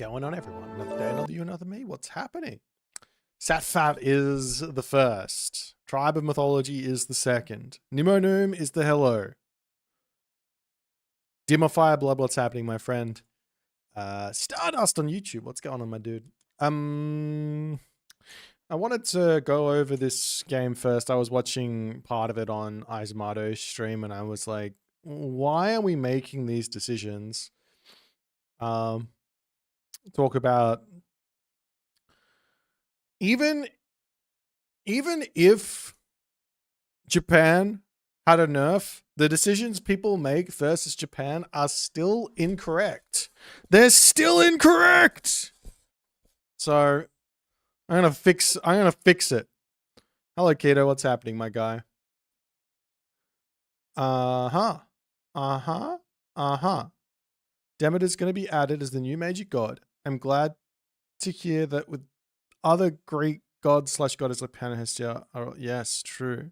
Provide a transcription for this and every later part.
going on, everyone? Another day, another you, another me. What's happening? Satfat is the first. Tribe of Mythology is the second. Nimonoom is the hello. Dimmerfire Blood, what's happening, my friend? Stardust on YouTube, what's going on, my dude? I wanted to go over this game first. I was watching part of it on Izamato's stream, and I was like, why are we making these decisions? Talk about even if Japan had a nerf, the decisions people make versus Japan are still incorrect. They're still incorrect. So I'm gonna fix it. Hello, Kato. What's happening, my guy? Demeter's gonna be added as the new magic god. I'm glad to hear that with other Greek gods / goddess like Panahestia are, yes, true.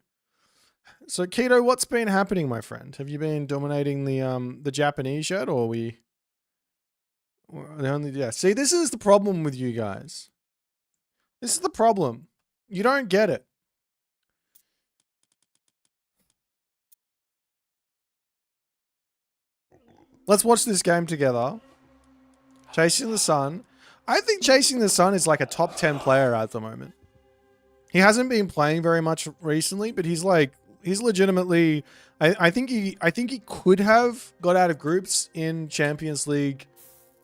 So Keto, what's been happening, my friend? Have you been dominating the Japanese yet, or we only, yeah. See, this is the problem with you guys. This is the problem. You don't get it. Let's watch this game together. Chasing the Sun. I think Chasing the Sun is like a top 10 player at the moment. He hasn't been playing very much recently, but he's legitimately, I think he could have got out of groups in Champions League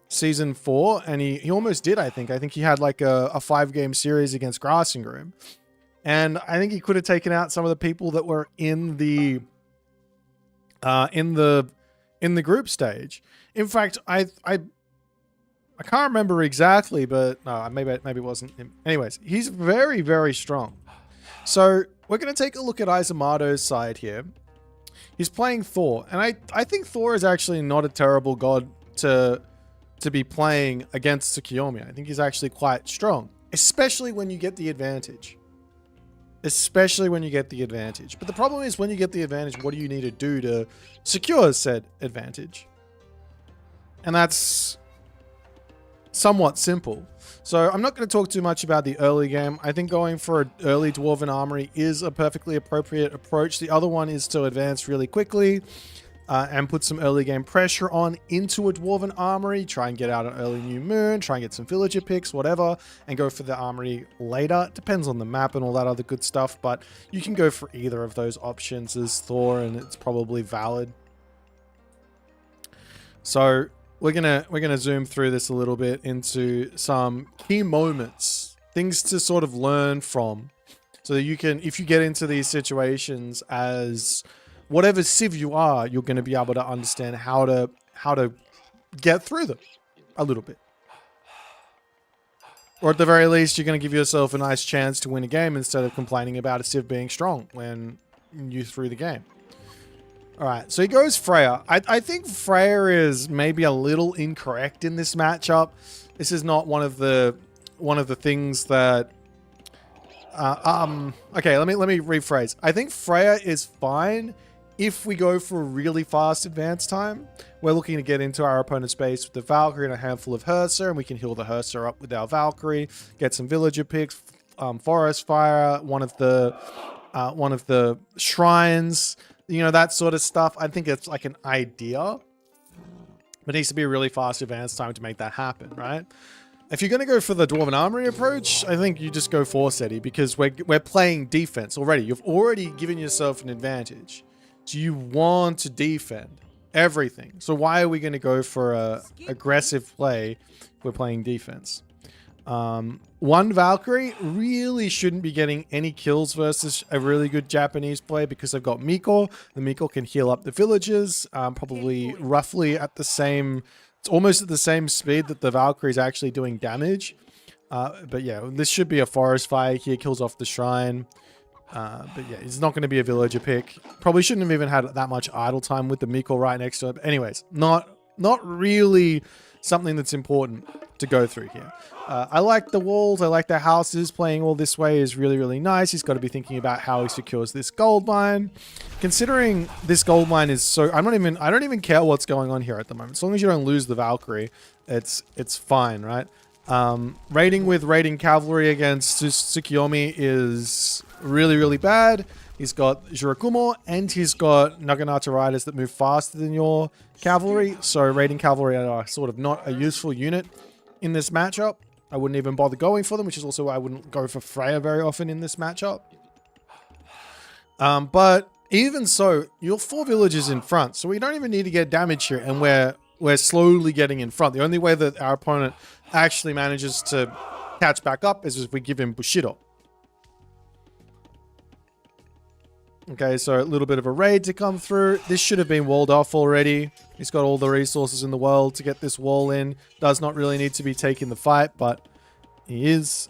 Season 4, and he almost did, I think. I think he had like a 5-game series against Grassingroom. And I think he could have taken out some of the people that were in the group stage. In fact, I can't remember exactly, but no, maybe it wasn't him. Anyways, he's very, very strong. So we're going to take a look at Izamato's side here. He's playing Thor, and I think Thor is actually not a terrible god to be playing against Sukiyomi. I think he's actually quite strong, especially when you get the advantage. Especially when you get the advantage. But the problem is, when you get the advantage, what do you need to do to secure said advantage? And that's somewhat simple. So I'm not going to talk too much about the early game. I think going for an early Dwarven Armory is a perfectly appropriate approach. The other one is to advance really quickly and put some early game pressure on into a Dwarven Armory. Try and get out an early New Moon. Try and get some villager picks, whatever. And go for the Armory later. It depends on the map and all that other good stuff. But you can go for either of those options as Thor, and it's probably valid. So we're gonna zoom through this a little bit into some key moments, things to sort of learn from, so that you can, if you get into these situations as whatever civ you are, you're going to be able to understand how to get through them a little bit, or at the very least, you're going to give yourself a nice chance to win a game instead of complaining about a civ being strong when you through the game. All right, so he goes Freya. I think Freya is maybe a little incorrect in this matchup. This is not one of the things that. Okay, let me rephrase. I think Freya is fine if we go for a really fast advance time. We're looking to get into our opponent's base with the Valkyrie and a handful of Hersa, and we can heal the Hersa up with our Valkyrie. Get some villager picks, forest fire, one of the shrines. You know, that sort of stuff. I think it's like an idea, but it needs to be a really fast advance time to make that happen, right? If you're going to go for the Dwarven Armory approach, I think you just go Forcetti, because we're playing defense already. You've already given yourself an advantage. So you want to defend everything. So why are we going to go for a aggressive play if we're playing defense? One Valkyrie really shouldn't be getting any kills versus a really good Japanese play, because they've got Miko. The Miko can heal up the villagers, probably roughly at the same, it's almost at the same speed that the Valkyrie is actually doing damage. But yeah, this should be a forest fire here, kills off the shrine. But yeah, it's not going to be a villager pick. Probably shouldn't have even had that much idle time with the Miko right next to it. But anyways, not really something that's important. to go through here. I like the walls. I like the houses. Playing all this way is really, really nice. He's got to be thinking about how he secures this gold mine. Considering this gold mine is so... I don't even care what's going on here at the moment. As long as you don't lose the Valkyrie, it's fine, right? Raiding with raiding cavalry against Sukiyomi is really, really bad. He's got Jirakumo and he's got Naginata riders that move faster than your cavalry. So raiding cavalry are sort of not a useful unit in this matchup. I wouldn't even bother going for them, which is also why I wouldn't go for Freya very often in this matchup. But even so, you're 4 villages in front, so we don't even need to get damage here, and we're slowly getting in front. The only way that our opponent actually manages to catch back up is if we give him Bushido. Okay, so a little bit of a raid to come through. This should have been walled off already. He's got all the resources in the world to get this wall in. Does not really need to be taking the fight, but he is.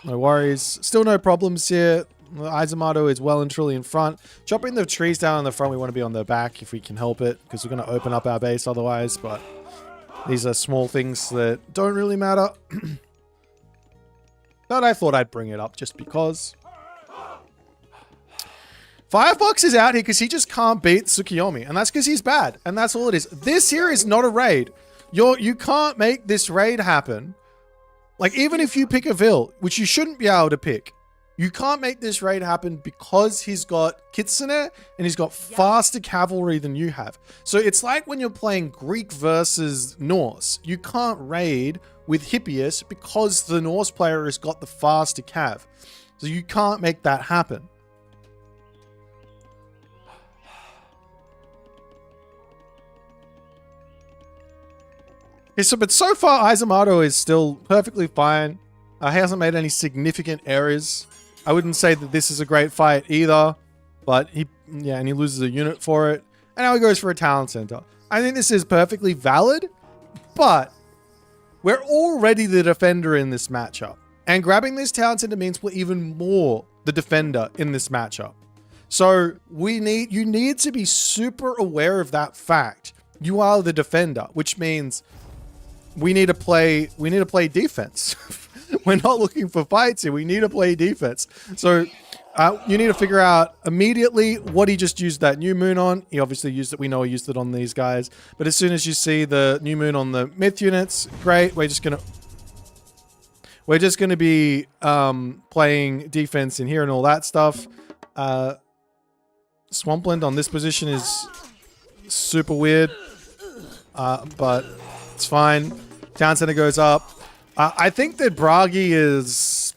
No worries. Still no problems here. Izumato is well and truly in front. Chopping the trees down in the front, we want to be on the back if we can help it, because we're going to open up our base otherwise, but these are small things that don't really matter. But I thought I'd bring it up just because. Firefox is out here because he just can't beat Sukiyomi, and that's because he's bad, and that's all it is. This here is not a raid. You can't make this raid happen. Like, even if you pick a Vil, which you shouldn't be able to pick, you can't make this raid happen because he's got Kitsune and he's got faster cavalry than you have. So it's like when you're playing Greek versus Norse. You can't raid with Hippias because the Norse player has got the faster cav. So you can't make that happen. But so far, Izumato is still perfectly fine. He hasn't made any significant errors. I wouldn't say that this is a great fight either, but he loses a unit for it. And now he goes for a talent center. I think this is perfectly valid, but we're already the defender in this matchup. And grabbing this talent center means we're even more the defender in this matchup. So you need to be super aware of that fact. You are the defender, which means we need to play defense. We're not looking for fights here. We need to play defense. So you need to figure out immediately what he just used that new moon on. He obviously used it. We know he used it on these guys. But as soon as you see the new moon on the myth units, great. We're just gonna be playing defense in here and all that stuff. Swampland on this position is super weird, but it's fine. Town center goes up. I think that Bragi is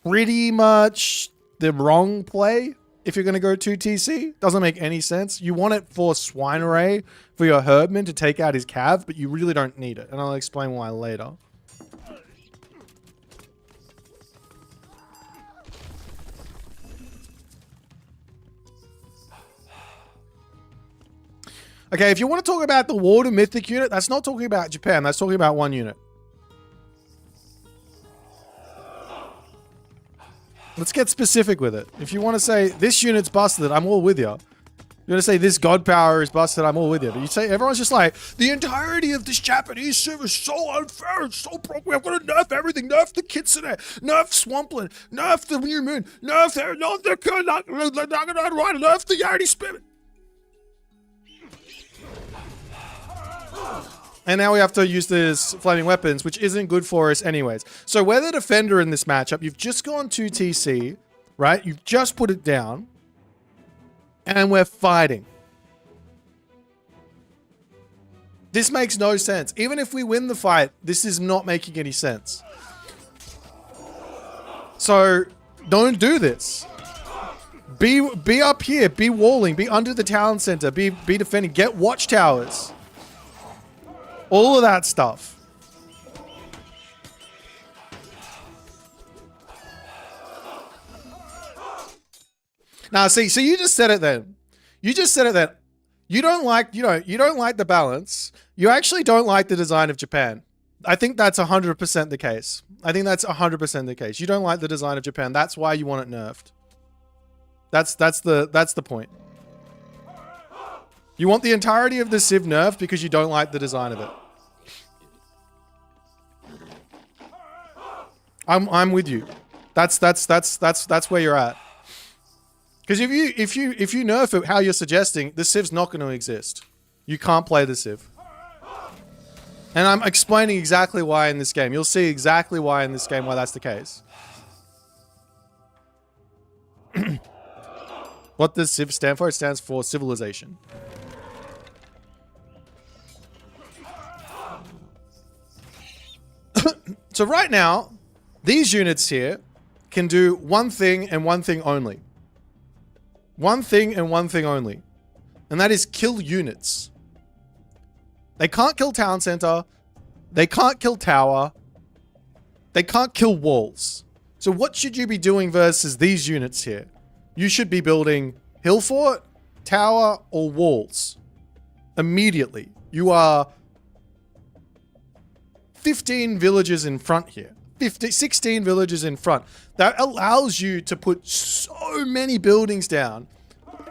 pretty much the wrong play if you're going to go 2TC. Doesn't make any sense. You want it for Swine Array for your Herdman to take out his cav, but you really don't need it. And I'll explain why later. Okay, if you want to talk about the Water Mythic unit, that's not talking about Japan. That's talking about one unit. Let's get specific with it. If you want to say this unit's busted, I'm all with you. You want to say this god power is busted, I'm all with you. But you say everyone's just like, the entirety of this Japanese civ is so unfair, it's so broke. We're going to nerf everything. Nerf the Kitsune, nerf Swampland, nerf the New Moon, nerf the nerf the Yardy Spirit. And now we have to use this flaming weapons, which isn't good for us anyways. So we're the defender in this matchup. You've just gone 2TC, right? You've just put it down. And we're fighting. This makes no sense. Even if we win the fight, this is not making any sense. So don't do this. Be up here. Be walling. Be under the talent center. Be defending. Get watchtowers. All of that stuff. Now, see, so you just said it then. You just said it then. You don't like the balance. You actually don't like the design of Japan. I think that's 100% the case. I think that's 100% the case. You don't like the design of Japan. That's why you want it nerfed. That's the point. You want the entirety of the Civ nerfed because you don't like the design of it. I'm with you. That's where you're at. Because if you nerf it how you're suggesting, the Civ's not going to exist. You can't play the Civ. And I'm explaining exactly why in this game. You'll see exactly why in this game why that's the case. What does Civ stand for? It stands for civilization. So right now, these units here can do one thing and one thing only. One thing and one thing only. And that is kill units. They can't kill town center. They can't kill tower. They can't kill walls. So what should you be doing versus these units here? You should be building hill fort, tower, or walls. Immediately. You are 15 villages in front here. 16 villages in front. That allows you to put so many buildings down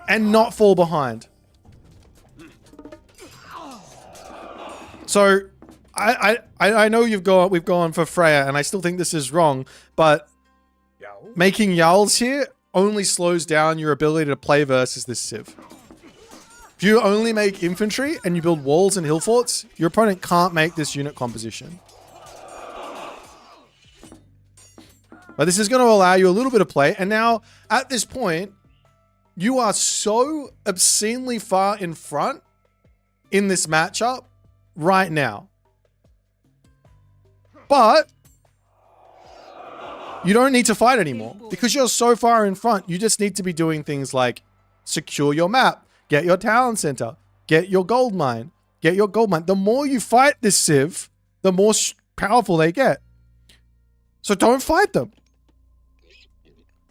and not fall behind. So I know we've gone for Freya, and I still think this is wrong, but making Jarls here only slows down your ability to play versus this Civ. If you only make infantry and you build walls and hill forts, your opponent can't make this unit composition. But this is going to allow you a little bit of play. And now, at this point, you are so obscenely far in front in this matchup right now. But you don't need to fight anymore because you're so far in front. You just need to be doing things like secure your map, get your town center, get your gold mine, get your gold mine. The more you fight this Civ, the more powerful they get. So don't fight them.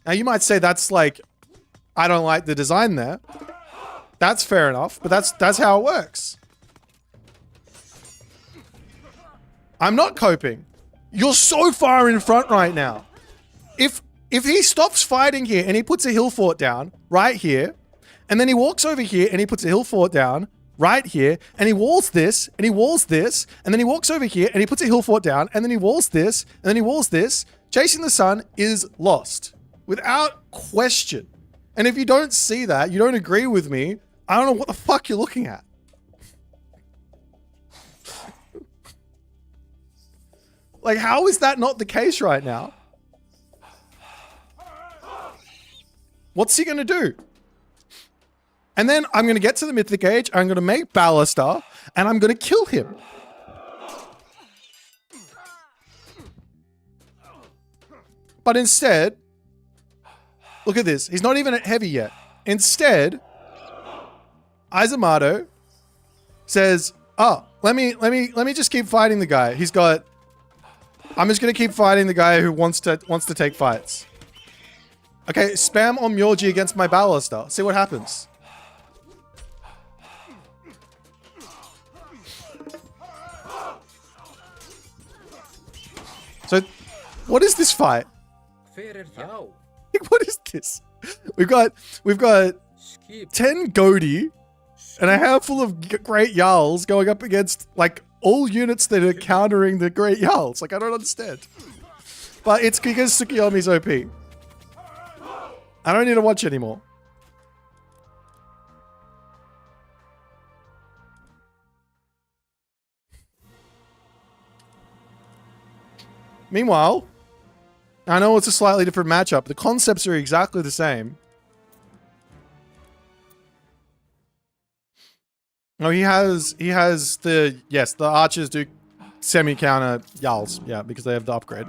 Now you might say that's like, I don't like the design there. That's fair enough, but that's how it works. I'm not coping. You're so far in front right now. If he stops fighting here and he puts a hill fort down right here, and then he walks over here and he puts a hill fort down right here, and he walls this, and he walls this, and then he walks over here and he puts a hill fort down, and then he walls this, and then he walls this, Chasing the Sun is lost. Without question. And if you don't see that, you don't agree with me, I don't know what the fuck you're looking at. Like, how is that not the case right now? What's he going to do? And then I'm going to get to the Mythic Age, I'm going to make Ballister, and I'm going to kill him. But instead, look at this. He's not even at heavy yet. Instead, Izumato says, "Oh, let me just keep fighting the guy. He's got. I'm just gonna keep fighting the guy who wants to take fights. Okay, spam on Myorji against my Ballister. See what happens." So, what is this fight? What is this? We've got 10 Goaty and a handful of Great Jarls going up against like all units that are countering the Great Jarls. Like, I don't understand. But it's because Sukiyomi's OP. I don't need to watch anymore. Meanwhile, I know it's a slightly different matchup. The concepts are exactly the same. No, he has the archers do semi-counter Jarls. Yeah, because they have the upgrade.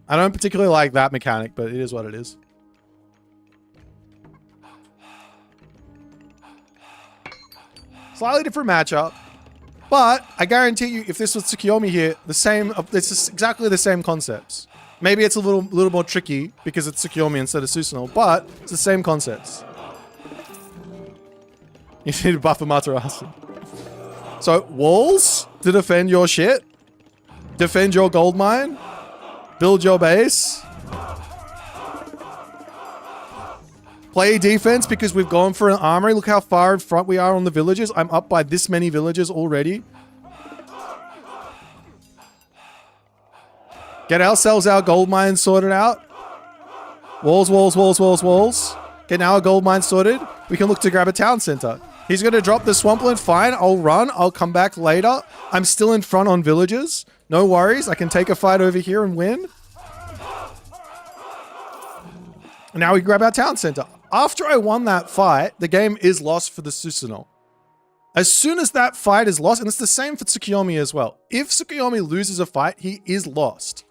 I don't particularly like that mechanic, but it is what it is. Slightly different matchup. But I guarantee you, if this was Sukiyomi here, it's exactly the same concepts. Maybe it's a little more tricky because it's Sukiyomi instead of Susanoo, but it's the same concepts. You need to buff Amaterasu. So, walls to defend your shit. Defend your gold mine. Build your base. Play defense because we've gone for an armory. Look how far in front we are on the villages. I'm up by this many villages already. Get ourselves our gold mine sorted out. Walls, walls, walls, walls, walls. Get now a gold mine sorted. We can look to grab a town center. He's going to drop the swampland. Fine, I'll run. I'll come back later. I'm still in front on villagers. No worries. I can take a fight over here and win. Now we grab our town center. After I won that fight, the game is lost for the Susanoo. As soon as that fight is lost, and it's the same for Sukiyomi as well. If Sukiyomi loses a fight, he is lost.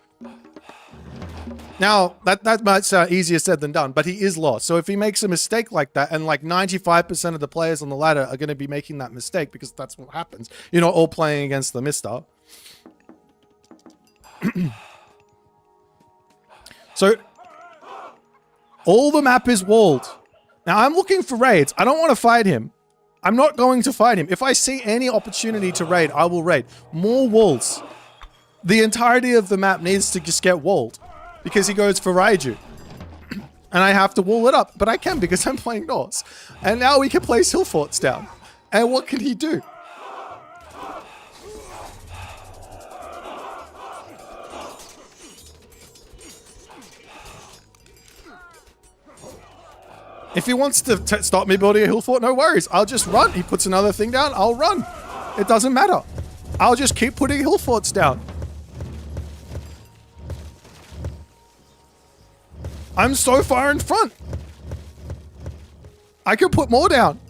Now, that might sound easier said than done, but he is lost. So if he makes a mistake like that, and like 95% of the players on the ladder are going to be making that mistake because that's what happens. You're not all playing against the mister. So, all the map is walled. Now, I'm looking for raids. I don't want to fight him. I'm not going to fight him. If I see any opportunity to raid, I will raid. More walls. The entirety of the map needs to just get walled. Because he goes for Raiju. And I have to wall it up. But I can because I'm playing Norse. And now we can place hill forts down. And what can he do? If he wants to stop me building a hill fort, no worries. I'll just run. He puts another thing down, I'll run. It doesn't matter. I'll just keep putting hill forts down. I'm so far in front. I could put more down.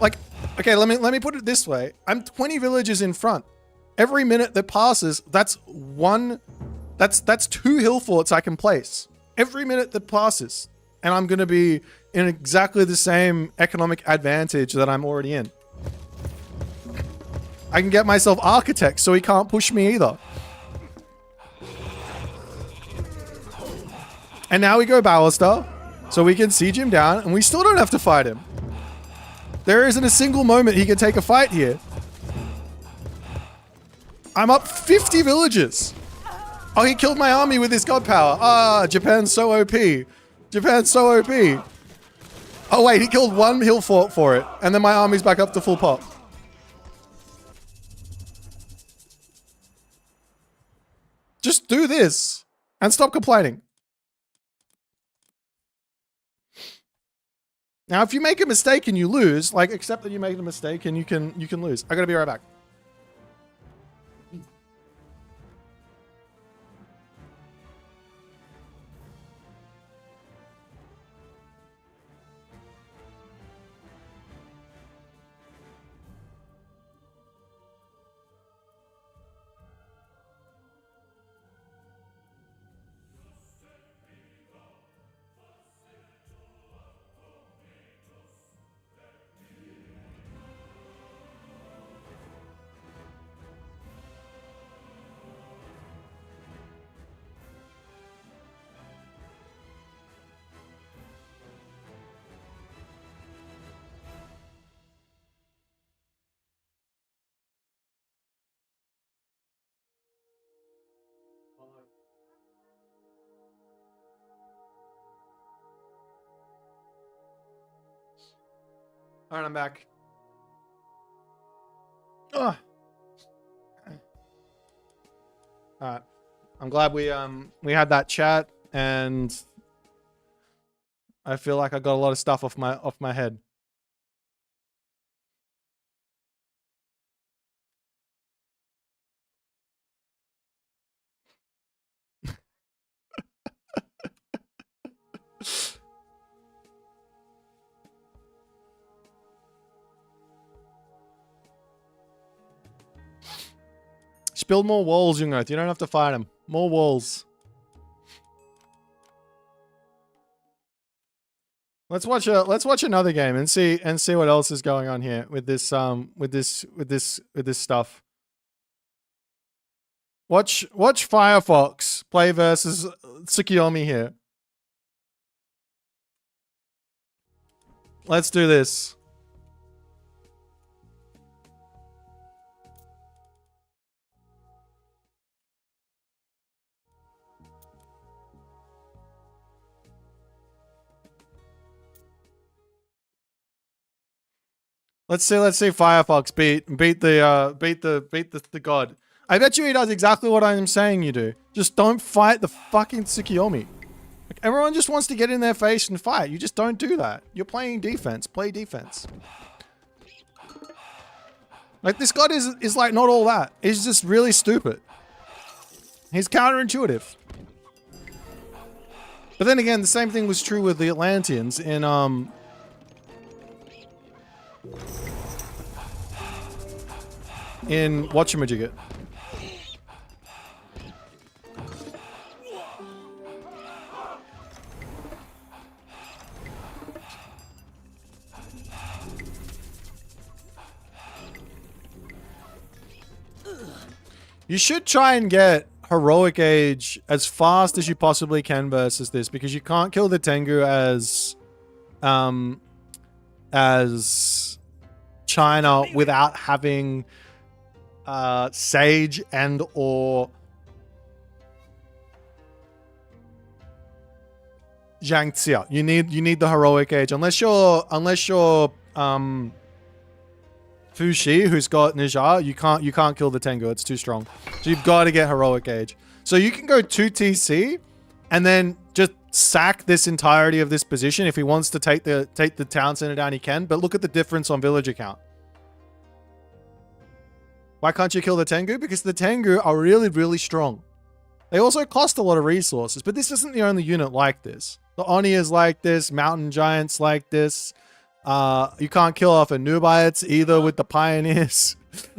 Like, okay, let me put it this way. I'm 20 villages in front. Every minute that passes, that's two hill forts I can place. Every minute that passes. And I'm going to be in exactly the same economic advantage that I'm already in. I can get myself architect so he can't push me either. And now we go Ballaster, so we can siege him down, and we still don't have to fight him. There isn't a single moment he can take a fight here. I'm up 50 villages. Oh, he killed my army with his god power. Ah, Japan's so OP. Japan's so OP. Oh wait, he killed one hill fort for it, and then my army's back up to full pop. Just do this, and stop complaining. Now, if you make a mistake and you lose, like, accept that you made a mistake and you can lose. I gotta be right back. All right, I'm back. Ugh. All right, I'm glad we had that chat, and I feel like I got a lot of stuff off my head. Just build more walls, Jungo. You don't have to fight him. More walls. Let's watch another game and see what else is going on here with this stuff. Watch Firefox play versus Sukiyomi here. Let's do this. Let's see Firefox beat the god. I bet you he does exactly what I'm saying you do. Just don't fight the fucking Sukiyomi. Like, everyone just wants to get in their face and fight. You just don't do that. You're playing defense. Play defense. Like, this god is like not all that. He's just really stupid. He's counterintuitive. But then again, the same thing was true with the Atlanteans in whatchamajigget. You should try and get heroic age as fast as you possibly can versus this, because you can't kill the Tengu as China without having Sage and or Zhang Xia. You need the heroic age unless you're Fushi, who's got Nija. You can't kill the Tengu. It's too strong. So you've got to get heroic age. So you can go 2 TC and then just sack this entirety of this position. If he wants to take the town center down, he can. But look at the difference on villager count. Why can't you kill the Tengu? Because the Tengu are really, really strong. They also cost a lot of resources, but this isn't the only unit like this. The Oni is like this. Mountain Giants like this. You can't kill off Anubites either with the Pioneers.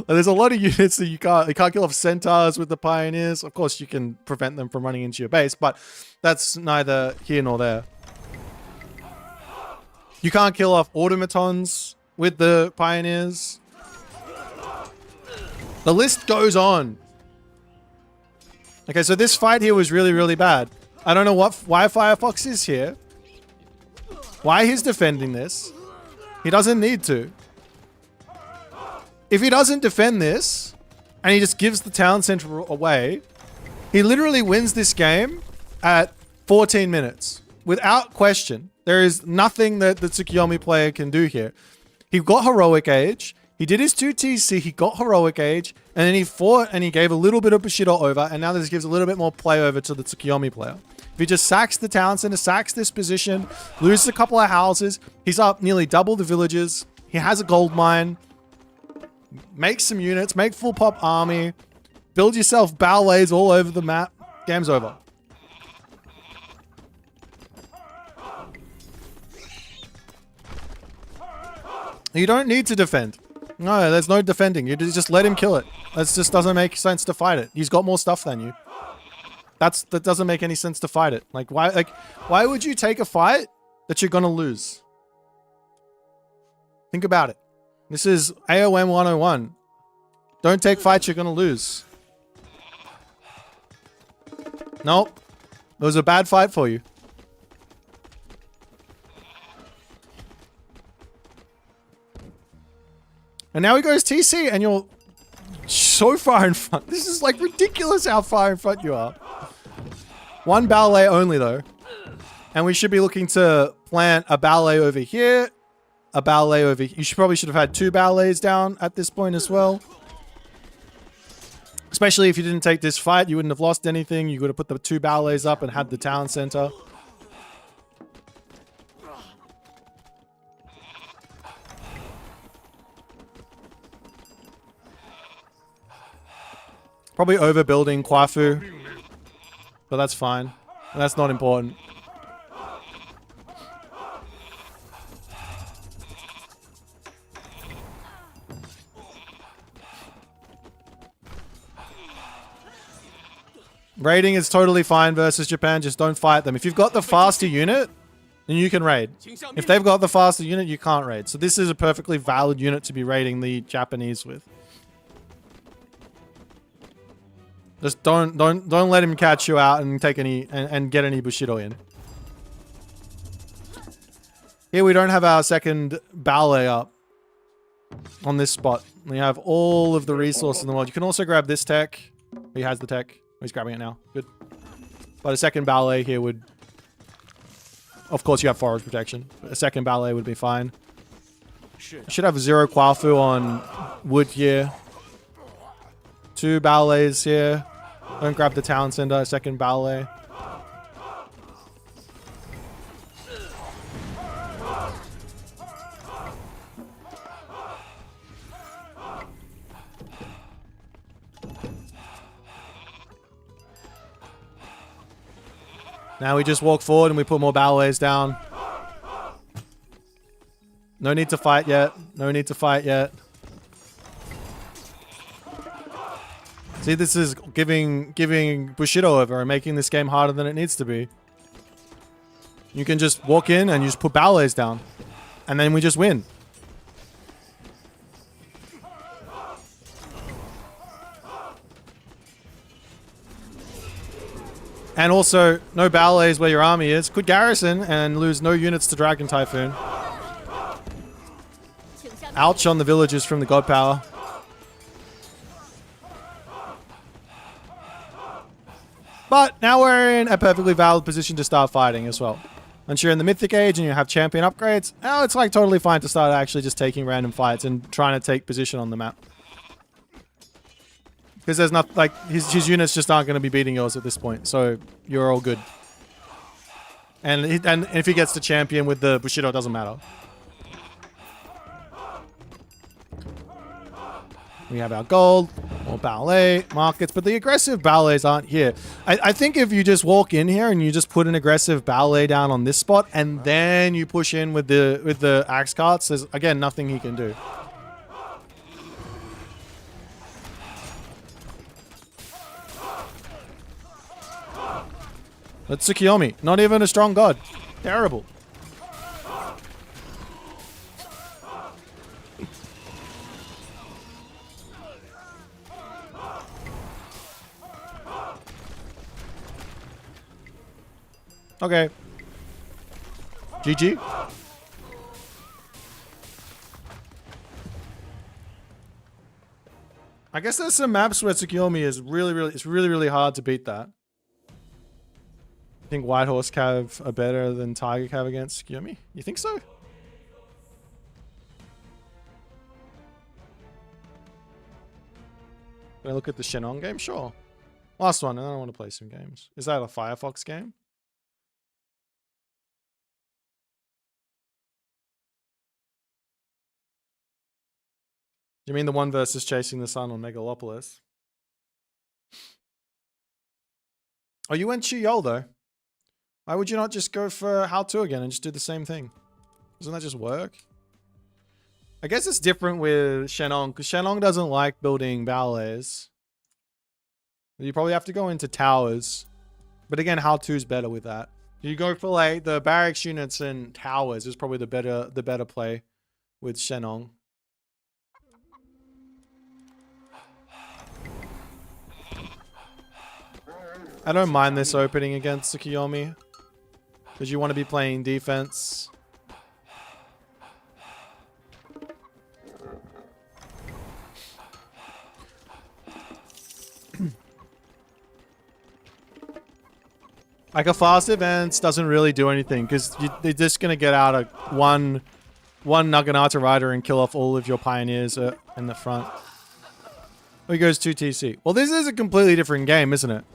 There's a lot of units that you can't kill off Centaurs with the Pioneers. Of course, you can prevent them from running into your base, but that's neither here nor there. You can't kill off automatons with the Pioneers. The list goes on. Okay, so this fight here was really, really bad. I don't know why Firefox is here. Why he's defending this. He doesn't need to. If he doesn't defend this, and he just gives the town center away, he literally wins this game at 14 minutes. Without question. There is nothing that the Sukiyomi player can do here. He got heroic age. He did his 2 TC, he got heroic age, and then he fought and he gave a little bit of Bushido over, and now this gives a little bit more play over to the Sukiyomi player. If he just sacks the town center, sacks this position, loses a couple of houses, he's up nearly double the villages, he has a gold mine, make some units, make full pop army, build yourself ballets all over the map, game's over. You don't need to defend. No, there's no defending. You just let him kill it. That just doesn't make sense to fight it. He's got more stuff than you. That doesn't make any sense to fight it. Why would you take a fight that you're gonna lose? Think about it. This is AOM 101. Don't take fights you're gonna lose. Nope. It was a bad fight for you. And now he goes TC and you're so far in front. This is like ridiculous how far in front you are. One ballet only though. And we should be looking to plant a ballet over here. A ballet over here. You probably should have had 2 ballets down at this point as well. Especially if you didn't take this fight, you wouldn't have lost anything. You would have put the 2 ballets up and had the town center. Probably overbuilding Kwafu, but that's fine. That's not important. Raiding is totally fine versus Japan, just don't fight them. If you've got the faster unit, then you can raid. If they've got the faster unit, you can't raid. So this is a perfectly valid unit to be raiding the Japanese with. Just don't let him catch you out and take any and get any Bushido in. Here we don't have our second ballet up on this spot. We have all of the resources in the world. You can also grab this tech. He has the tech. He's grabbing it now. Good. But a second ballet here would... Of course you have forest protection. A second ballet would be fine. Should have 0 Kwafu on wood here. 2 ballets here. Don't grab the town center. Second ballet. Now we just walk forward and we put more ballets down. No need to fight yet. No need to fight yet. See, this is giving Bushido over and making this game harder than it needs to be. You can just walk in and you just put ballets down. And then we just win. And also, no ballets where your army is. Could garrison and lose no units to Dragon Typhoon. Ouch on the villagers from the God Power. But now we're in a perfectly valid position to start fighting as well. Once you're in the Mythic Age and you have champion upgrades, now it's like totally fine to start actually just taking random fights and trying to take position on the map. Because there's not, like, his units just aren't going to be beating yours at this point. So you're all good. And if he gets the champion with the Bushido, it doesn't matter. We have our gold, more ballet, markets, but the aggressive ballets aren't here. I think if you just walk in here and you just put an aggressive ballet down on this spot and then you push in with the axe carts, there's, again, nothing he can do. That's Sukiyomi. Not even a strong god. Terrible. Okay. GG. I guess there's some maps where Sukiyomi is really hard to beat that. I think White Horse Cav are better than Tiger Cav against Sukiyomi. You think so? Can I look at the Shenong game? Sure. Last one, and then I want to play some games. Is that a Firefox game? You mean the one versus Chasing the Sun on Megalopolis? Oh, you went Chiyol though. Why would you not just go for How To again and just do the same thing? Doesn't that just work? I guess it's different with Shenong, because Shenong doesn't like building ballets. You probably have to go into towers. But again, How To's better with that. You go for like the barracks units and towers is probably the better play with Shenong. I don't mind this opening against Sukiyomi. Because you want to be playing defense. Like a fast advance doesn't really do anything. Because they're just going to get out a one Naginata rider and kill off all of your pioneers in the front. Oh, he goes 2 TC. Well, this is a completely different game, isn't it?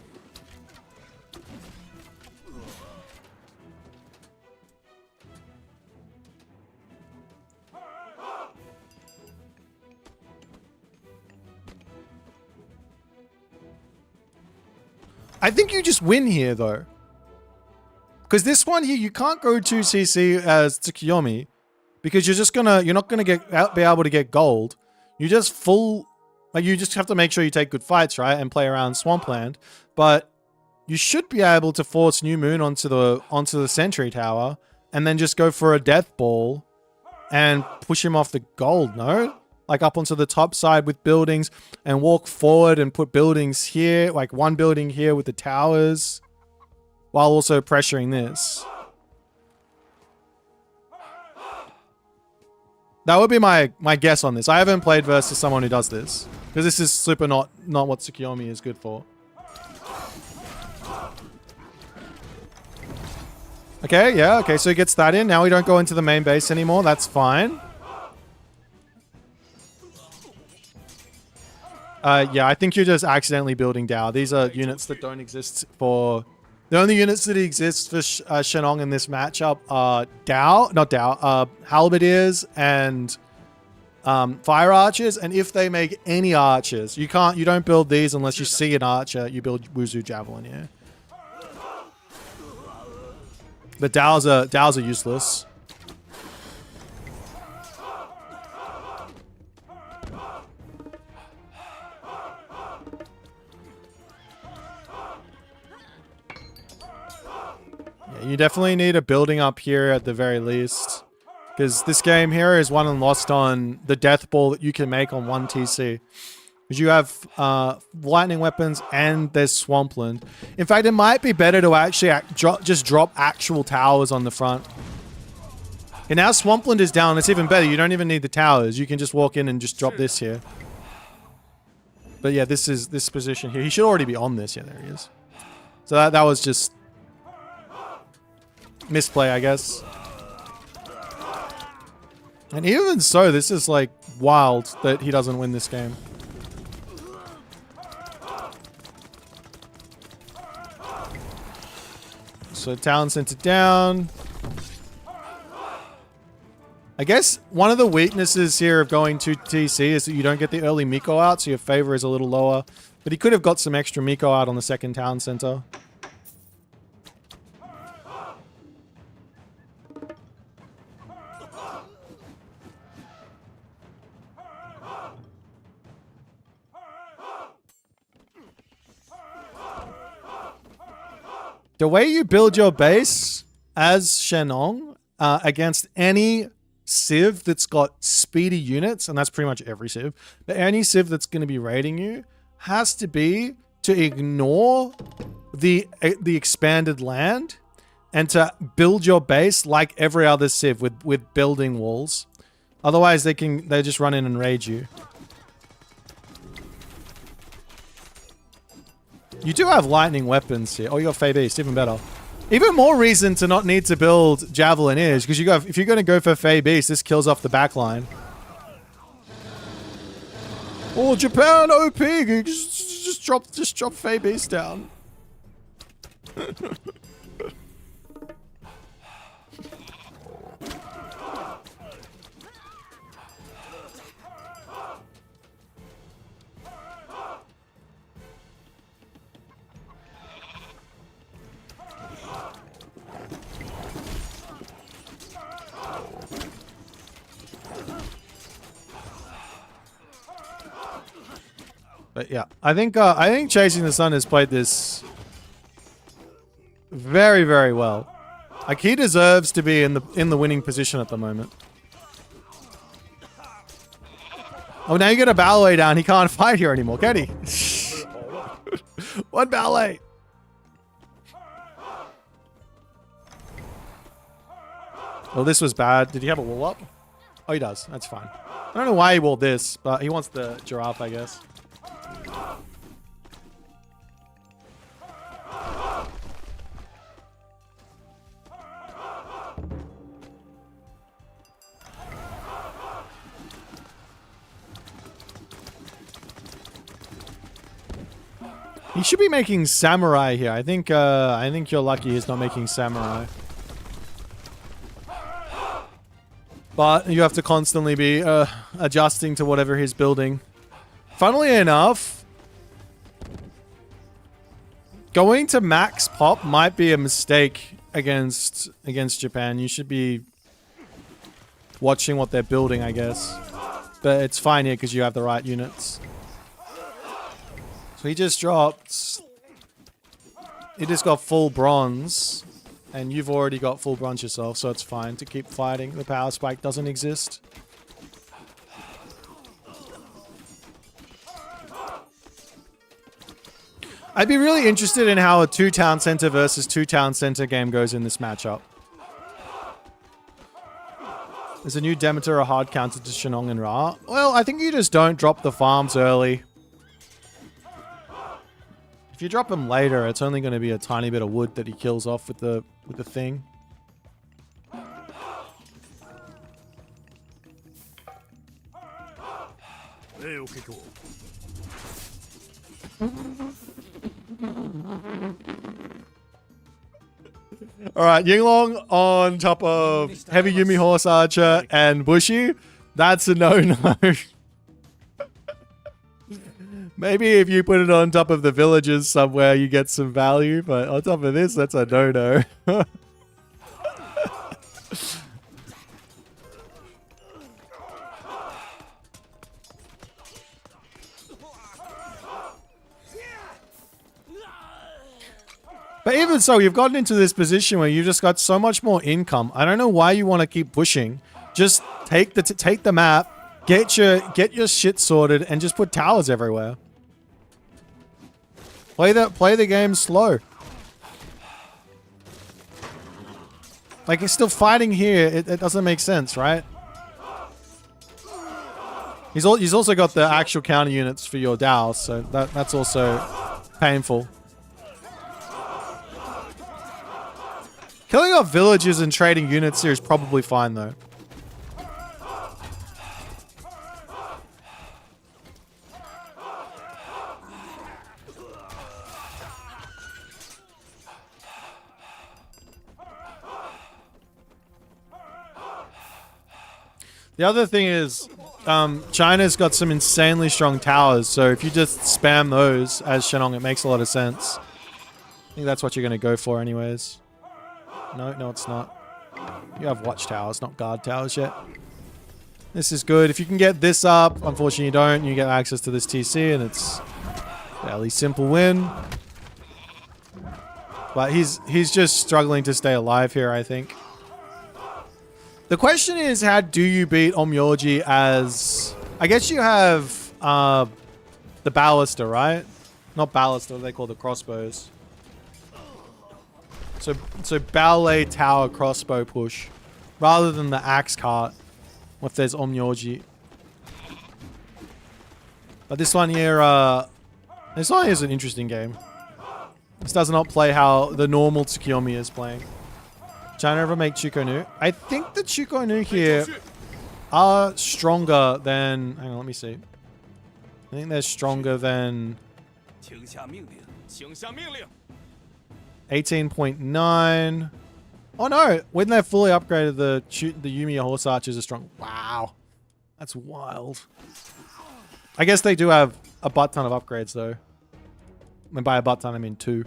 I think you just win here, though. Because this one here, you can't go 2 CC as Sukiyomi. Because you're not gonna be able to get gold. You just you just have to make sure you take good fights, right? And play around Swampland. But you should be able to force New Moon onto the Sentry Tower. And then just go for a Death Ball. And push him off the gold, no? Like up onto the top side with buildings and walk forward and put buildings here, like one building here with the towers, while also pressuring this. That would be my guess on this. I haven't played versus someone who does this, because this is super not what Sukiyomi is good for. Okay, yeah, okay, so he gets that in. Now we don't go into the main base anymore. That's fine. Yeah, I think you're just accidentally building Dao. These are units that don't exist for... The only units that exist for Shenong in this matchup are Halberdiers and Fire Archers. And if they make any archers, you don't build these unless you see an archer. You build Wuzu Javelin, yeah. But Daos are useless. You definitely need a building up here at the very least. Because this game here is won and lost on the death ball that you can make on one TC. Because you have lightning weapons and there's Swampland. In fact, it might be better to actually just drop actual towers on the front. And now Swampland is down. It's even better. You don't even need the towers. You can just walk in and just drop this here. But yeah, this position here. He should already be on this. Yeah, there he is. So that was just... misplay, I guess. And even so, this is like wild that he doesn't win this game. So town center down. I guess one of the weaknesses here of going to TC is that you don't get the early Miko out, so your favor is a little lower. But he could have got some extra Miko out on the second town center. The way you build your base as Shenong against any Civ that's got speedy units, and that's pretty much every Civ, but any Civ that's going to be raiding you has to be to ignore the expanded land and to build your base like every other Civ with building walls. Otherwise, they just run in and raid you. You do have lightning weapons here. Oh, you got Fey Beast, even better. Even more reason to not need to build Javelin is because if you're going to go for Fey Beast, this kills off the back line. Oh, Japan OP! Just drop Fey Beast down. But yeah, I think Chasing the Sun has played this very, very well. Like he deserves to be in the winning position at the moment. Oh, now you get a ballet down. He can't fight here anymore, can he? What ballet? Well, this was bad. Did he have a wall up? Oh, he does. That's fine. I don't know why he walled this, but he wants the giraffe, I guess. He should be making samurai here. I think you're lucky he's not making samurai. But you have to constantly be adjusting to whatever he's building. Funnily enough, going to max pop might be a mistake against Japan. You should be watching what they're building, I guess. But it's fine here because you have the right units. So he just dropped... He just got full bronze. And you've already got full bronze yourself, so it's fine to keep fighting. The power spike doesn't exist. I'd be really interested in how a 2-town center versus 2-town center game goes in this matchup. Is a new Demeter a hard counter to Shenong and Ra? Well, I think you just don't drop the farms early. If you drop them later, it's only going to be a tiny bit of wood that he kills off with the thing. All right, Yinglong on top of Heavy Yumi Horse Archer and Bushy. That's a no-no. Maybe if you put it on top of the villagers somewhere, you get some value. But on top of this, that's a no-no. But even so, you've gotten into this position where you've just got so much more income. I don't know why you want to keep pushing. Just take the map, get your shit sorted, and just put towers everywhere. Play the game slow. Like, he's still fighting here. It doesn't make sense, right? He's also got the actual counter units for your DAOs, so that's also painful. Killing off villages and trading units here is probably fine, though. The other thing is, China's got some insanely strong towers, so if you just spam those as Shenong, it makes a lot of sense. I think that's what you're going to go for anyways. No, it's not. You have watchtowers, not guard towers yet. This is good. If you can get this up, unfortunately you don't, you get access to this TC, and it's a fairly simple win. But he's just struggling to stay alive here, I think. The question is, how do you beat Omyoji as... I guess you have the ballista, right? Not ballista, they call the crossbows. So ballet tower crossbow push, rather than the axe cart, if there's Omyoji. But this one here is an interesting game. This does not play how the normal Sukiyomi is playing. China ever make Chukonu? I think the Chukonu here are stronger than... Hang on, let me see. I think they're stronger than... 18.9. Oh no! When they're fully upgraded, the Yumi Horse Archers are strong. Wow. That's wild. I guess they do have a butt ton of upgrades though. And by a butt ton, I mean 2.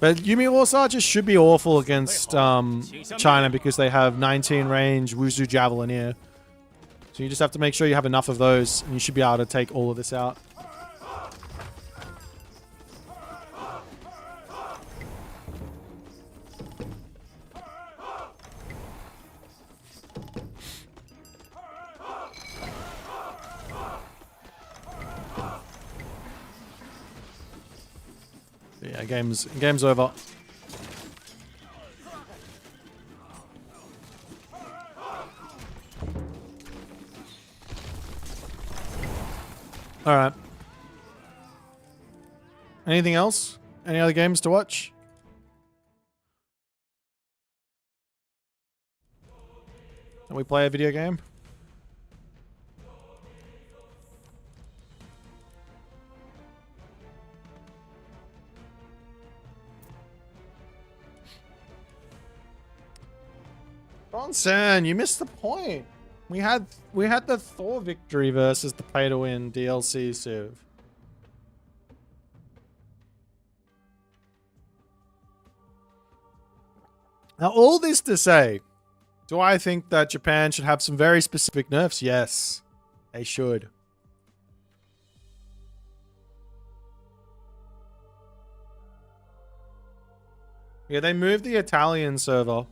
But Yumi Horse Archers should be awful against China because they have 19 range Wuzu Javelineer. So you just have to make sure you have enough of those and you should be able to take all of this out. Yeah, game's over. All right. Anything else? Any other games to watch? Can we play a video game? San, you missed the point. We had the Thor victory versus the pay to win DLC Civ. Now, all this to say, do I think that Japan should have some very specific nerfs? Yes, they should. Yeah, they moved the Italian server.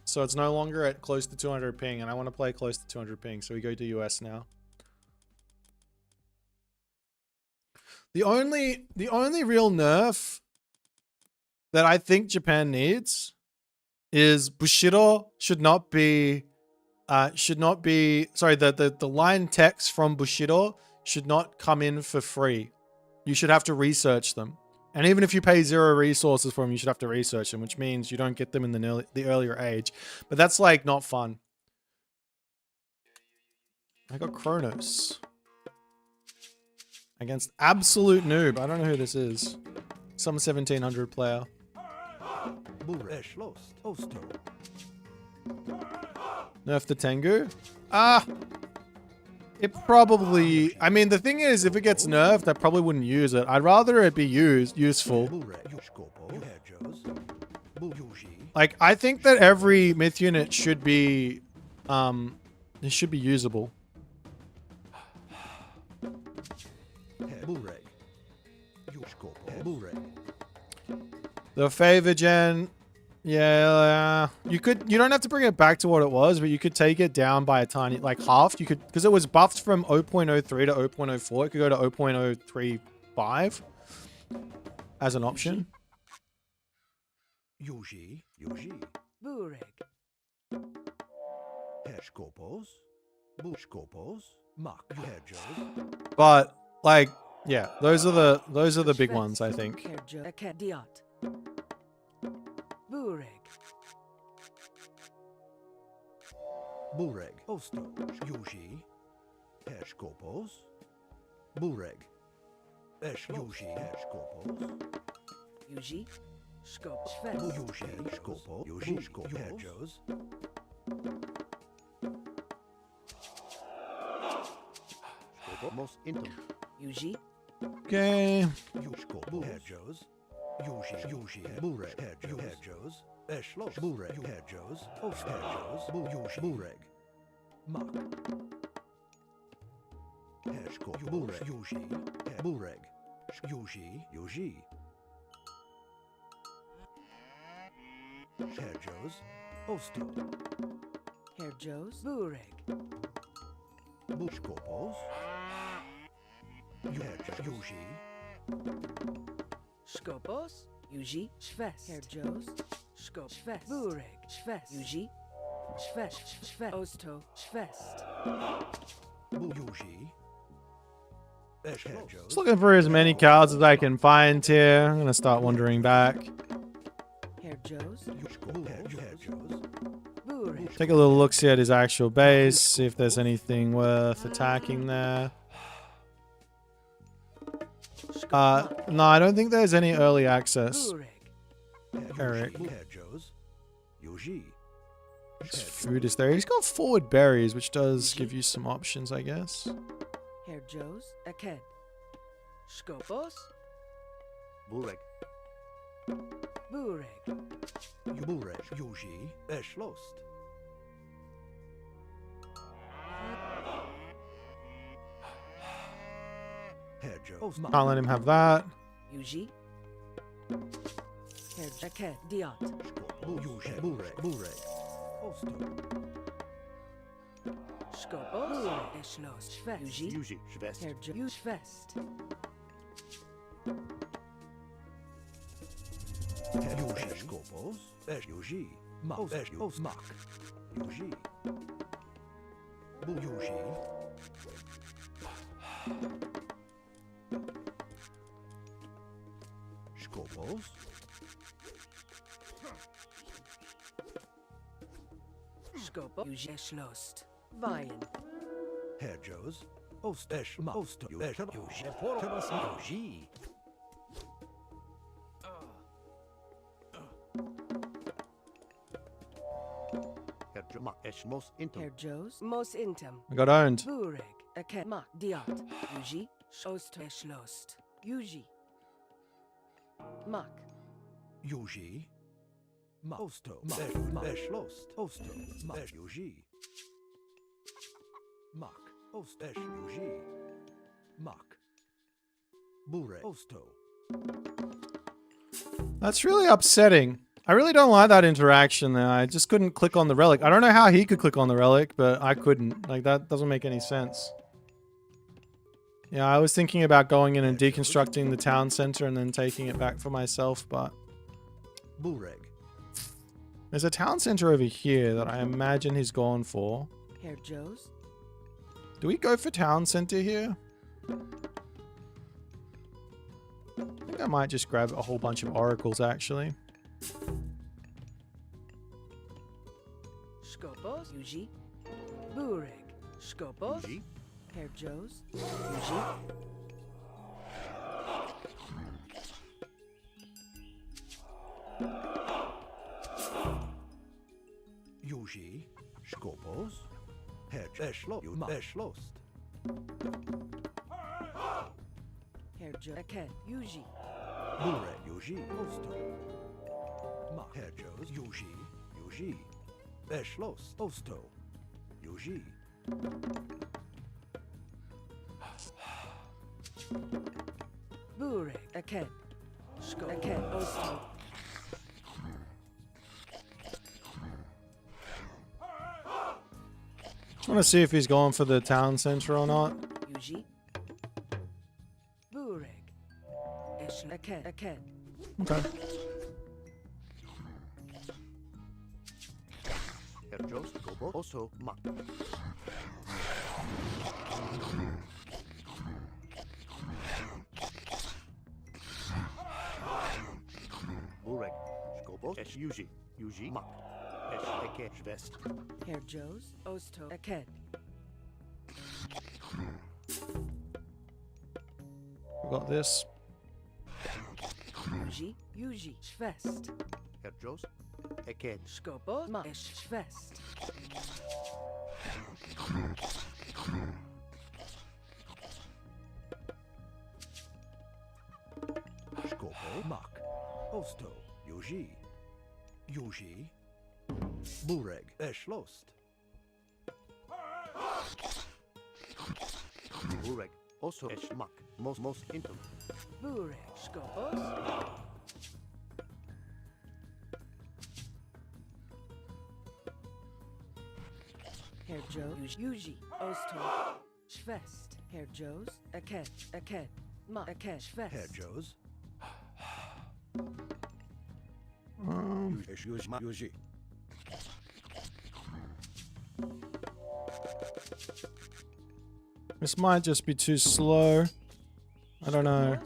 So it's no longer at close to 200 ping, and I want to play close to 200 ping, so we go to US now. The only real nerf that I think Japan needs is Bushido should not be sorry, the line text from Bushido should not come in for free. You should have to research them. And even if you pay 0 resources for them, you should have to research them, which means you don't get them in the earlier age. But that's like not fun. I got Kronos. against absolute noob. I don't know who this is. Some 1700 player. Nerf the Tengu? Ah! It probably... I mean, the thing is, if it gets nerfed, I probably wouldn't use it. I'd rather it be useful. Like, I think that every myth unit should be... it should be usable. The favor gen... Yeah, you don't have to bring it back to what it was, but you could take it down by a tiny, like half. You could, because it was buffed from 0.03 to 0.04. It could go to 0.035 as an option. But like, yeah, those are the big ones, I think. Bureg, Osto, Yuji, Eshkopos, Bureg, Yuji, Eshkopos, Yuji, Skopos, Yuji, Skopo, Yuji, Skopos, Skopos, Intum, Yuji, Okay. Yushkopo, Hedgehos, Yuji, Bureg, Hedgehos, Eshlos, Bureg, Hedgehos, Hedgehos, Yuji, Bureg, Mak, Heshko, Bureg, Yuji, Bureg, Yuji, Hedgehos, Osto, Hedgehos, Bureg, Bushkopos, Yuji, Skopos, Yuji, Shves, Hedgehos, Skop, Shves, Bureg, Shves, Yuji, Shves, Shves, Osto, Shvest, Yuji, Just looking for as many cards as I can find here. I'm gonna start wandering back. Take a little look, see at his actual base, see if there's anything worth attacking there. No, I don't think there's any early access. Eric. His food is there. He's got forward berries, which does give you some options, I guess. Herjos, Aked, Skopos, Bureg, Bureg, Yuji, Eshlost. Can't let him have that. Yuji, Aked, Diot, Bureg, Osto. Skopos, Eshlos, Shvest, Yuji, Shvest, Herjo, Shvest. Yuji, Skopos, Yuji, Mak, Mak, Yuji, Yuji, Skopos, Skopos, Yuji, Eshlost. Vian. Hedgehos, Ostesh, Osto, Yuji, Portobus, Yuji. Hedgehos, Mos Intim. I got owned. Bureg, Akemak, Diot, Yuji, Ostesh Lost, Yuji. Mak. Yuji. Osto, Esh Lost, Osto, Mak, Yuji. Mak, Ostesh, Yuji. Mak. Bureg, Osto. That's really upsetting. I really don't like that interaction there. I just couldn't click on the relic. I don't know how he could click on the relic, but I couldn't. Like, that doesn't make any sense. Yeah, I was thinking about going in and deconstructing the town center and then taking it back for myself, but... Bureg. There's a town center over here that I imagine he's gone for. Herjos. Do we go for town center here? I think I might just grab a whole bunch of oracles, actually. Skopos, Yuji, Bureg, Skopos, Herjos, Yuji, Skopos. Eschlost. Herr Joe. Aken. Yuji. Bure Yuji Osto. Ma Herjos Yuji. Eschlost Osto. Yuji. Burek. Aken. Sko. Aken. Osto. Just want to see if he's going for the town center or not. Yuji. Burek. Esh. Aken. Aken. Okay. Herjos Skopo Osto Ma. Burek Skopo Esh Yuji Ma. Esh Eke Vest. Herr Joe's. Osto. Aken. We got this. Yuji. Schwest. Herjos Eke Skopo. Ma. Esh. Schwest. Skopo Mak. Osto Yuji. Bureg Eschlost. Bureg also Eschmak. Most intim. Burek. Skopos. Herr Joe. Yuji. Osto. Schwest. Herr Joe's. Aken. Ma. Aken. Schwest. Herjos. Yuji. This might just be too slow. I don't know.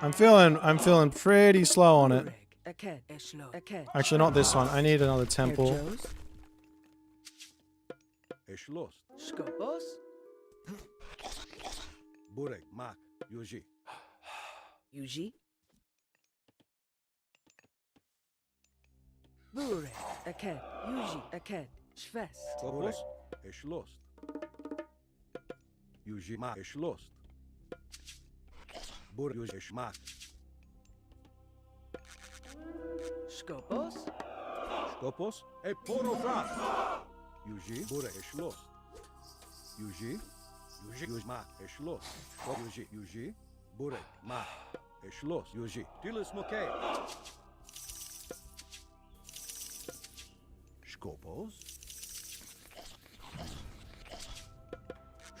I'm feeling pretty slow on it. Aken. Eshlo. Aken. Actually, not this one. I need another Herr temple. Joe's. Eschlost. Skopos. Bureg Mak. Yuji. Yuji. Burek. Aken. Yuji. Aken. Schwest. Bureg Eschlost. Yuji Ma Eschlost. Bureg Yuji Eschmak. Skopos. Skopos e Porofras. Yuji Bureg Eschlost. Yuji Ma Eschlost. Yuji Bureg Ma Eschlost. Yuji Tilis Moke. Skopos.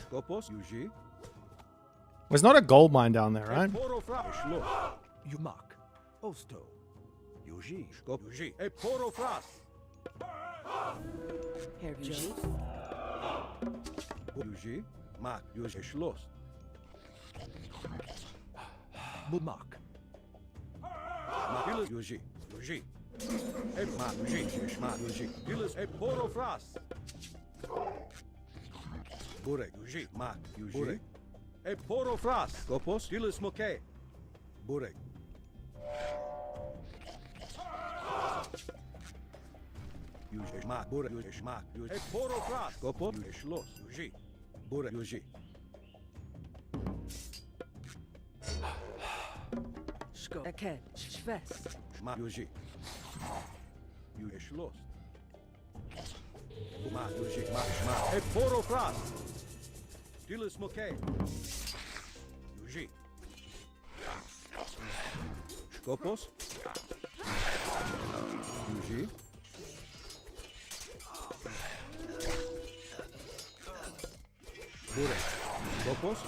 Skopos Yuji. There's not a gold mine down there, right? Porofras. Eschlost. Yumak. Osto. Yuji. Skop. Yuji e Porofras. Herr Joe's. Yuji. Mak. Yuji Eschlost. Bumak. Makilis Yuji. E Mak. Yuji. Tilis e Porofras. Bureg Yuji. Mak. Yuji. E Porofras. Skopos. Tilis Moke. Bureg. Yuji. Mak. Bureg Yuji. Mak. Yuji. E Porofras. Skopos. Eschlost. Yuji. Bureg Yuji. Skop. Aken. Schwest. Ma Yuji. You Eschlost. Ma Yuji. Ma. E Porofras. Tilis Moke. Yuji. Skopos. Yuji. Bureg. Skopos.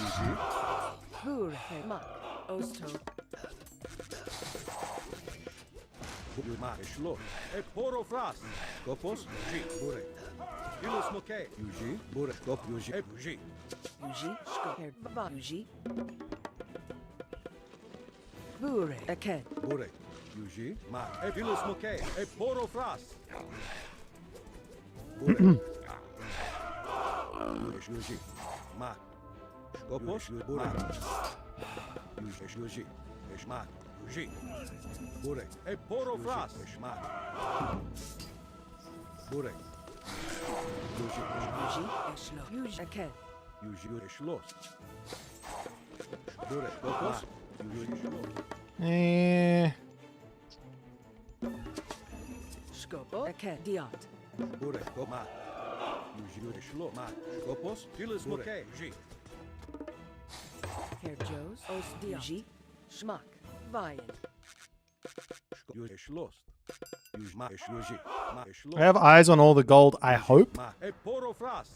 Yuji. Burek. Mak. Osto. Ma Eschlost. E Porofras. Skopos. Yuji. Bureg. Tilis Moke. Yuji. Bureg. Skop. Yuji. E Yuji. Yuji. Skop. Herr Baba. Yuji. Burek. Aken. Bureg. Yuji. Ma. E Tilis Moke. E Porofras. Bureg. Yuji. Ma. Skopos. Bureg. Yuji. Eschmak. Yuji. Burek. E poro fras. Eshmak. Burek. Yuji. Yuji, Eshlo. Yuji, Aket. Yuji Eshlos. Burek. Kopos. Yuji Eshlos. Eh. Skopo, Aket. Diot. Burek. Koma. Yuji Eshlos. Ma. Kopos. Dilis Moke. Yuji. Herjos, Os Diot. Yuji, Schmuck. Vian. Yuji Eshlos. Yuji Ma. Yuji. Ma. I Eshlos. have eyes on all the gold, I hope. Ma. E poro fras.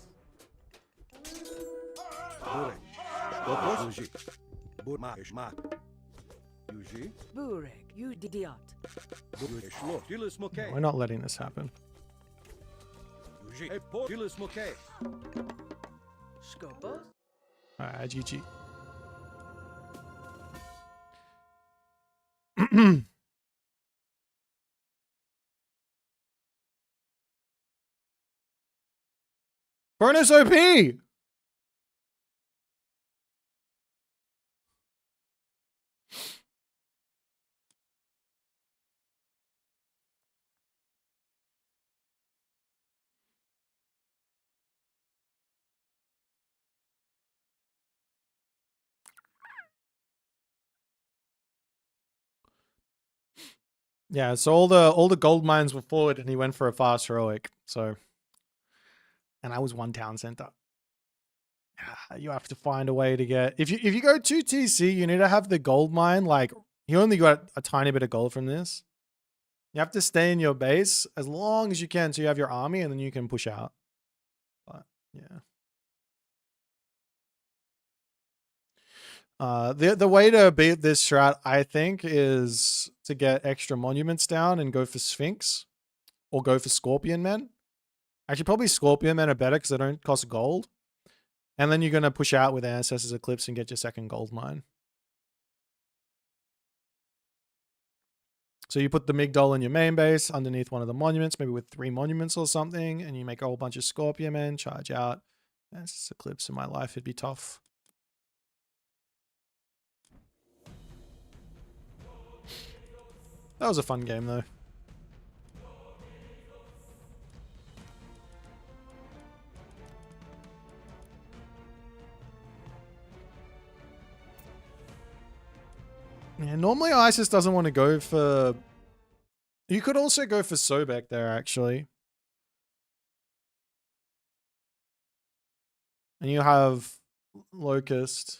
Burek. Kopos. Yuji. Burma. Eshmak. Yuji. Burek, Udiot. Yuji Eshlos. Dilis Moke. We're not letting this happen. Yuji. E poro. Dilis Moke. Skopos. Alright, GG. Bonus OP! Yeah, so all the gold mines were forward and he went for a fast heroic. So, and I was one town center. You have to find a way to get, if you go 2 TC, you need to have the gold mine. Like, you only got a tiny bit of gold from this. You have to stay in your base as long as you can so you have your army and then you can push out. But yeah. The way to beat this strat, I think, is to get extra monuments down and go for Sphinx or go for Scorpion Men. Actually, probably Scorpion Men are better because they don't cost gold. And then you're going to push out with Ancestors Eclipse and get your second gold mine. So you put the Migdol in your main base underneath one of the monuments, maybe with 3 monuments or something, and you make a whole bunch of Scorpion Men, charge out. Ancestors Eclipse in my life, it'd be tough. That was a fun game, though. Yeah, normally Isis doesn't want to go for... You could also go for Sobek there, actually. And you have Locust.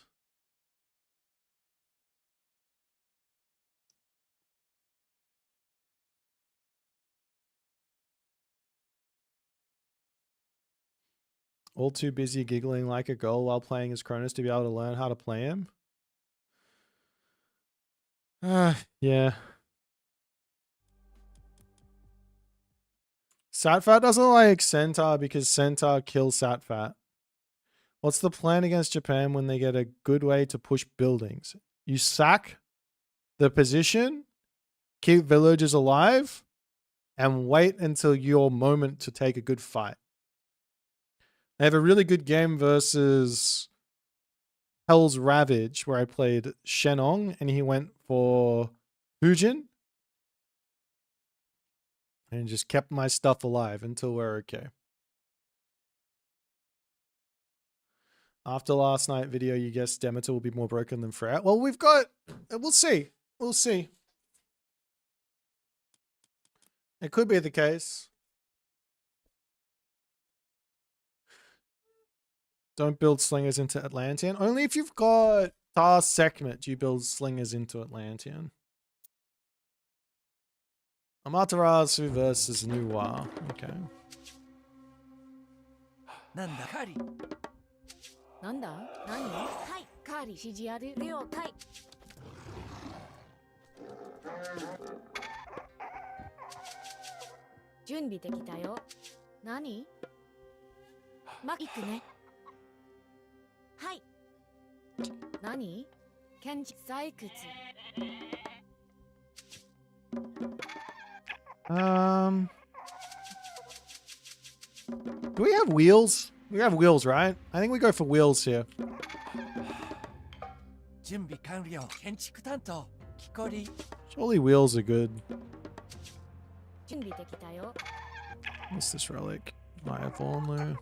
All too busy giggling like a girl while playing as Cronus to be able to learn how to play him. Yeah. Satfat doesn't like Centaur because Centaur kills Satfat. What's the plan against Japan when they get a good way to push buildings? You sack the position, keep villages alive, and wait until your moment to take a good fight. They have a really good game versus Hell's Ravage where I played Shenong and he went for Fujin and just kept my stuff alive until we're okay. After last night video, you guess Demeter will be more broken than Freya. Well, we've got... We'll see. We'll see. It could be the case. Don't build slingers into Atlantean. Only if you've got Tar Sekhmet do you build slingers into Atlantean. Amaterasu versus Nuwa. Okay. なんだカリなんだ何はいカーリ指示ある了解準備できたよ何ま行くねはい何検知採掘 Do we have wheels? We have wheels, right? I think we go for wheels here. 準備完了建築担当 Surely wheels are good. 準備できたよ What's this relic? Fire Vornlu.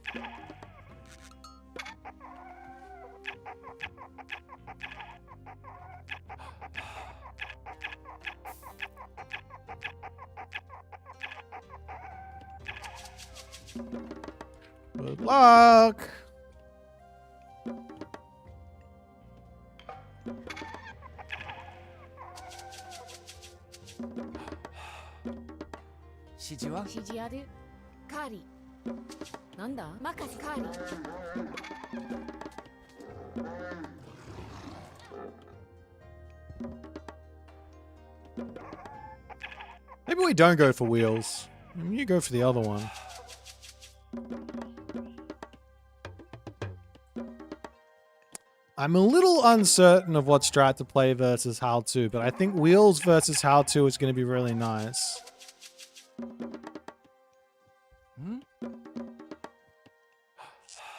Good luck. Shijiwa? 指示あるカーリーなんだ任せカーリー Maybe we don't go for wheels. Maybe you go for the other one. I'm a little uncertain of what strat to play versus how to, but I think wheels versus how to is going to be really nice. Hmm?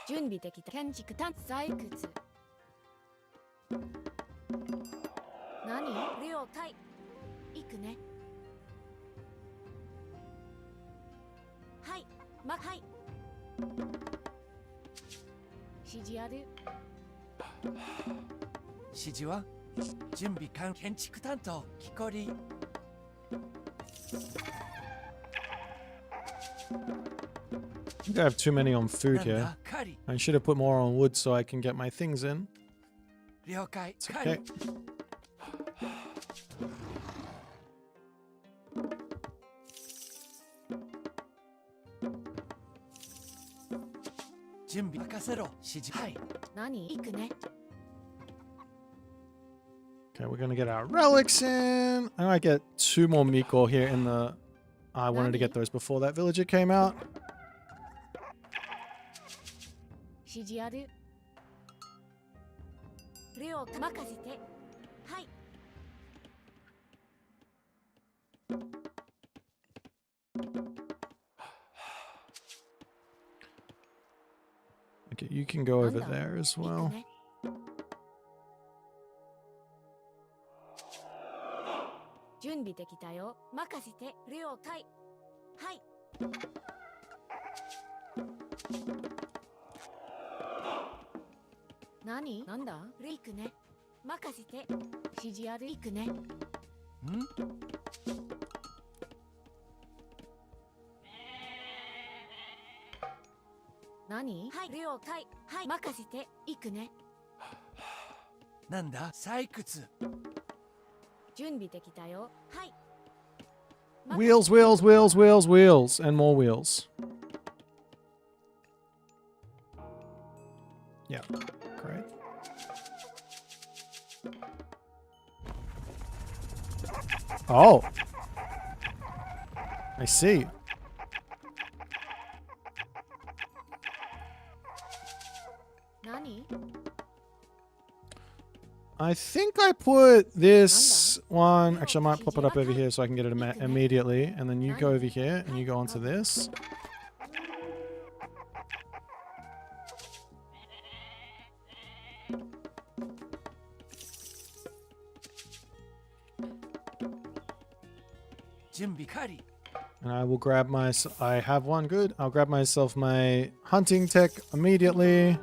準備できた建築探採掘何了解行くねはいはい指示ある指示は準備完建築担当木こり I think I have too many on food here. I should have put more on wood so I can get my things in. 了解 It's okay. 準備任せろ指示はい何行くね Okay, we're gonna get our relics in. And I get 2 more Miko here in the... I wanted to get those before that villager came out. 指示ある了解任せてはい Okay, you can go over there as well. 準備できたよ任せて了解はい何なんだ行くね任せて指示ある行くねん何はい了解はい任せて行くねなんだ採掘準備できたよはい Wheels, wheels, wheels, wheels, wheels. And more wheels. Yeah, great. Oh. I see. Nani? I think I put this one... Actually, I might pop it up over here so I can get it immediately. And then you go over here and you go onto this. And I will grab my... I have one, good. I'll grab myself my hunting tech immediately.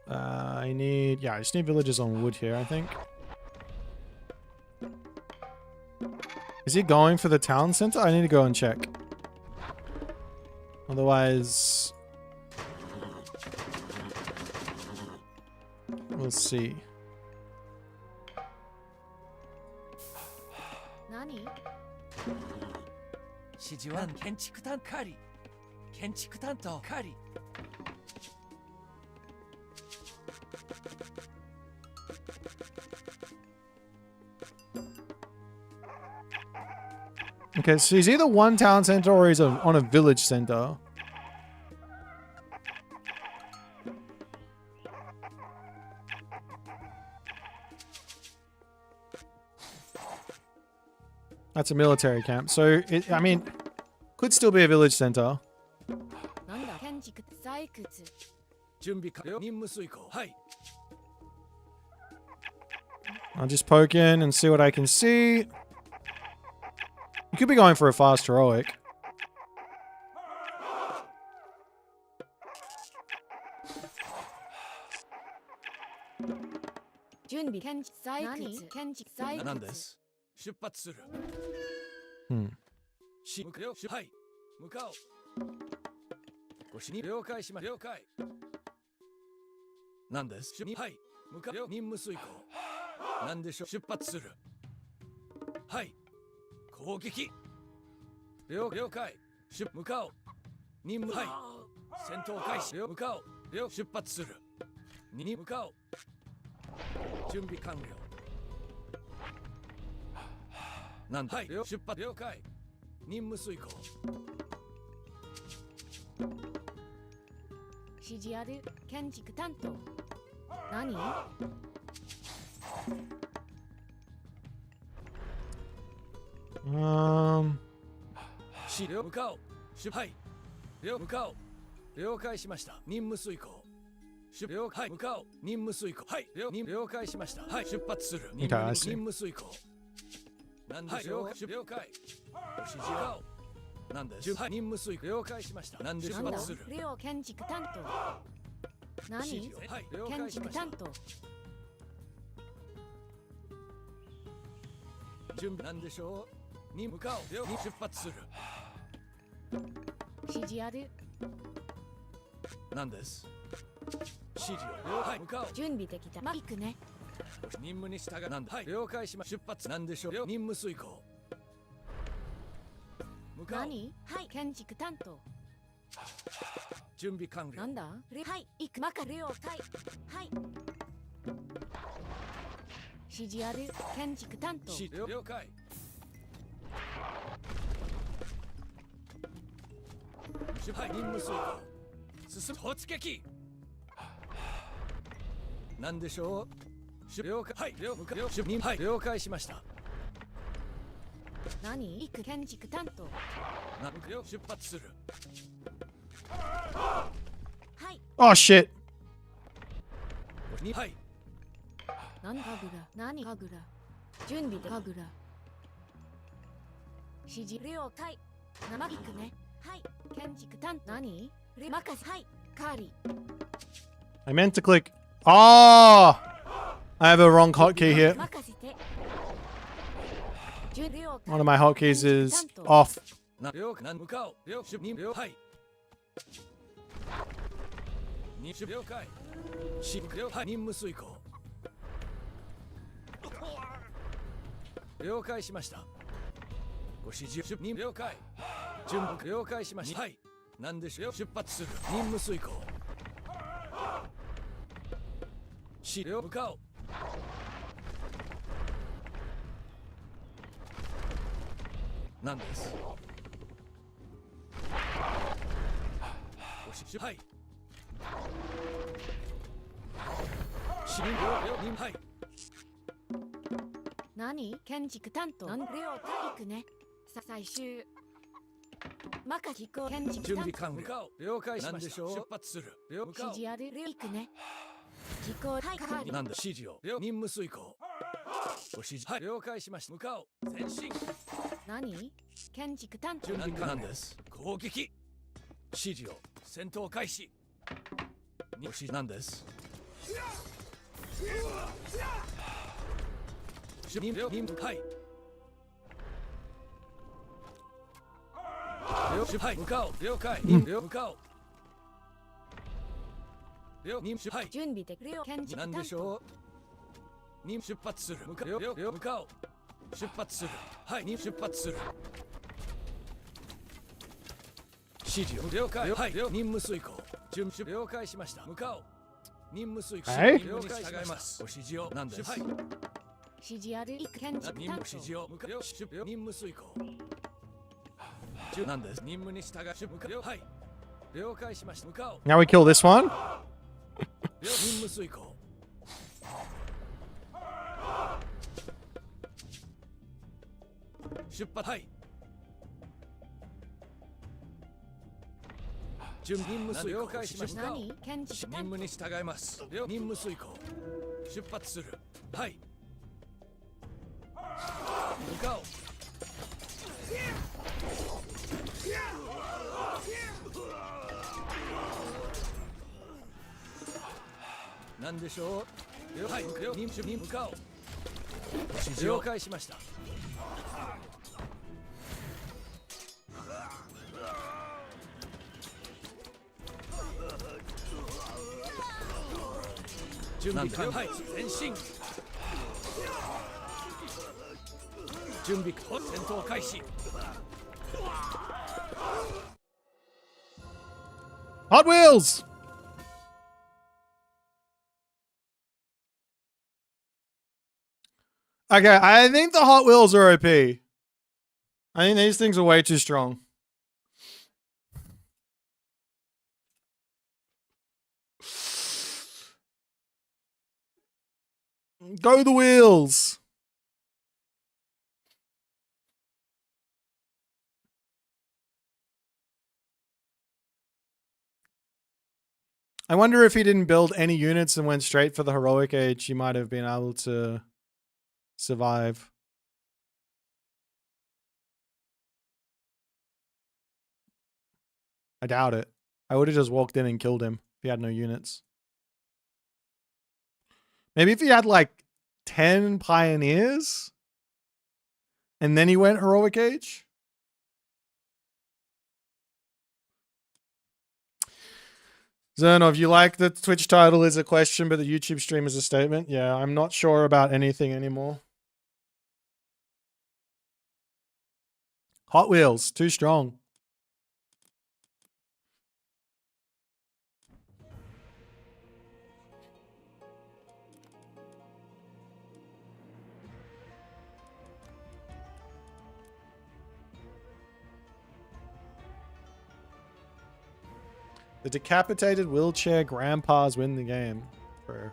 I need... Yeah, I just need villagers on wood here, I think. Is he going for the town center? I need to go and check. Otherwise... We'll see. Nani? Okay, so he's either one town center or he's on a village center. That's a military camp. So, I mean, could still be a village center. なんだ建築採掘準備完了。任務遂行。はい。 I'll just poke in and see what I can see. You could be going for a fast heroic. 準備建築採掘建築採掘なんです。出発する。Hmm. 向かうよ。はい。向かおう。ご指示了解します。了解。なんです。はい。向かうよ。任務遂行。なんでしょう。出発する。はい。攻撃。了解。向かおう。任務。はい。戦闘開始。向かおう。出発する。に向かおう。準備完了。なんだ。はい。出発。了解。任務遂行。指示ある建築担当何 資料向かおう。はい向かおう。了解しました。任務遂行。了解向かおう。任務遂行。はい了解しました。はい出発する。任務遂行。なんでしょう。了解。指示をなんで任務遂行。了解しました。なんで出発する。レオ建築担当何建築担当準備なんでしょう。に向かおう。出発する。指示あるなんです。指示をはい向かおう。準備できた。行くね。任務に従う。なんだ。はい了解します。出発なんでしょう。任務遂行。向かおう。何はい建築担当準備完了。なんだはい行く。マカレオ隊はい指示ある建築担当了解。はい任務遂行。進む。突撃。なんでしょう。了解。はいはい了解しました。何行く建築担当なんかよ出発する。はい Oh shit. はい何かぐら何かぐら準備でかぐら指示了解生行くねはい建築担当何任せはいカーリ I meant to click. Oh! I have a wrong hotkey here. 任せて One of my hotkeys is off. 了解。向かおう。了解。了解。はい任務遂行。了解しました。ご指示了解。準備了解しました。はい。なんでしょう。出発する。任務遂行。資料向かおう。なんです。はい市民病はい何建築担当レオ体育ね最終マカ機構建築準備担完了。了解しました。出発する。指示あるレイクね機構はいなんだ指示を任務遂行。ご指示はい了解しました。向かおう。前進。何建築担当準備完了です。攻撃。指示を戦闘開始。ご指示なんです。任務はい。はい向かおう。了解。向かおう。はい準備でレオ建築担当なんでしょう。出発する。向かおう。出発する。はい出発する。指示を了解。はい任務遂行。準備了解しました。向かおう。任務遂行。はい了解します。ご指示をなんです。はい指示ある建築担任務指示を向かおう。任務遂行。なんです。任務に従う。向かおう。はい了解しました。向かおう。 Now we kill this one. 任務遂行。出発。はい。準備任務遂行。了解しました。何検知任務に従います。任務遂行。出発する。はい。向かおう。なんでしょう。はい、任務に向かおう。了解しました。準備完了。はい、前進。準備戦闘開始。Hot Wheels! Okay, I think the Hot Wheels are OP. I think these things are way too strong. Go the wheels! I wonder if he didn't build any units and went straight for the heroic age, he might have been able to survive. I doubt it. I would have just walked in and killed him if he had no units. Maybe if he had like 10 pioneers and then he went heroic age. Zernov, you like the Twitch title is a question, but the YouTube stream is a statement? Yeah, I'm not sure about anything anymore. Hot Wheels, too strong. The decapitated wheelchair grandpas win the game. Bro.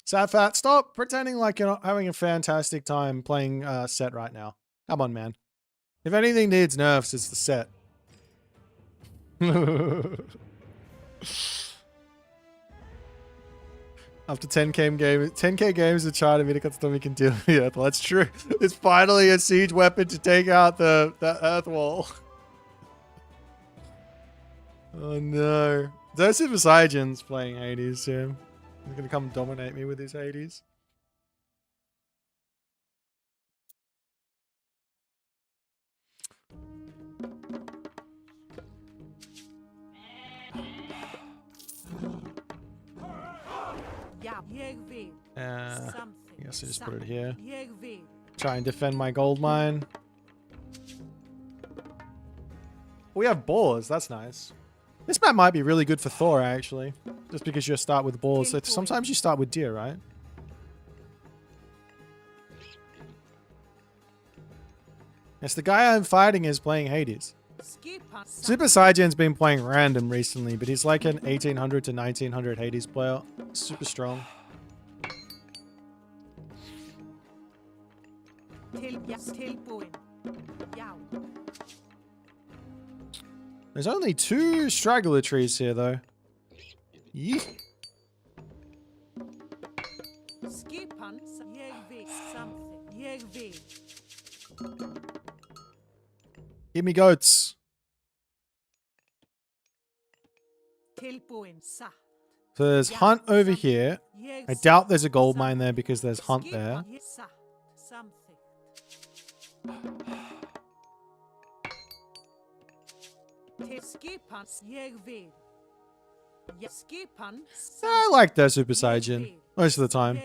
Sadfat, stop pretending like you're not having a fantastic time playing set right now. Come on, man. If anything needs nerfs, it's the set. After 10k games of China, we can deal with the Earth Wall. That's true. It's finally a siege weapon to take out the Earth Wall. Oh no. Those Super Saiyans playing Hades soon. He's gonna come dominate me with his Hades. I guess I just put it here. Try and defend my gold mine. We have boars. That's nice. This map might be really good for Thor, actually. Just because you start with boars. Sometimes you start with deer, right? Yes, the guy I'm fighting is playing Hades. Super Saiyan's been playing random recently, but he's like an 1800 to 1900 Hades player. Super strong. There's only 2 straggler trees here, though. Yeet. Give me goats. So there's hunt over here. I doubt there's a gold mine there because there's hunt there. I like that Super Saiyan most of the time.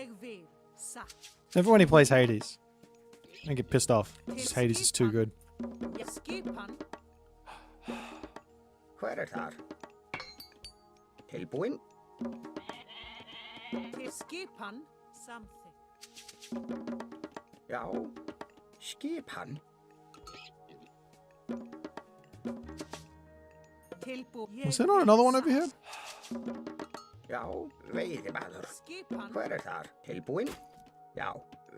Everyone who plays Hades. I get pissed off. Just Hades is too good. Was there not another one over here? Já, veiðimaður. Skipan. Hver þar? Tilbúinn? Já,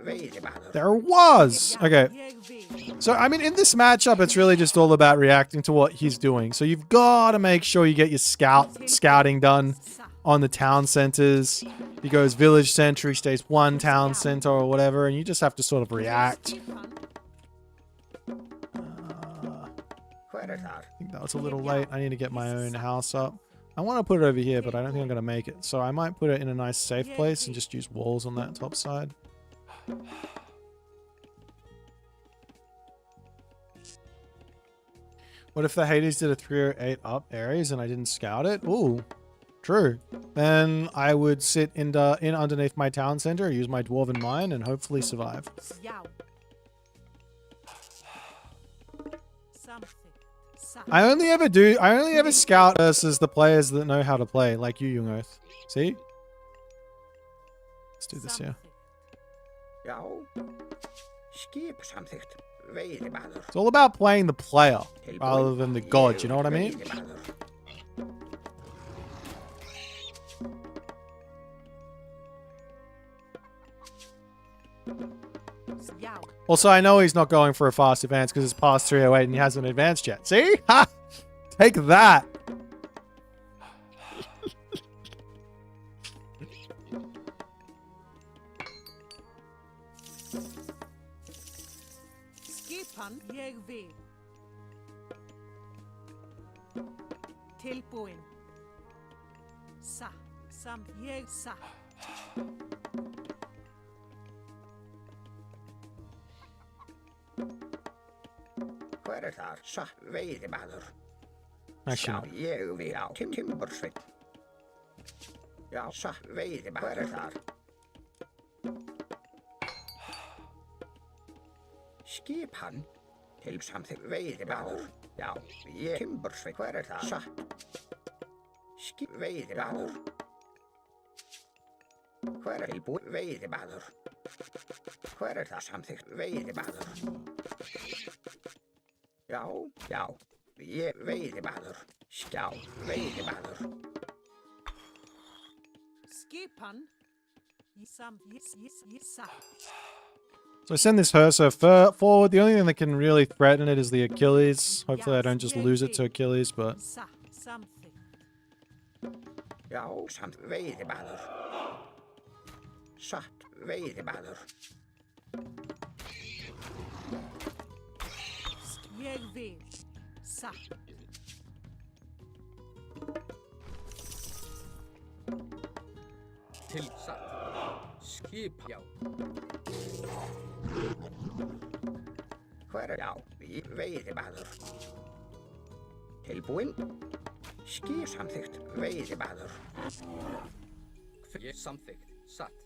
veiðimaður. There was. Okay. Ég vil. So, I mean, in this matchup, it's really just all about reacting to what he's doing. So you've got to make sure you get your scouting done on the town centers. He goes village center, he stays one town center or whatever, and you just have to sort of react. Hver þar? I think that was a little late. I need to get my own house up. I want to put it over here, but I don't think I'm going to make it. So I might put it in a nice safe place and just use walls on that top side. What if the Hades did a 308 up Ares and I didn't scout it? Ooh, true. Then I would sit in underneath my town center, use my dwarven mine, and hopefully survive. Sjá. Something. Sa. I only ever scout versus the players that know how to play, like you, Young Earth. See? Let's do this here. Já. Skip samþykkt. Veiðimaður. It's all about playing the player rather than the god, you know what I mean? Veiðimaður. Sjá. Also, I know he's not going for a fast advance because it's past 308 and he hasn't advanced yet. See? Ha! Take that! Skipan. Ég vil. Tilbúinn. Sa. Sam. Ég sa. Hver þar? Satt veiðimaður. Actually, Já, ég vil á timbursveit. Já, satt veiðimaður. Hver þar? Skip hann til samþykkt veiðimaður. Já, ég timbursveit. Hver þar? Satt. Skip veiðimaður. Hver tilbúinn veiðimaður? Hver það samþykkt veiðimaður? Já, já, ég veiðimaður. Skjá, veiðimaður. Skipan. Sam. Ég sa. so I send this Ursa forward. The only thing that can really threaten it is the Achilles. Hopefully I don't just lose it to Achilles, but... Sa. Something. Já, samt veiðimaður. Satt veiðimaður. Ég vil. Sa. Til satt. Skip. Já. Hver já, veiðimaður. Tilbúinn. Skip samþykkt veiðimaður. Ég samþykkt. Satt.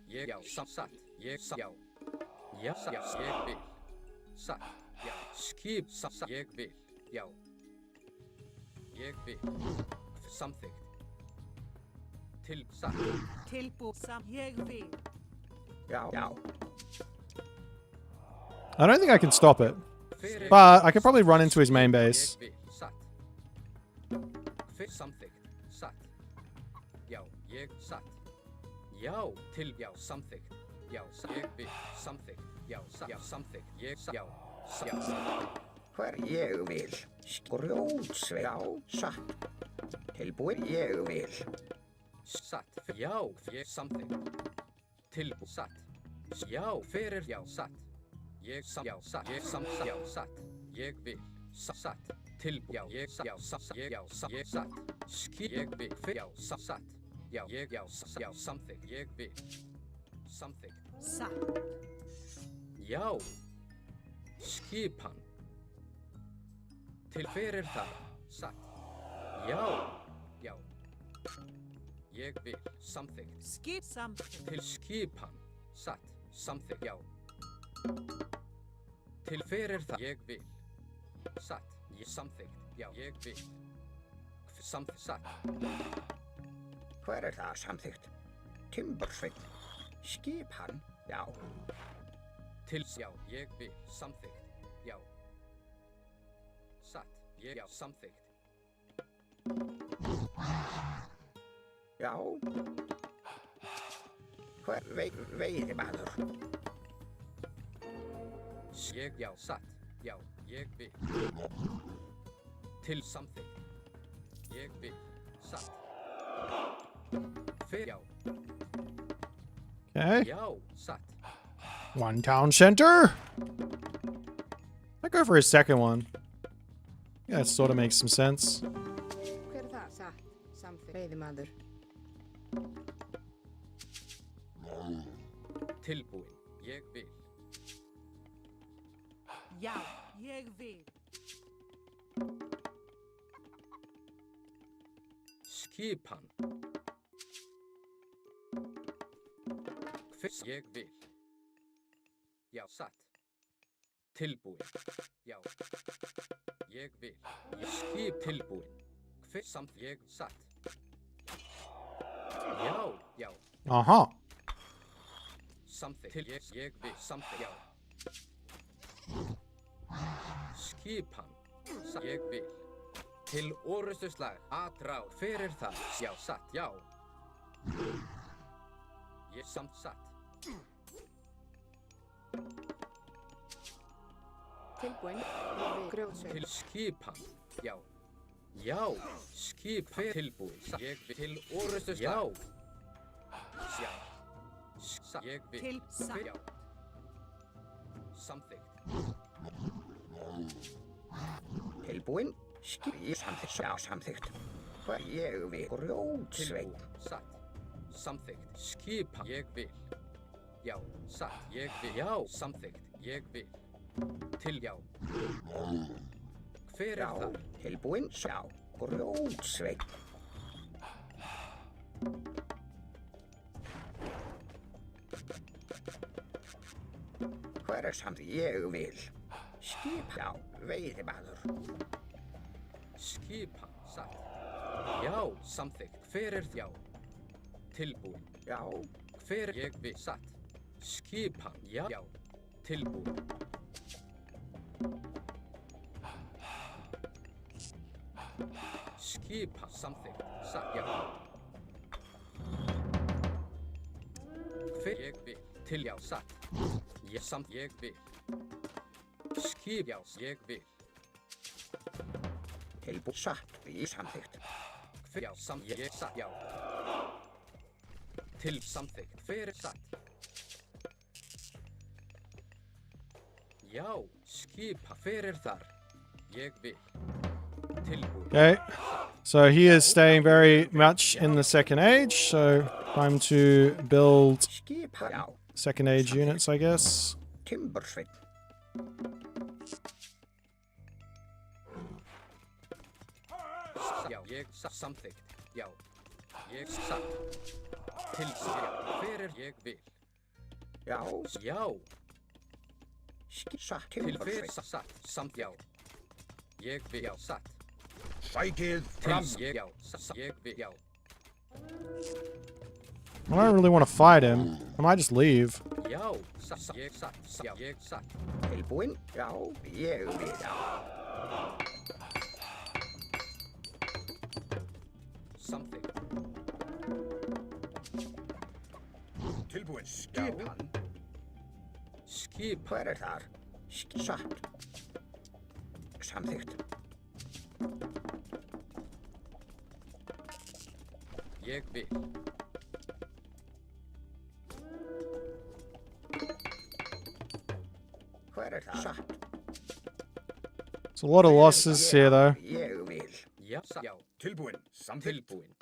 Ég já. Satt. Ég já. Já. Ég vil. Satt. Já. Skip. Satt. Ég vil. Já. Ég vil. Samþykkt. Til satt. Tilbú. Sam. Ég vil. Já, já. I don't think I can stop it. But I could probably run into his main base. Ég vil. Satt. Samþykkt. Satt. Já. Ég satt. Já. Til já. Samþykkt. Já. Ég vil. Samþykkt. Já. Já. Samþykkt. Ég já. Já. Hver ég vil. Grjótsveit. Já, satt. Tilbúinn ég vil. Satt. Já. Ég samþykkt. Tilbú. Satt. Já. Fyrir já. Satt. Ég já. Satt. Ég já. Satt. Ég vil. Satt. Tilbú. Já. Ég já. Satt. Ég já. Ég satt. Ég vil. Fyrir já. Satt. Já. Ég já. Já. Samþykkt. Ég vil. Samþykkt. Sa. Já. Skipan. Til fyrir það. Satt. Já. Já. Ég vil. Samþykkt. Skip. Something. Til skipan. Satt. Samþykkt. Já. Til fyrir það. Ég vil. Satt. Ég samþykkt. Já. Ég vil. Samþykkt. Satt. Hver það samþykkt? Timbursveit. Skip hann. Já. Til já. Ég vil. Samþykkt. Já. Satt. Ég já. Samþykkt. Já. Hver veiðimaður? Ég, já, satt. Já, ég vil. Til samþykkt. Ég vil. Satt. Já. Okay. Já, satt. One town center. I'd go for a second one. Yeah, that sort of makes some sense. Hver það? Satt. Samþykkt. Veiðimaður. Tilbúin. Ég vil. Já, ég vil. Skipan. Hver ég vil. Já, satt. Tilbúin. Já. Ég vil. Skip tilbúin. Hver samt ég satt. Já, já. Uh-huh. Samþykkt. Til ég vil. Samþykkt. Já. Skipan. Ég vil. Til orustuslag. Atráð. Fyrir það. Já, satt. Já. Ég samt satt. Tilbúin. Grjótsveit. Til skipan. Já. Já. Skip fyrir tilbúin. Ég vil. Til orustuslag. Já. Já. Ég vil. Til satt. Já. Samþykkt. Tilbúin. Samþykkt. Já, samþykkt. Hver ég vil. Grjótsveit. Tilbúin. Satt. Samþykkt. Skipan. Ég vil. Já. Satt. Ég vil. Já. Samþykkt. Ég vil. Til já. Hver Já. það? Tilbúin. Já. Grjótsveit. Hver samþykkt? Ég vil. Skip. Já. Veiðimaður. Skipan. Satt. Já. Samþykkt. Hver já? Tilbúin. Já. Hver ég vil. Satt. Skipan. Já. Já. Tilbúin. Skipan. Samþykkt. Satt. Já. Hver ég vil. Til já. Satt. Ég samt ég vil. Skip. Já. Ég vil. Tilbúin. Satt. Í samþykkt. Hver já. Samt ég satt. Já. Til samþykkt. Hver satt. Já. Skipa. Hver þar. Ég vil. Tilbúin. Okay. So he is staying very much in the second age. So time to build Skipan. Já. second age units, I guess. Timbursveit. Já. Ég satt. Samþykkt. Já. Ég satt. Til já. Hver ég vil. Já. Já. Satt. Til hver Timbursveit. satt. Samt já. Ég vil. Já. Satt. Sækið Til fram. ég já. Satt. Ég vil. Já. I don't really want to fight him. I might just leave. Já. Satt. Ég satt. Já. Ég satt. Tilbúin. Já. Ég vil. Já. Samþykkt. Tilbúin. Skipan. Skip. Hver þar? Satt. Samþykkt. Ég vil. Hver þar? Satt. It's a lot of losses here, though. Ég vil. Já. Satt. Já. Tilbúin. Samþykkt. Tilbúin.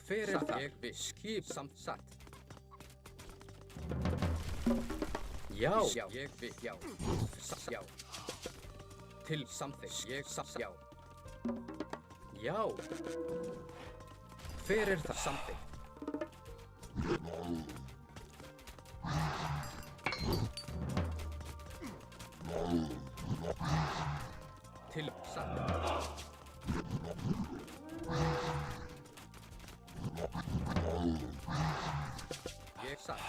Hver það? Ég vil. Skip samt satt. Já. Já. Ég vil. Já. Satt. Já. Til samþykkt. Ég satt. Já. Já. Hver það samþykkt? Til satt. Ég satt.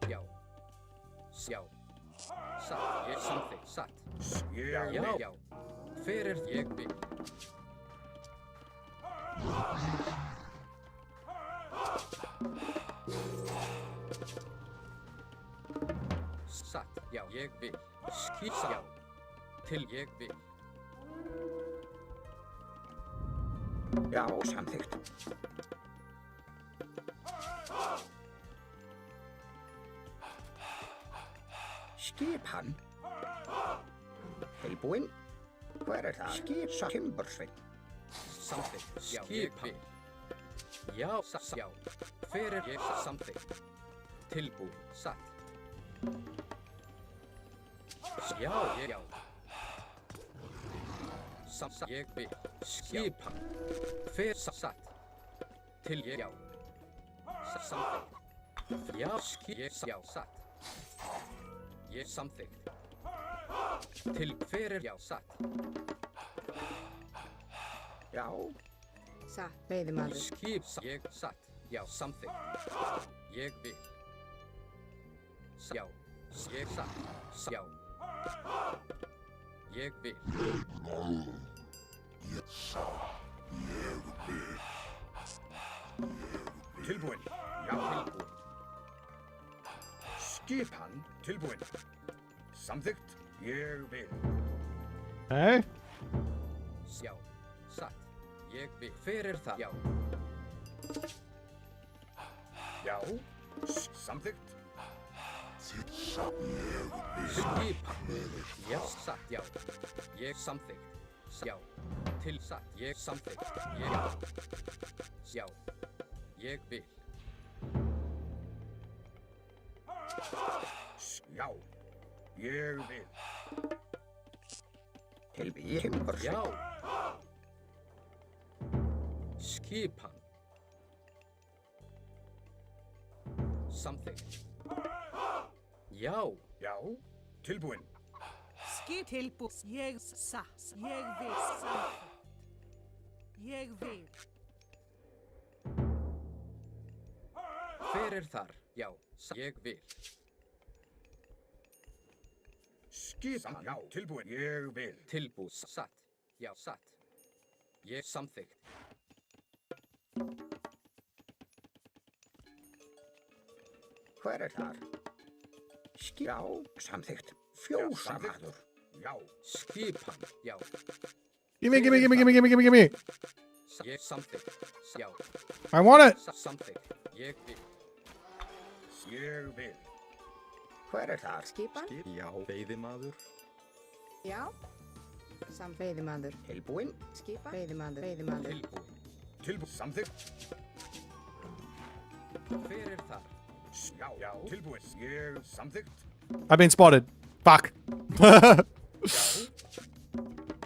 Já. Já. Satt. Ég samþykkt. Satt. Ég Já. vil. Já. Hver ég vil. Satt. Já. Ég vil. Skýsa. Já. Til ég vil. Já, samþykkt. Skipan. Tilbúinn. Hver það? Skipsa timbursveinn. Samþykkt. Já. Ég vil. Já. Satt. Já. Hver ég samþykkt. Tilbúin. Satt. Já. Ég. Já. Satt. Ég vil. Skipan. Hver satt. Til ég. Já. Samþykkt. Já. Ég. Já. Satt. Ég samþykkt. Til hver já. Satt. Já. Satt, veiðimaður. Skip. Ég. Satt. Já. Samþykkt. Ég vil. Já. Ég. Satt. Já. Ég vil. Tilbúinn. Já. Tilbúin. Skipan. Tilbúinn. Samþykkt. Ég vil. Okay. Já. Satt. Ég vil. Hver það? Já. Já. Samþykkt. Skipan. Já. Satt. Já. Ég samþykkt. Já. Til satt. Ég samþykkt. Ég. Já. Ég vil. Já. Ég vil. Tilbúinn timbursveinn. Já. Skipan. Samþykkt. Já. Já. Tilbúinn. Skip tilbúð. Ég satt. Ég vil samþykkt. Ég vil. Hver þar? Já. Ég vil. Skipan. Já. Tilbúinn. Ég vil. Tilbúð. Satt. Já. Satt. Ég samþykkt. Hver þar? Já, samþykkt. Fjósamaður. Já. Skipan. Já. Gimme, gimme, gimme, gimme, gimme, gimme, gimme. Ég samþykkt. Já. I want it. Samþykkt. Ég vil. Ég vil. Hver þar? Skipan? Já. Veiðimaður. Já. Samt veiðimaður. Tilbúinn. Skipan? Veiðimaður. Veiðimaður. Tilbúin. Tilbúinn. Samþykkt. Hver þar? Já. Já. Tilbúinn. Ég samþykkt. I've been spotted. Fuck.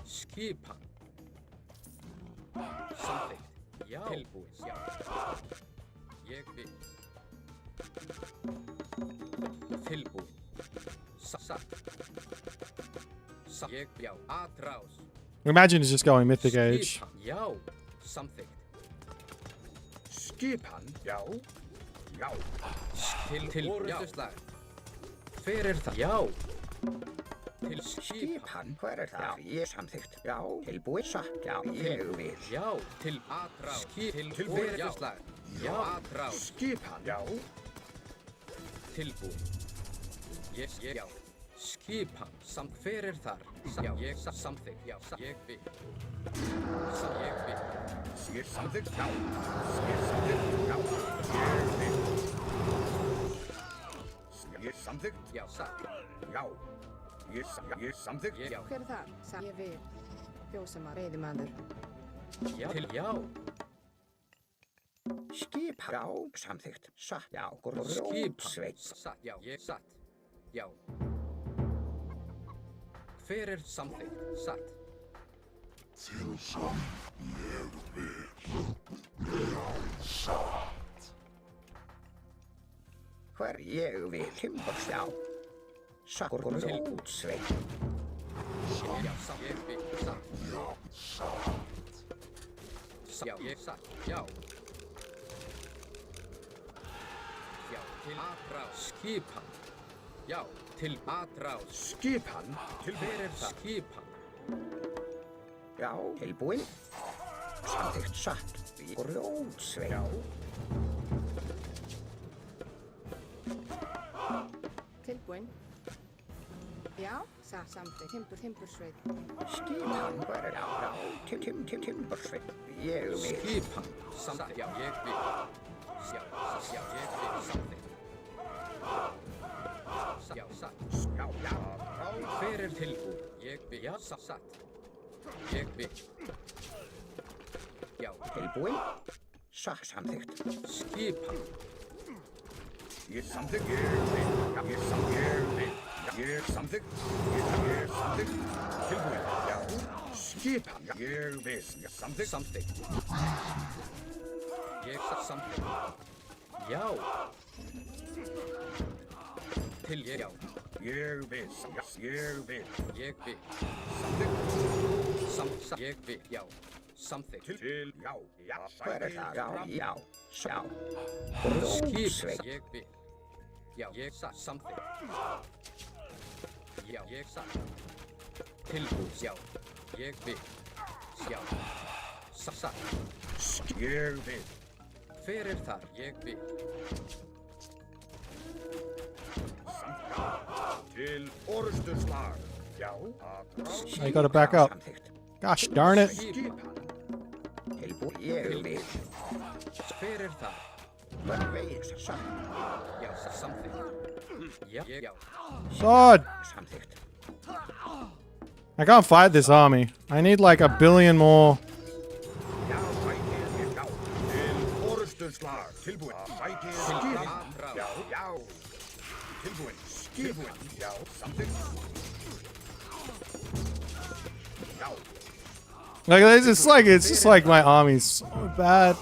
Skipan. Samþykkt. Já. Tilbúin. Já. Ég vil. Tilbúin. Satt. Ég já. Atrás. Imagine it's just going mythic age. Skipan. Já. Samþykkt. Skipan. Já. Já. Til orðuslag. Hver það? Já. Til skipan. Skipan. Hver þar? Ég samþykkt. Já. Tilbúinn. Satt. Já. Ég vil. Já. Til atrás. Til orðuslag. Já. Atrás. Skipan. Já. Tilbúin. Ég já. Skipan. Samt hver þar? Já. Ég samþykkt. Já. Ég vil. Ég vil. Ég samþykkt. Já. Ég samþykkt. Já. Ég vil. Ég samþykkt. Já. Satt. Já. Ég samþykkt. Já. Hver það? Satt. Ég vil. Fjósamaður. Veiðimaður. Já. Til já. Skipan. Já, samþykkt. Satt. Já. Skipan. Grótsveinn. Satt. Já. Ég satt. Já. Hver samþykkt? Satt. Hver ég vil. Timbursveinn. Satt. Grótsveinn. Já. Satt. Ég vil. Satt. Já. Ég satt. Já. Já. Til atrás. Skipan. Já, til matráð. Skipan. Hver er það? Skipan. Já, tilbúin. Samþykkt satt. Grjótsveit. Já. Tilbúin. Já, samþykkt. Timbursveit. Skipan. Hver er það? Já, timbursveit. Ég vil. Skipan. Samþykkt. Já, ég vil. Já, ég vil. Samþykkt. Já, satt. Já. Hver er tilbúin? Ég vil. Já, satt. Ég vil. Já, Tilbúin. Samþykkt. skipan. Ég samþykkt. Ég samþykkt. Ég samþykkt. Tilbúin. Já. Skipan. Ég vil. Samþykkt. Samþykkt. Ég samþykkt. Já. Til ég. Já. Ég vil. Ég vil. Ég vil. Samþykkt. Ég vil. Já. Samþykkt. Til. Já. Já. Hver er það? Já. Skipan. Grjótsveit. Ég vil. Já, ég samþykkt. Já, ég tilbúin. Já. Ég vil. Já. Satt. Ég vil. Hver er þar? Ég vil. Til orustuslag. Já. I gotta back up. Samþykkt. Gosh darn it. Skipan. Tilbúin. Ég vil. Hver er þar? Hver veit? Satt. Já, samþykkt. Já. Já. God. Samþykkt. I can't fight this army. I need like a billion more. Já. Já. Til orustuslag. Tilbúin. Skipan. Já. Já. Tilbúin. Skipan. Já. Samþykkt. Já. Like it's just like my army's so bad.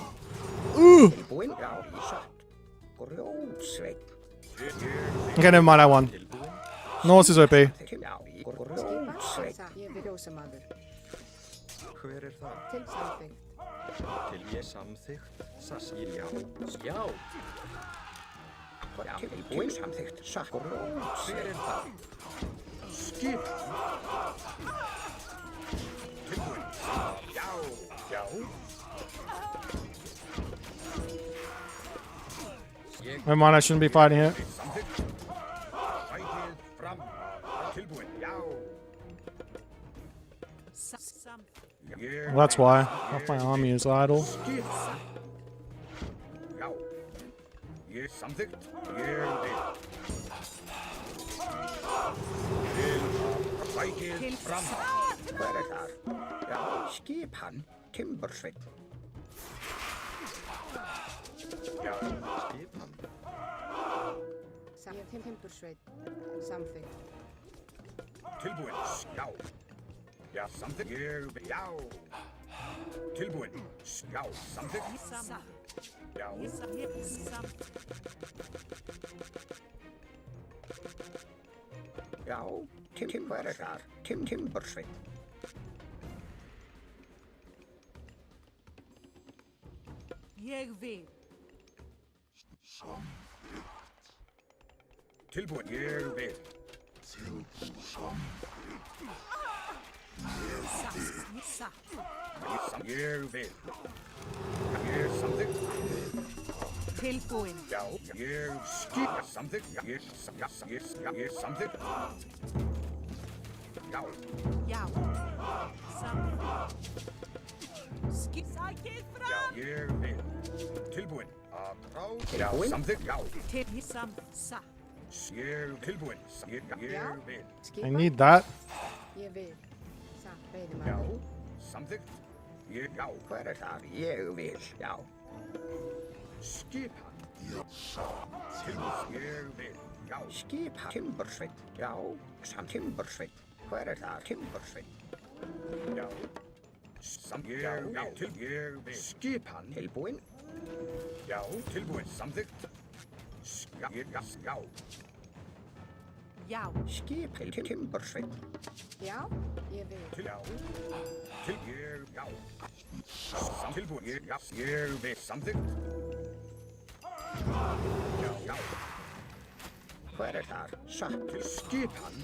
Ooh. Tilbúin. Já. Satt. Grjótsveit. Okay, never mind. I won. Norse is OP. Já. Skipan. Grjótsveit. Ég vil ljósamaður. Hver er það? Til samþykkt. Til ég samþykkt, já. Já. Tilbúin. Samþykkt. Satt. Hver Grjótsveit. er þar? Skipan. Tilbúin. Já. Já. Ég Never mind. I shouldn't be fighting here. Samþykkt. Sætið fram. Tilbúin. Já. Ég Well, that's why. Half my army is idle. Skipan. Já. Ég samþykkt. Ég vil. Sætið fram. Hver er það? Já. Skipan. Timbursveit. Já. Skipan. Timbursveit. Samþykkt. Tilbúin. Já. Já, samþykkt. Ég vil. Já. Tilbúin. Já, samþykkt. Já. Já. Hver er það? Timbursveit. Ég vil. Tilbúin. Ég vil. Ég vil. Ég samþykkt. Tilbúin. Já. Ég skip. Samþykkt. Ég samþykkt. Já. Já. Skip. Sækið Já, fram. ég vil. Tilbúin. Að ráð. Já, Tilbúin. samþykkt. Já. Til satt. Ég tilbúin. Ég vil. I Skipan. need that. Ég vil. Satt. Já. Veiðimaður. Samþykkt. Já. Hver er það? Ég vil. Já. Skipan. Tilbúin. Ég vil. Já. Skipan. Timbursveit. Já. Timbursveit. Hver er það? Timbursveit. Já. Ég vil. Ég vil. Skipan. Tilbúin. Já. Tilbúin. Samþykkt. Já. Já. Skip. Timbursveit. Já. Ég vil. Já. Já. Tilbúin. Ég vil. Samþykkt. Já. Hver þar? Satt. Skipan.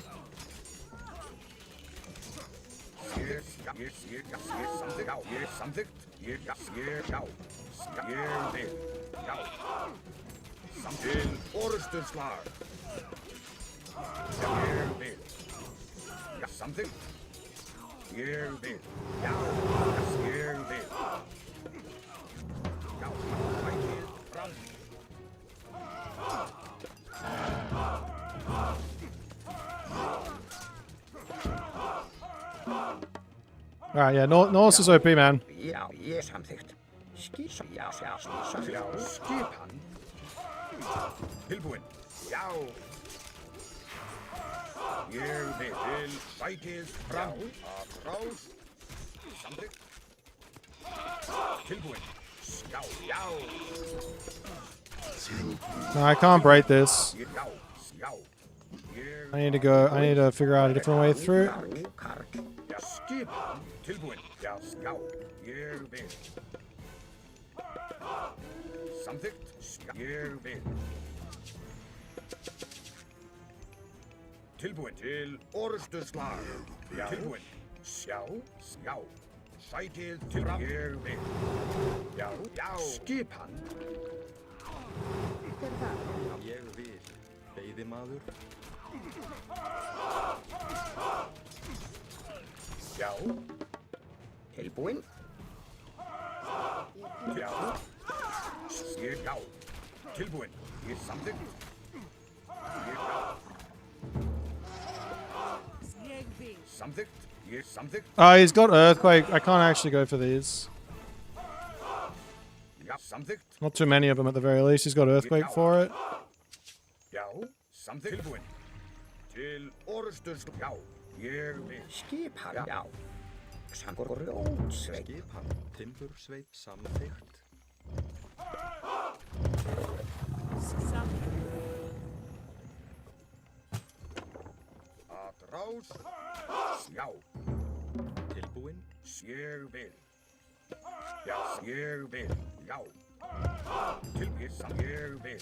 Ég samþykkt. Já, ég samþykkt. Ég já. Ég vil. Já. Til orusturslag. Ég vil. Já, samþykkt. Ég vil. Já, ég vil. Já, mækið fram. Alright, yeah, Norse is OP, man. Já, ég samþykkt. Já, skipan. Tilbúinn. Já. Ég vil sækið fram. Að rás. Samþykkt. Tilbúinn. Já, já. No, I can't break this. Já, já. I need to figure out a different way through. Já, skipan. Tilbúinn. Já, já. Ég vil. Samþykkt. Ég vil. Tilbúinn til orusturslag. Já. Tilbúinn. Sjá, sjá. Sækið til fram. Ég vil. Já, já. Skipan. Hver þar? Ég vil. Veiðimaður. Já. Tilbúinn. Já. Ég já. Tilbúinn. Ég samþykkt. Ég já. Samþykkt. Ég samþykkt. He's got earthquake. I can't actually go for these. Já, samþykkt. Not too many of them at the very least. He's got earthquake for it. Já, samþykkt. Tilbúinn. Til orusturs. Já. Ég vil. Skipan. Já. Grjótsveit. Skipan. Timbursveit. Samþykkt. Að rás. Já. Tilbúinn. Ég vil. Já, ég vil. Já. Ég vil.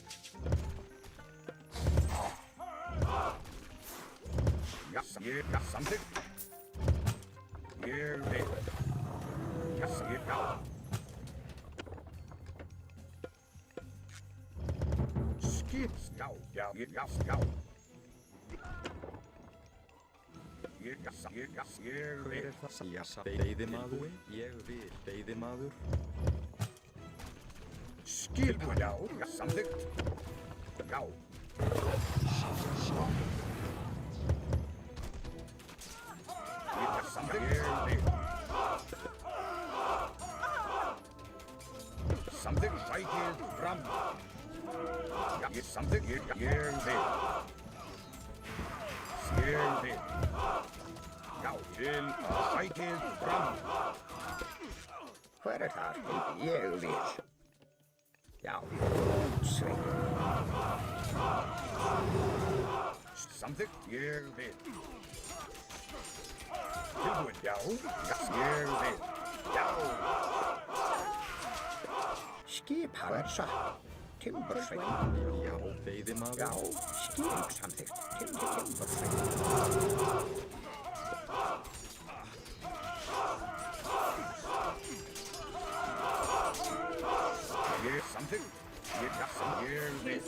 Já, já, samþykkt. Ég vil. Já, já. Skip. Já, já, já, já. Ég vil. Veiðimaður. Ég vil. Veiðimaður. Skipan. Já, já, samþykkt. Já. Ég samþykkt. Samþykkt. Sækið fram. Já, ég samþykkt. Ég vil. Ég vil. Já, til sækið fram. Hver þar? Ég vil. Já, sveit. Samþykkt. Ég vil. Tilbúinn. Já, ég vil. Já. Skipan er satt. Timbursveit. Já, veiðimaður. Já, skip samþykkt. Timbursveit. Ég samþykkt. Ég vil.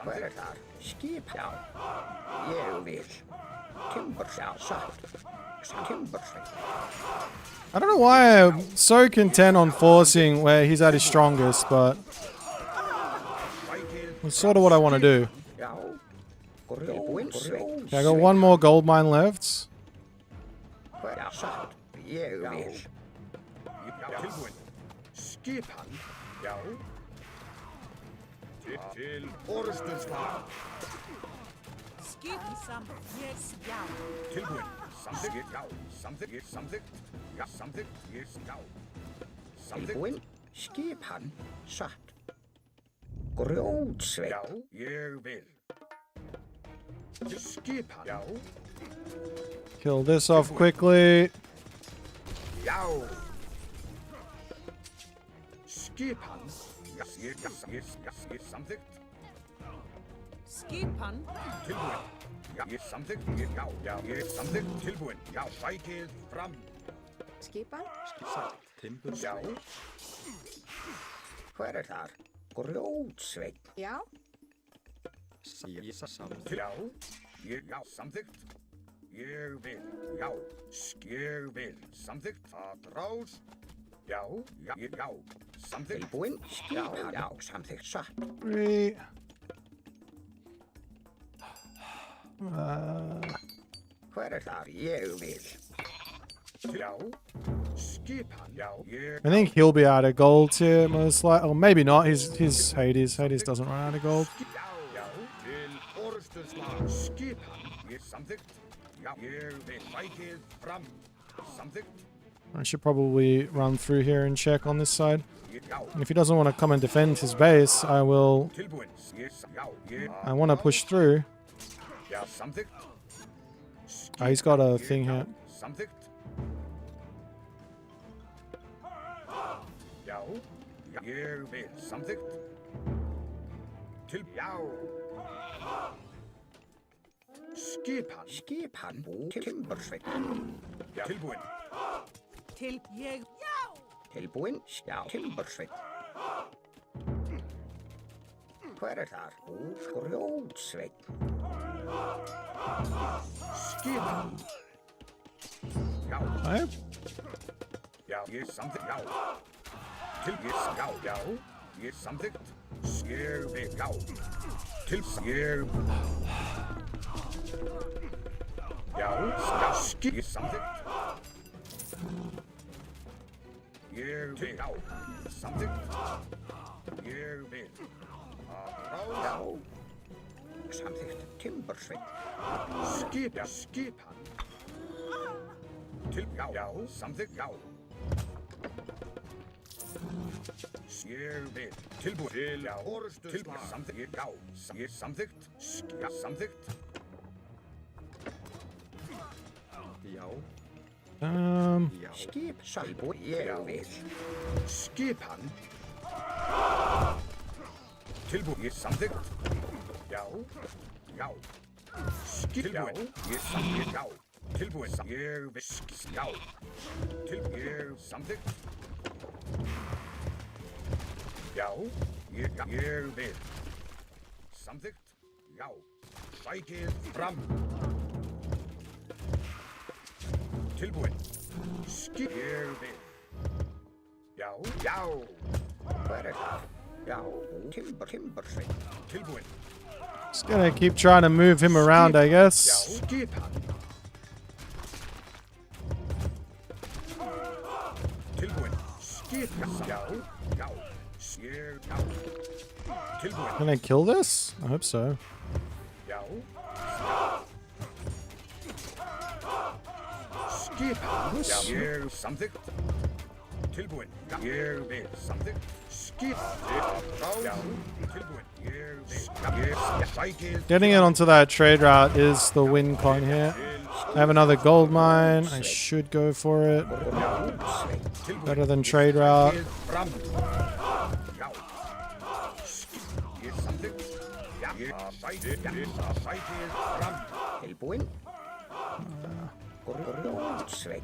Hver er þar? Skip. Já. Ég vil. Timbursveit. Satt. Timbursveit. I don't know why I'm so content on forcing where he's at his strongest, but it's sort of what I want to do. Já. Grjótsveit. Okay, I got one more gold mine left. Hver er satt? Ég vil. Já, tilbúinn. Skipan. Já. Til orusturslag. Skip saman. Yes, já. Tilbúinn. Samþykkt. Já. Samþykkt. Samþykkt. Já, samþykkt. Yes, já. Samþykkt. Tilbúinn. Skipan. Satt. Grjótsveit. Já, ég vil. Skipan. Já. Kill this off quickly. Já. Skipan. Yes, samþykkt. Skipan. Tilbúin. Já, ég samþykkt. Já, ég samþykkt. Tilbúin. Já, sækið fram. Skipan. Sagt. Timbursveit. Já. Hver þar? Grjótsveit. Já. Samþykkt. Já. Já, samþykkt. Ég vil. Já. Ég vil. Samþykkt. Að rás. Já. Já. Samþykkt. Tilbúin. Skipan. Já, samþykkt. Satt. Three. Hver þar? Ég vil. Já. Skipan. Já. Ég. I think he'll be out of gold here, most likely. Or maybe not. His Hades. Hades doesn't run out of gold. Já. Til orustu slag. Skipan. Ég samþykkt. Já. Ég vil. Sækið fram. Samþykkt. I should probably run through here and check on this side. Já. And if he doesn't want to come and defend his base, I will. Tilbúin. Já. Ég. I want to push through. Já, samþykkt. Oh, he's got a thing here. Samþykkt. Já. Ég vil. Samþykkt. Já. Skipan. Skipan. Timbursveit. Já. Tilbúin. Til ég. Tilbúin. Já, timbursveit. Hver þar? Grjótsveit. Skipan. Já. Hey. Já. Ég samþykkt. Já. Já. Já. Ég samþykkt. Ég vil. Já. Ég. Já. Ég samþykkt. Ég vil. Já. Samþykkt. Ég vil. Já. Samþykkt. Timbursveit. Skipan. Já. Samþykkt. Já. Ég vil. Tilbúin. Til orustu slag. Samþykkt. Já. Ég samþykkt. Já. Samþykkt. Já. Já. Skip. Tilbúin. Ég vil. Skipan. Tilbúin. Ég samþykkt. Já. Já. Tilbúin. Ég samþykkt. Já. Tilbúin. Ég vil. Já. Tilbúin. Ég samþykkt. Já. Ég vil. Samþykkt. Já. Sækið fram. Tilbúin. Ég vil. Já. Já. Hver þar? Já, timbursveit. Tilbúin. Just gonna keep trying to move him around, I Já. guess. Skipan. Tilbúin. Skipan. Já. Já. Ég. Já. Tilbúin. Can I kill this? I hope so. Já. Skipan. Já. Ég samþykkt. Tilbúin. Ég vil. Samþykkt. Skipan. Já. Tilbúin. Ég vil. Ég sækið. Getting it onto that trade route is the win con here. I have another gold mine. I should go for it. Better than trade route. Fram. Já. Ég samþykkt. Já. Ég sækið. Fram. Tilbúin. Grjótsveit.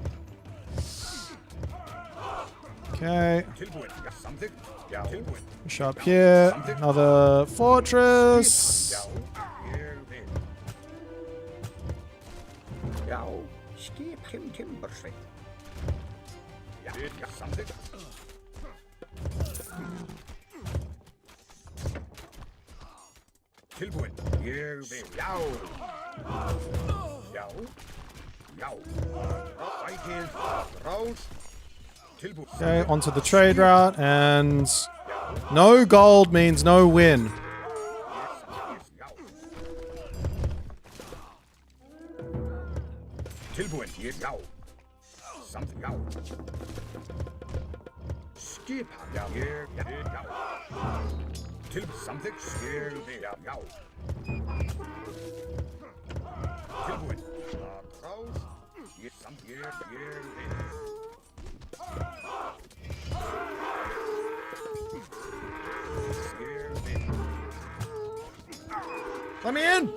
Okay. Tilbúin. Já. Samþykkt. Já. Tilbúin. Push up here. Another fortress. Já. Ég vil. Já. Skip. Timbursveit. Já. Samþykkt. Tilbúin. Ég vil. Já. Já. Já. Sækið. Rás. Tilbúin. Okay, onto the trade route, and no gold means no win. Já. Tilbúin. Ég. Já. Samt. Já. Skipan. Já. Ég. Já. Tilbúin. Samþykkt. Ég vil. Já. Já. Tilbúin. Rás. Ég samt. Ég vil. Let me in!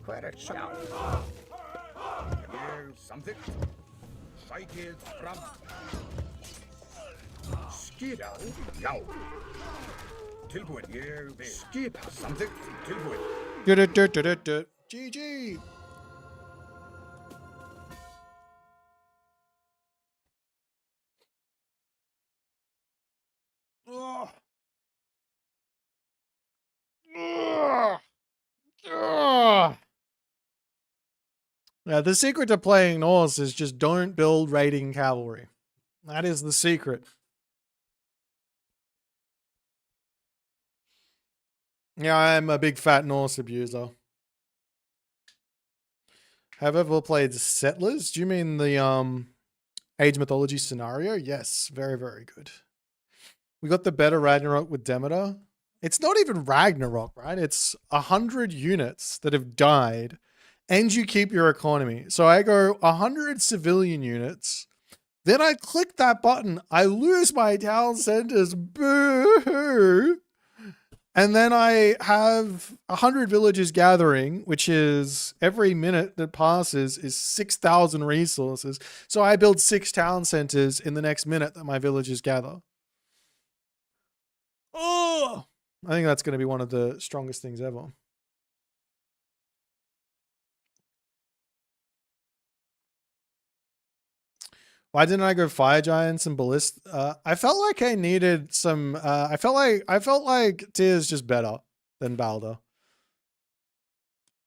Where shall Here something. Sighted from Skidal. Yow. Tilbury. Here skip something. Tilbury. GG! Ugh. Ugh. Ugh. Yeah, the secret to playing Norse is just don't build raiding cavalry. That is the secret. Yeah, I'm a big fat Norse abuser. Have ever played Settlers? Do you mean the Age Mythology scenario? Yes, very, very good. We got the better Ragnarok with Demeter. It's not even Ragnarok, right? It's 100 units that have died, and you keep your economy. So I go 100 civilian units. Then I click that button. I lose my town centers. Boo! And then I have 100 villagers gathering, which is every minute that passes is 6,000 resources. So I build 6 town centers in the next minute that my villagers gather. Oh, I think that's going to be one of the strongest things ever. Why didn't I go Fire Giants and Ballista? I felt like I needed some. I felt like Tyr's just better than Balder.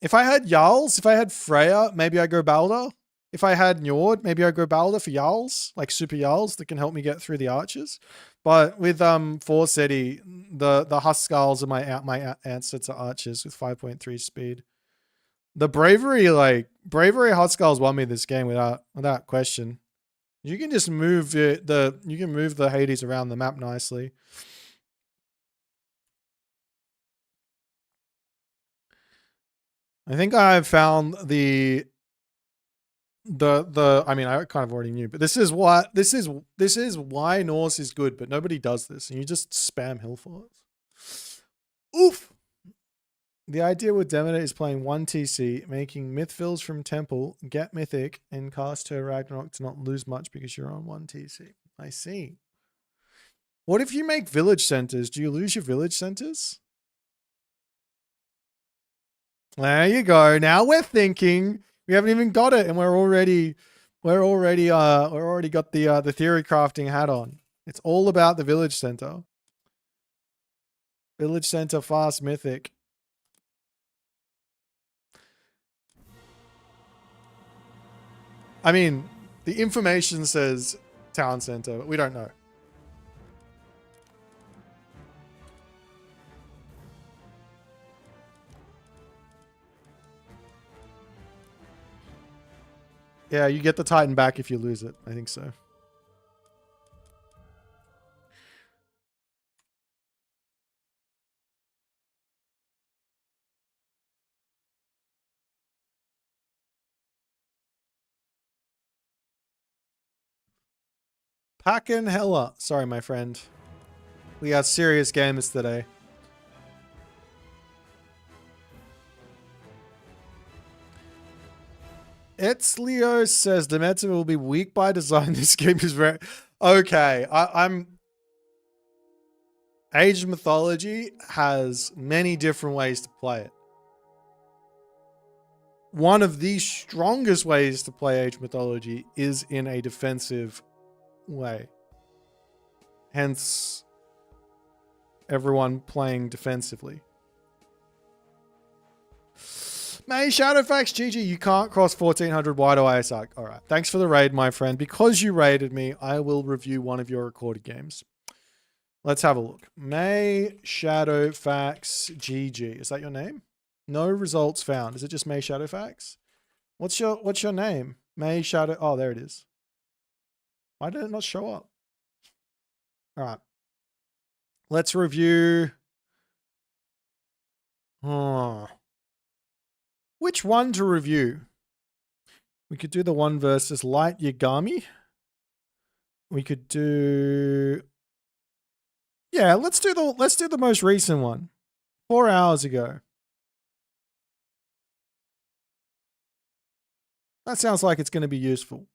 If I had Jarls, if I had Freya, maybe I go Balder. If I had Njord, maybe I go Balder for Jarls, like super Jarls that can help me get through the archers. But with Forseti, the Huskarls are my answer to archers with 5.3 speed. The bravery Huskarls won me this game without question. You can just move the Hades around the map nicely. I think I've found I mean, I kind of already knew, but this is why Norse is good, but nobody does this, and you just spam hill forts. Oof. The idea with Demeter is playing 1 TC, making myth fills from temple, get mythic, and cast her Ragnarok to not lose much because you're on 1 TC. I see. What if you make village centers? Do you lose your village centers? There you go. Now we're thinking. We haven't even got it, and we're already got the theory crafting hat on. It's all about the village center. Village center fast mythic. I mean, the information says town center, but we don't know. Yeah, you get the Titan back if you lose it. I think so. Packin' Hella. Sorry, my friend. We got serious games today. It's Leo says Demeter will be weak by design. This game is very okay. I'm Age of Mythology has many different ways to play it. One of the strongest ways to play Age of Mythology is in a defensive way. Hence, everyone playing defensively. May Shadowfax GG, you can't cross 1400 wide ISAC. All right. Thanks for the raid, my friend. Because you raided me, I will review one of your recorded games. Let's have a look. May Shadowfax GG. Is that your name? No results found. Is it just May Shadowfax? What's your name? May Shadow. Oh, there it is. Why did it not show up? All right. Let's review. Oh. Which one to review? We could do the one versus Light Yagami. We could do... Yeah, let's do the most recent one. 4 hours ago. That sounds like it's going to be useful.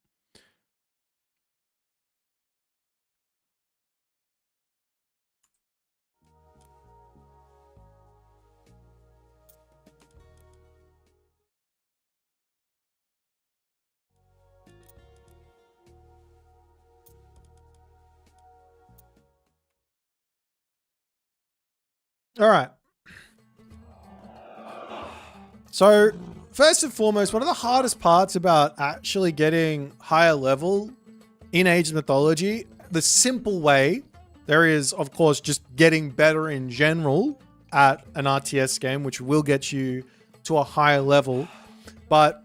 All right. So, first and foremost, one of the hardest parts about actually getting higher level in Age of Mythology, the simple way, there is, of course, just getting better in general at an RTS game, which will get you to a higher level. But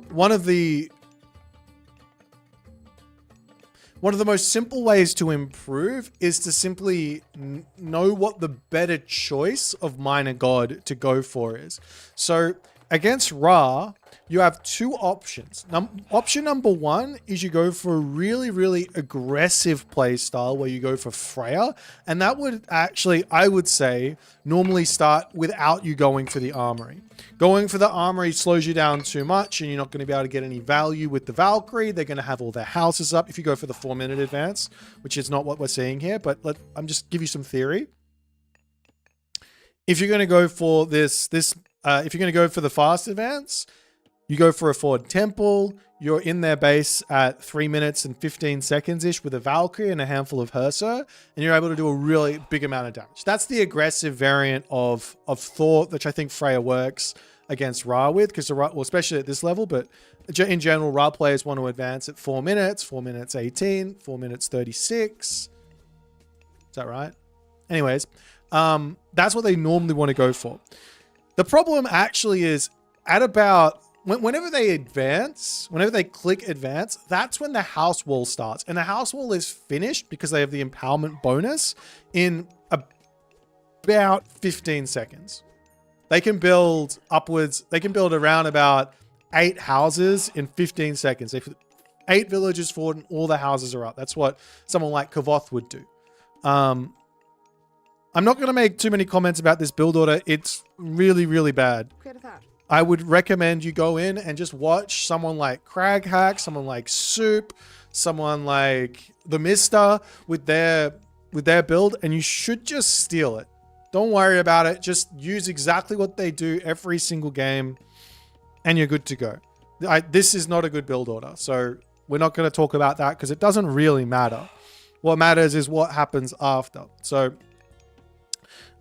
one of the most simple ways to improve is to simply know what the better choice of minor god to go for is. So against Ra, you have two options. Option number one is you go for a really, really aggressive play style where you go for Freya. And that would actually, I would say, normally start without you going for the armory. Going for the armory slows you down too much and you're not going to be able to get any value with the Valkyrie. They're going to have all their houses up if you go for the 4-minute advance, which is not what we're seeing here, but I'm just give you some theory. If you're going to go for if you're going to go for the fast advance, you go for a forward temple, you're in their base at 3 minutes and 15 seconds-ish with a Valkyrie and a handful of Hersa, and you're able to do a really big amount of damage. That's the aggressive variant of Thor, which I think Freya works against Ra with, because well, especially at this level, but in general, Ra players want to advance at 4 minutes, 4 minutes 18, 4 minutes 36. Is that right? Anyways, that's what they normally want to go for. The problem actually is at about whenever they advance, whenever they click advance, that's when the house wall starts. And the house wall is finished because they have the empowerment bonus in about 15 seconds. They can build upwards, they can build around about 8 houses in 15 seconds. If 8 villages forward and all the houses are up. That's what someone like Kavoth would do. I'm not going to make too many comments about this build order. It's really, really bad. I would recommend you go in and just watch someone like Craghack, someone like Soup, someone like the Mister with their build, and you should just steal it. Don't worry about it. Just use exactly what they do every single game, and you're good to go. This is not a good build order, so we're not going to talk about that because it doesn't really matter. What matters is what happens after. So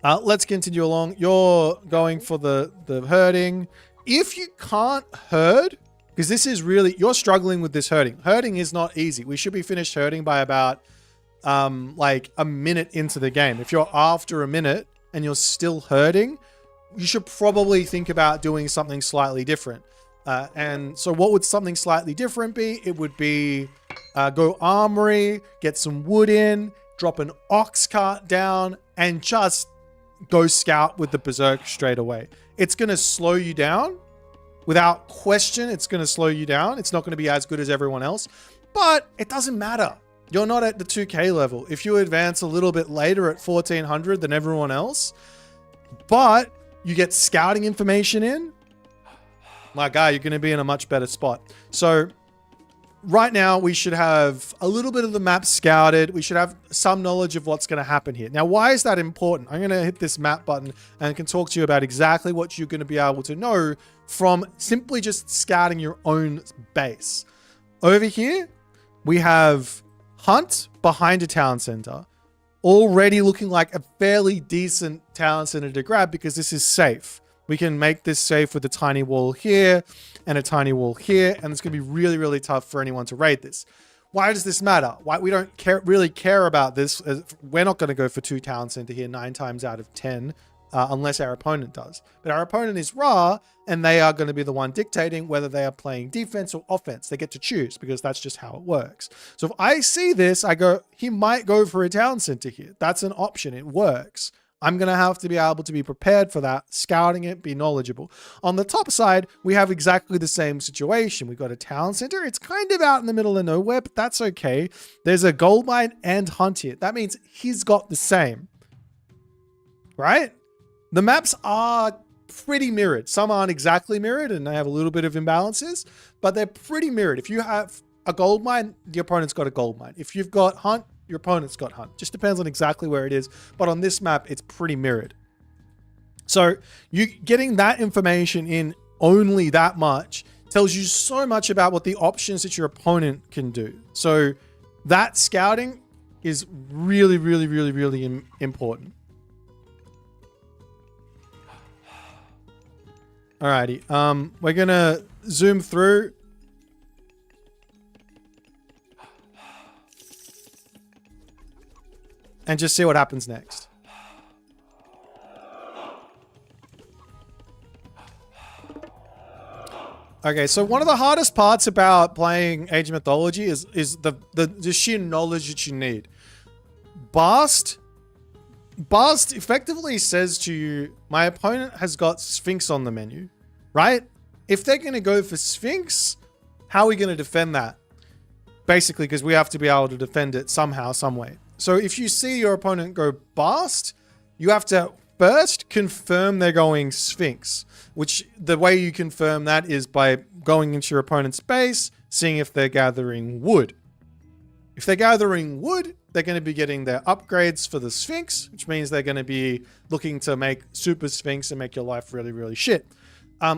let's continue along. You're going for the herding. If you can't herd, because this is really, you're struggling with this herding. Herding is not easy. We should be finished herding by about like a minute into the game. If you're after a minute and you're still herding, you should probably think about doing something slightly different. And so what would something slightly different be? It would be go armory, get some wood in, drop an ox cart down, and just go scout with the berserk straight away. It's going to slow you down. Without question, it's going to slow you down. It's not going to be as good as everyone else, but it doesn't matter. You're not at the 2K level. If you advance a little bit later at 1400 than everyone else, but you get scouting information in, my guy, you're going to be in a much better spot. So right now, we should have a little bit of the map scouted. We should have some knowledge of what's going to happen here. Now, why is that important? I'm going to hit this map button and can talk to you about exactly what you're going to be able to know from simply just scouting your own base. Over here, we have Hunt behind a town center, already looking like a fairly decent town center to grab because this is safe. We can make this safe with a tiny wall here and a tiny wall here, and it's going to be really, really tough for anyone to raid this. Why does this matter? Why we don't really care about this? We're not going to go for 2 town center here 9 times out of 10, unless our opponent does. But our opponent is Ra, and they are going to be the one dictating whether they are playing defense or offense. They get to choose because that's just how it works. So if I see this, I go, he might go for a town center here. That's an option. It works. I'm going to have to be able to be prepared for that, scouting it, be knowledgeable. On the top side, we have exactly the same situation. We've got a town center. It's kind of out in the middle of nowhere, but that's okay. There's a gold mine and hunt here. That means he's got the same, right? The maps are pretty mirrored. Some aren't exactly mirrored and they have a little bit of imbalances, but they're pretty mirrored. If you have a gold mine, your opponent's got a gold mine. If you've got hunt, your opponent's got hunt. Just depends on exactly where it is. But on this map, it's pretty mirrored. So you getting that information in only that much tells you so much about what the options that your opponent can do. So that scouting is really, really, really, really important. Alrighty. We're gonna zoom through. And just see what happens next. Okay, so one of the hardest parts about playing Age of Mythology is the sheer knowledge that you need. Bast effectively says to you, my opponent has got Sphinx on the menu, right? If they're going to go for Sphinx, how are we going to defend that? Basically, because we have to be able to defend it somehow, some way. So if you see your opponent go Bast, you have to first confirm they're going Sphinx, which the way you confirm that is by going into your opponent's base, seeing if they're gathering wood. If they're gathering wood, they're going to be getting their upgrades for the Sphinx, which means they're going to be looking to make Super Sphinx and make your life really, really shit.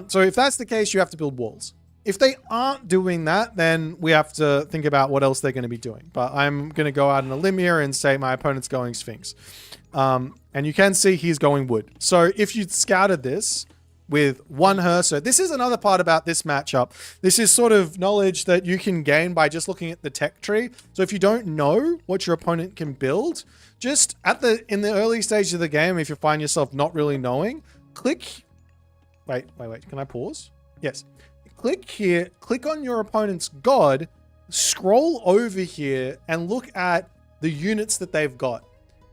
So if that's the case, you have to build walls. If they aren't doing that, then we have to think about what else they're going to be doing. But I'm going to go out on a limb here and say my opponent's going Sphinx. And you can see he's going wood. So if you scouted this with one Herser, this is another part about this matchup. This is sort of knowledge that you can gain by just looking at the tech tree. So if you don't know what your opponent can build, just in the early stages of the game, if you find yourself not really knowing, click. Wait. Can I pause? Yes. Click here, click on your opponent's god, scroll over here and look at the units that they've got.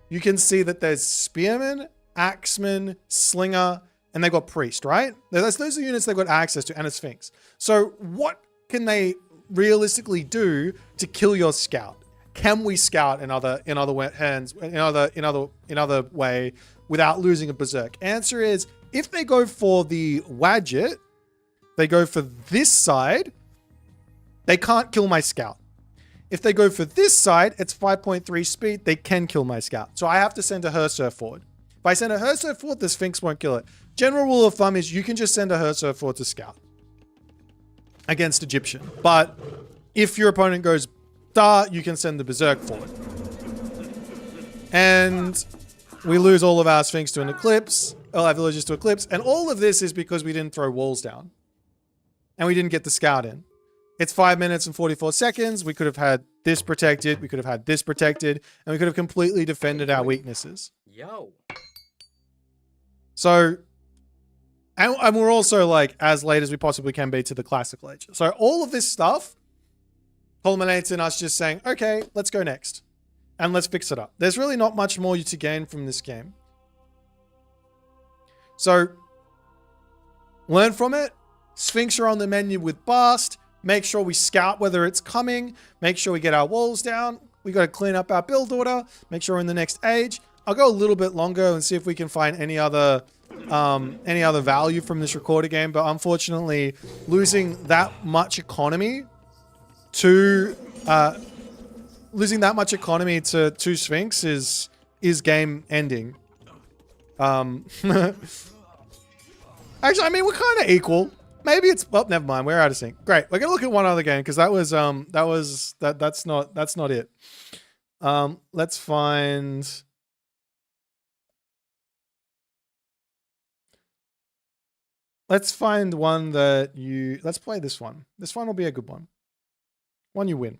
You can see that there's Spearman, Axeman, Slinger, and they've got Priest, right? Those are the units they've got access to, and a Sphinx. So what can they realistically do to kill your scout? Can we scout in other way without losing a berserk? Answer is, if they go for the Wadjet, they go for this side, they can't kill my scout. If they go for this side, it's 5.3 speed, they can kill my scout. So I have to send a Herser forward. If I send a Herser forward, the Sphinx won't kill it. General rule of thumb is you can just send a Herser forward to scout against Egyptian. But if your opponent goes Dar, you can send the Berserk forward. And we lose all of our Sphinx to an Eclipse, all our villagers to Eclipse. And all of this is because we didn't throw walls down. And we didn't get the scout in. It's 5 minutes and 44 seconds. We could have had this protected. We could have had this protected. And we could have completely defended our weaknesses. Yo. So, and we're also like as late as we possibly can be to the Classical Age. So all of this stuff culminates in us just saying, okay, let's go next. And let's fix it up. There's really not much more to gain from this game. So, learn from it. Sphinx are on the menu with Bast. Make sure we scout whether it's coming. Make sure we get our walls down. We got to clean up our build order. Make sure we're in the next age. I'll go a little bit longer and see if we can find any other value from this recorder game. But unfortunately, losing that much economy to two Sphinx is game ending. Actually, I mean, we're kind of equal. Maybe it's, well, never mind. We're out of sync. Great. We're gonna look at one other game because that's not it. Let's find. Let's find one that you. Let's play this one. This one will be a good one. One you win.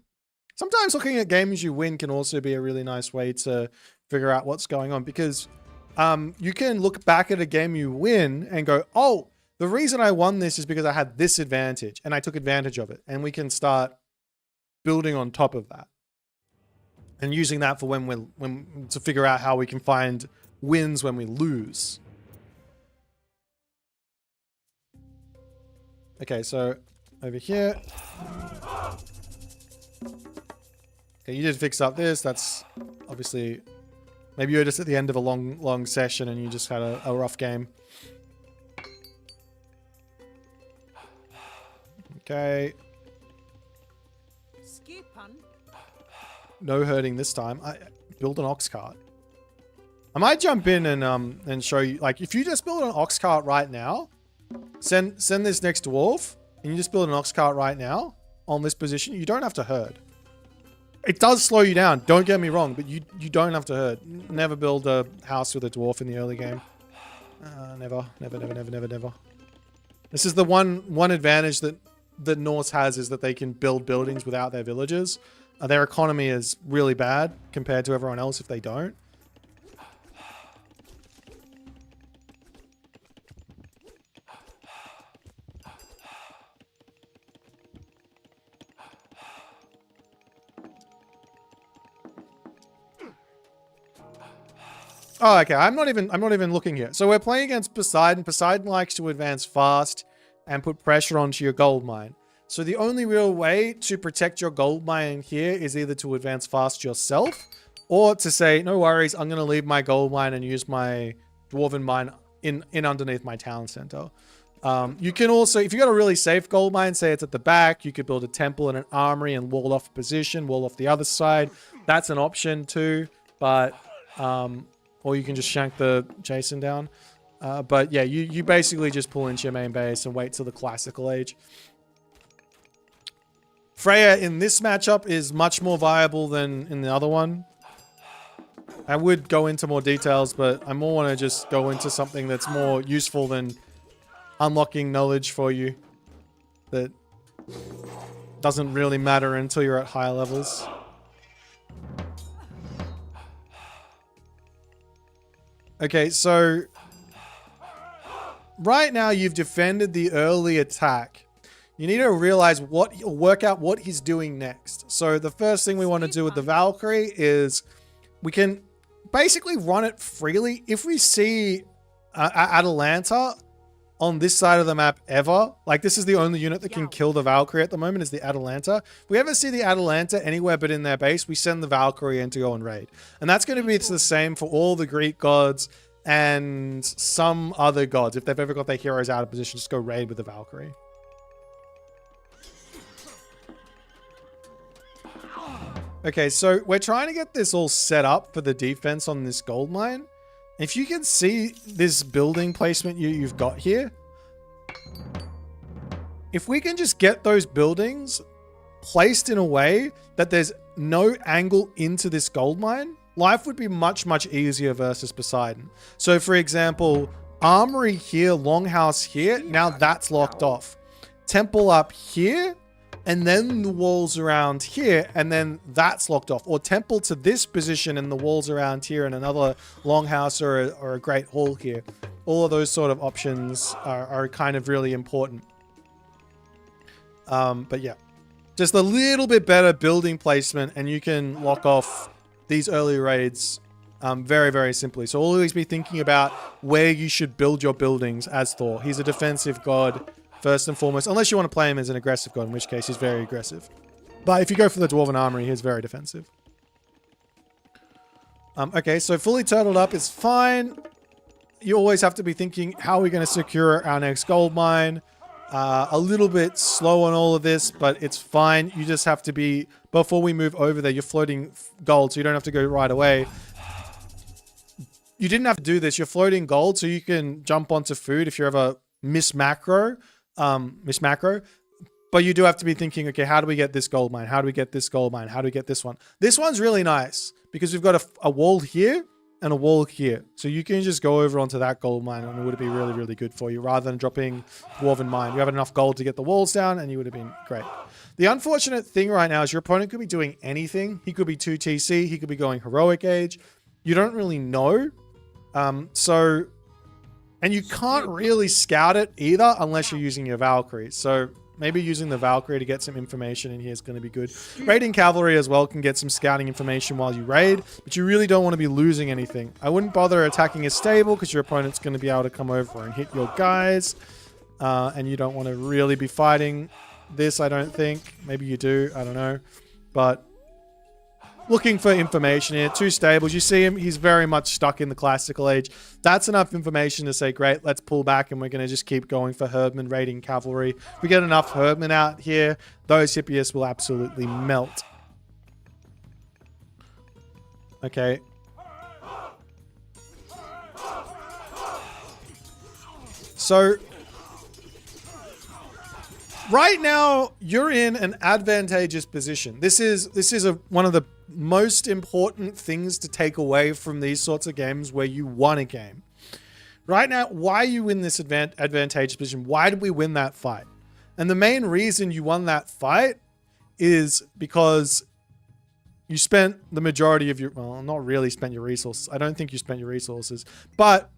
Sometimes looking at games you win can also be a really nice way to figure out what's going on because you can look back at a game you win and go, oh, the reason I won this is because I had this advantage and I took advantage of it. And we can start building on top of that and using that for when to figure out how we can find wins when we lose. Okay, so over here. Okay, you did fix up this. That's obviously... Maybe you're just at the end of a long session and you just had a rough game. Okay. No hurting this time. I build an ox cart. I might jump in and show you, like, if you just build an ox cart right now, send this next dwarf, and you just build an ox cart right now on this position, you don't have to herd. It does slow you down, don't get me wrong, but you don't have to herd. Never build a house with a dwarf in the early game. Never. This is the one advantage that Norse has, is that they can build buildings without their villagers. Their economy is really bad compared to everyone else if they don't. Oh, okay. I'm not even looking here. So we're playing against Poseidon. Poseidon likes to advance fast and put pressure onto your gold mine. So the only real way to protect your gold mine here is either to advance fast yourself, or to say, no worries, I'm going to leave my gold mine and use my dwarven mine in underneath my town center. You can also, if you got a really safe gold mine, say it's at the back, you could build a temple and an armory and wall off a position, wall off the other side. That's an option too, but... or you can just shank the Jason down. But yeah, you basically just pull into your main base and wait till the classical age. Freya in this matchup is much more viable than in the other one. I would go into more details, but I more want to just go into something that's more useful than unlocking knowledge for you that doesn't really matter until you're at higher levels. Okay, so right now you've defended the early attack. You need to realize work out what he's doing next. So the first thing we want to do with the Valkyrie is we can basically run it freely. If we see Atalanta on this side of the map ever, like this is the only unit that can kill the Valkyrie at the moment, is the Atalanta. If we ever see the Atalanta anywhere but in their base, we send the Valkyrie in to go and raid. And that's going to be the same for all the Greek gods and some other gods. If they've ever got their heroes out of position, just go raid with the Valkyrie. Okay, so we're trying to get this all set up for the defense on this gold mine. If you can see this building placement you've got here, if we can just get those buildings placed in a way that there's no angle into this gold mine, life would be much, much easier versus Poseidon. So for example, armory here, longhouse here, now that's locked off. Temple up here, and then the walls around here, and then that's locked off. Or temple to this position and the walls around here and another longhouse or a great hall here. All of those sort of options are kind of really important. But yeah, just a little bit better building placement and you can lock off these early raids very, very simply. So always be thinking about where you should build your buildings as Thor. He's a defensive god. First and foremost, unless you want to play him as an aggressive god, in which case he's very aggressive. But if you go for the Dwarven Armory, he's very defensive. Okay, so fully turtled up is fine. You always have to be thinking, how are we going to secure our next gold mine? A little bit slow on all of this, but it's fine. You just have to be, before we move over there, you're floating gold, so you don't have to go right away. You didn't have to do this. You're floating gold, so you can jump onto food if you ever miss macro. But you do have to be thinking, okay, how do we get this gold mine? How do we get this gold mine? How do we get this one? This one's really nice because we've got a wall here and a wall here. So you can just go over onto that gold mine and it would be really, really good for you rather than dropping Dwarven Mine. You have enough gold to get the walls down and you would have been great. The unfortunate thing right now is your opponent could be doing anything. He could be 2 TC. He could be going heroic age. You don't really know. And you can't really scout it either unless you're using your Valkyrie. So maybe using the Valkyrie to get some information in here is going to be good. Raiding cavalry as well can get some scouting information while you raid, but you really don't want to be losing anything. I wouldn't bother attacking a stable because your opponent's going to be able to come over and hit your guys, and you don't want to really be fighting this, I don't think. Maybe you do, I don't know. But looking for information here. 2 stables. You see him, he's very much stuck in the classical age. That's enough information to say, great, let's pull back and we're going to just keep going for herdmen raiding cavalry. If we get enough herdmen out here, those Hippias will absolutely melt. Okay. So right now, you're in an advantageous position. This is one of the most important things to take away from these sorts of games where you won a game. Right now, why are you in this advantageous position? Why did we win that fight? And the main reason you won that fight is because you spent the majority of your, well, not really spent your resources. I don't think you spent your resources, but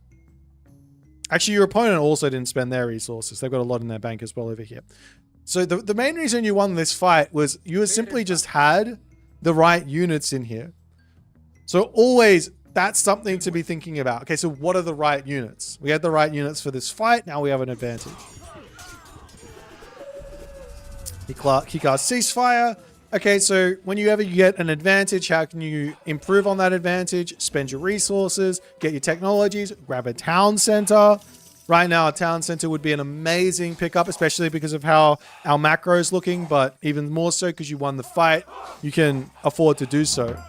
actually your opponent also didn't spend their resources. They've got a lot in their bank as well over here. So the main reason you won this fight was you simply just had the right units in here. So always, that's something to be thinking about. Okay, so what are the right units? We had the right units for this fight. Now we have an advantage. He casts ceasefire. Okay, so whenever you get an advantage, how can you improve on that advantage? Spend your resources, get your technologies, grab a town center. Right now, a town center would be an amazing pickup, especially because of how our macro is looking, but even more so because you won the fight, you can afford to do so.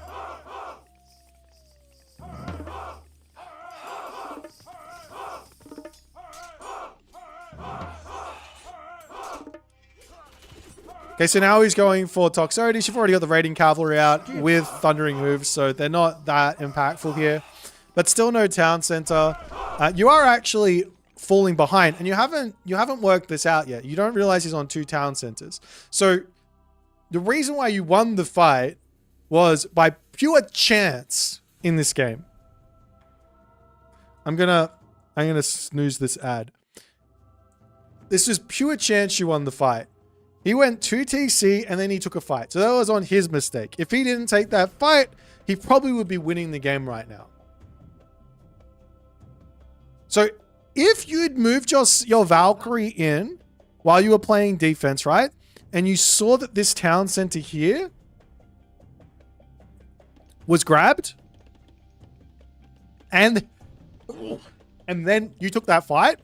Okay, so now he's going for Toxotes. You've already got the raiding cavalry out with thundering hooves, so they're not that impactful here. But still no town center. You are actually falling behind, and you haven't worked this out yet. You don't realize he's on 2 town centers. So the reason why you won the fight was by pure chance in this game. I'm gonna snooze this ad. This was pure chance you won the fight. He went 2 TC and then he took a fight. So that was on his mistake. If he didn't take that fight, he probably would be winning the game right now. So if you'd moved your Valkyrie in while you were playing defense, right? And you saw that this town center here was grabbed, and then you took that fight,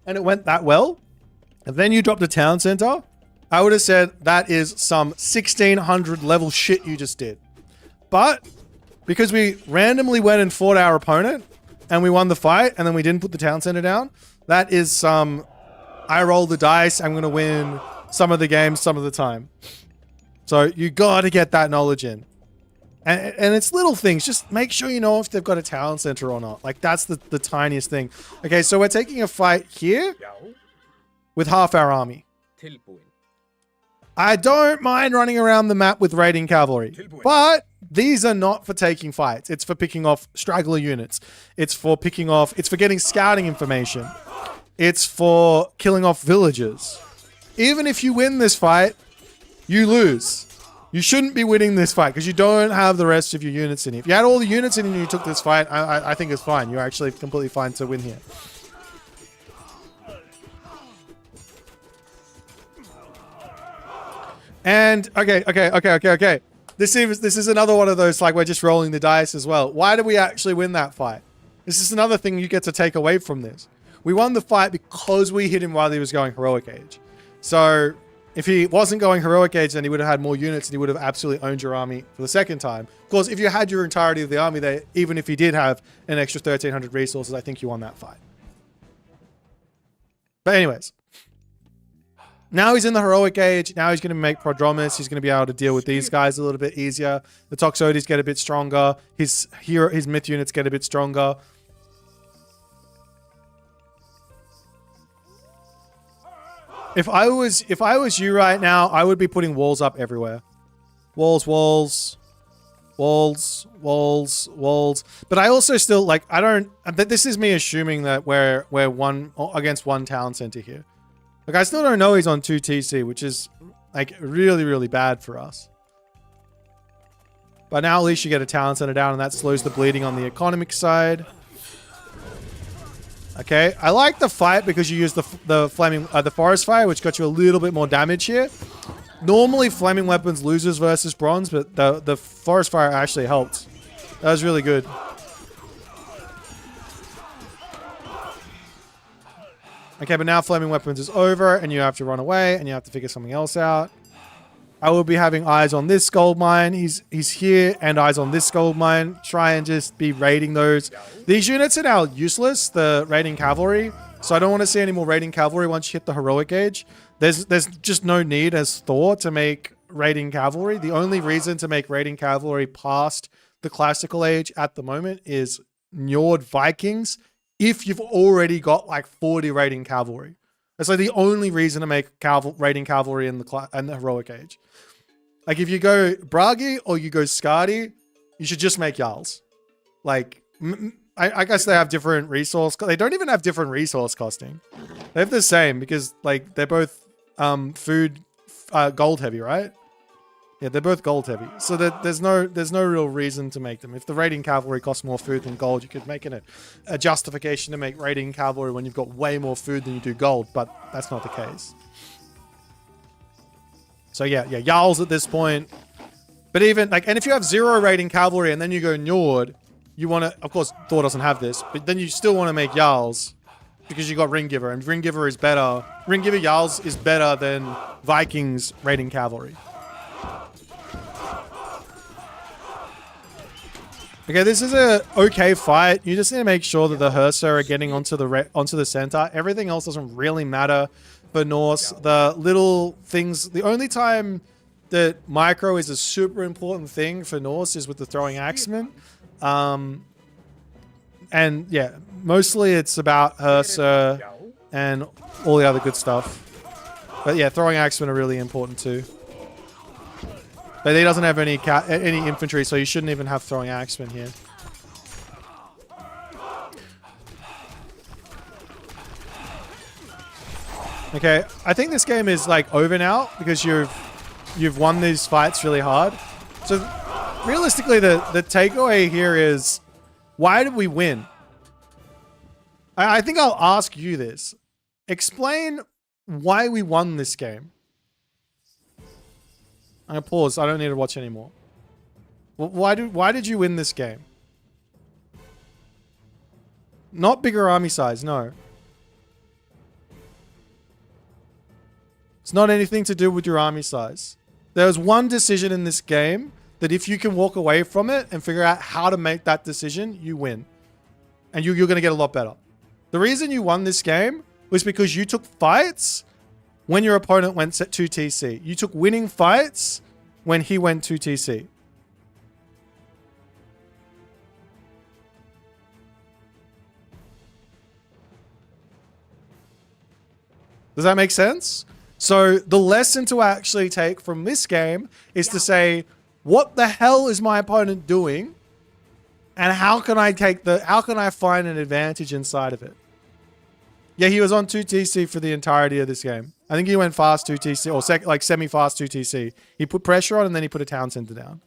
and it went that well, and then you dropped a town center, I would have said that is some 1600 level shit you just did. But because we randomly went and fought our opponent and we won the fight and then we didn't put the town center down, that is some, I roll the dice, I'm going to win some of the games some of the time. So you got to get that knowledge in. And it's little things. Just make sure you know if they've got a town center or not. Like, that's the tiniest thing. Okay, so we're taking a fight here with half our army. I don't mind running around the map with raiding cavalry, but these are not for taking fights. It's for picking off straggler units. It's for getting scouting information. It's for killing off villagers. Even if you win this fight, you lose. You shouldn't be winning this fight because you don't have the rest of your units in here. If you had all the units in and you took this fight, I think it's fine. You're actually completely fine to win here. And okay. This is another one of those, like, we're just rolling the dice as well. Why did we actually win that fight? This is another thing you get to take away from this. We won the fight because we hit him while he was going heroic age. So if he wasn't going heroic age, then he would have had more units and he would have absolutely owned your army for the second time. Of course, if you had your entirety of the army there, even if he did have an extra 1300 resources, I think you won that fight. But anyways, now he's in the heroic age. Now he's going to make Prodromus. He's going to be able to deal with these guys a little bit easier. The Toxotes get a bit stronger. His myth units get a bit stronger. If I was you right now, I would be putting walls up everywhere. Walls. But I also still, like, this is me assuming that we're one against one town center here. Like, I still don't know he's on 2 TC, which is like really, really bad for us. But now at least you get a talent center down, and that slows the bleeding on the economic side. Okay, I like the fight because you use the forest fire, which got you a little bit more damage here. Normally, flaming weapons loses versus bronze, but the forest fire actually helped. That was really good. Okay, but now flaming weapons is over, and you have to run away, and you have to figure something else out. I will be having eyes on this gold mine. He's here, and eyes on this gold mine. Try and just be raiding those. These units are now useless, the raiding cavalry. So I don't want to see any more raiding cavalry once you hit the heroic age. There's just no need as Thor to make raiding cavalry. The only reason to make raiding cavalry past the classical age at the moment is Njord Vikings if you've already got like 40 raiding cavalry. That's like the only reason to make raiding cavalry in the heroic age. Like if you go Bragi or you go Skadi, you should just make Jarls. Like, I guess they have different resource. They don't even have different resource costing. They have the same because like they're both gold heavy, right? Yeah, they're both gold heavy. So there's no real reason to make them. If the raiding cavalry costs more food than gold, you could make a justification to make raiding cavalry when you've got way more food than you do gold, but that's not the case. So yeah, Jarls at this point. But even like, and if you have 0 raiding cavalry and then you go Njord, you want to, of course, Thor doesn't have this, but then you still want to make Jarls because you got Ringgiver, and Ringgiver is better. Ringgiver Jarls is better than Vikings raiding cavalry. Okay, this is a okay fight. You just need to make sure that the Hersa are getting onto the center. Everything else doesn't really matter for Norse. The little things, the only time that micro is a super important thing for Norse is with the throwing axemen. And yeah, mostly it's about Hersa and all the other good stuff. But yeah, throwing axemen are really important too. But he doesn't have any infantry, so you shouldn't even have throwing axemen here. Okay, I think this game is like over now because you've won these fights really hard. So realistically, the takeaway here is, why did we win? I think I'll ask you this. Explain why we won this game. I'm gonna pause. I don't need to watch anymore. Why did you win this game? Not bigger army size, no. It's not anything to do with your army size. There's one decision in this game that if you can walk away from it and figure out how to make that decision, you win. And you're going to get a lot better. The reason you won this game was because you took fights when your opponent went 2 TC. You took winning fights when he went 2 TC. Does that make sense? So the lesson to actually take from this game is to say, what the hell is my opponent doing? And how can I find an advantage inside of it? Yeah, he was on 2 TC for the entirety of this game. I think he went fast 2 TC, or like semi-fast 2 TC. He put pressure on and then he put a town center down.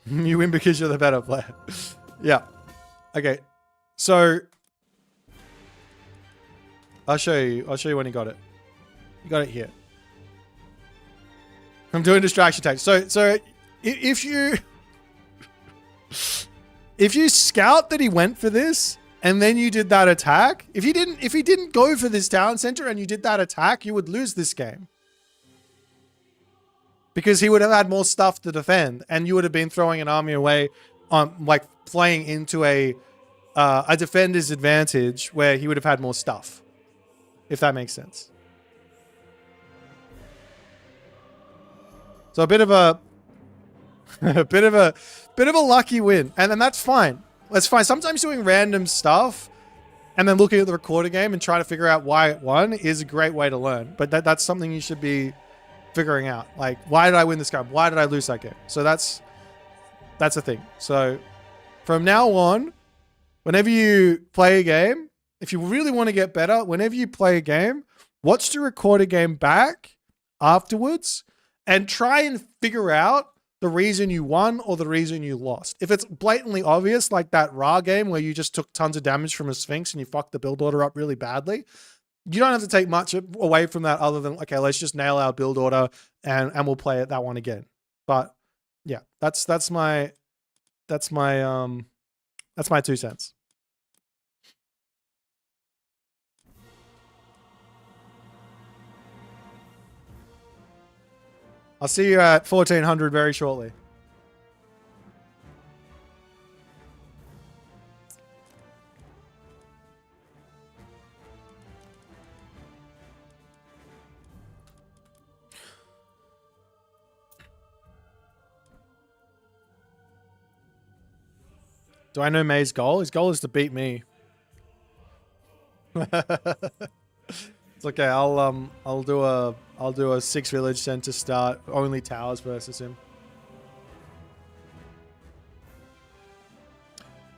You win because you're the better player. Yeah. Okay. So I'll show you when he got it. You got it here. I'm doing distraction tactics. So if you scout that he went for this and then you did that attack, if he didn't go for this town center and you did that attack, you would lose this game. Because he would have had more stuff to defend and you would have been throwing an army away on like playing into a defender's advantage where he would have had more stuff. If that makes sense. So a bit of a bit of a lucky win. And then that's fine. That's fine. Sometimes doing random stuff and then looking at the recorded game and trying to figure out why it won is a great way to learn. But that's something you should be figuring out. Like, why did I win this game? Why did I lose that game? So that's That's the thing. So from now on, whenever you play a game, if you really want to get better, whenever you play a game, watch the recorded game back afterwards and try and figure out the reason you won or the reason you lost. If it's blatantly obvious, like that Ra game where you just took tons of damage from a Sphinx and you fucked the build order up really badly, you don't have to take much away from that other than, okay, let's just nail our build order and we'll play that one again. But yeah, that's my 2 cents. I'll see you at 1400 very shortly. Do I know May's goal? His goal is to beat me. It's okay. I'll do a 6 village center start, only towers versus him.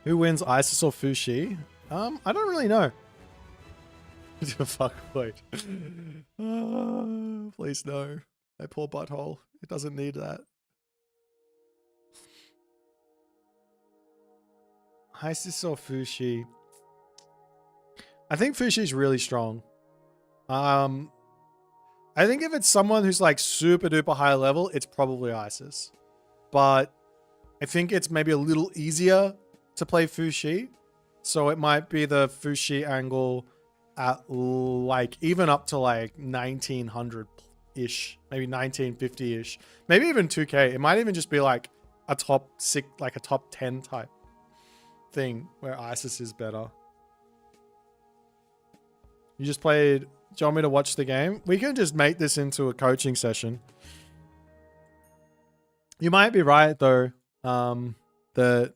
Who wins, Isis or Fushi? I don't really know. Fuck Boit. Please no. My poor butthole. It doesn't need that. Isis or Fushi? I think Fushi's really strong. I think if it's someone who's like super duper high level, it's probably Isis. But I think it's maybe a little easier to play Fushi. So it might be the Fushi angle at like even up to like 1900-ish, maybe 1950-ish, maybe even 2K. It might even just be like a top 6, like a top 10 type thing where Isis is better. You just played. Do you want me to watch the game? We can just make this into a coaching session. You might be right though. That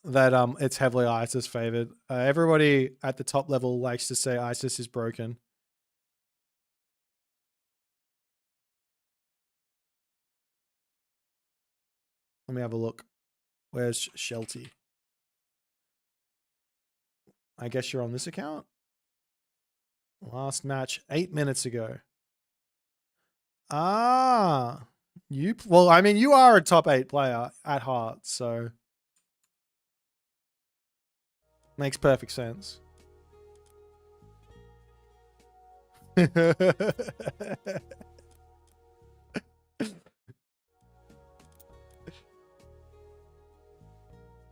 it's heavily Isis favored. Everybody at the top level likes to say Isis is broken. Let me have a look. Where's Shelty? I guess you're on this account. Last match 8 minutes ago. Ah, well, I mean, you are a top 8 player at heart, so makes perfect sense.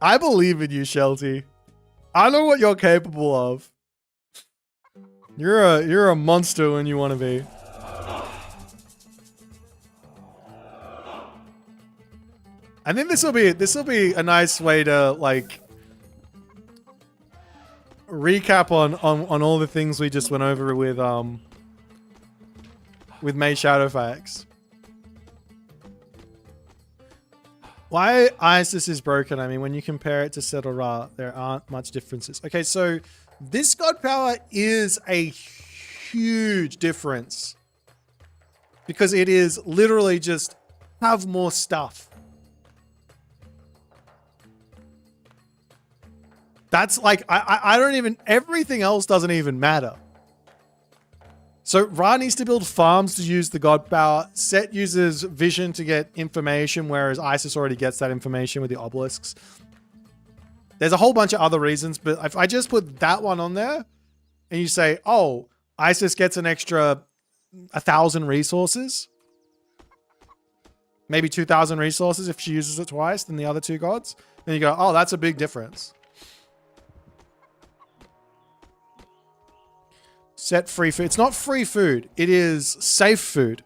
I believe in you, Shelty. I know what you're capable of. You're a monster when you want to be. I think this will be a nice way to like recap on all the things we just went over with May Shadowfax. Why Isis is broken? I mean, when you compare it to Settle Ra, there aren't much differences. Okay, so this god power is a huge difference because it is literally just have more stuff. That's like, I don't even, everything else doesn't even matter. So Ra needs to build farms to use the god power. Set uses vision to get information, whereas Isis already gets that information with the obelisks. There's a whole bunch of other reasons, but if I just put that one on there and you say, oh, Isis gets an extra 1,000 resources, maybe 2,000 resources if she uses it twice than the other two gods, then you go, oh, that's a big difference. Set free food. It's not free food. It is safe food.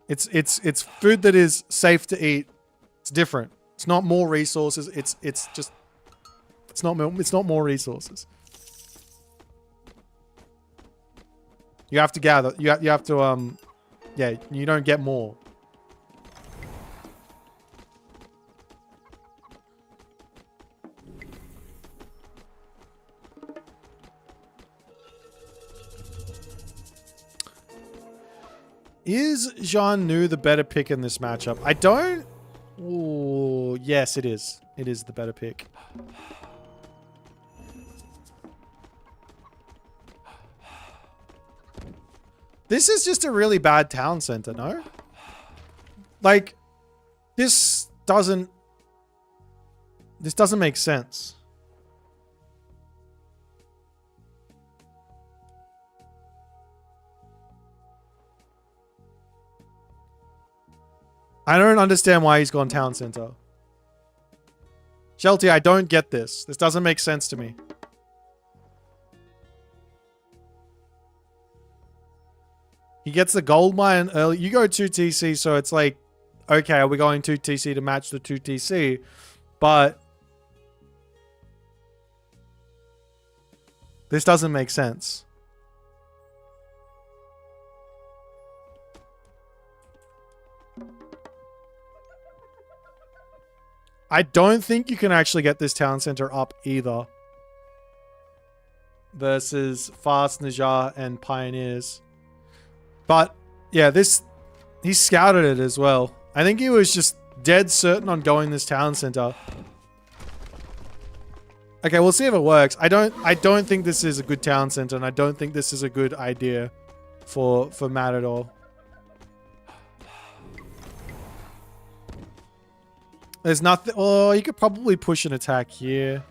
It's food that is safe to eat. It's different. It's not more resources. It's not more resources. You have to gather. You have to yeah, you don't get more. Is Jean Nu the better pick in this matchup? I don't Ooh, yes, it is. It is the better pick. This is just a really bad town center, no? Like, this doesn't make sense. I don't understand why he's gone town center. Shelty, I don't get this. This doesn't make sense to me. He gets the gold mine early. You go 2 TC, so it's like, okay, are we going 2 TC to match the 2 TC? But this doesn't make sense. I don't think you can actually get this town center up either. Versus Fast, Najar, and Pioneers. But, yeah, he scouted it as well. I think he was just dead certain on going this town center. Okay, we'll see if it works. I don't think this is a good town center, and I don't think this is a good idea for Matt at all. There's nothing. Oh, you could probably push an attack here.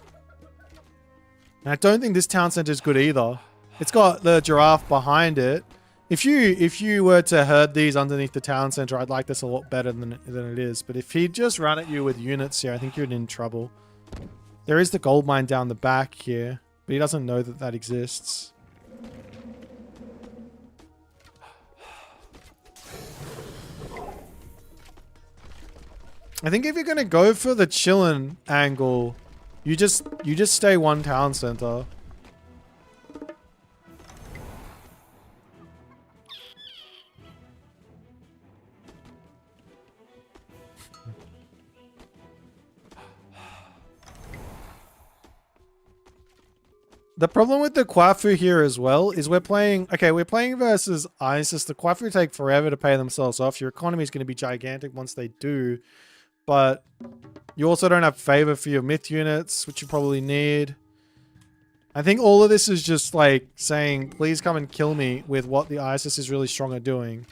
And I don't think this town center is good either. It's got the giraffe behind it. If you were to herd these underneath the town center, I'd like this a lot better than it is. But if he just ran at you with units here, I think you're in trouble. There is the gold mine down the back here, but he doesn't know that that exists. I think if you're gonna go for the chillin' angle, you just stay one town center. The problem with the Kwafu here as well is we're playing versus ISIS. The Kwafu take forever to pay themselves off. Your economy is going to be gigantic once they do. But you also don't have favor for your myth units, which you probably need. I think all of this is just like saying, please come and kill me with what the ISIS is really strong at doing.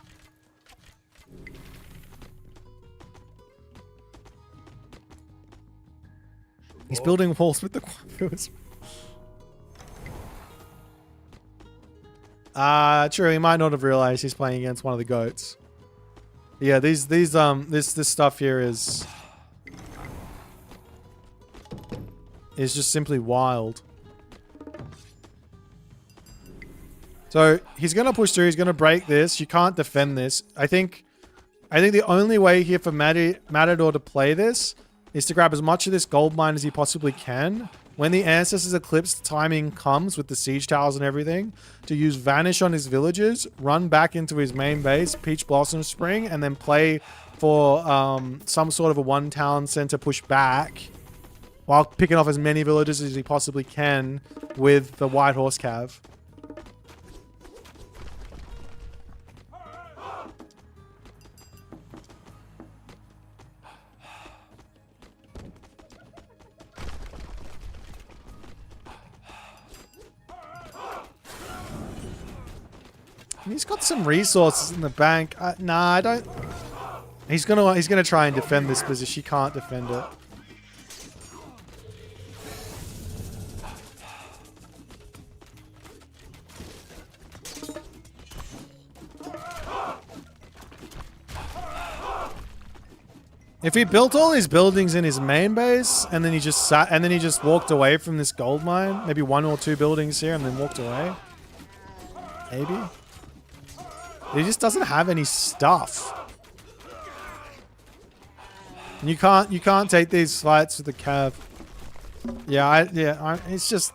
He's building walls with the Kwafus. True, he might not have realized he's playing against one of the goats. Yeah, this stuff here is just simply wild. So he's gonna push through. He's gonna break this. You can't defend this. I think the only way here for Matador to play this is to grab as much of this gold mine as he possibly can. When the Ancestors Eclipse timing comes with the siege towers and everything, to use Vanish on his villagers, run back into his main base, Peach Blossom Spring, and then play for some sort of a one town center push back while picking off as many villagers as he possibly can with the White Horse Cav. He's got some resources in the bank. Nah, I don't. He's gonna try and defend this position. He can't defend it. If he built all his buildings in his main base and then he just walked away from this gold mine, maybe 1 or 2 buildings here and then walked away, maybe. He just doesn't have any stuff. And you can't take these fights with the cav. It's just.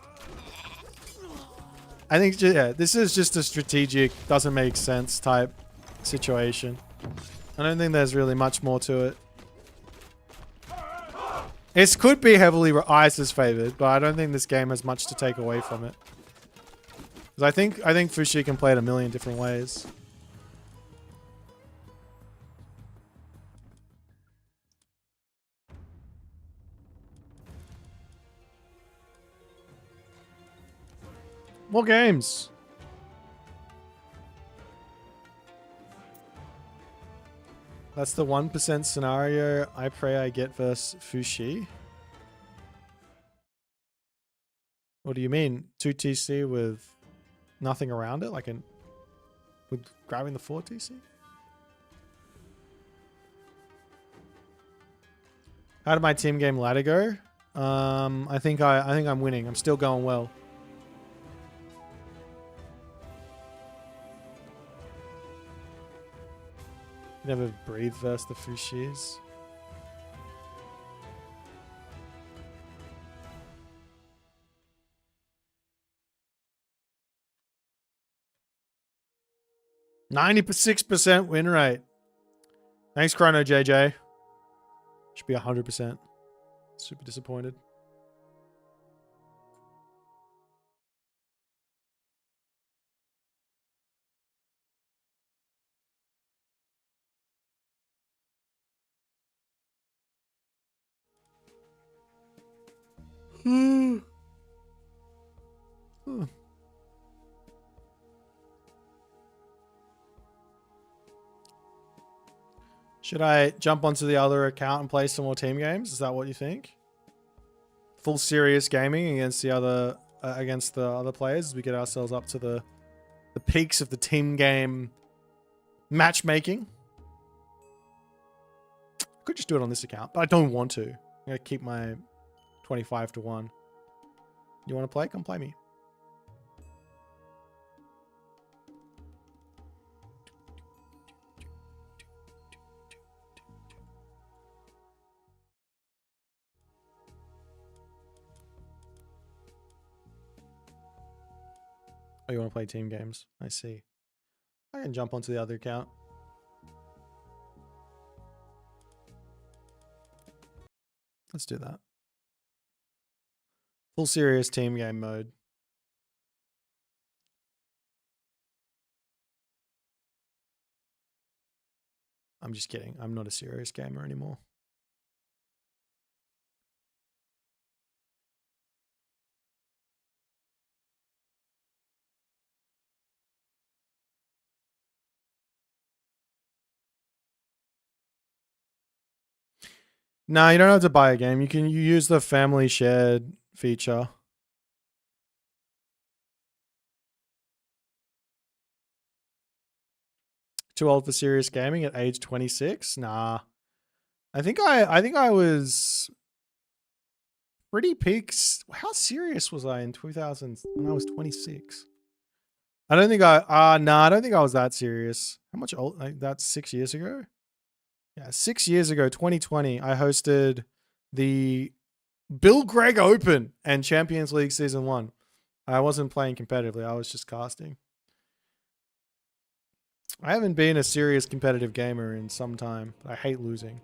I think this is just a strategic, doesn't make sense type situation. I don't think there's really much more to it. This could be heavily ISIS favored, but I don't think this game has much to take away from it. Because I think Fushi can play it a million different ways. More games. That's the 1% scenario I pray I get versus Fushi. What do you mean? 2 TC with nothing around it? Like with grabbing the 4 TC? How did my team game ladder go? I think I'm winning. I'm still going well. Never breathe versus the Fushis. %96% win rate. Thanks, Chrono JJ. Should be 100%. Super disappointed. Should I jump onto the other account and play some more team games? Is that what you think? Full serious gaming against the other players as we get ourselves up to the peaks of the team game matchmaking. I could just do it on this account, but I don't want to. I'm gonna keep my 25-1. You want to play? Come play me. Oh, you want to play team games? I see. I can jump onto the other account. Let's do that. Full serious team game mode. I'm just kidding. I'm not a serious gamer anymore. No, you don't have to buy a game. You use the family shared feature. Too old for serious gaming at age 26? Nah. I think I was pretty peaks. How serious was I in 2000 when I was 26? I don't think I don't think I was that serious. How much old? Like, that's 6 years ago? Yeah, 6 years ago, 2020, I hosted the Bill Gregg Open and Champions League Season 1. I wasn't playing competitively. I was just casting. I haven't been a serious competitive gamer in some time. I hate losing.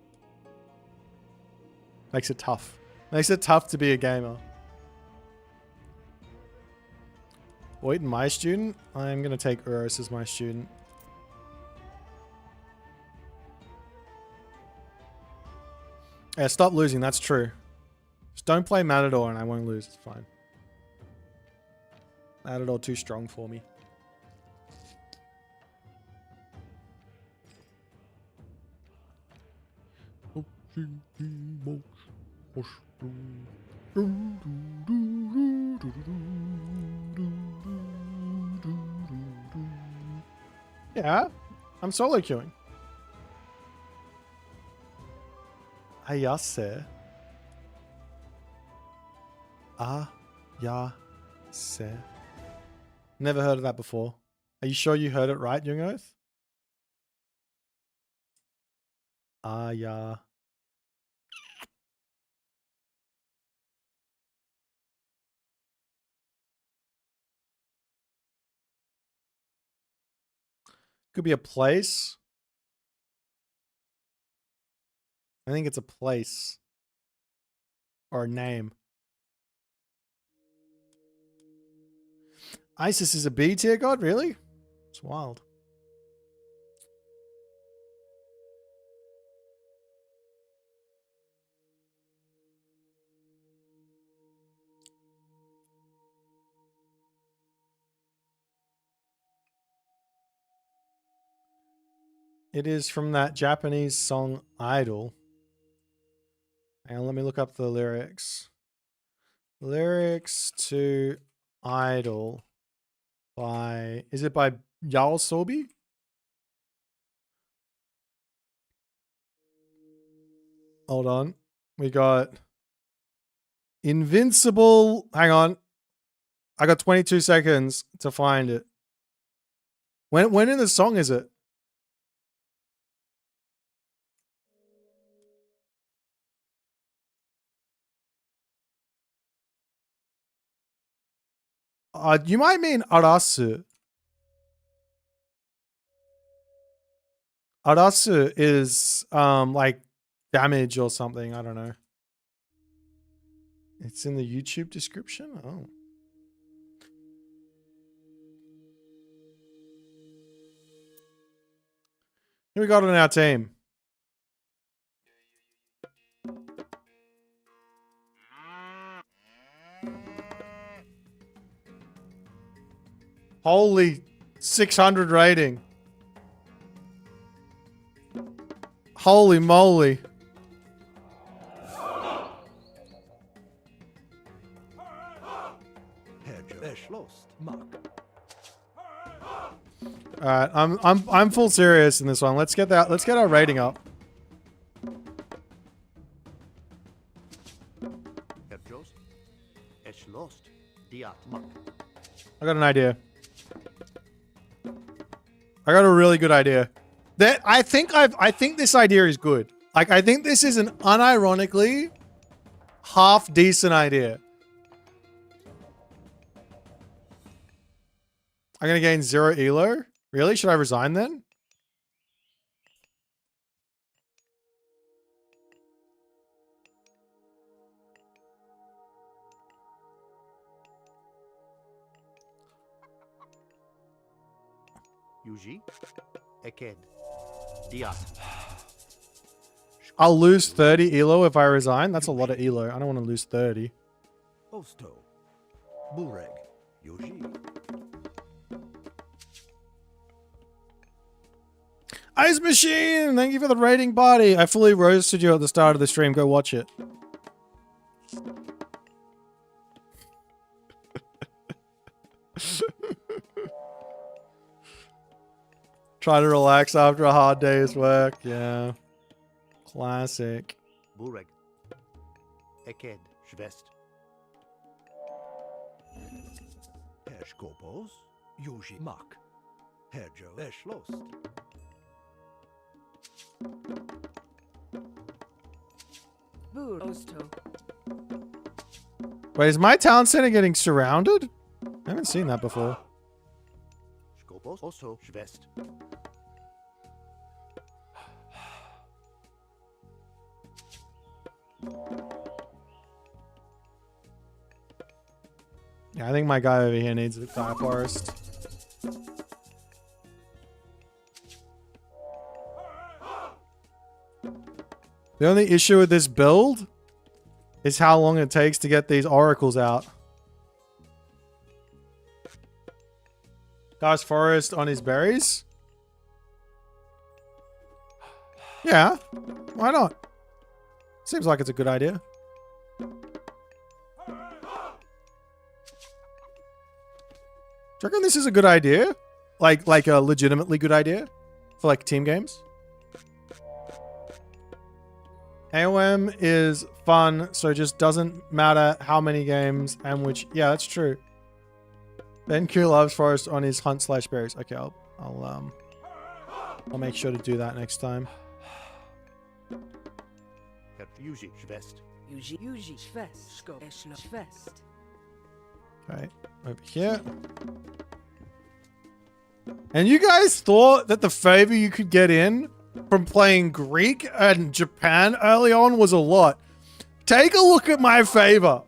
Makes it tough. Makes it tough to be a gamer. Boit and my student? I'm going to take Uros as my student. Yeah, stop losing. That's true. Just don't play Matador and I won't lose. It's fine. Matador too strong for me. Yeah, I'm solo queuing. Ayase. Ayase. Never heard of that before. Are you sure you heard it right, Young Oath? Aya. Could be a place. I think it's a place. Or a name. Isis is a B tier god? Really? It's wild. It is from that Japanese song Idol. And let me look up the lyrics. Lyrics to Idol by, is it by Yaosobi? Hold on. We got Invincible. Hang on. I got 22 seconds to find it. When in the song is it? You might mean Arasu. Arasu is like damage or something. I don't know. It's in the YouTube description. Oh. Who we got on our team? Holy 600 rating. Holy moly. Alright, I'm full serious in this one. Let's get our rating up. I got an idea. I got a really good idea. I think this idea is good. Like, I think this is an unironically half decent idea. I'm gonna gain 0 elo. Really? Should I resign then? I'll lose 30 elo if I resign. That's a lot of elo. I don't want to lose 30. Osto. Bureg. Yuji. Ice Machine! Thank you for the rating, buddy. I fully roasted you at the start of the stream. Go watch it. Try to relax after a hard day's work. Yeah. Classic. Bureg. Eked. Schwest. Herskopos. Yuji. Mak. Herjo. Erschlost. Osto. Wait, is my town center getting surrounded? I haven't seen that before. Skopos. Also. Schwest. Yeah, I think my guy over here needs a fire forest. The only issue with this build is how long it takes to get these oracles out. Guy's forest on his berries? Yeah, why not? Seems like it's a good idea. Do you reckon this is a good idea? Like a legitimately good idea? For like team games? AOM is fun, so it just doesn't matter how many games and which. Yeah, that's true. Ben Q loves forest on his hunt/berries. Okay, I'll make sure to do that next time. Okay, over here. And you guys thought that the favor you could get in from playing Greek and Japan early on was a lot. Take a look at my favor.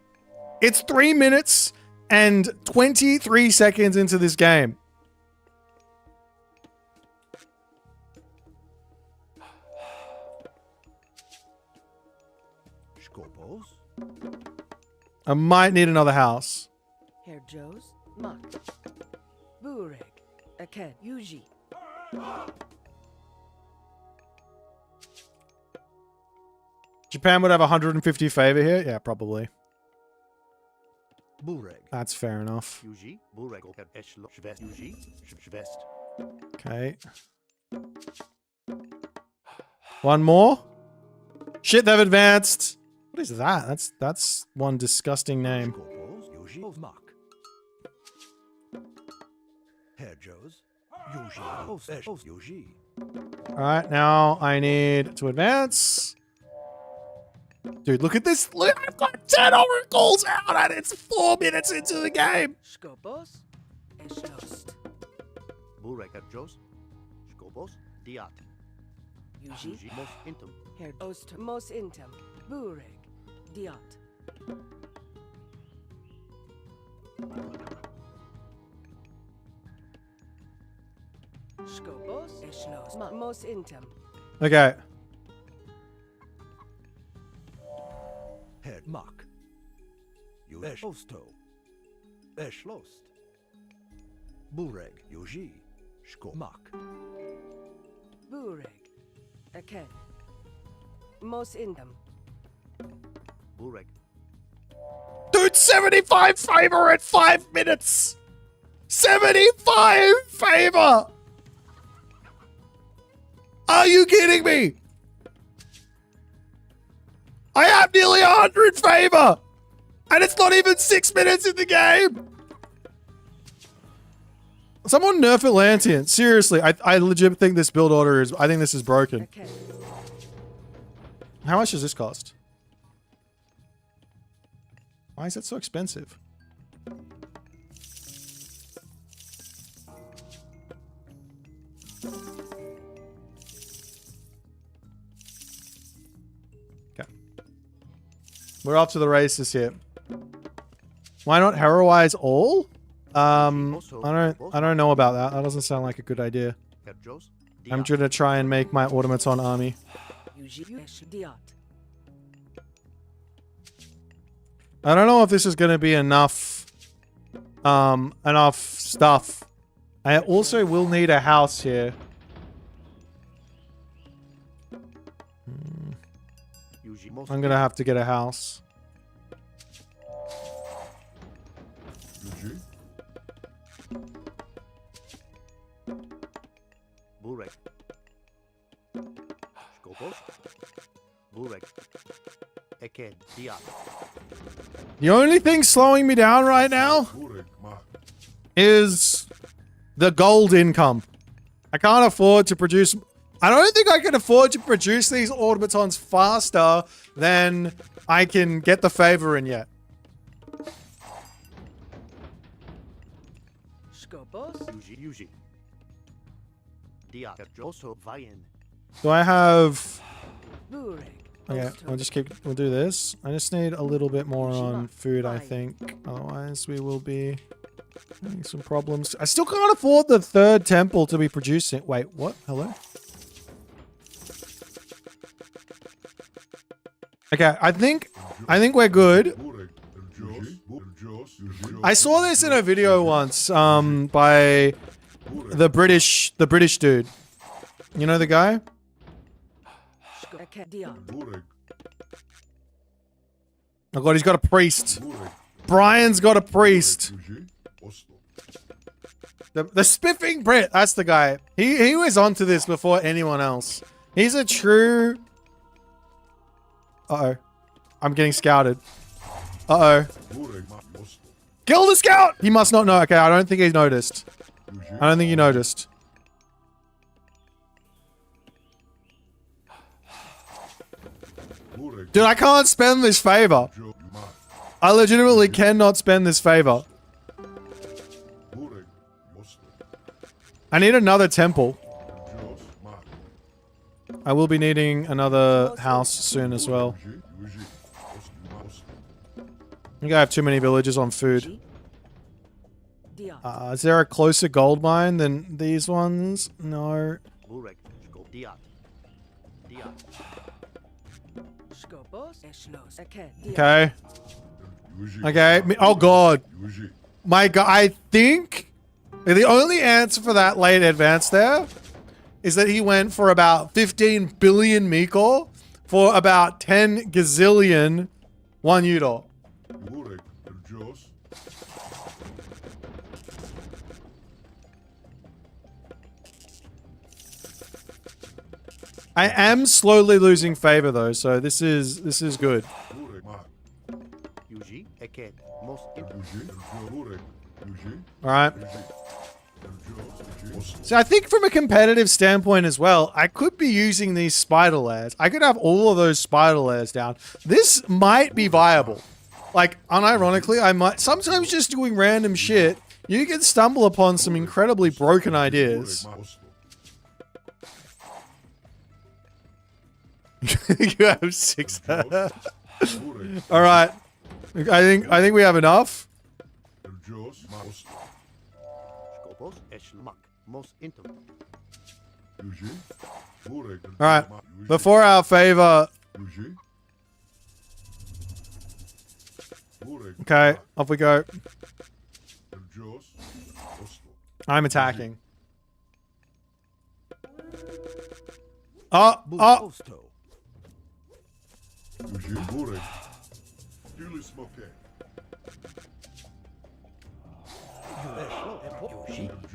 It's 3 minutes and 23 seconds into this game. I might need another house. Herr Joe's Mak. Bureg. Aked. Yuji. Japan would have 150 favor here. Yeah, probably. Bureg. That's fair enough. Yuji. Bureg. Eshlo. Shvest. Yuji. Shvest. Okay. One more. Shit, they've advanced. What is that? That's one disgusting name. Yuji. Mak. Herjos. Yuji. Yuji. Alright, now I need to advance. Dude, look at this. Look, I've got 10 oracles out and it's 4 minutes into the game. Skopos. Eshlost. Bureg. Herjos. Skopos. Diat. Yuji. Mos intum. Her ost mos intem. Bureg. Diat. Skopos. Eshlos. Mos intem. Okay. Head Mak. Yuji. Osto. Eshlost. Bureg. Yuji. Mak. Bureg. Aken. Mos intem. Bureg. Dude, 75 favor at 5 minutes. 75 favor. Are you kidding me? I have nearly 100 favor. And it's not even 6 minutes in the game. Someone nerf Atlantean. Seriously, I legit think this build order is... I think this is broken. Aken. How much does this cost? Why is it so expensive? Okay. We're off to the races here. Why not heroize all? I don't know about that. That doesn't sound like a good idea. I'm gonna try and make my automaton army. I don't know if this is gonna be enough enough stuff. I also will need a house here. I'm gonna have to get a house. Bureg. Skopos. Bureg. Eken. Diat. The only thing slowing me down right now is the gold income. I can't afford to produce... I don't think I can afford to produce these automatons faster than I can get the favor in yet. Skopos. Yuji. Diat. Also Vayen. Do I have... Bureg. Okay, we'll do this. I just need a little bit more on food, I think. Otherwise, we will be having some problems. I still can't afford the third temple to be producing. Wait, what? Hello? Okay, I think we're good. I saw this in a video once, by the British dude. You know the guy? Oh god, he's got a priest. Brian's got a priest. The spiffing Brit, that's the guy. He was onto this before anyone else. He's a true... Uh-oh. I'm getting scouted. Uh-oh. Kill the scout! He must not know. Okay, I don't think he's noticed. I don't think he noticed. Dude, I can't spend this favor. I legitimately cannot spend this favor. I need another temple. I will be needing another house soon as well. I think I have too many villages on food. Is there a closer gold mine than these ones? No. Okay. Okay. Oh god. My god. I think the only answer for that late advance there is that he went for about 15 billion Miko for about 10 gazillion 1 euro. Burek, Jos. I am slowly losing favor though, so this is good. Burek, Ma. Yuji, Eket, most Yuji, Burek, Yuji, All right. Jos. So I think from a competitive standpoint as well, I could be using these spider layers. I could have all of those spider layers down. This might be viable. Like, unironically, I might... Sometimes just doing random shit, you can stumble upon some incredibly broken ideas. You have 6. All right. I think we have enough. Jos, Maus. Skopos, Eshmak, most intimate. Yuji, Burek, All right. Before our favor... Yuji. Burek, Okay, off we go. Jos, Oslo. I'm attacking. Oh, oh. Yuji, Burek. Julius Moke.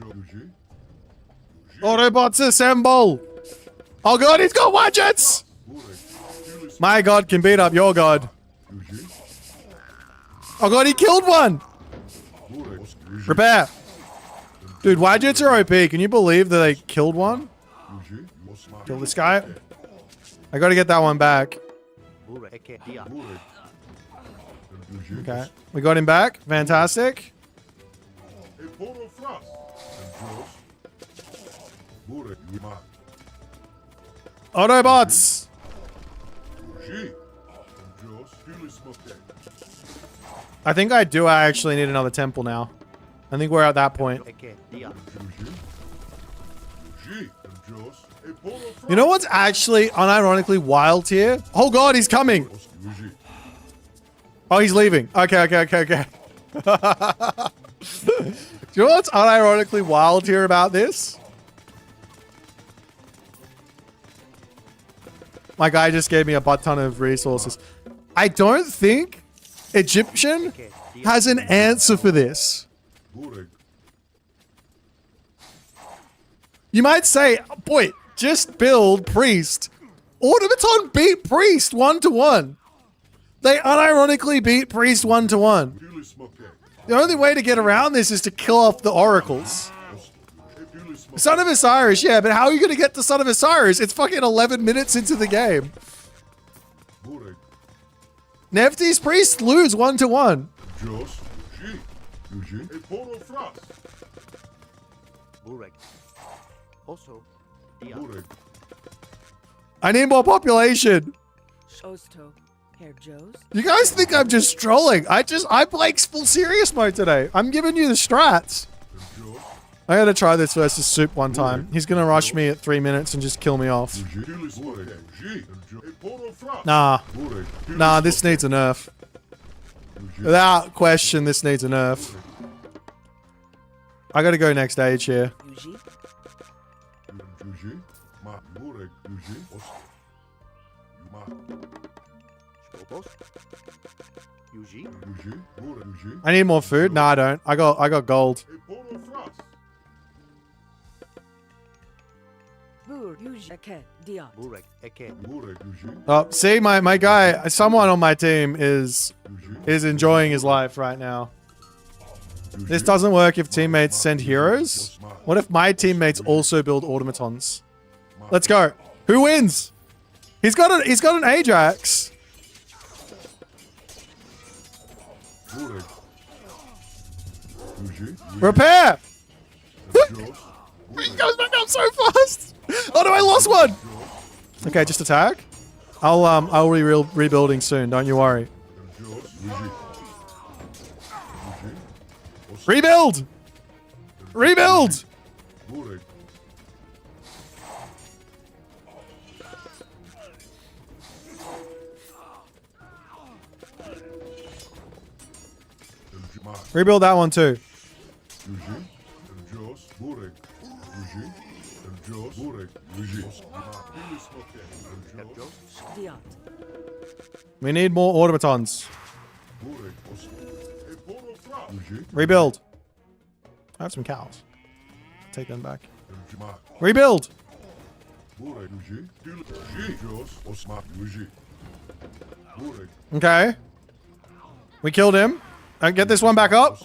Yuji. Autobots assemble! Oh god, he's got widgets! My god can beat up your god. Oh god, he killed one! Repair! Dude, widgets are OP. Can you believe that they killed one? Kill this guy. I gotta get that one back. Okay, we got him back. Fantastic. Autobots! I think I do actually need another temple now. I think we're at that point. You know what's actually unironically wild here? Oh god, he's coming! Oh, he's leaving. Okay. Do you know what's unironically wild here about this? My guy just gave me a butt ton of resources. I don't think Egyptian has an answer for this. You might say, boy, just build priest. Automaton beat priest 1-to-1. They unironically beat priest 1-to-1. The only way to get around this is to kill off the oracles. Son of Osiris, yeah, but how are you going to get to Son of Osiris? It's fucking 11 minutes into the game. Nephthys priests lose 1-to-1. I need more population. Osto, Herr Joes. You guys think I'm just trolling? I play full serious mode today. I'm giving you the strats. I gotta try this versus Soup one time. He's gonna rush me at 3 minutes and just kill me off. Nah, this needs a nerf. Without question, this needs a nerf. I gotta go next age here. I need more food. No, I don't. I got gold. Oh, see, my guy, someone on my team is enjoying his life right now. This doesn't work if teammates send heroes. What if my teammates also build automatons? Let's go. Who wins? He's got an Ajax. Repair! He goes back up so fast! Oh no, I lost one! Okay, just attack. I'll be rebuilding soon, don't you worry. Rebuild! Rebuild! Rebuild that one too. We need more automatons. Rebuild. I have some cows. Take them back. Rebuild. Okay. We killed him. Get this one back up.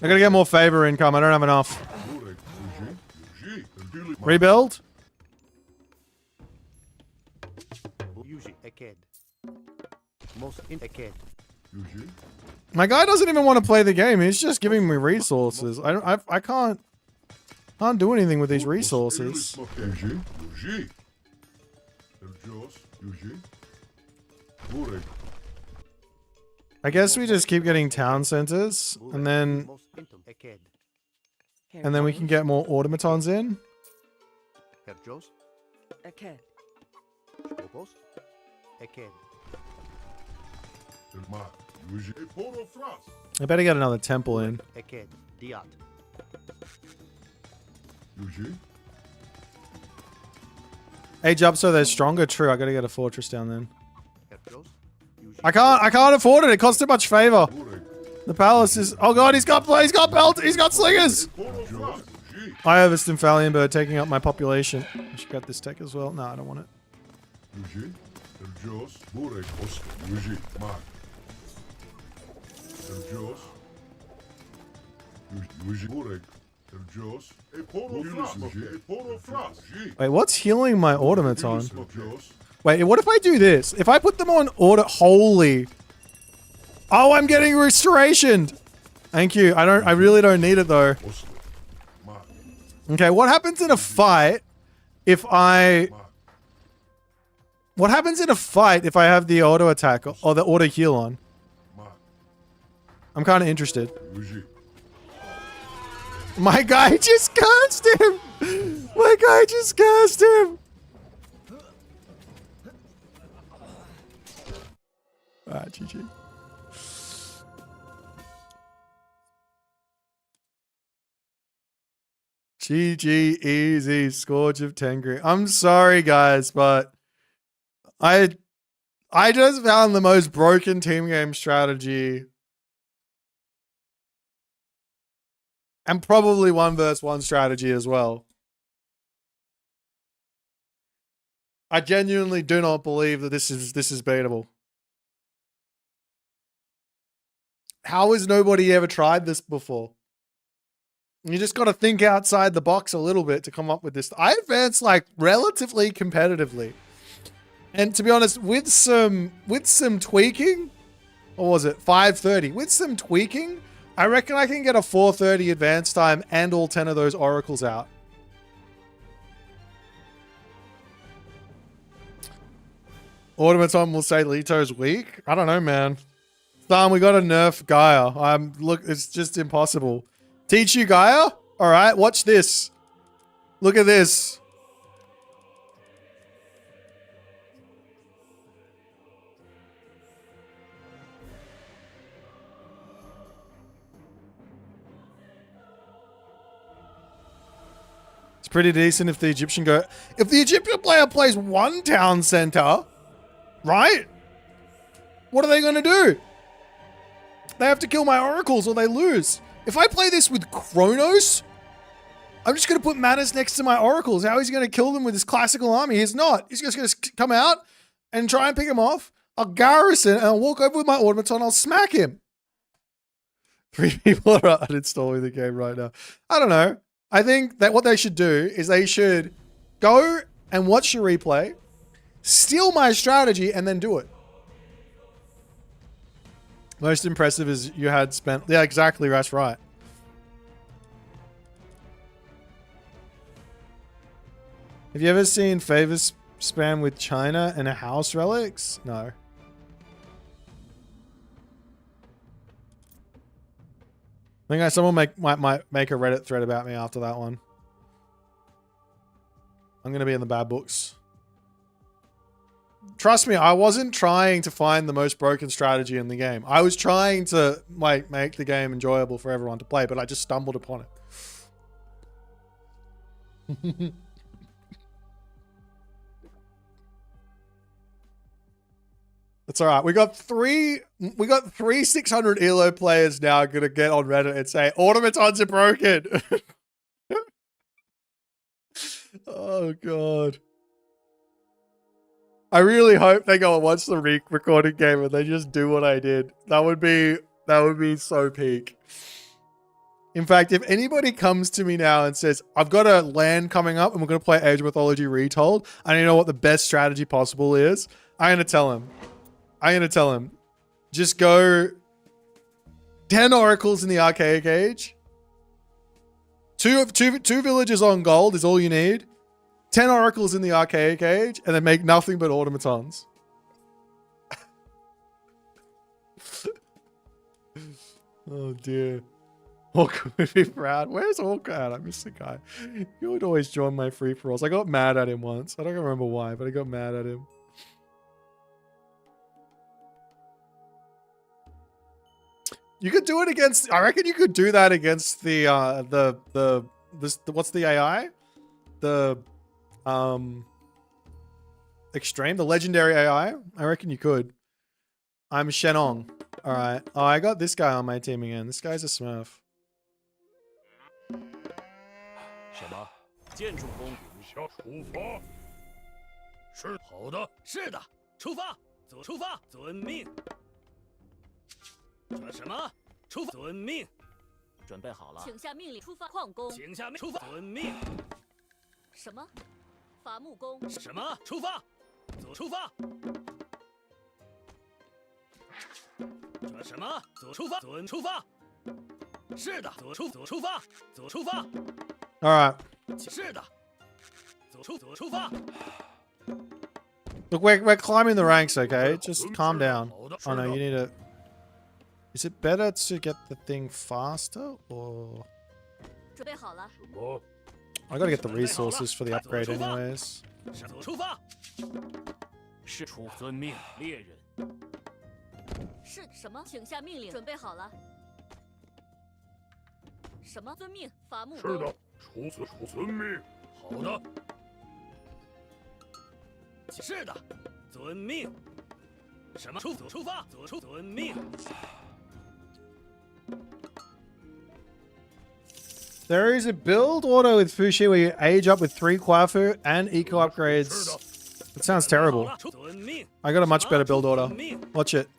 I gotta get more favor income. I don't have enough. Rebuild. My guy doesn't even want to play the game. He's just giving me resources. I can't do anything with these resources. I guess we just keep getting town centers, and then we can get more automatons in. I better get another temple in. Age up so they're stronger. True, I gotta get a fortress down then. I can't afford it. It costs too much favor. The palace is. Oh god, he's got belt. He's got slingers. I have a Stymphalian bird taking up my population. I should get this tech as well. No, I don't want it. Wait, what's healing my automaton? Wait, what if I do this? If I put them on order, holy. Oh, I'm getting restoration. Thank you. I really don't need it though. Okay, what happens in a fight if I... What happens in a fight if I have the auto attack or the auto heal on? I'm kind of interested. My guy just cast him! My guy just cast him! Alright, GG. GG, easy. Scourge of Tengri. I'm sorry, guys, but I just found the most broken team game strategy. And probably 1 versus 1 strategy as well. I genuinely do not believe that this is beatable. How has nobody ever tried this before? You just got to think outside the box a little bit to come up with this. I advanced like relatively competitively. And to be honest, with some tweaking, or was it 530? With some tweaking, I reckon I can get a 430 advance time and all 10 of those oracles out. Automaton will say Leto's weak. I don't know, man. Sam, we got to nerf Gaia. Look, it's just impossible. Teach you Gaia? All right, watch this. Look at this. It's pretty decent if the Egyptian player plays 1 town center, right? What are they going to do? They have to kill my oracles or they lose. If I play this with Kronos, I'm just going to put Manus next to my oracles. How is he going to kill them with his classical army? He's not. He's just going to come out and try and pick him off. I'll garrison and I'll walk over with my automaton. I'll smack him. 3 people are uninstalling the game right now. I don't know. I think that what they should do is they should go and watch your replay, steal my strategy, and then do it. Most impressive is you had spent... Yeah, exactly. That's right. Have you ever seen favor spam with China and a house relics? No. I think someone might make a Reddit thread about me after that one. I'm going to be in the bad books. trust me, I wasn't trying to find the most broken strategy in the game. I was trying to like make the game enjoyable for everyone to play, but I just stumbled upon it. That's all right. We got three 600 ELO players now gonna get on Reddit and say automatons are broken. Oh god. I really hope they go and watch the recorded game and they just do what I did. That would be so peak. In fact, if anybody comes to me now and says, I've got a LAN coming up and we're going to play Age of Mythology Retold, and you know what the best strategy possible is, I'm going to tell him. Just go 10 oracles in the archaic age. Two villages on gold is all you need. 10 oracles in the archaic age, and then make nothing but automatons. Oh dear. Orc would be proud. Where's Orc at? I miss the guy. He would always join my free-for-alls. I got mad at him once. I don't remember why, but I got mad at him. You could do it against, I reckon you could do that against the what's the AI? The extreme, the legendary AI. I reckon you could. I'm Shenong. All right. Oh, I got this guy on my team again. This guy's a Smurf. 什么？建筑工？下出发。是好的，是的，出发，出发，遵命。这什么？出发，遵命。准备好了。请下命令出发矿工。请下命出发，遵命。什么？伐木工。什么？出发，出发。这什么？出发，出发。是的，出发，出发。 All right. 是的，出发。 Look, we're climbing the ranks, okay? Just calm down. Oh no, you need to. Is it better to get the thing faster, or? 准备好了。 I gotta get the resources for the upgrade, anyways. 出发。是出遵命，猎人。是什么？请下命令。准备好了。什么？遵命，伐木工。是的，出遵命。好的。是的，遵命。什么？出发，遵命。 There is a build auto with Fushi where you age up with 3 Kwafu and eco upgrades. That sounds terrible. I got a much better build order. Watch it.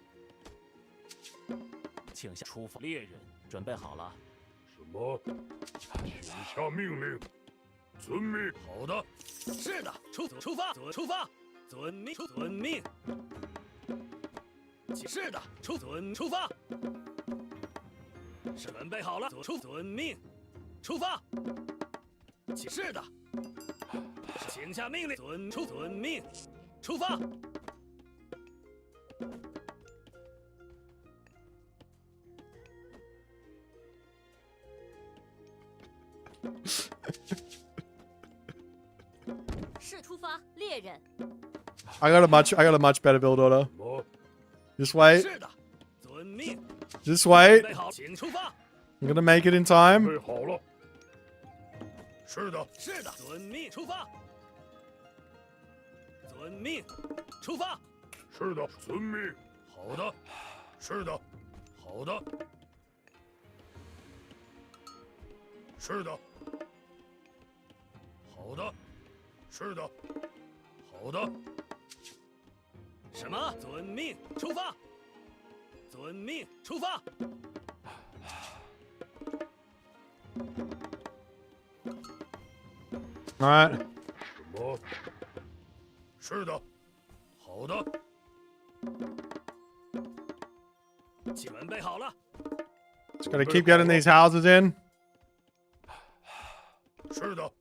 请下出发，猎人准备好了。什么？请下命令。遵命。好的。是的，出发，遵命，遵命。是的，出发。准备好了，遵命。 出发！是的，请下命令，遵命，出发！是出发，猎人。I got a much better build order. Just wait. 是的，遵命。 Just wait. 准备好，请出发。 I'm gonna make it in time. 准备好了。 是的，是的，遵命出发。遵命，出发。是的，遵命。好的，是的，好的，是的，好的，是的，好的。什么？遵命出发。遵命出发。 All right. 什么？是的，好的。准备好了。 Just gotta keep getting these houses in. 是的，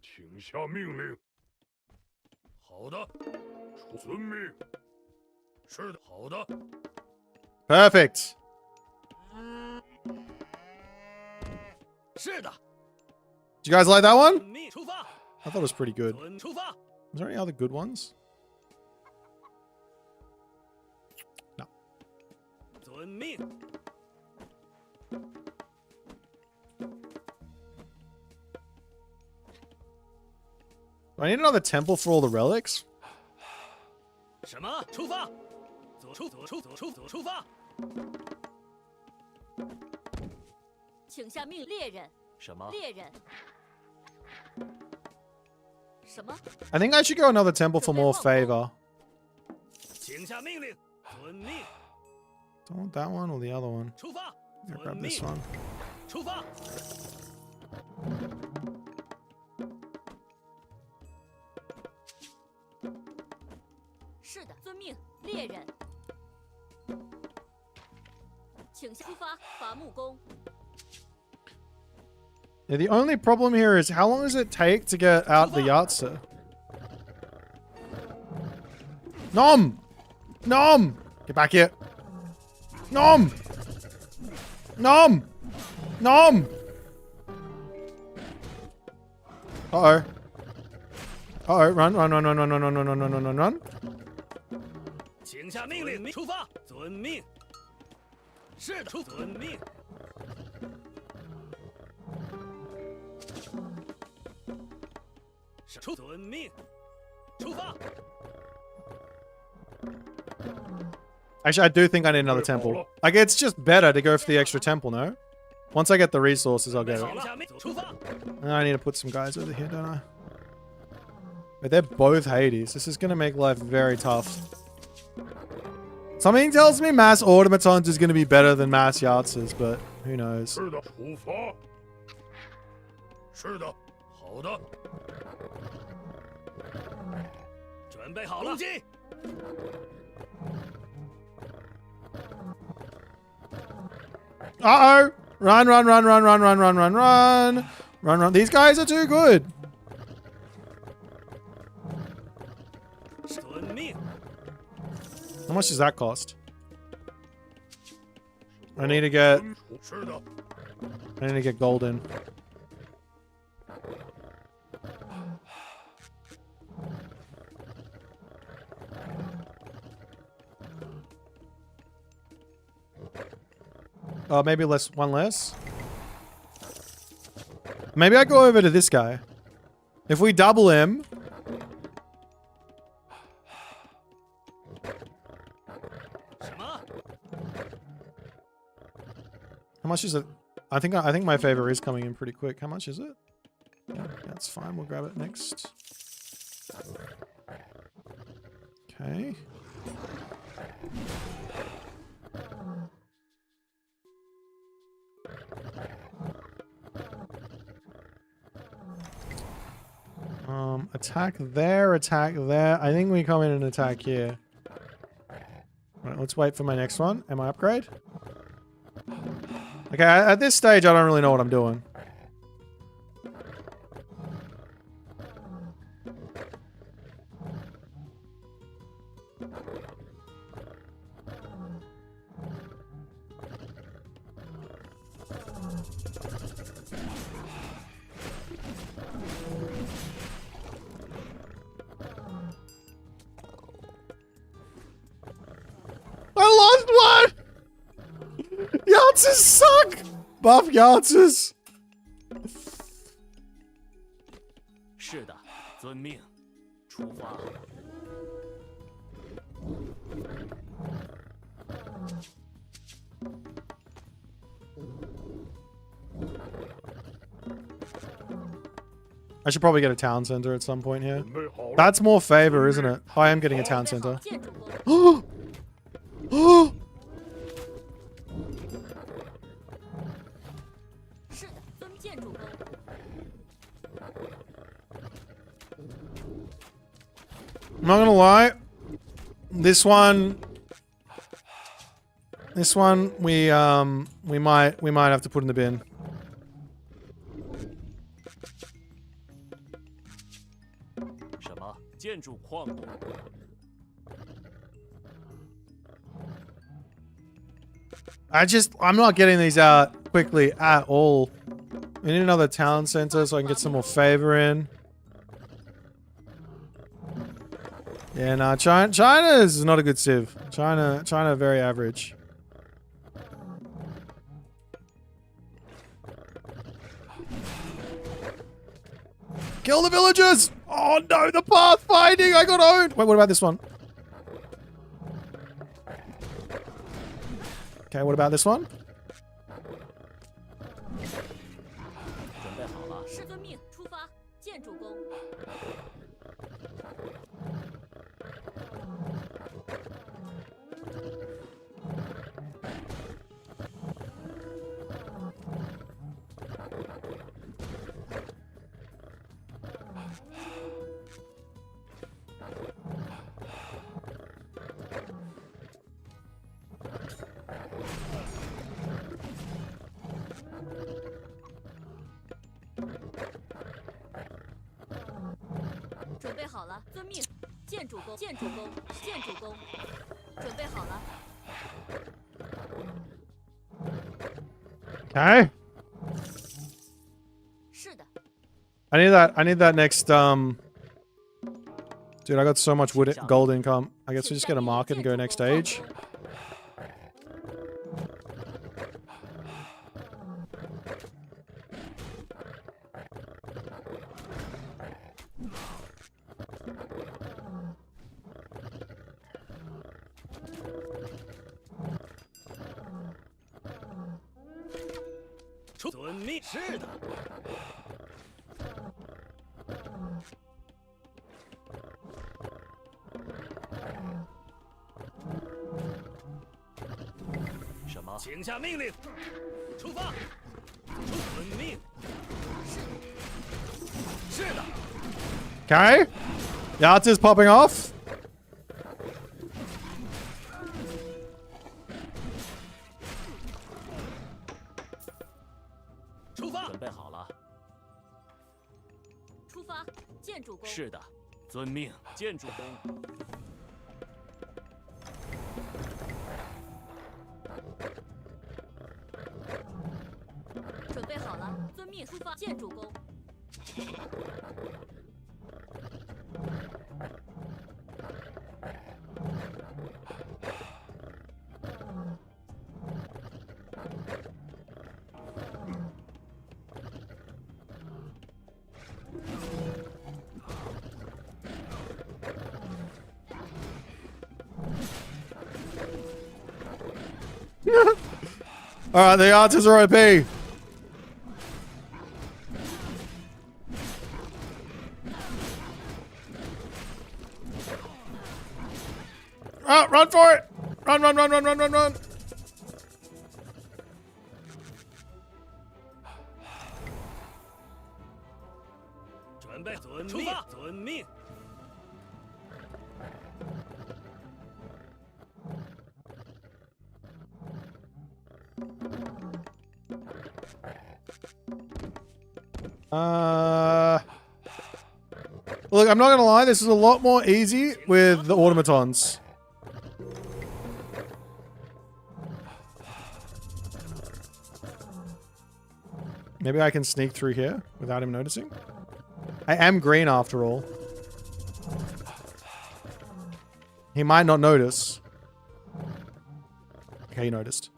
请下命令。好的，遵命。是的，好的。 Perfect. 是的。 Did you guys like that one? 出发。 I thought it was pretty good. 出发。 Was there any other good ones? Do I need another temple for all the relics? 什么？出发！出发！请下命猎人。什么？猎人。什么？ I think I should go another temple for more favor. 请下命令，遵命。 Do I want that one or the other one? 出发！ I'm gonna grab this one. 出发！是的，遵命，猎人。请出发，伐木工。 Yeah, the only problem here is how long does it take to get out the Yatsu? Nom! Nom! Get back here. Nom! Nom! Nom! Uh-oh. Uh-oh, run, run, run, run, run, run, run, run, run, run, run, run. 请下命令，出发！遵命。是的，遵命。 遵命，出发。 Actually, I do think I need another temple. Like, it's just better to go for the extra temple, no? Once I get the resources, I'll get it. 出发。 I need to put some guys over here, don't I? But they're both Hades. This is going to make life very tough. Something tells me mass automatons is going to be better than mass Yatsus, but who knows? 是的，出发。是的，好的。 准备好了，攻击！ Uh-oh! Run, run, run, run, run, run, run, run, run! Run, run. These guys are too good! 遵命。 How much does that cost? I need to get... 是的。 I need to get gold in. Maybe one less. Maybe I go over to this guy. If we double him. How much is it? I think my favor is coming in pretty quick. How much is it? Yeah, that's fine. We'll grab it next. Okay. Attack there, attack there. I think we come in and attack here. Right, let's wait for my next one. Am I upgrade? Okay, at this stage, I don't really know what I'm doing. I lost one! Yatsus suck! Buff Yatsus! 是的，遵命，出发。 I should probably get a town center at some point here. That's more favor, isn't it? I am getting a town center. Oh! Oh! I'm not gonna lie. This one we might have to put in the bin. I'm not getting these out quickly at all. We need another town center so I can get some more favor in. Yeah, nah, China is not a good civ. China very average. Kill the villagers! Oh no, the pathfinding! I got owned! Wait, what about this one? Okay, what about this one? 准备好了。师遵命，出发，见主公。 准备好了，遵命，见主公，见主公，见主公，准备好了。 Okay. 是的。 I need that next, Dude, I got so much gold income. I guess we just get a market and go next stage. Okay. Yachts is popping off. Alright, the archers are OP. Oh, run for it! Run, run, run, run, run, run, run! Look, I'm not gonna lie, this is a lot more easy with the automatons. Maybe I can sneak through here without him noticing. I am green after all. He might not notice. Okay, he noticed.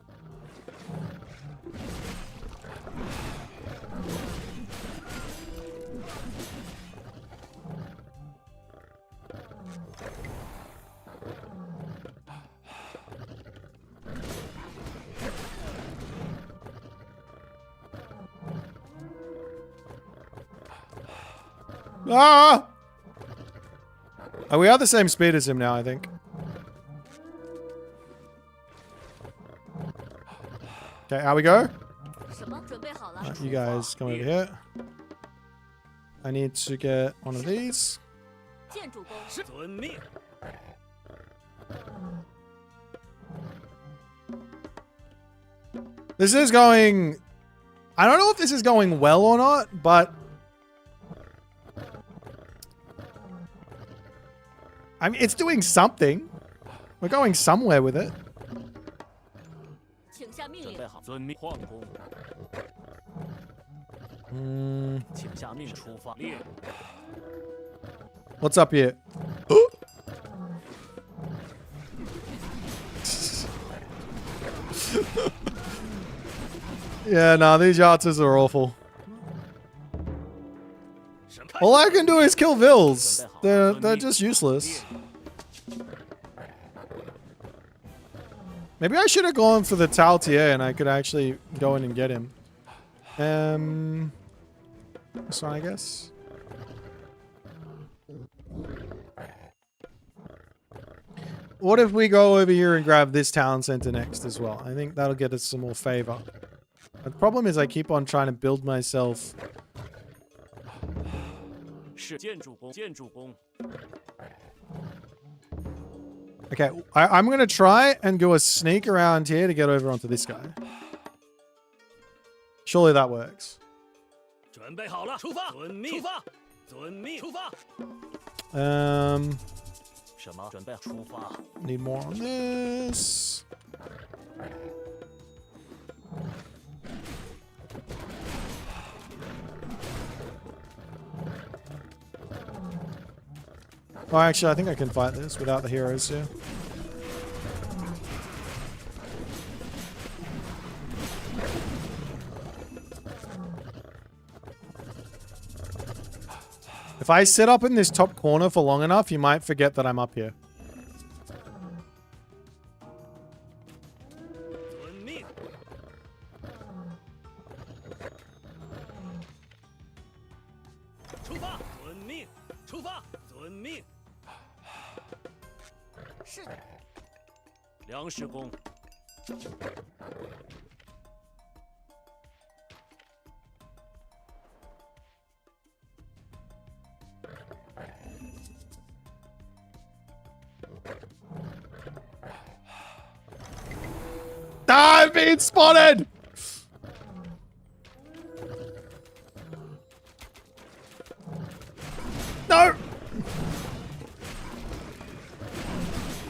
Ah! Oh, we are the same speed as him now, I think. Okay, out we go. You guys come over here. I need to get one of these. This is going... I don't know if this is going well or not, but... I mean, it's doing something. We're going somewhere with it. What's up here? Yeah, nah, these yachts are awful. All I can do is kill Vils. They're just useless. Maybe I should have gone for the Taltier and I could actually go in and get him. This one, I guess. What if we go over here and grab this town center next as well? I think that'll get us some more favor. The problem is I keep on trying to build myself. Okay, I'm going to try and go a sneak around here to get over onto this guy. Surely that works. Need more on this. Oh, actually, I think I can fight this without the heroes here. If I sit up in this top corner for long enough, you might forget that I'm up here. I've been spotted! No!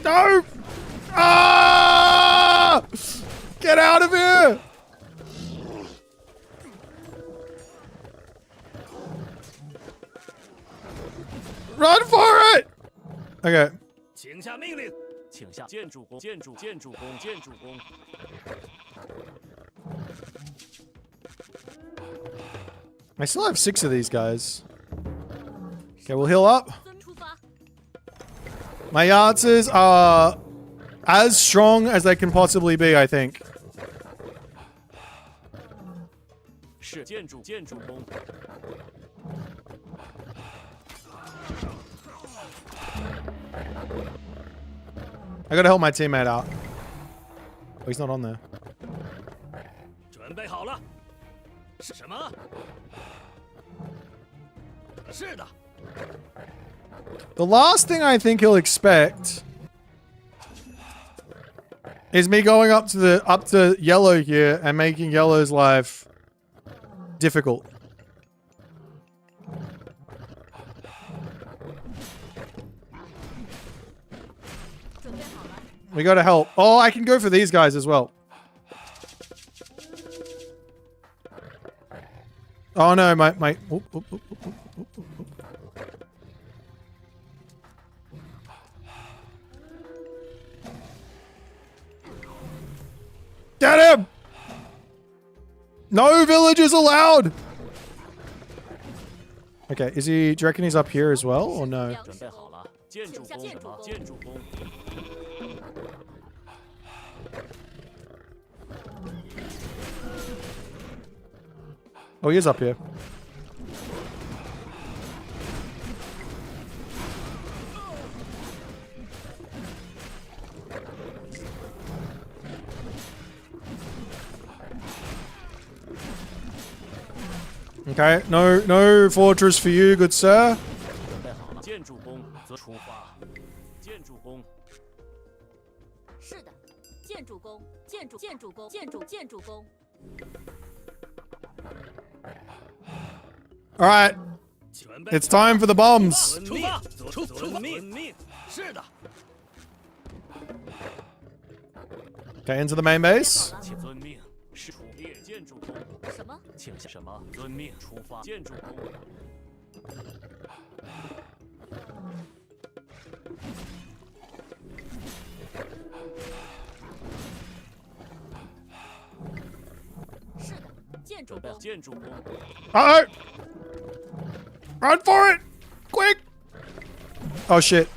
No! Ah! Get out of here! Run for it! Okay. I still have 6 of these guys. Okay, we'll heal up. My Yahtzees are as strong as they can possibly be, I think. I gotta help my teammate out. Oh, he's not on there. The last thing I think he'll expect is me going up to yellow here and making yellow's life difficult. We gotta help. Oh, I can go for these guys as well. Oh no, my. Oop, oop, oop, oop, oop, oop, oop. Get him! No villagers allowed! Okay, is he, do you reckon he's up here as well, or no? Oh, he is up here. Okay, no fortress for you, good sir. All right, it's time for the bombs. Okay, into the main base. Uh-oh! Run for it! Quick! Oh shit.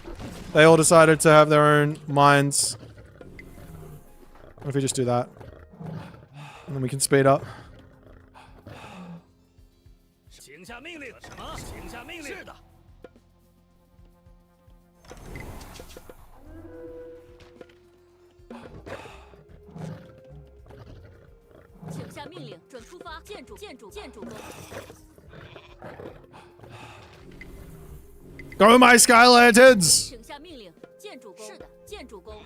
They all decided to have their own minds. What if we just do that? And then we can speed up. 请下命令。什么？请下命令。是的。请下命令，准出发。建筑工。 Go my sky lanterns! 请下命令，建筑工。是的，建筑工。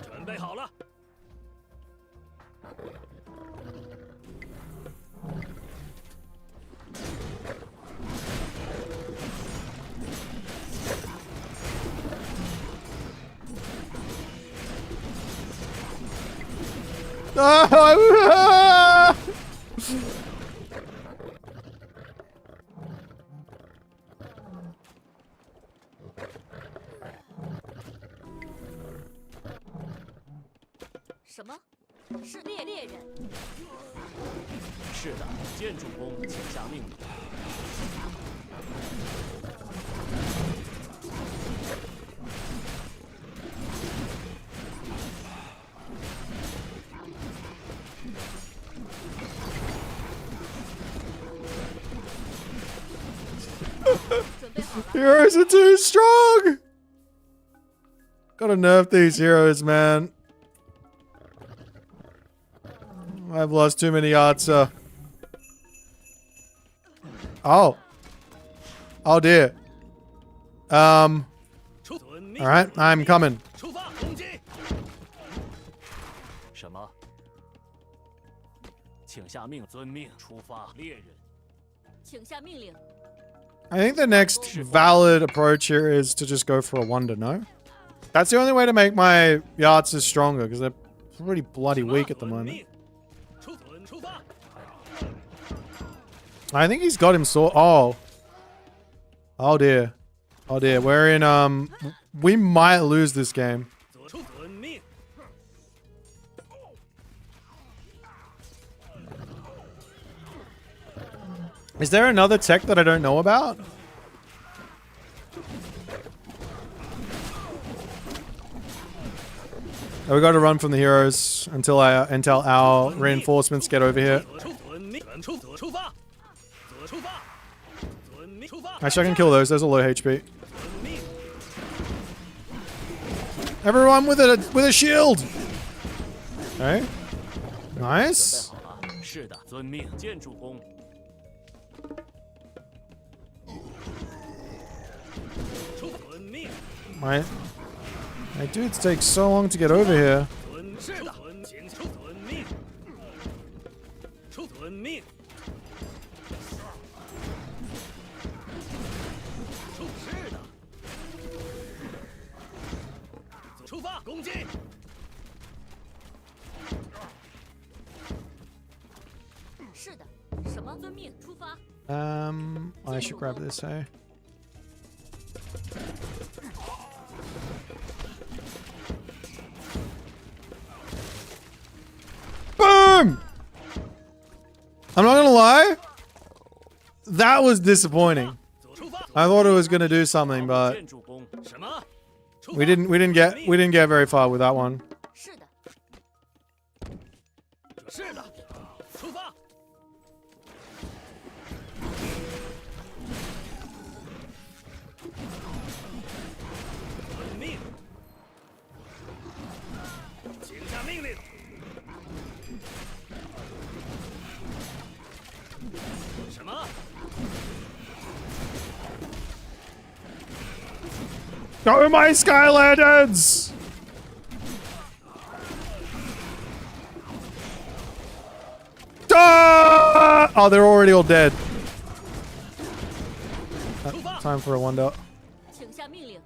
准备好了。Ah! 什么？是猎人。是的，建筑工，请下命令。Heroes are too strong! Gotta nerf these heroes, man. I've lost too many arts. Oh. Oh dear. Alright, I'm coming. 什么？请下命，遵命，出发，猎人。请下命令。 I think the next valid approach here is to just go for a wonder, no? That's the only way to make my Yahtzees stronger, because they're pretty bloody weak at the moment. I think he's got him Oh. Oh dear. Oh dear. We're in, we might lose this game. Is there another tech that I don't know about? Oh, we got to run from the heroes until our reinforcements get over here. Actually, I can kill those. Those are low HP. Everyone with a shield. Okay. Nice. 是的，遵命，建筑工。 My dudes take so long to get over here. I should grab this, hey? Boom! I'm not gonna lie. That was disappointing. I thought it was gonna do something, but we didn't get very far with that one. Go my sky lanterns! Ah! Oh, they're already all dead. Time for a wonder. 请下命令。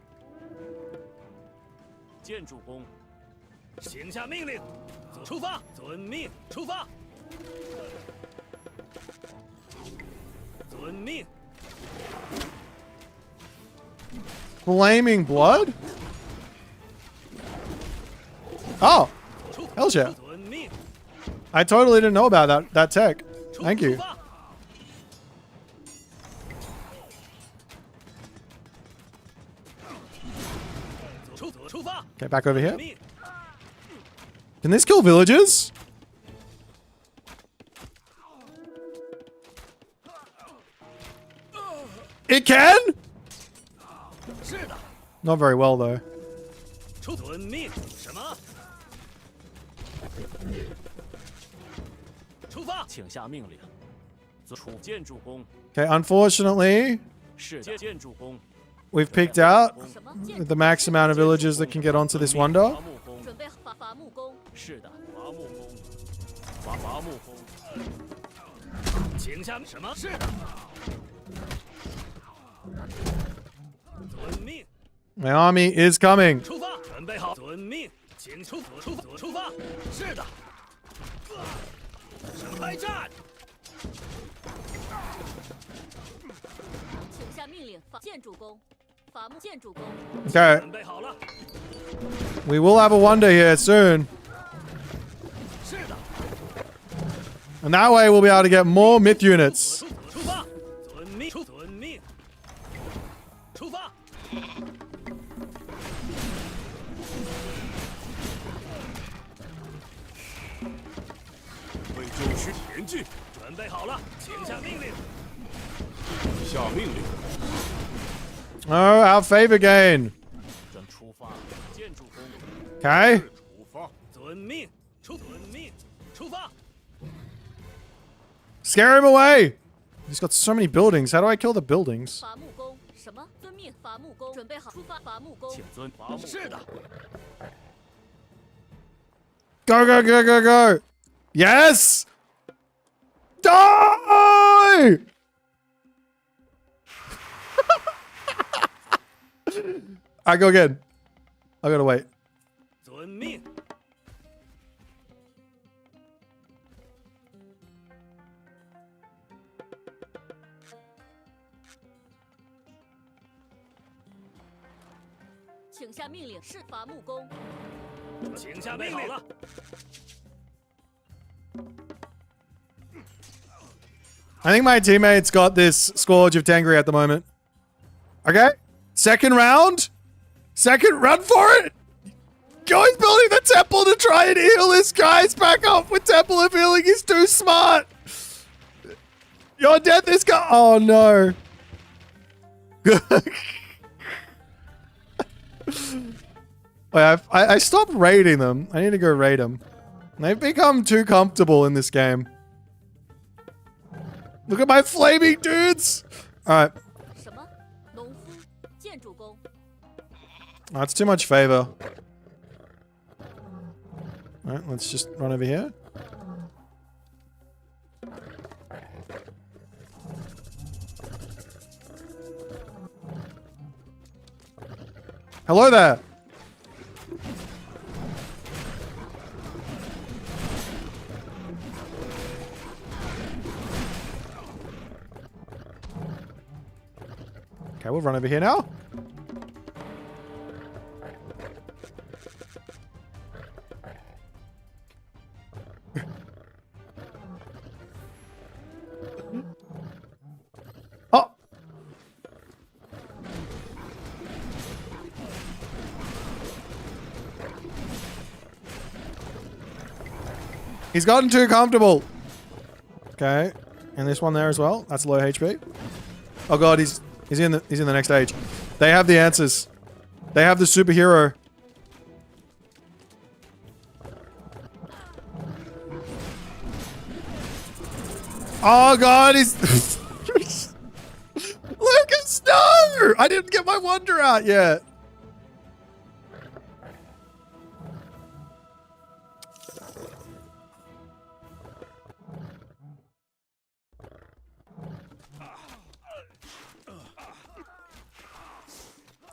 建筑工。请下命令，出发，遵命，出发，遵命。 Flaming blood? Oh, hell yeah. I totally didn't know about that tech. Thank you. Okay, back over here. Can this kill villagers? It can? Not very well, though. Okay, unfortunately, we've picked out the max amount of villagers that can get onto this wonder. My army is coming. Okay. We will have a wonder here soon. And that way we'll be able to get more myth units. Oh, our favor gain. Okay. Scare him away. He's got so many buildings. How do I kill the buildings? Go, go, go, go, go. Yes! Die! I go again. I gotta wait. I think my teammates got this Scourge of Tengri at the moment. Okay. Second round. Second run for it. Go, he's building the temple to try and heal this guy's back up with Temple of Healing. He's too smart. Your death is go. Oh no. Wait, I stopped raiding them. I need to go raid them. They've become too comfortable in this game. Look at my flaming dudes. All right. That's too much favor. All right, let's just run over here. Hello there. Okay, we'll run over here now. Oh! He's gotten too comfortable. Okay. And this one there as well. That's low HP. Oh god, he's in the next stage. They have the answers. They have the superhero. Oh god, he's Lucas, no! I didn't get my wonder out yet.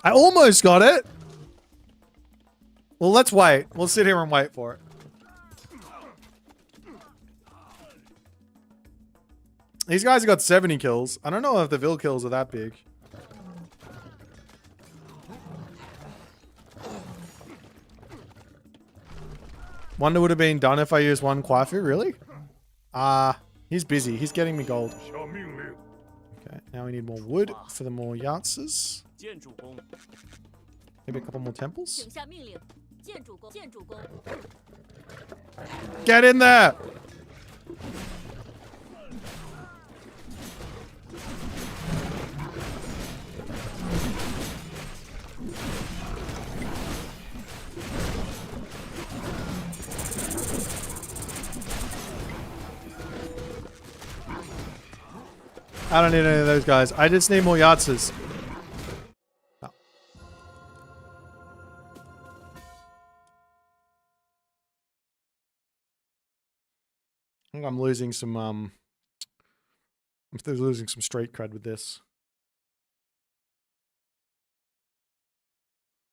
I almost got it. Well, let's wait. We'll sit here and wait for it. These guys have got 70 kills. I don't know if the Vil kills are that big. Wonder would have been done if I used one Kwafu, really? He's busy. He's getting me gold. Okay, now we need more wood for the more Yahtses. Maybe a couple more temples. 请下命令，建筑工，建筑工。 Get in there! I don't need any of those guys. I just need more Yahtzees. Oh. I think I'm losing some I'm still losing some street cred with this.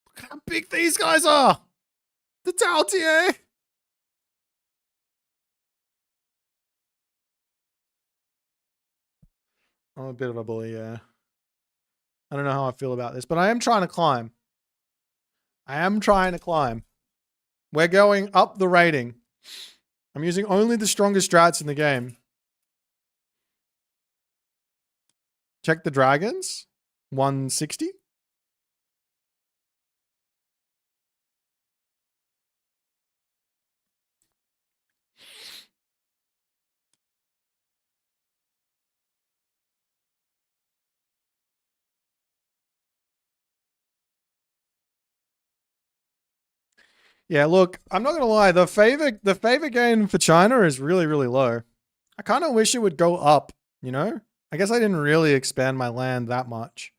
Look at how big these guys are! The Taltier! I'm a bit of a bully, yeah. I don't know how I feel about this, but I am trying to climb. I am trying to climb. We're going up the rating. I'm using only the strongest strats in the game. Check the dragons. 160. Yeah, look, I'm not gonna lie. The favor gain for China is really, really low. I kind of wish it would go up, you know? I guess I didn't really expand my land that much.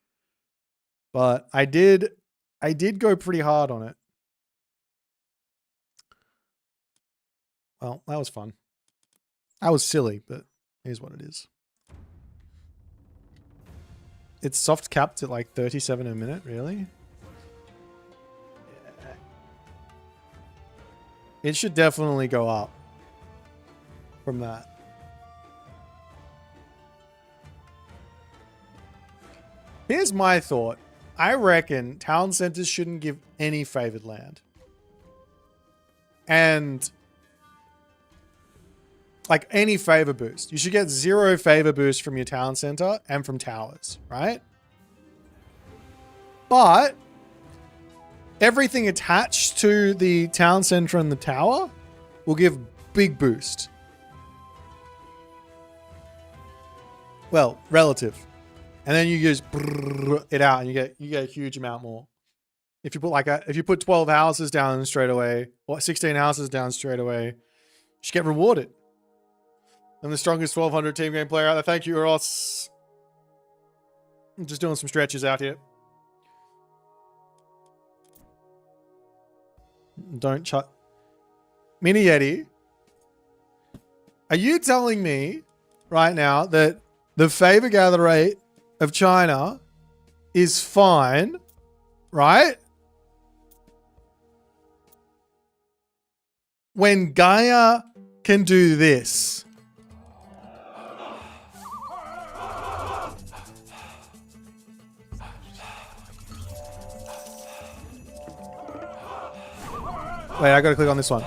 But I did go pretty hard on it. Well, that was fun. That was silly, but here's what it is. It's soft capped at like 37 a minute, really? Yeah. It should definitely go up from that. Here's my thought. I reckon town centers shouldn't give any favored land. And like any favor boost. You should get 0 favor boost from your town center and from towers, right? But everything attached to the town center and the tower will give big boost. Well, relative. And then you just it out and you get a huge amount more. If you put 12 houses down straight away, or 16 houses down straight away, you should get rewarded. I'm the strongest 1200 team game player out there. Thank you, Ross. I'm just doing some stretches out here. Don't chuck. Mini Yeti. Are you telling me right now that the favor gather rate of China is fine, right? When Gaia can do this. Wait, I gotta click on this one.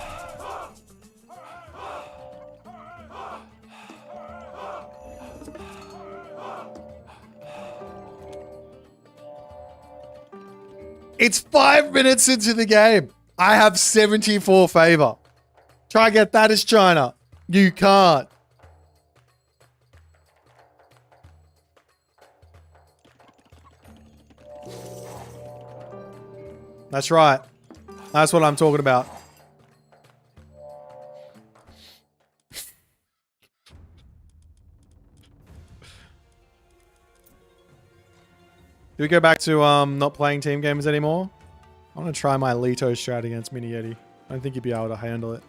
It's 5 minutes into the game. I have 74 favor. Try and get that as China. You can't. That's right. That's what I'm talking about. Do we go back to not playing team games anymore? I want to try my Leto strat against Mini Yeti. I don't think you'd be able to handle it.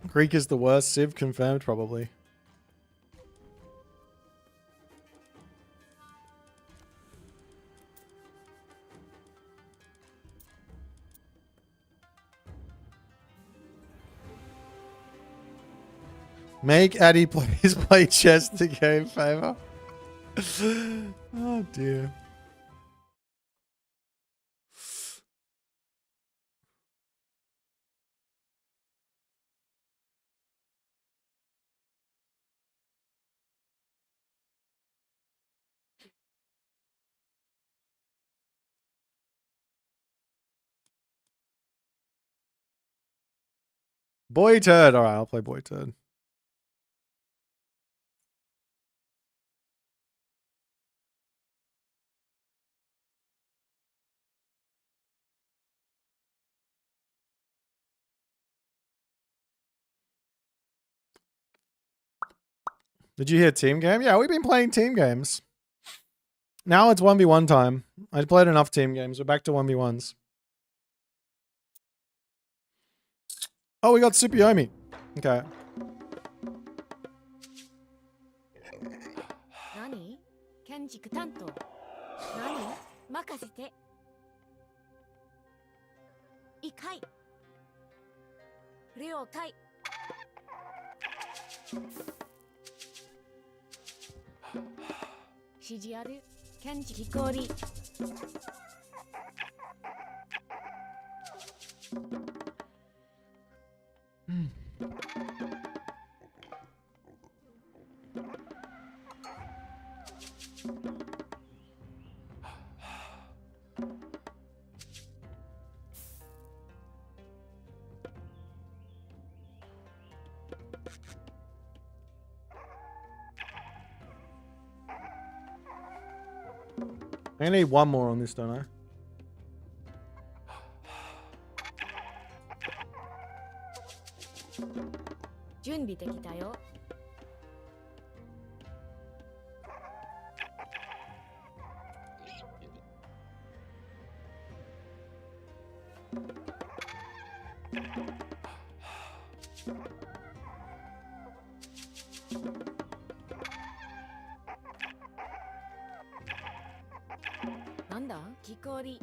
Greek is the worst. Civ confirmed, probably. Make Addy please play chess to gain favor. Oh dear. Boy turd. All right, I'll play boy turd. Did you hear team game? Yeah, we've been playing team games. Now it's 1v1 time. I played enough team games. We're back to 1v1s. Oh, we got Sukiyomi. Okay. Nani? Kenjiku tanto. Nani? Makasete. Ikai. Ryokai. Shiji aru. Kenji hikori. I need one more on this, don't I? Junbi dekita yo. Nanda? Kikori.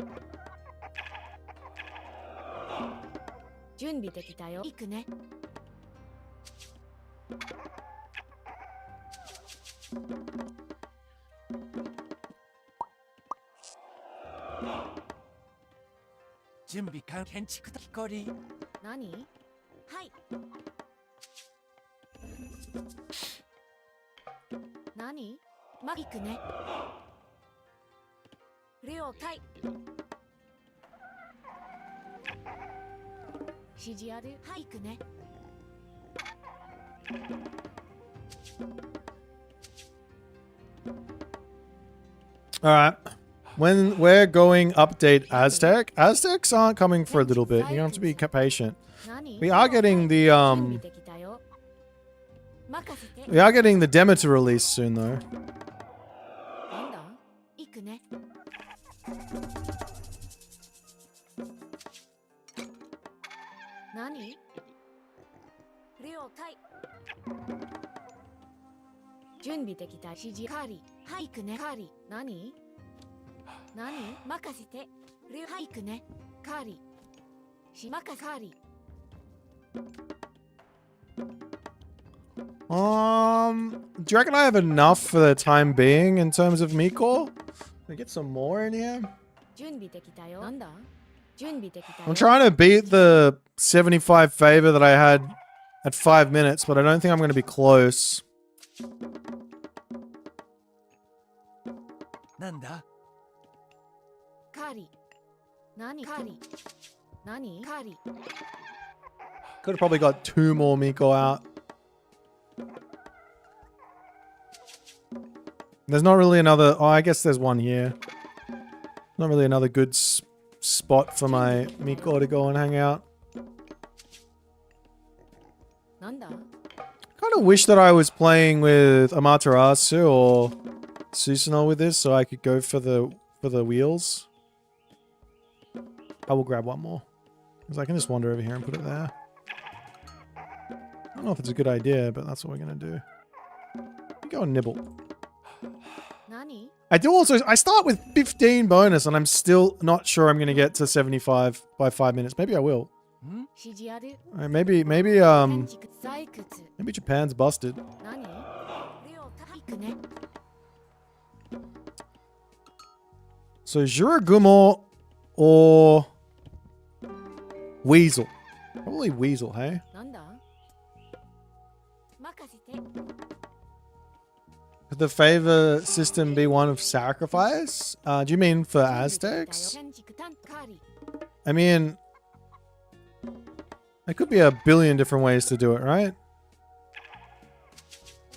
Junbi dekita yo. Iku ne. Junbi kan kenchiku hikori. Nani? Hai. Nani? Ma iku ne. Ryokai. Shiji aru. Hai iku ne. All right. When we're going update Aztec, Aztecs aren't coming for a little bit. You have to be patient. We are getting the Demeter release soon though. Nani? Ryokai. Junbi dekita shiji kari. Hai iku ne. Kari. Nani? Nani? Makasete. Ryo hai iku ne. Kari. Shi makakari. Do you reckon I have enough for the time being in terms of Miko? Can I get some more in here? Junbi dekita yo. Nanda? Junbi dekita yo. I'm trying to beat the 75 favor that I had at 5 minutes, but I don't think I'm going to be close. Nanda? Kari. Nani? Kari. Nani? Kari. Could have probably got 2 more Miko out. There's not really another... Oh, I guess there's one here. Not really another good spot for my Miko to go and hang out. Nanda? Kind of wish that I was playing with Amaterasu or Susanoo with this so I could go for the wheels. I will grab one more. Because I can just wander over here and put it there. I don't know if it's a good idea, but that's what we're going to do. Go and nibble. Nani? I do also... I start with 15 bonus and I'm still not sure I'm going to get to 75 by 5 minutes. Maybe I will. Shiji aru. Alright, maybe Japan's busted. Nani? Ryokai iku ne. So Jiragumo or Weasel. Probably Weasel, hey? Nanda? Makasete. Could the favor system be one of sacrifice? Do you mean for Aztecs? I mean... There could be a billion different ways to do it, right?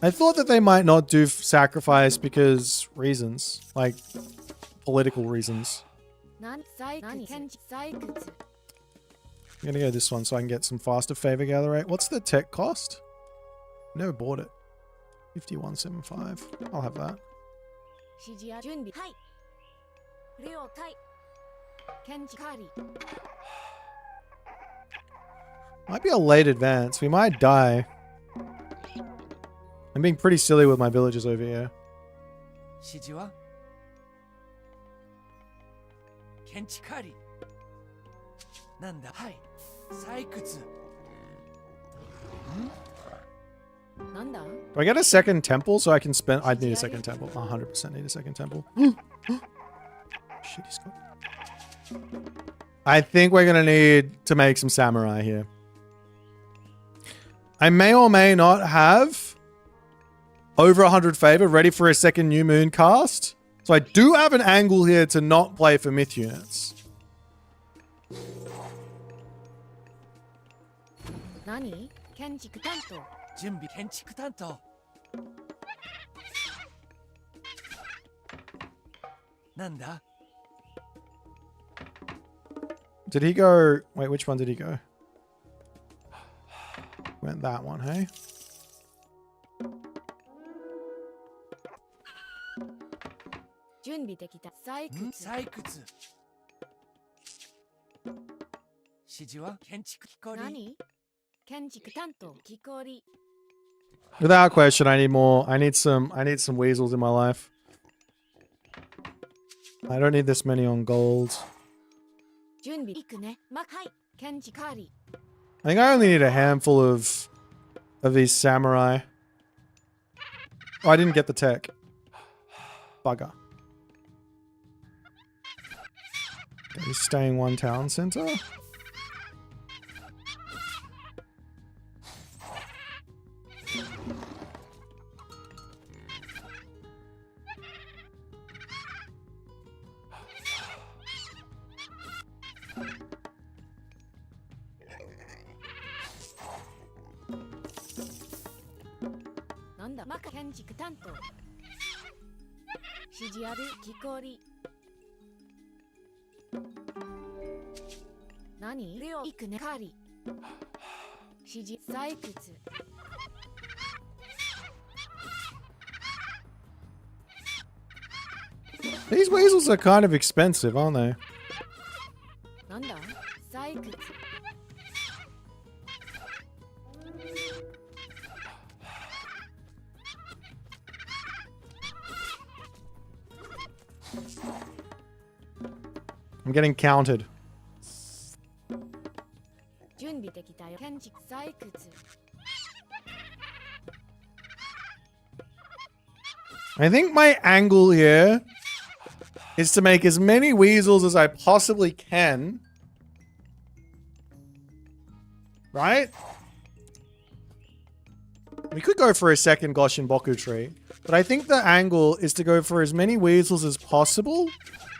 I thought that they might not do sacrifice because reasons, like political reasons. I'm gonna go this one so I can get some faster favor gather rate. What's the tech cost? Never bought it. 5175. I'll have that. Might be a late advance. We might die. I'm being pretty silly with my villagers over here. Do I get a second temple so I can spend... I need a second temple. 100% need a second temple. Shit, he's got... I think we're going to need to make some samurai here. I may or may not have over 100 favor ready for a second new moon cast. So I do have an angle here to not play for myth units. Nani? Kenjiku tanto. Junbi kenchiku tanto. Nanda? Did he go... Wait, which one did he go? Went that one, hey? Saikutsu. Shiji wa kenchiku kikori. Nani? Kenjiku tanto. Kikori. Without question, I need more. I need some weasels in my life. I don't need this many on gold. I think I only need a handful of these samurai. Oh, I didn't get the tech. Bugger. Okay, he's staying one town center. These weasels are kind of expensive, aren't they? I'm getting counted. I think my angle here is to make as many weasels as I possibly can. Right? We could go for a second Goshin Boku tree, but I think the angle is to go for as many weasels as possible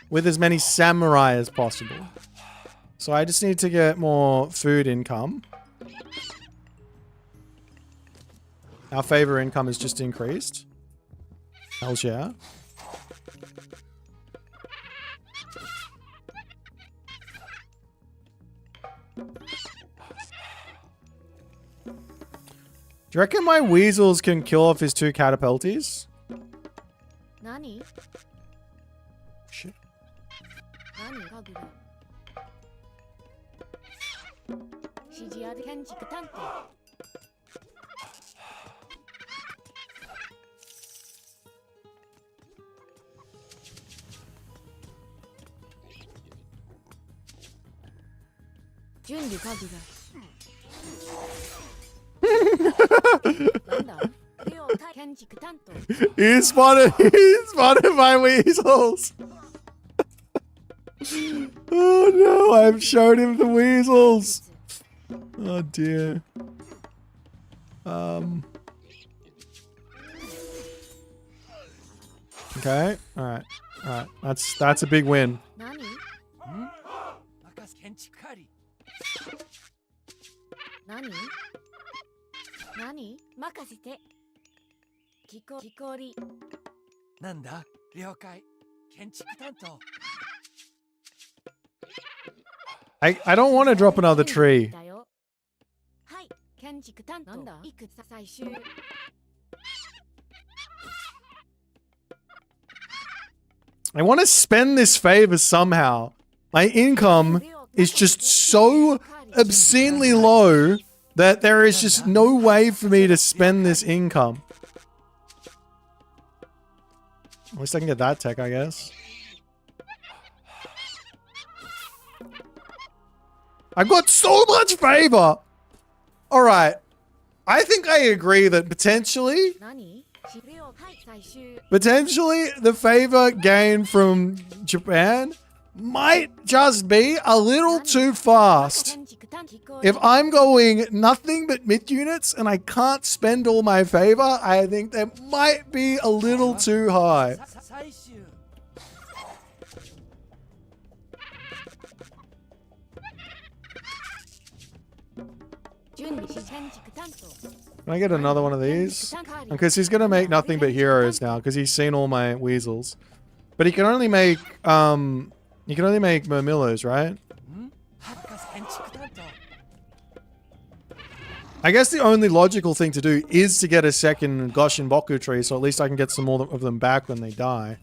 with as many samurai as possible. So I just need to get more food income. Our favor income has just increased. Hells yeah. Do you reckon my weasels can kill off his 2 catapulties? Nani? Shit. Nani kagura? Shijiade kenjiku tanto. Junbi kagura. He spotted my weasels. Oh no, I've showed him the weasels. Oh dear. Okay, alright. Alright. That's a big win. なんだ了解建築担当 I don't want to drop another tree. はい建築担当なんだいくつ最終 I want to spend this favor somehow. My income is just so obscenely low that there is just no way for me to spend this income. At least I can get that tech, I guess. I've got so much favor. All right. I think I agree that potentially the favor gained from Japan might just be a little too fast. If I'm going nothing but mid units and I can't spend all my favor, I think that might be a little too high. Can I get another one of these? Because he's gonna make nothing but heroes now, because he's seen all my weasels. But he can only make Murmillos, right? I guess the only logical thing to do is to get a second Goshin Boku tree, so at least I can get some more of them back when they die.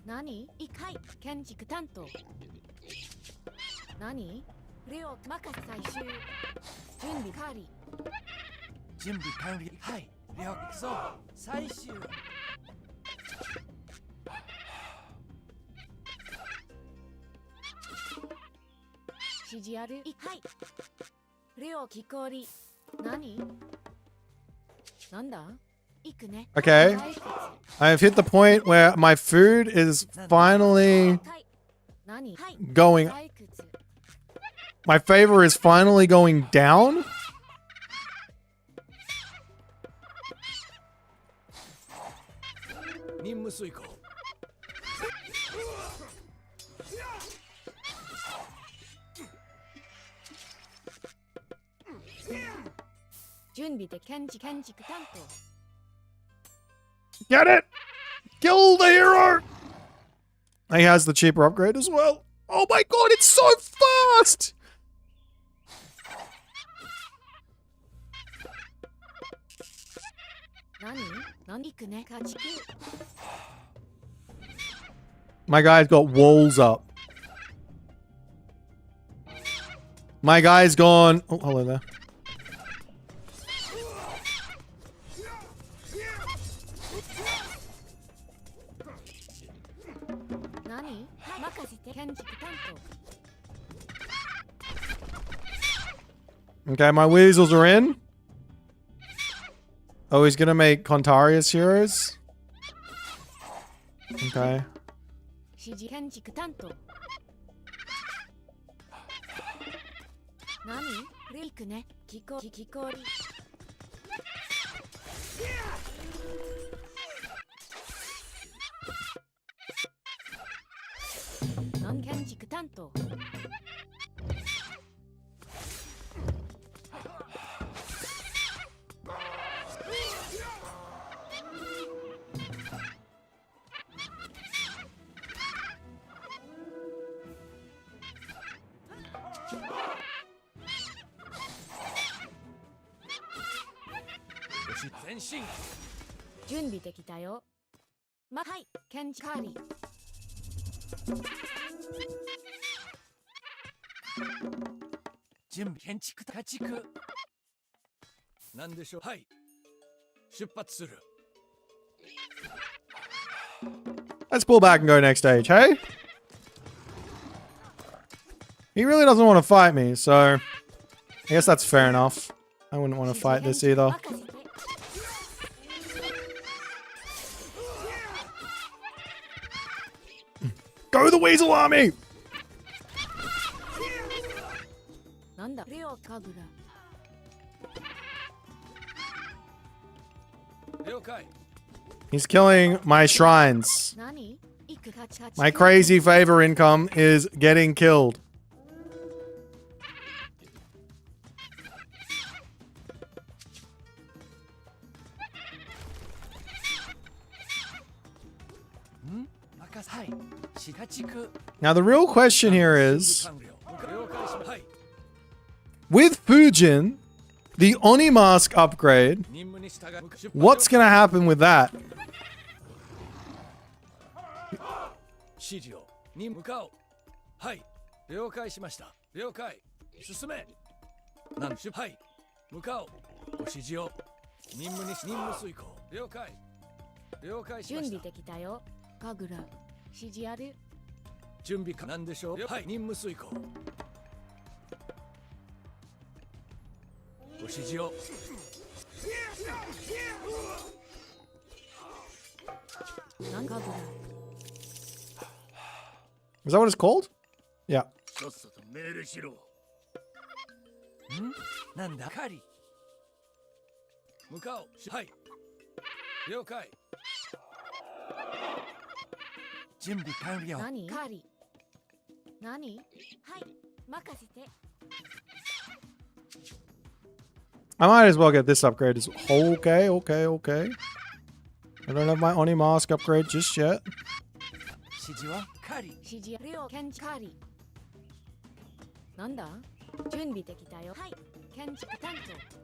Okay, I've hit the point where my food is finally going. My favor is finally going down. Get it! Kill the hero! He has the cheaper upgrade as well. Oh my god, it's so fast! My guy's got walls up. My guy's gone. Oh, hello there. Okay, my weasels are in. Oh, he's gonna make Kontarius heroes. Okay. Let's pull back and go next stage, hey? He really doesn't want to fight me, so I guess that's fair enough. I wouldn't want to fight this either. Go the Weasel Army! He's killing my shrines. My crazy favor income is getting killed. Now the real question here is, with Fujin, the Oni Mask upgrade, what's gonna happen with that? 指示をに向かう。はい、了解しました。了解。進め。なんしゅはい、向かう。ご指示を任務遂行。了解。了解しました。準備できたよ。神楽、指示ある。準備かなんでしょう。はい、任務遂行。ご指示を。なんか Is that what it's called? Yeah. さっさと命令しろ。なんだカリ。向かおう。はい。了解。準備完了。何カリ。何はい。任せて。I might as well get this upgrade as okay, okay, okay. I don't have my Oni Mask upgrade just yet. 指示はカリ。指示レオケンチカリ。なんだ準備できたよ。はい。ケンチ担当。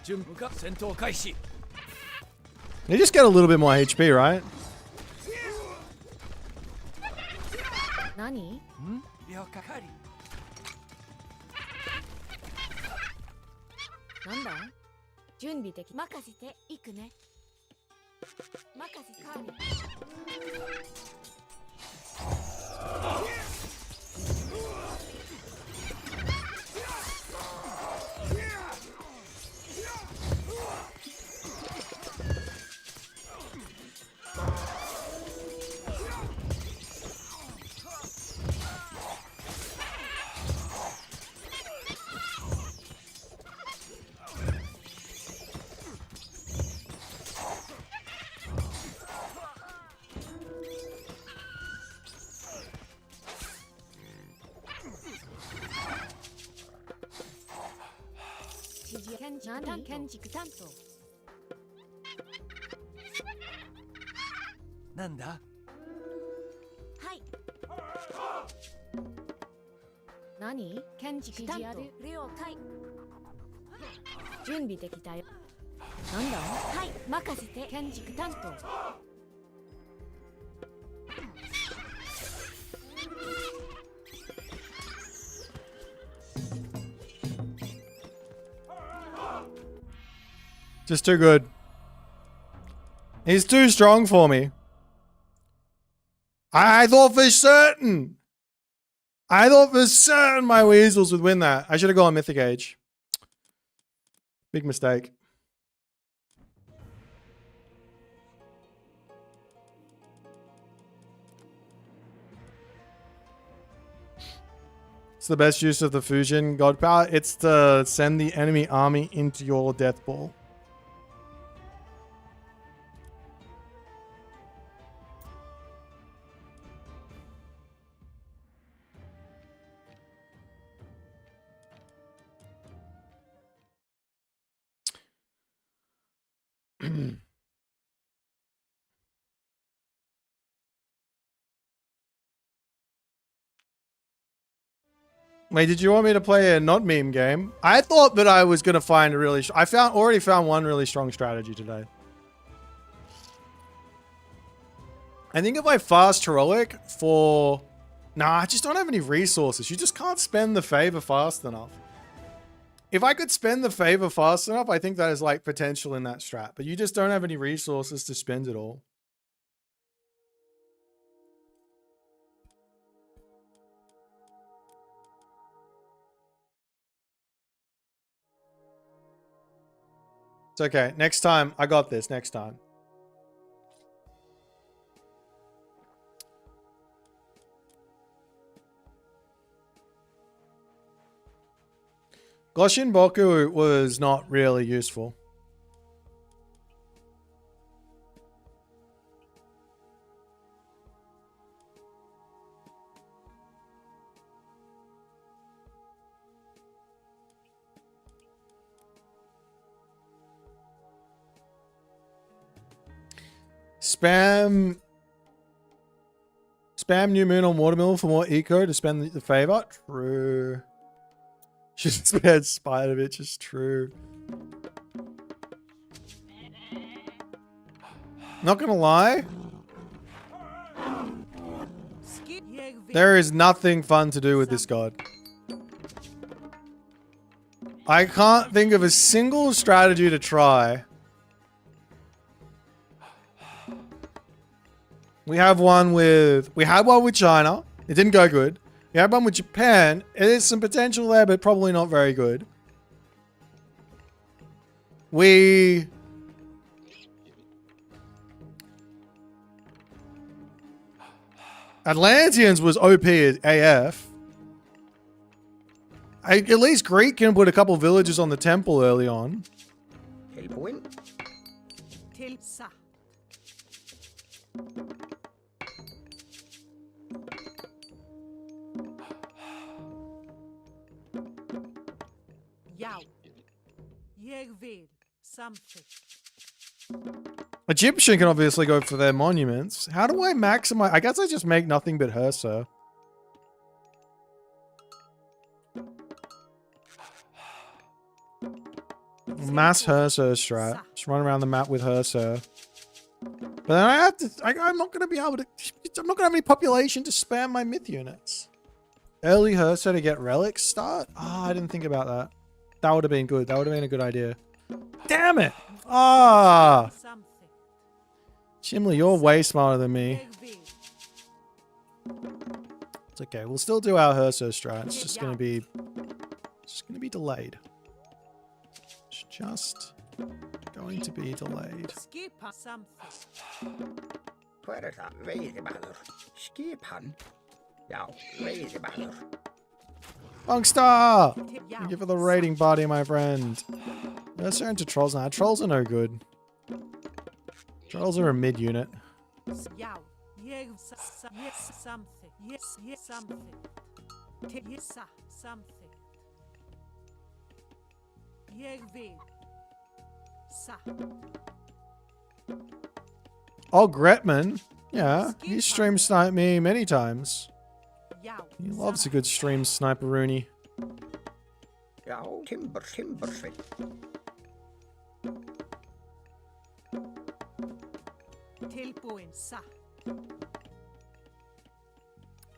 準備か戦闘開始。They just get a little bit more HP, right? 何了解カリ。なんだ準備でき任せていくね任せカーリ建築担当なんだはい何建築担当了解準備できたよなんだはい任せて建築担当Just too good. He's too strong for me. I thought for certain my weasels would win that. I should have gone Mythic Age. Big mistake. It's the best use of the Fusion God Power. It's to send the enemy army into your death ball. Wait, did you want me to play a not meme game? I thought that I was gonna find a really. Already found one really strong strategy today. I think if I fast heroic for, nah, I just don't have any resources. You just can't spend the favor fast enough. If I could spend the favor fast enough, I think that is like potential in that strat. But you just don't have any resources to spend it all. It's okay. Next time, I got this. Next time. Goshin Boku was not really useful. Spam New Moon on Watermill for more eco to spend the favor. True. Should spend Spider Bitch is true. Not gonna lie. There is nothing fun to do with this god. I can't think of a single strategy to try. We had one with China. It didn't go good. We had one with Japan. There's some potential there, but probably not very good. Atlanteans was OP as AF. At least Greek can put a couple villages on the temple early on. Egyptian can obviously go for their monuments. How do I maximize? I guess I just make nothing but Hersa. Mass Hersa strat. Just run around the map with Hersa. But then I have to. I'm not going to be able to. I'm not going to have any population to spam my myth units. Early Hersa to get relics start? Ah, I didn't think about that. That would have been good. That would have been a good idea. Damn it! Ah! Chimley, you're way smarter than me. It's okay. We'll still do our Herso strat. It's just gonna be delayed. It's just going to be delayed. Funkstar! Thank you for the rating, buddy, my friend. Let's turn to trolls now. Trolls are no good. Trolls are a mid unit. Oh, Gretman. Yeah, he stream sniped me many times. He loves a good stream sniper-rooney.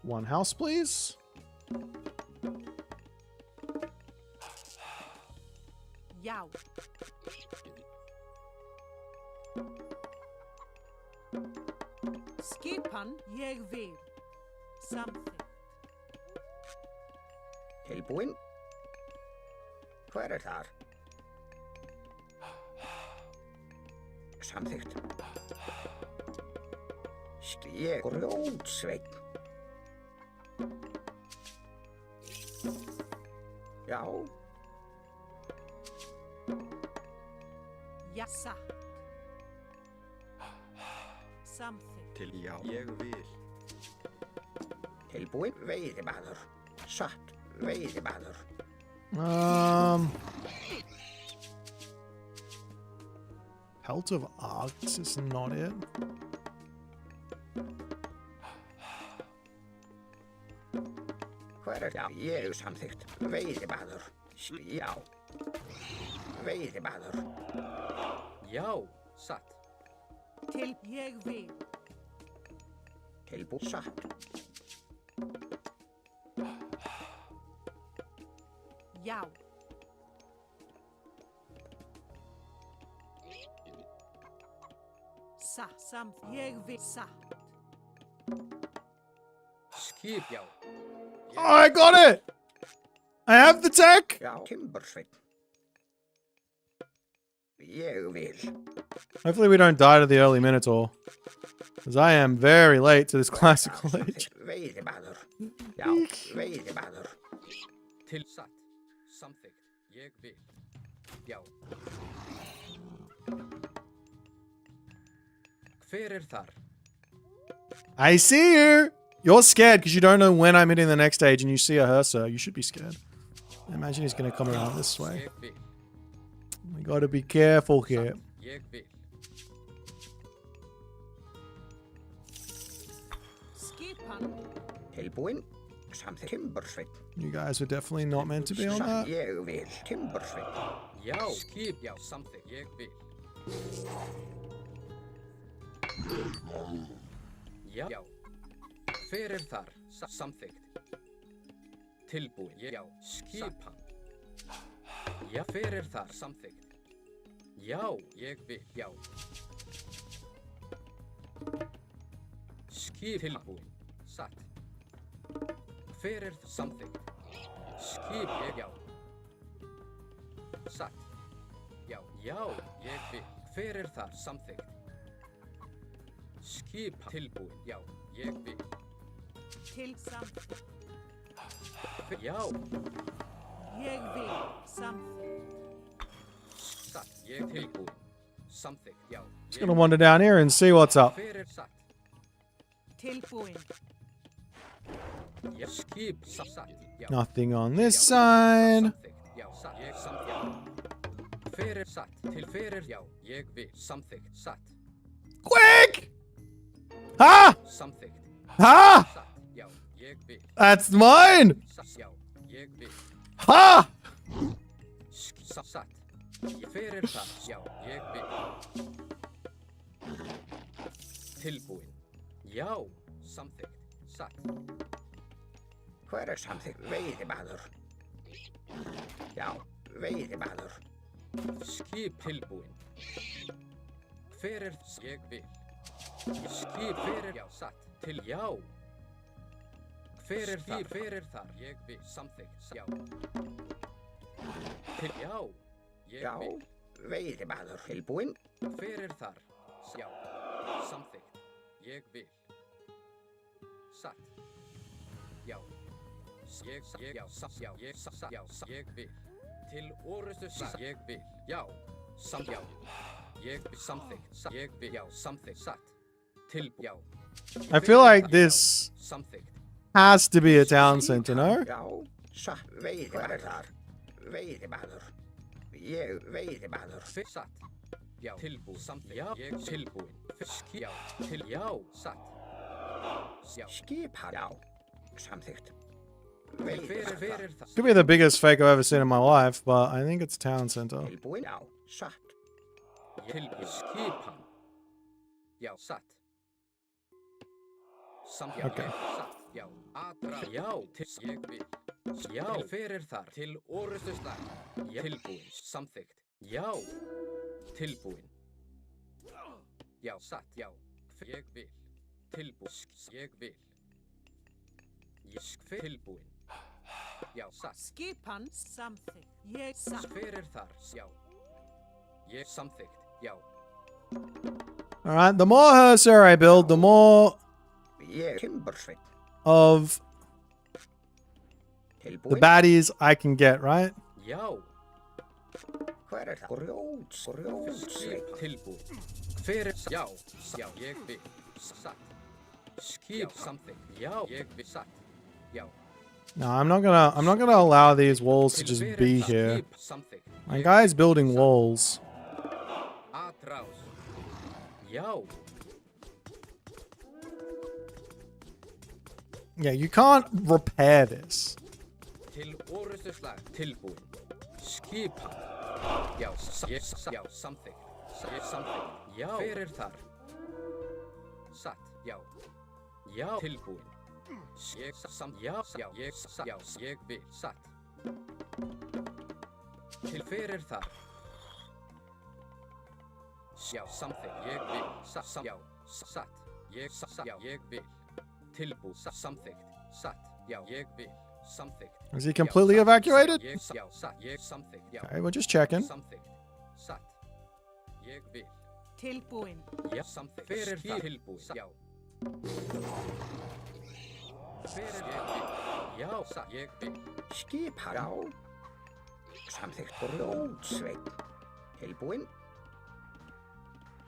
One house, please. Skipan, jag vill. Something. Tilbúin. Hver þar? Samþykkt. Ég grjótsveinn. Já. Jassa. Something. Til já. Ég vil. Tilbúin veiðimaður. Satt veiðimaður. Pelt of Arts is not it. Hver já, ég samþykkt. Veiðimaður. Já. Veiðimaður. Já, satt. Til ég vil. Tilbúin satt. Já. Samt ég vil satt. Skip, já. Oh, I got it! I have the tech! Já, timbursveinn. Ég vil. Hopefully we don't die to the early Minotaur. Because I am very late to this classical age. Veiðimaður. Já, veiðimaður. Til satt. Samþykkt. Ég vil. Já. Hver þar? I see you! You're scared because you don't know when I'm hitting the next stage and you see a Hersa. You should be scared. I imagine he's going to come around this way. We got to be careful here. Ég vil. Tilbúin. Samþykkt. Timbersveit. You guys were definitely not meant to be on that. Ég vil. Timbersveit. Já, skip, já, samþykkt, ég vil. Já, já. Hver þar? Samþykkt. Tilbúin, já, skipan. Já, hver þar? Samþykkt. Já, ég vil, já. Skip tilbúin, satt. Hver samþykkt? Skip, ég, já. Satt. Já, já, ég vil. Hver þar? Samþykkt. Skip tilbúin, já, ég vil. Til samþykkt. Já, Ég vil samþykkt. satt, ég tilbúin. Samþykkt, já. Just gonna wander down here and see what's up. Hver satt? Tilbúin. Já, skip, satt, já. Nothing on this side. Samþykkt, já, satt, ég samþykkt. Hver satt, til hver, já, ég vil. Samþykkt, satt. Quick! Ha! Samþykkt, Ha! satt, já, ég vil. That's mine! Satt, já, ég vil. Ha! Satt. Hver það? Já, ég vil. Tilbúin. Já, samþykkt. Satt. Hver samþykkt? Veiðimaður. Já, veiðimaður. Skip tilbúin. Hver ég vil. Skip já, satt. Til já. Hver þar? Hver þar? Ég vil. Samþykkt. Já. Til já. Já, veiðimaður. Tilbúin. Hver þar? Já. Samþykkt. Ég vil. Satt. Já. Já, satt. Já, ég vil. Til orustu satt. Ég vil. Já. Já. Ég vil. Samþykkt. Ég vil. Já, samþykkt. Satt. Til já. I feel like this Samþykkt. has to be a town center, no? Já, satt. Veiðimaður þar. Veiðimaður. Ég veiðimaður. Satt. Já, tilbúin. Samþykkt. Já, ég tilbúin. Já, til já, satt. Já. Skipan. Já, samþykkt. Hver það? Could be the biggest fake I've ever seen in my life, but I think it's town center. Tilbúin. Já, satt. Tilbúin. Skipan. Já, satt. Samþykkt. Okay. Satt. Já, atra. Já, til ég vil. Já, hver þar? Til orustu slag. Já, tilbúin. Samþykkt. Já, tilbúin. Já, satt. Já, ég vil. Tilbúin. Ég vil. Ég tilbúin. Já, satt. Skipan samþykkt. Ég satt. Hver þar? Já. Ég samþykkt. Já. Alright, the more Herser I build, the more Ég timbersveit. of the Tilbúin. baddies I can get, right? Já. Hver það? Grjótsveit. Tilbúin. Hver já. Já, ég vil. Satt. Skip samþykkt. Já, ég vil. Satt. Já. No, I'm not gonna allow these walls to just be here. My guy's building walls. Atrás. Já. Yeah, you can't repair this. Til orustu slag. Tilbúin. Skipan. Já, ég já, samþykkt. Ég samþykkt. Já. Hver þar? Satt. Já. Já. Tilbúin. Ég já, já, ég vil. Satt. Til hver þar? Já, samþykkt. Ég vil. Satt. Já, satt. Já, ég vil. Tilbúin. Samþykkt. Satt. Já, ég vil. Samþykkt. Is he completely evacuated? Já, satt. Ég samþykkt. Já. Okay, we're just checking. Samþykkt. Satt. Ég vil. Tilbúin. Já, samþykkt. Hver þar? Tilbúin. Já. Hver ég vil. Já, satt. Ég vil. Skipan. Já. Samþykkt. Grjótsveit. Tilbúin.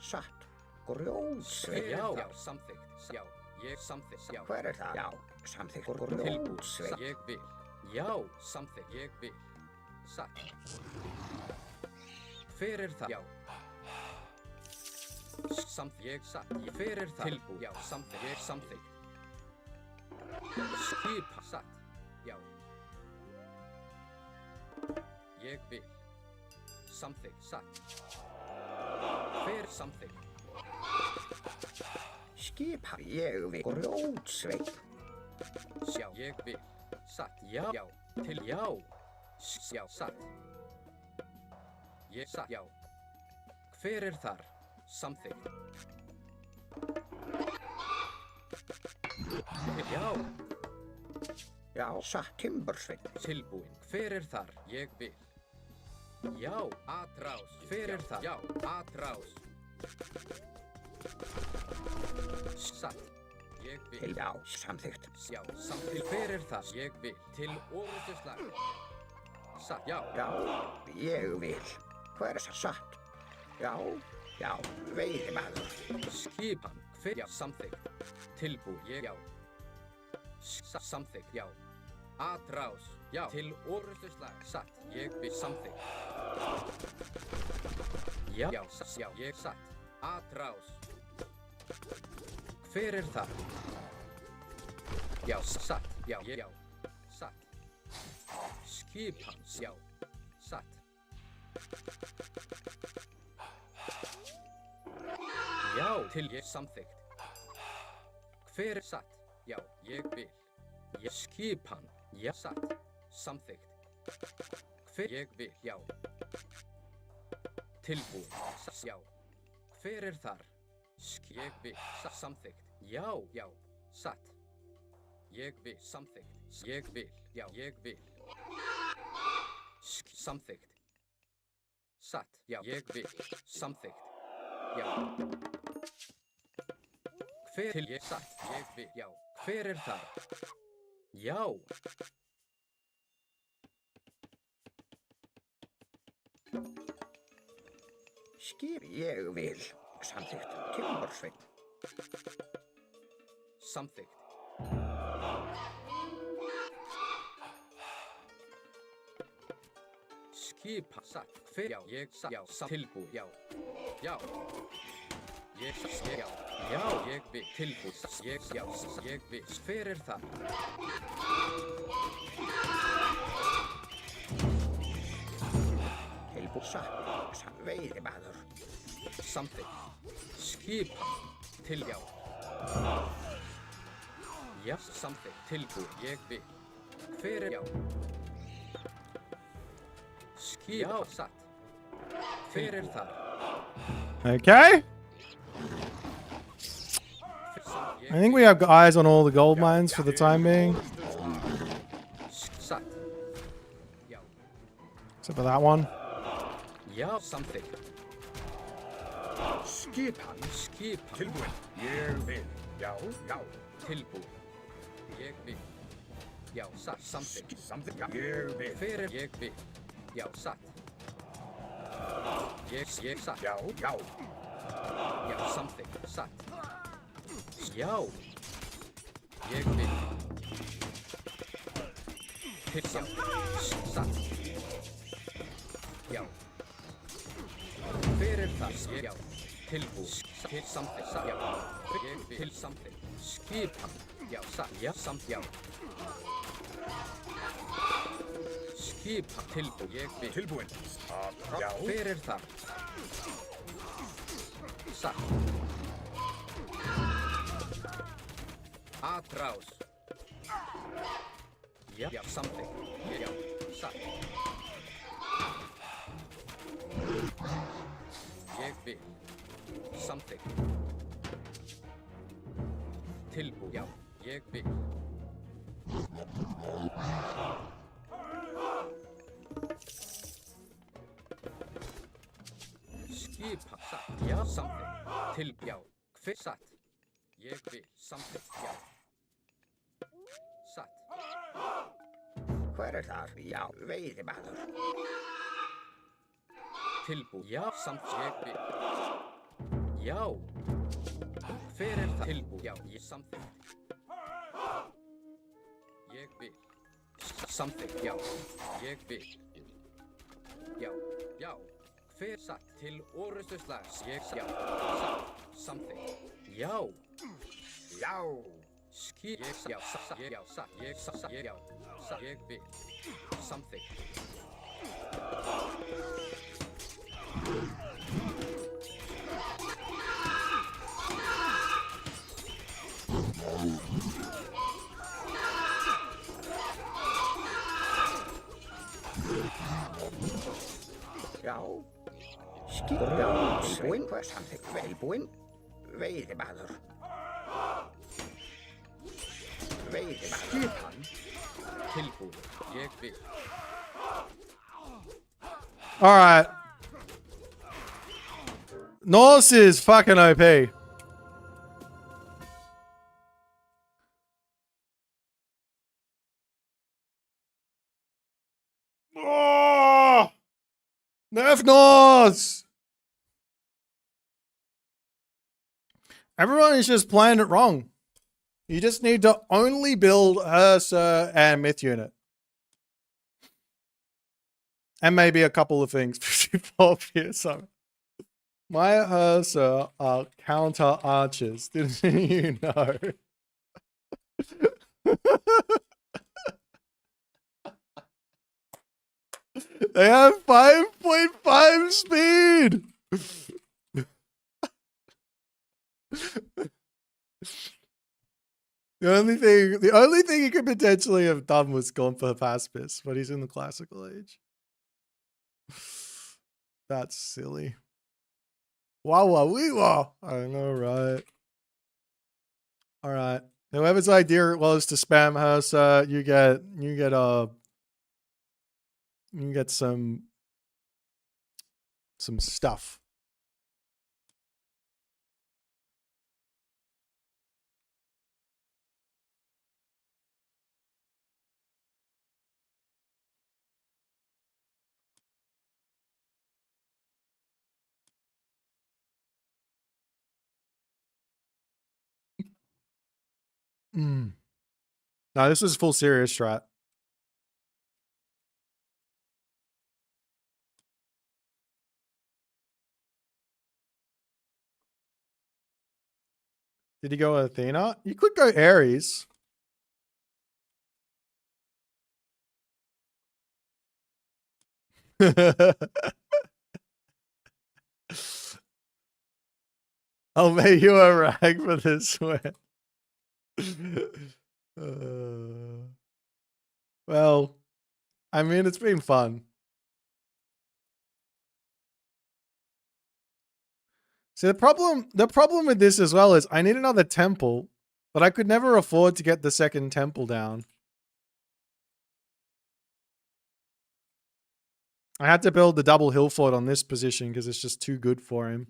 Satt. Grjótsveit. Já, samþykkt. Já, ég samþykkt. Já. Hver það? Já, samþykkt. Tilbúin. Grjótsveit. Ég vil. Já, samþykkt. Ég vil. Satt. Hver það? Já. Samþykkt. Ég satt. Hver það? Tilbúin. Já, samþykkt. Ég samþykkt. Skipa satt. Já. Ég vil. Samþykkt satt. Hver samþykkt? Skipa ég vil grjótsveip. Sjá, ég vil. Satt, já, já, til já. Já, satt. Ég satt, já. Hver þar? Samþykkt. Já. Já, satt timbursveip. Tilbúin. Hver þar? Ég vil. Já, atrás. Hver þar? Já, atrás. Satt. Ég vil. Til já, samþykkt. Já, samþykkt. Hver þar? Ég vil. Til orrustuslag. Satt, já. Já, ég vil. Hver satt? Já, já, veiðimaður. Skipan. Hver? Já, samþykkt. Tilbúin. Ég, já. Samþykkt, já. Atrás. Já, til orrustuslag. Satt. Ég vil samþykkt. Já, já, já, ég satt. Atrás. Hver þar? Já, satt. Já, ég, já. Satt. Skipan. Já. Satt. Já, til ég samþykkt. Hver satt? Já, ég vil. Ég skipan. Já, satt. Samþykkt. Hver ég vil. Já. Tilbúin. Já. Hver þar? Ég vil. Samþykkt. Já, já. Satt. Ég vil. Samþykkt. Ég vil. Já, ég vil. Samþykkt. Satt. Já, ég vil. Samþykkt. Já. Hver til ég satt? Ég vil. Já. Hver þar? Já. Skip ég vil. Samþykkt. Timbursveip. Samþykkt. Skipa satt. Hver? Já, ég satt. Já, tilbúin. Já. Já. Ég satt. Já. Já, ég vil. Tilbúin. Ég, já, ég vil. Hver þar? Tilbúin satt. Veiðimaður. Samþykkt. Skipa. Til já. Já, samþykkt. Tilbúin. Ég vil. Hver já. Skipa. Satt. Hver þar? Okay. I think we have eyes on all the gold mines for the time being. Satt. Já. Except for that one. Já, samþykkt. Skipan. Skipan. Tilbúin. Ég vil. Já, já. Tilbúin. Ég vil. Já, satt. Samþykkt. Samþykkt. Já, ég vil. Hver ég vil. Já, satt. Ég satt. Já, já. Já, samþykkt. Satt. Já. Ég vil. Til samþykkt. Satt. Já. Hver það? Já. Tilbúin. Til samþykkt. Satt. Já. Ég vil. Til samþykkt. Skipan. Já, satt. Já, samþykkt. Já. Skipan. Tilbúin. Ég vil. Tilbúin. Já. Hver það? Satt. Atrás. Já, já, samþykkt. Já, satt. Ég vil. Samþykkt. Tilbúin. Já, ég vil. Skipa. Satt. Já, samþykkt. Tilbúin. Já, hver satt? Ég vil. Samþykkt. Já. Satt. Hver þar? Já, veiðimaður. Tilbúin. Já, samþykkt. Ég vil. Já. Hver það? Tilbúin. Já, ég samþykkt. Ég vil. Samþykkt. Já, ég vil. Já, já. Hver satt til orrustuslags? Ég, já. Satt. Samþykkt. Já. Já. Ski yell sa yell sa yell sa yell something. Jou. Ski jou. Swing for something. Very point. Very bother. Very bother. Tillford. Jag vill. All right. Norse is fucking OP. Oh! Nerf Norse! Everyone is just playing it wrong. You just need to only build Ursa and Myth Unit. And maybe a couple of things. 54 PSO. My Ursa are counter archers. Didn't you know? They have 5.5 speed. The only thing he could potentially have done was gone for pacifist, but he's in the classical age. That's silly. Wow, wow, wee, wow. I know, right? All right. Whoever's idea it was to spam her, you get some stuff. No, this was full serious strat. Did he go with Athena? You could go Ares. I'll make you a rag for this sweat. Well, I mean, it's been fun. See, the problem with this as well is I need another temple, but I could never afford to get the second temple down. I had to build the double hill fort on this position because it's just too good for him.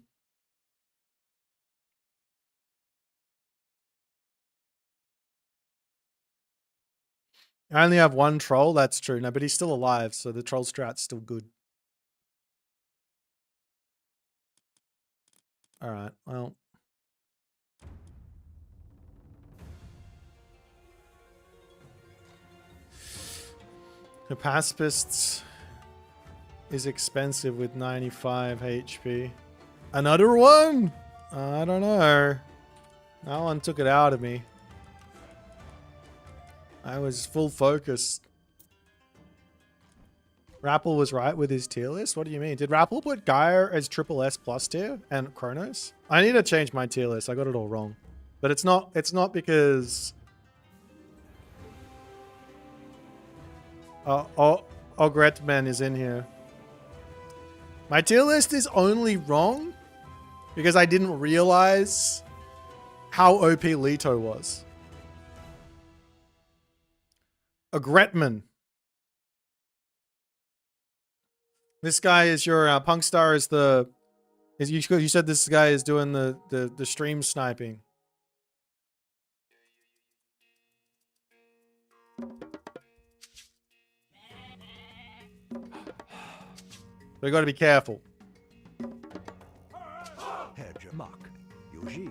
I only have one troll, that's true. No, but he's still alive, so the troll strat's still good. Alright, well. The pacifist is expensive with 95 HP. Another one? I don't know. That one took it out of me. I was full focus. Rappel was right with his tier list? What do you mean? Did Rappel put Gaia as triple S plus tier and Kronos? I need to change my tier list. I got it all wrong. But it's not because Ogretman is in here. My tier list is only wrong because I didn't realize how OP Leto was. Ogretman. This guy is your Punk Star is the you said this guy is doing the stream sniping. We got to be careful. Hedge Muck. Yuji.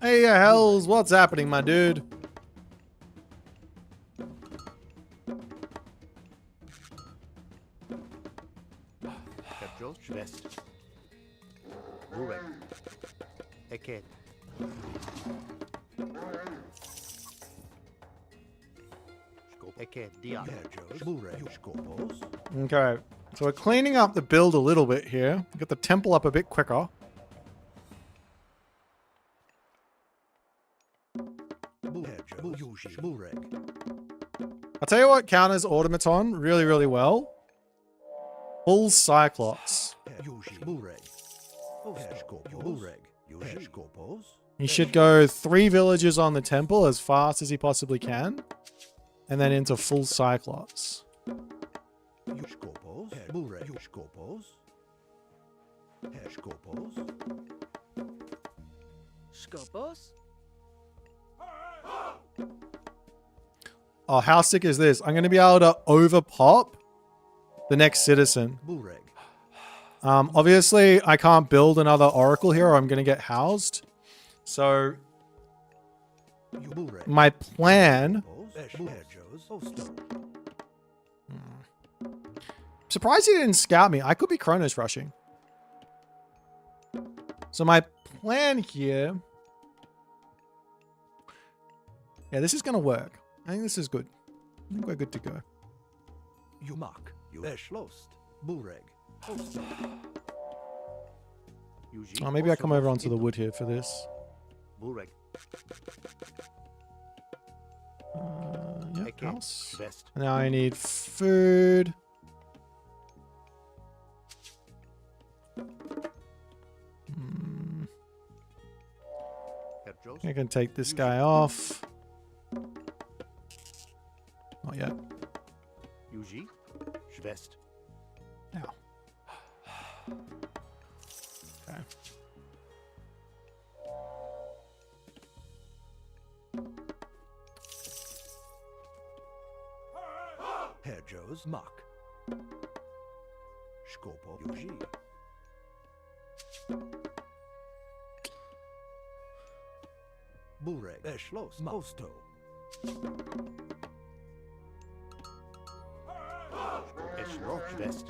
Hey, hells, what's happening, my dude? West. Burek. Eket. Eket. Dia. Burek. Skopos. Okay. So we're cleaning up the build a little bit here. Get the temple up a bit quicker. I'll tell you what counters Automaton really, really well. Full Cyclops. He should go 3 villages on the temple as fast as he possibly can. And then into full Cyclops. Skopos? Oh, how sick is this? I'm going to be able to overpop the next citizen. Obviously, I can't build another oracle here or I'm going to get housed. So, my plan... Surprised he didn't scout me. I could be Chronos rushing. So my plan here... Yeah, this is going to work. I think this is good. I think we're good to go. Oh, maybe I come over onto the wood here for this. Yeah, house. Now I need food. I can take this guy off. Not yet. Now. Okay. Herjo's Mak. Skopo Yuji. Burek Eshlos Mosto. Eshlos West.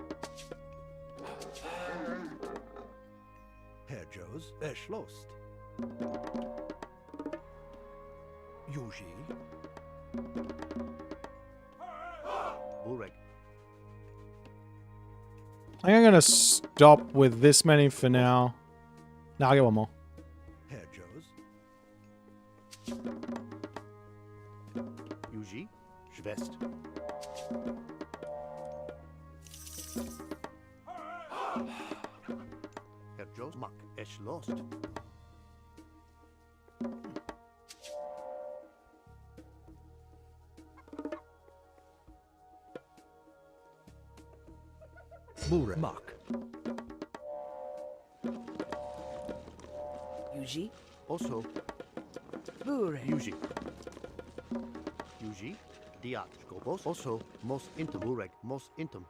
Herjo's Eshlost. Yuji. Burek. I think I'm going to stop with this many for now. No, I'll get one more. Herjo's. Yuji. Schwest. Herjo's Mak. Eshlost. Burek Mak. Yuji? Also. Burek. Yuji. Yuji. Diat. Skopos. Also. Mos intum. Burek. Mos intum.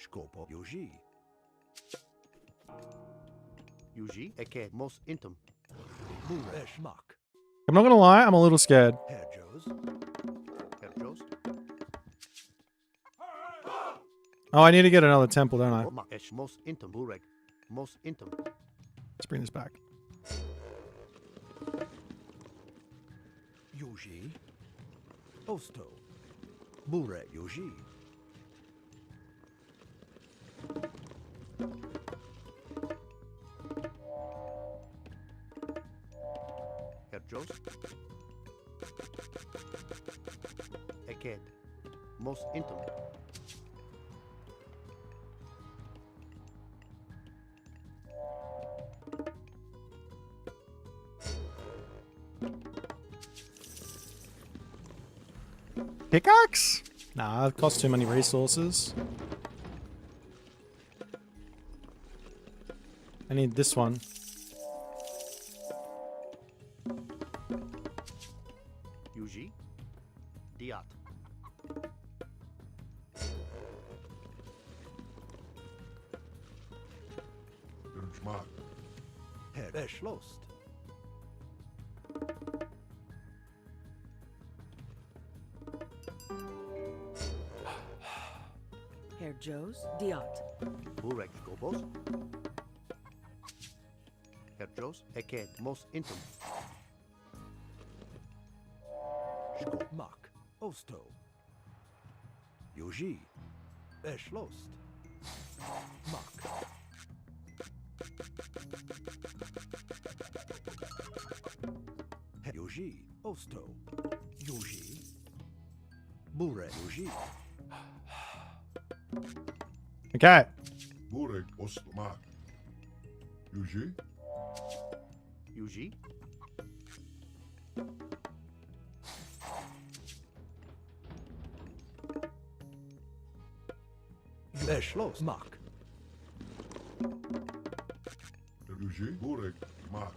Skopo Yuji. Yuji. Eket. Mos intum. Burek Mak. I'm not going to lie, I'm a little scared. Herjo's. Herjo's. Oh, I need to get another temple, don't I? Esh mos intum. Burek. Mos intum. Let's bring this back. Yuji. Osto. Burek Yuji. Herjo's. Eket. Mos intum. Pickaxe? Nah, it costs too many resources. I need this one. Yuji. Diat. Eshlost. Jos, Diot. Burek Skobos. Herjos, Eked, Mos Intum. Skop Mak, Osto. Yuji, Eschlost. Mak. Yuji, Osto. Yuji. Bure Yuji. Okay. Burek Ostomak. Yuji? Yuji. Eschlost. Mak. Yuji? Burek Mak.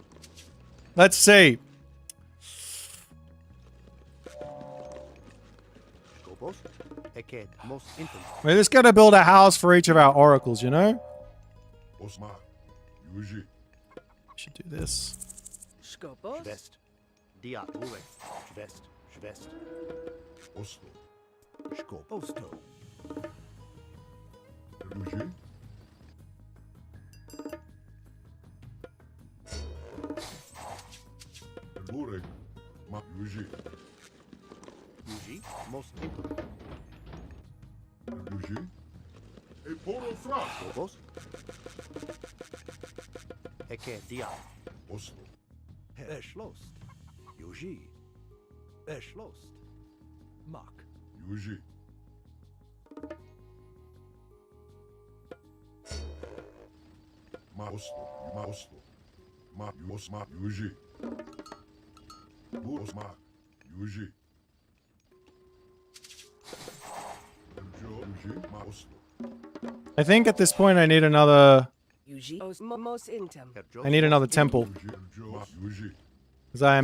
Let's see. Skobos. Eked, Mos Intum. We're just gonna build a house for each of our oracles, you know? Osmak. Yuji. Should do this. Skopos. Schwest. Diat Burek. Schwest. Schwest. Osto. Skop Osto. Yuji? Burek Mak. Yuji. Yuji. Mos Intum. Yuji? E poro fras. Skobos. Eked, Diat. Osto. Eschlost. Yuji. Eschlost. Mak. Yuji. Ma osto. Ma osto. Ma Osmak. Yuji. Bu Osmak. Yuji. Yuji. Ma osto. I think at this point I need another. Yuji. Mos Intum. Herjos. I need another temple Yuji. Ma Yuji. because I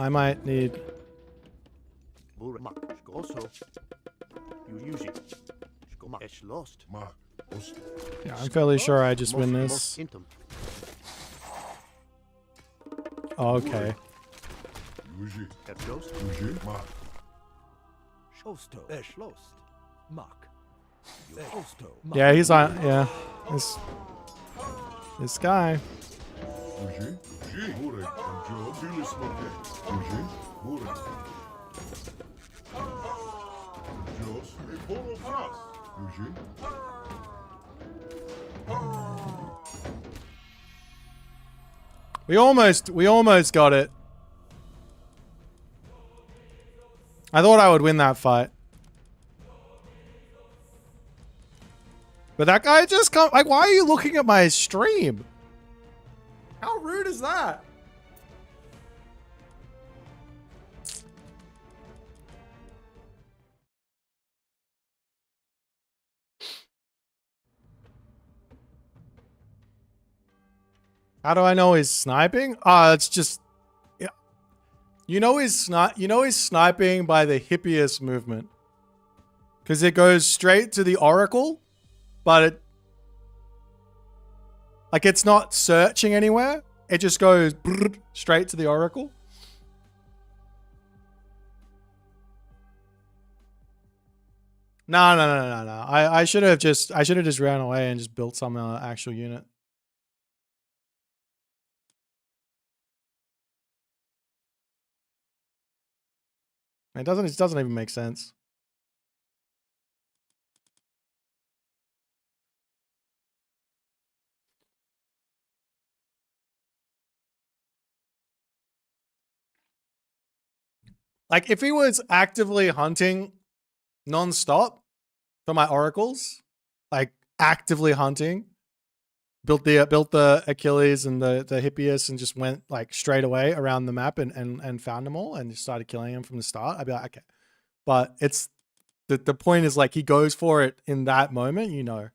might need. Burek Mak. Skoso. Yuji. Skomak. Eschlost. Ma osto. Yeah, I'm fairly sure I just win Mos this. Intum. Okay. Yuji. Herjos. Yuji. Ma. Osto. Eschlost. Mak. Osto. Mak. Yeah, he's on. Yeah, this guy. Yuji. Yuji. Burek. Joe. Filis Moke. Yuji. Burek. Jos. E poro fras. Yuji. We almost got it. I thought I would win that fight. But that guy just come like, why are you looking at my stream? How rude is that? How do I know he's sniping? It's just, yeah. You know he's sniping by the hippiest movement. Because it goes straight to the oracle, but it's not searching anywhere. It just goes straight to the oracle. No. I should have just ran away and just built some actual unit. It doesn't even make sense. Like if he was actively hunting non-stop for my oracles, like actively hunting, built the Achilles and the Hippias and just went like straight away around the map and found them all and just started killing them from the start, I'd be like, okay. But it's the point is like he goes for it in that moment, you know.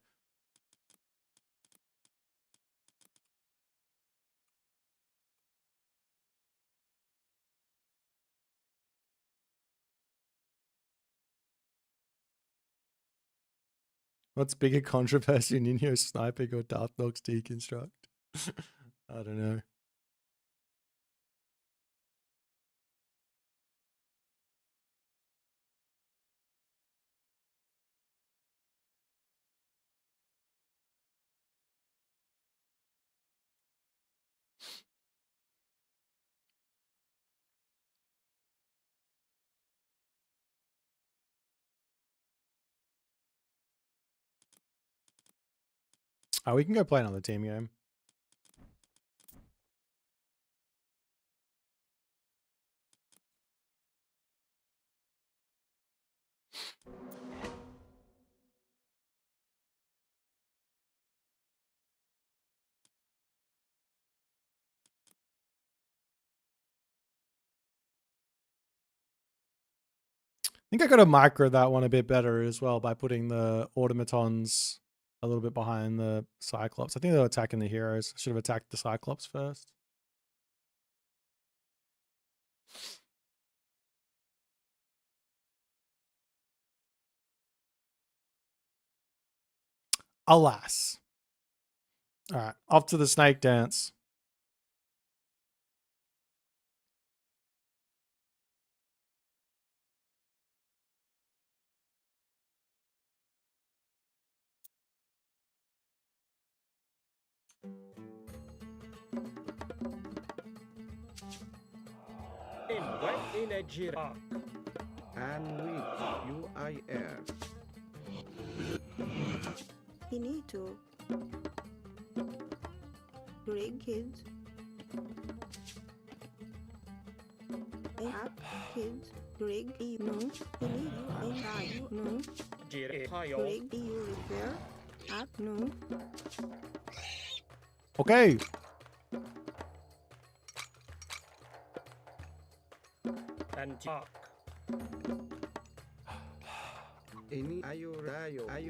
What's bigger controversy, Ninjo sniping or Darth Nox deconstruct? I don't know. Oh, we can go play another team game. I think I could have microed that one a bit better as well by putting the automatons a little bit behind the Cyclops. I think they're attacking the heroes. I should have attacked the Cyclops first. Alas. All right, off to the snake dance. In a giraffe. And with UIR. Finito. Rig kids. App kids. Rig EU no. Finito. No. Rig EU repair. App no. Okay. And talk. Any UIR.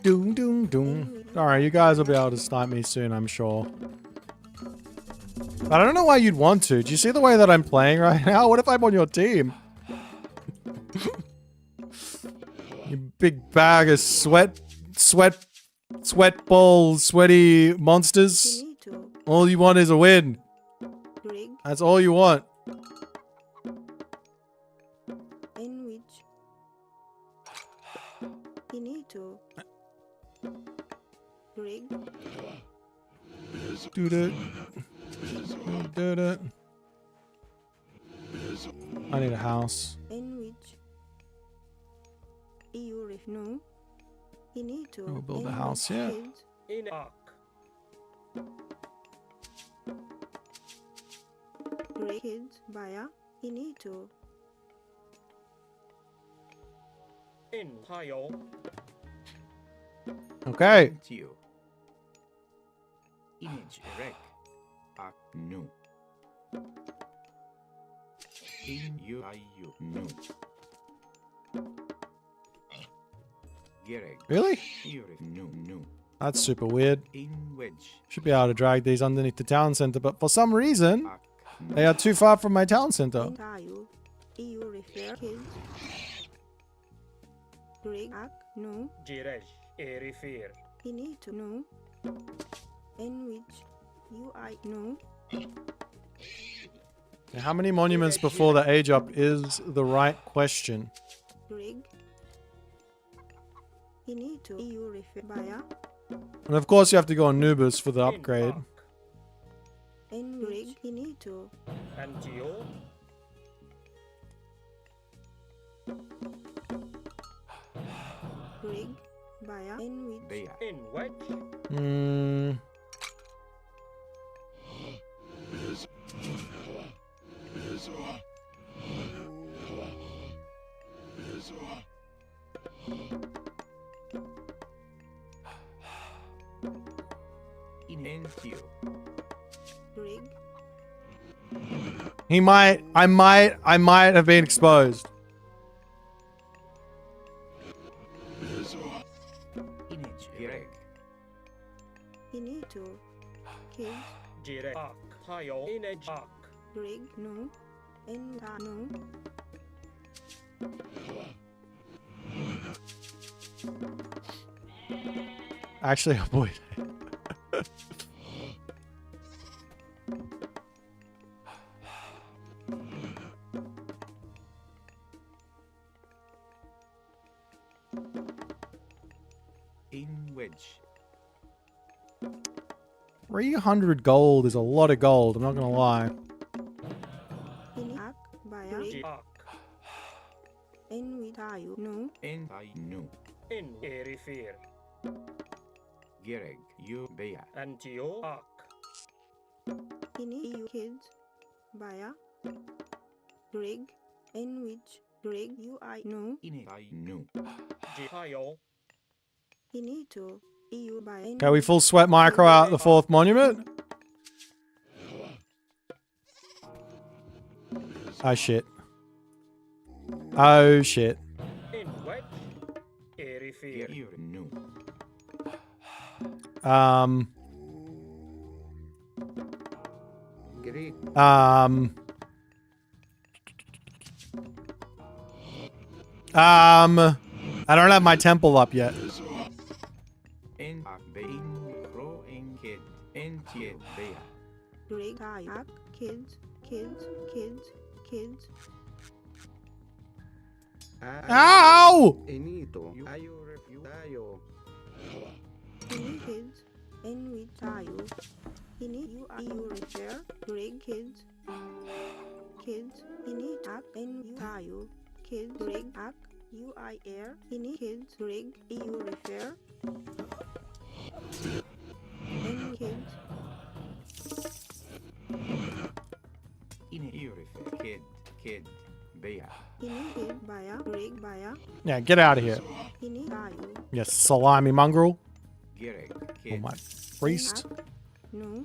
Doom, doom, doom. Alright, you guys will be able to snipe me soon, I'm sure. But I don't know why you'd want to. Do you see the way that I'm playing right now? What if I'm on your team? You big bag of sweat balls, sweaty monsters. All you want is a win. That's all you want. In which Finito. Rig. Do it. Do it. I need a house. In which EU ref no. Finito. We'll build a house, yeah. In arc. Rig kids via Finito. In pile. Okay. Image rec. Arc no. In UIU no. Really? No. That's super weird. In wedge. Should be able to drag these underneath the town center, but for some reason, they are too far from my town center. EU refer kids. Rig arc no. Girej. A refer. Finito no. In which UI no. How many monuments before the age up is the right question? Rig. Finito EU refer via. And of course you have to go on Nubus for the upgrade. In rig Finito. Antio. Rig via in which. In wedge. Rig. I might have been exposed. Finito. Kids. Direct. Pile. In a arc. Rig no. In no. Actually, oh boy. In wedge. 300 gold is a lot of gold, I'm not gonna lie. In arc via. Arc. In with tayo no. En I nu. In Erifir. Gereg. You Bea. Antio Ak. Ini you kids. Baya. Greg. In which Greg you I no. In I nu. Jihayo. Ini to. EU by Okay, we full sweat micro out the fourth monument. Oh shit. Oh shit. In Wedge. Erifir. You nu. Gereg. I don't have my temple up yet. En Ak Bein. Ro en Kid. En Tiet Bea. Greg Kayak. Kids. Kids. Kids. Kids. Ow! Inito. Ayo review. Tayo. Ini kids. In which tayo. Ini you I you refer. Greg kids. Kids. Ini ak in you tayo. Kids. Greg ak. You I air. Ini kids. Greg you refer. In kids. In Erife. Kid. Kid. Bea. Ini kid baya. Greg baya. Yeah, get out of here. Ini tayo. Yes, salami mongrel. Gereg. Oh Kid. my priest. Ak. No.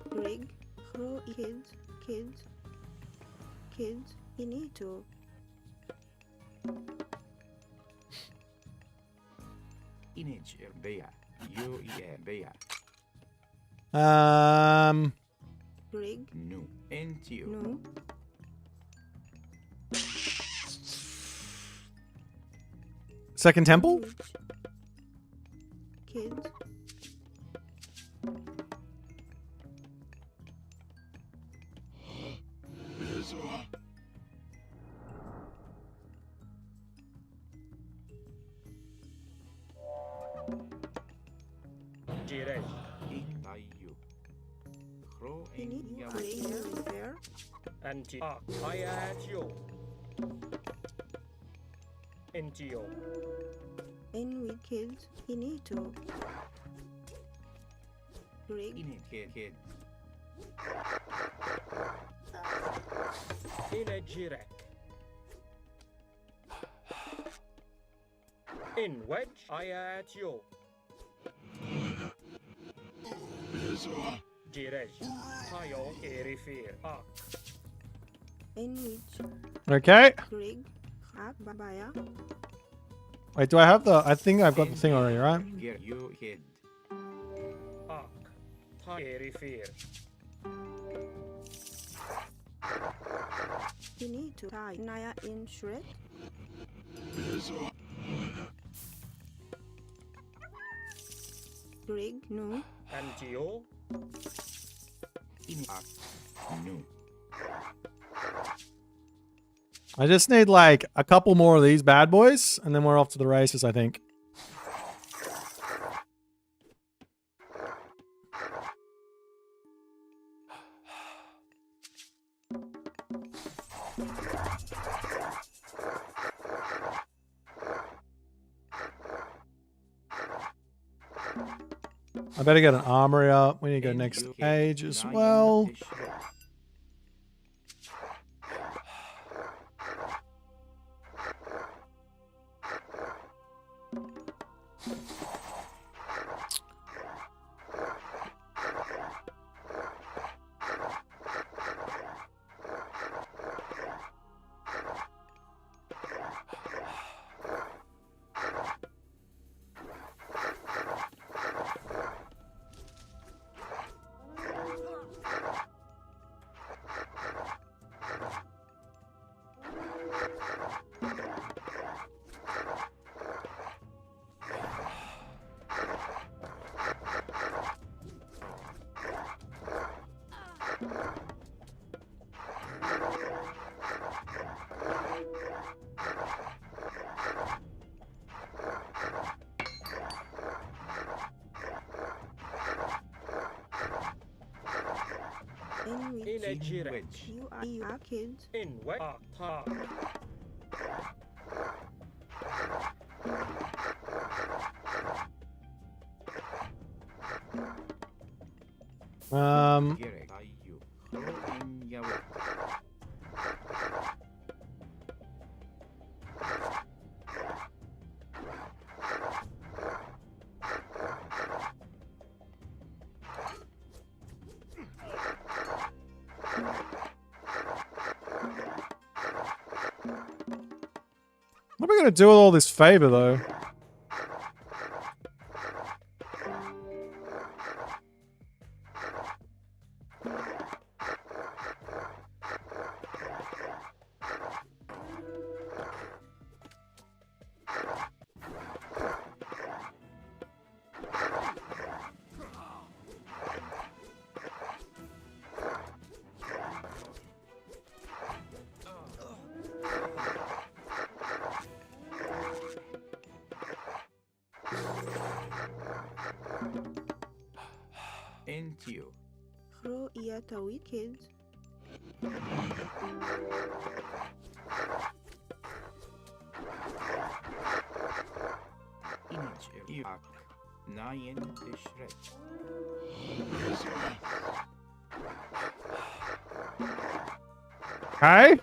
Greg. Pro kids. Kids. Kids. Ini to. Inage Bea. You Bea. Greg. Nu. Entio. No. Second temple? Which? Kids. Jirej. In Tayu. Ro Ini en you Yaw. I air refer. Anti Ak. Ayatio. Entio. In with kids. Ini to. Greg. In Kid. In a Jirek. In Wedge. Ayatio. Jirej. Tayo Erifir. Ak. In which Okay. Greg. Ak babaya. Wait, do I have the... I think I've got the thing already, right? Ger you Kid. Ak. Tayo Erifir. Ini to tie Naya in shred. Greg no. Antio. In Ak. Nu. I just need like a couple more of these bad boys, and then we're off to the races, I think. I better get an armory up. We need to go next age as well. In In a which Jirek. Wedge. you are kids. In Wedge. Ak. Gerek. Ayu. Roin Yawe. What are we gonna do with all this favor, though? Entio. Hro Iatawit kids. Inch. Irak. Nayen Tishret. Hey?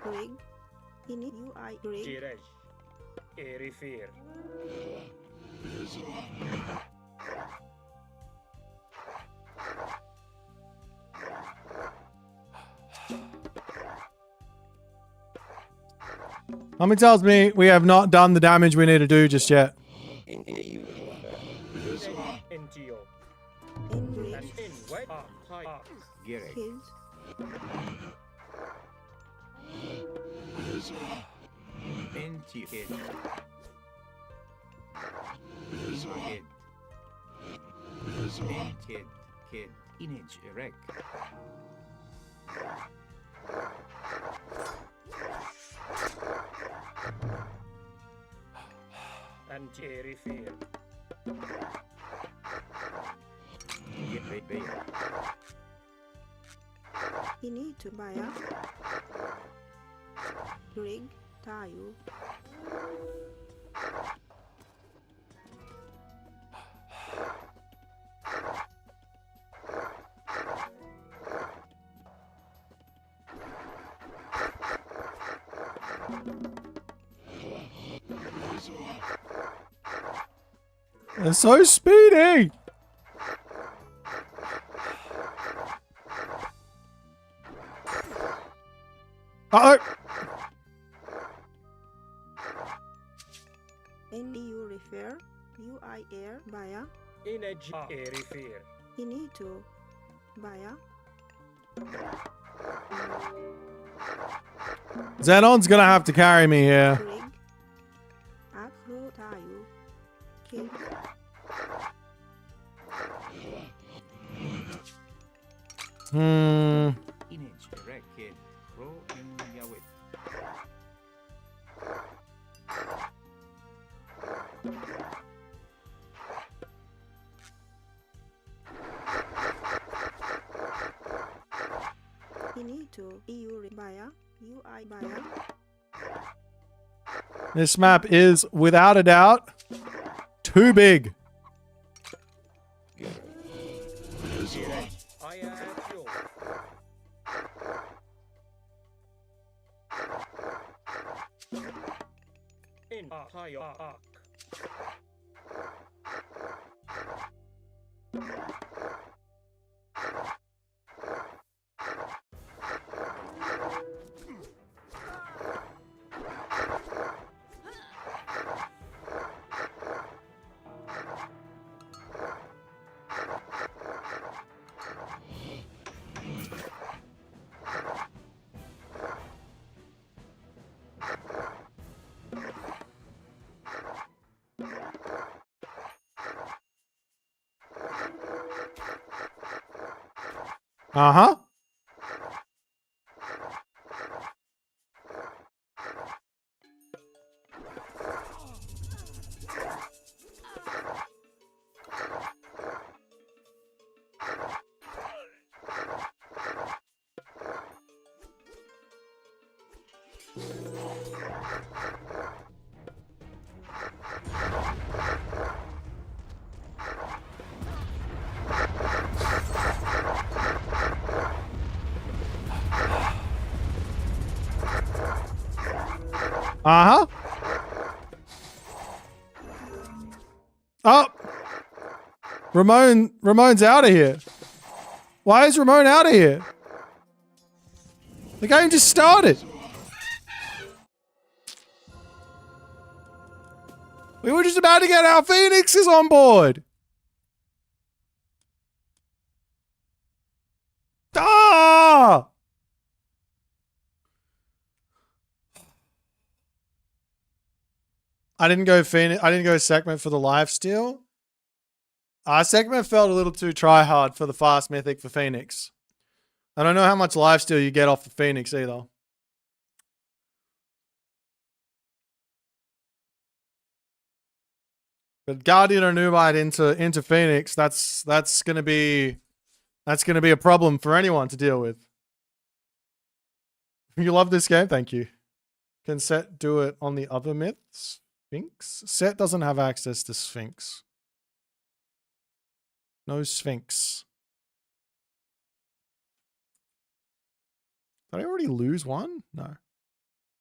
Rig. Ini UI rig. Jirej. Erifir. Something tells me we have not done the damage we need to do just yet. Entio. In rig. And in wet. Gerek. Kids. Entio. Kid. Kid. Kid. Kid. Inch. Erek. And Erifir. Gerek. Ini Tubaya. Rig. Tayu. They're so speedy! Uh-oh! NDU refer. UI air. Baya. Inej. Erifir. Ini to. Baya. Zenon's gonna have to carry me here. Rig. Akro Tayu. Kids. Inch. Erek. Kid. Ro in Yawit. Ini to. EU Baya. UI Baya. This map is, without a doubt, too big. I at you. In Hayak. Uh-huh. Uh-huh. Oh! Ramon's out of here. Why is Ramon out of here? The game just started. We were just about to get our Phoenixes on board. Ah! I didn't go segment for the lifesteal. Segment felt a little too try hard for the fast mythic for Phoenix. I don't know how much lifesteal you get off the Phoenix either. But Guardian or Nubite into Phoenix, that's gonna be a problem for anyone to deal with. You love this game? Thank you. Can Set do it on the other myths? Sphinx? Set doesn't have access to Sphinx. No Sphinx. Did I already lose one? No.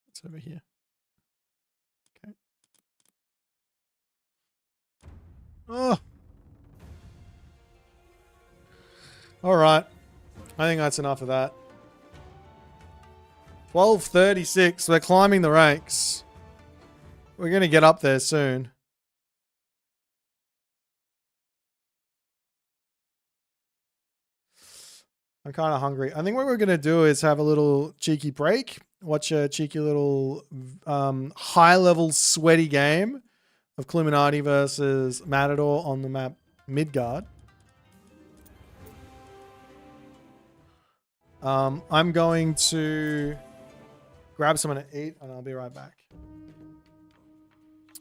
It's over here. Okay. Oh. All right. I think that's enough of that. 12:36. We're climbing the ranks. We're going to get up there soon. I'm kind of hungry. I think what we're going to do is have a little cheeky break. Watch a cheeky little high-level sweaty game of Cluminati versus Matador on the map Midgard. I'm going to grab something to eat and I'll be right back.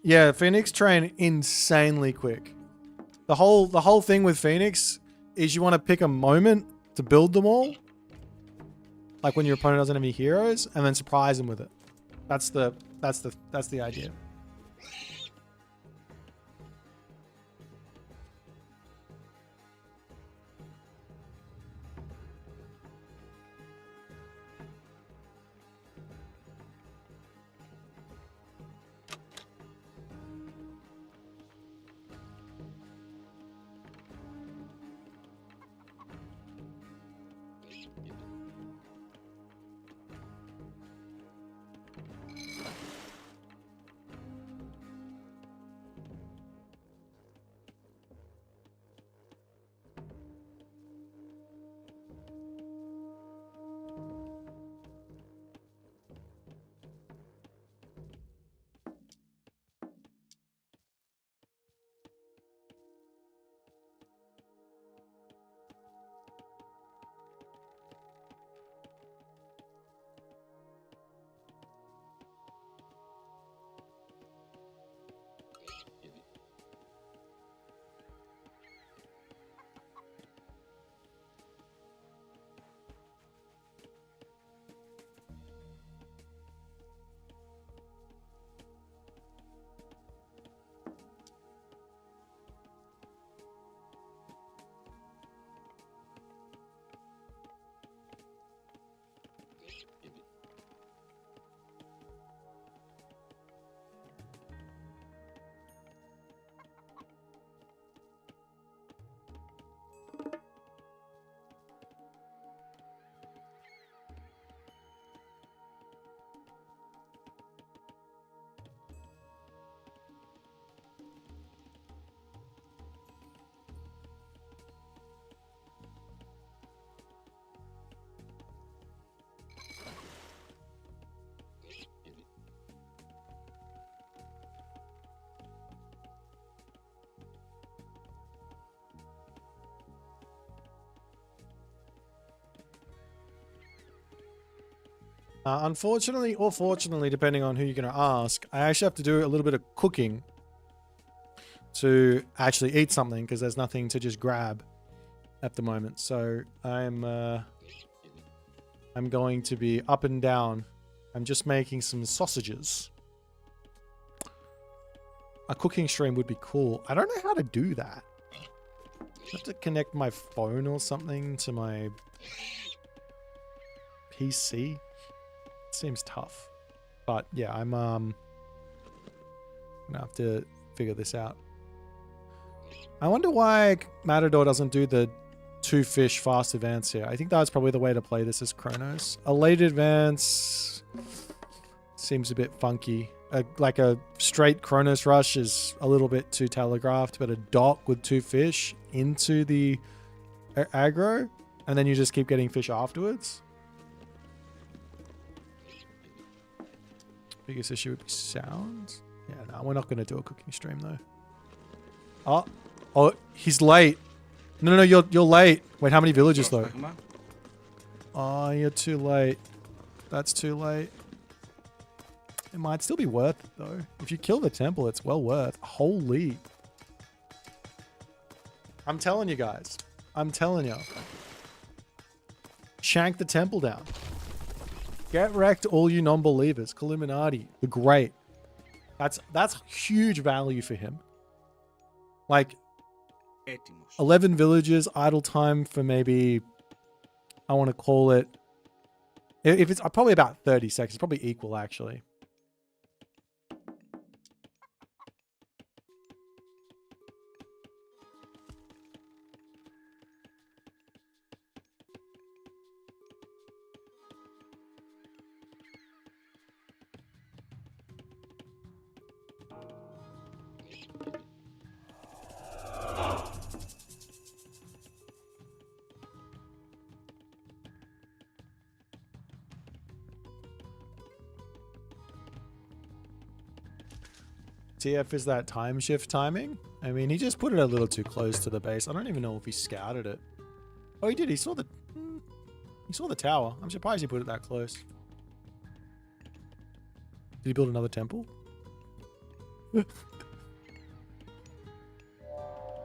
Yeah, Phoenix train insanely quick. The whole thing with Phoenix is you want to pick a moment to build them all. Like when your opponent doesn't have any heroes and then surprise them with it. That's the idea. Unfortunately, or fortunately, depending on who you're going to ask, I actually have to do a little bit of cooking to actually eat something because there's nothing to just grab at the moment. So I'm going to be up and down. I'm just making some sausages. A cooking stream would be cool. I don't know how to do that. I have to connect my phone or something to my PC. Seems tough. But yeah, I'm gonna have to figure this out. I wonder why Matador doesn't do the 2 fish fast advance here. I think that's probably the way to play this as Kronos. A late advance seems a bit funky. Like a straight Kronos rush is a little bit too telegraphed, but a dock with 2 fish into the aggro, and then you just keep getting fish afterwards. Biggest issue would be sound. Yeah, no, we're not going to do a cooking stream though. Oh, he's late. No, you're late. Wait, how many villages though? Oh, you're too late. That's too late. It might still be worth it though. If you kill the temple, it's well worth. Holy. I'm telling you guys. I'm telling you. Shank the temple down. Get wrecked, all you non-believers. Illuminati, the great. That's huge value for him. Like 11 villages, idle time for maybe, I want to call it, if it's probably about 30 seconds, probably equal actually. TF is that time shift timing? I mean, he just put it a little too close to the base. I don't even know if he scouted it. Oh, he did. He saw the tower. I'm surprised he put it that close. Did he build another temple?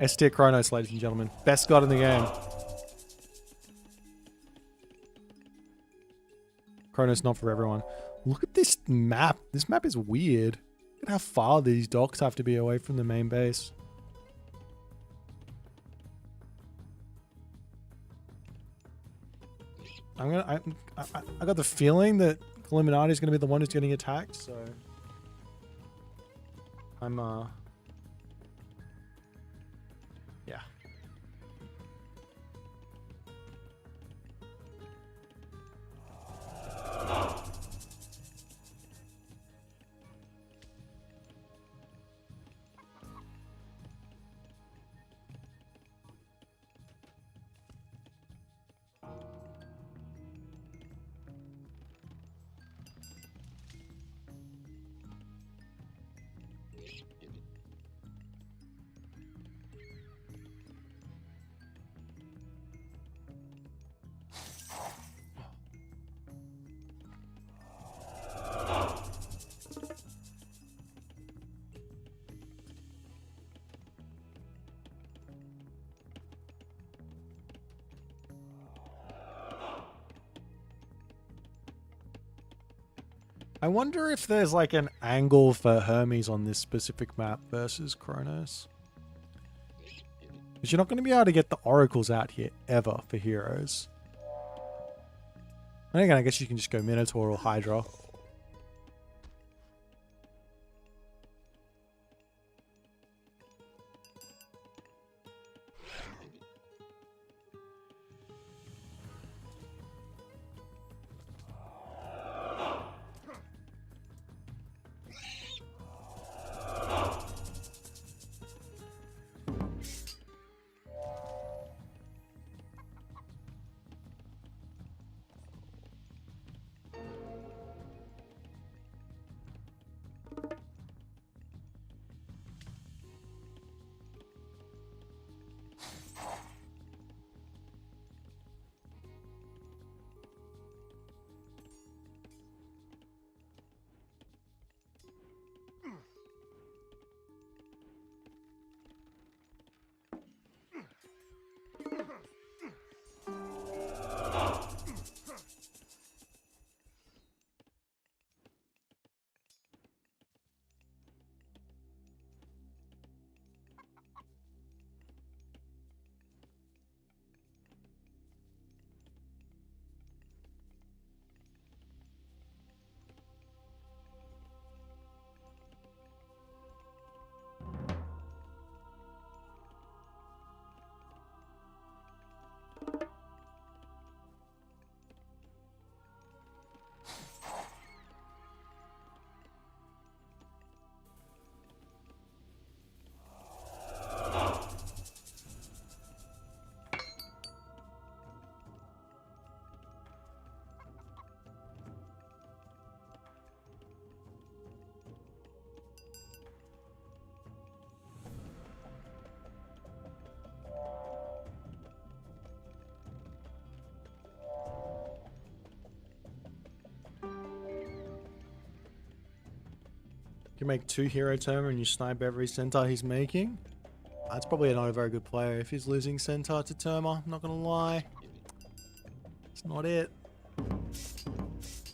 S tier Kronos, ladies and gentlemen. Best god in the game. Kronos not for everyone. Look at this map. This map is weird. Look at how far these docks have to be away from the main base. I got the feeling that Illuminati is going to be the one who's getting attacked, so I'm yeah. I wonder if there's like an angle for Hermes on this specific map versus Kronos. Because you're not going to be able to get the oracles out here ever for heroes. And again, I guess you can just go Minotaur or Hydra. You can make 2 hero Terma and you snipe every centaur he's making. That's probably not a very good player if he's losing centaur to Terma, I'm not gonna lie. It's not it.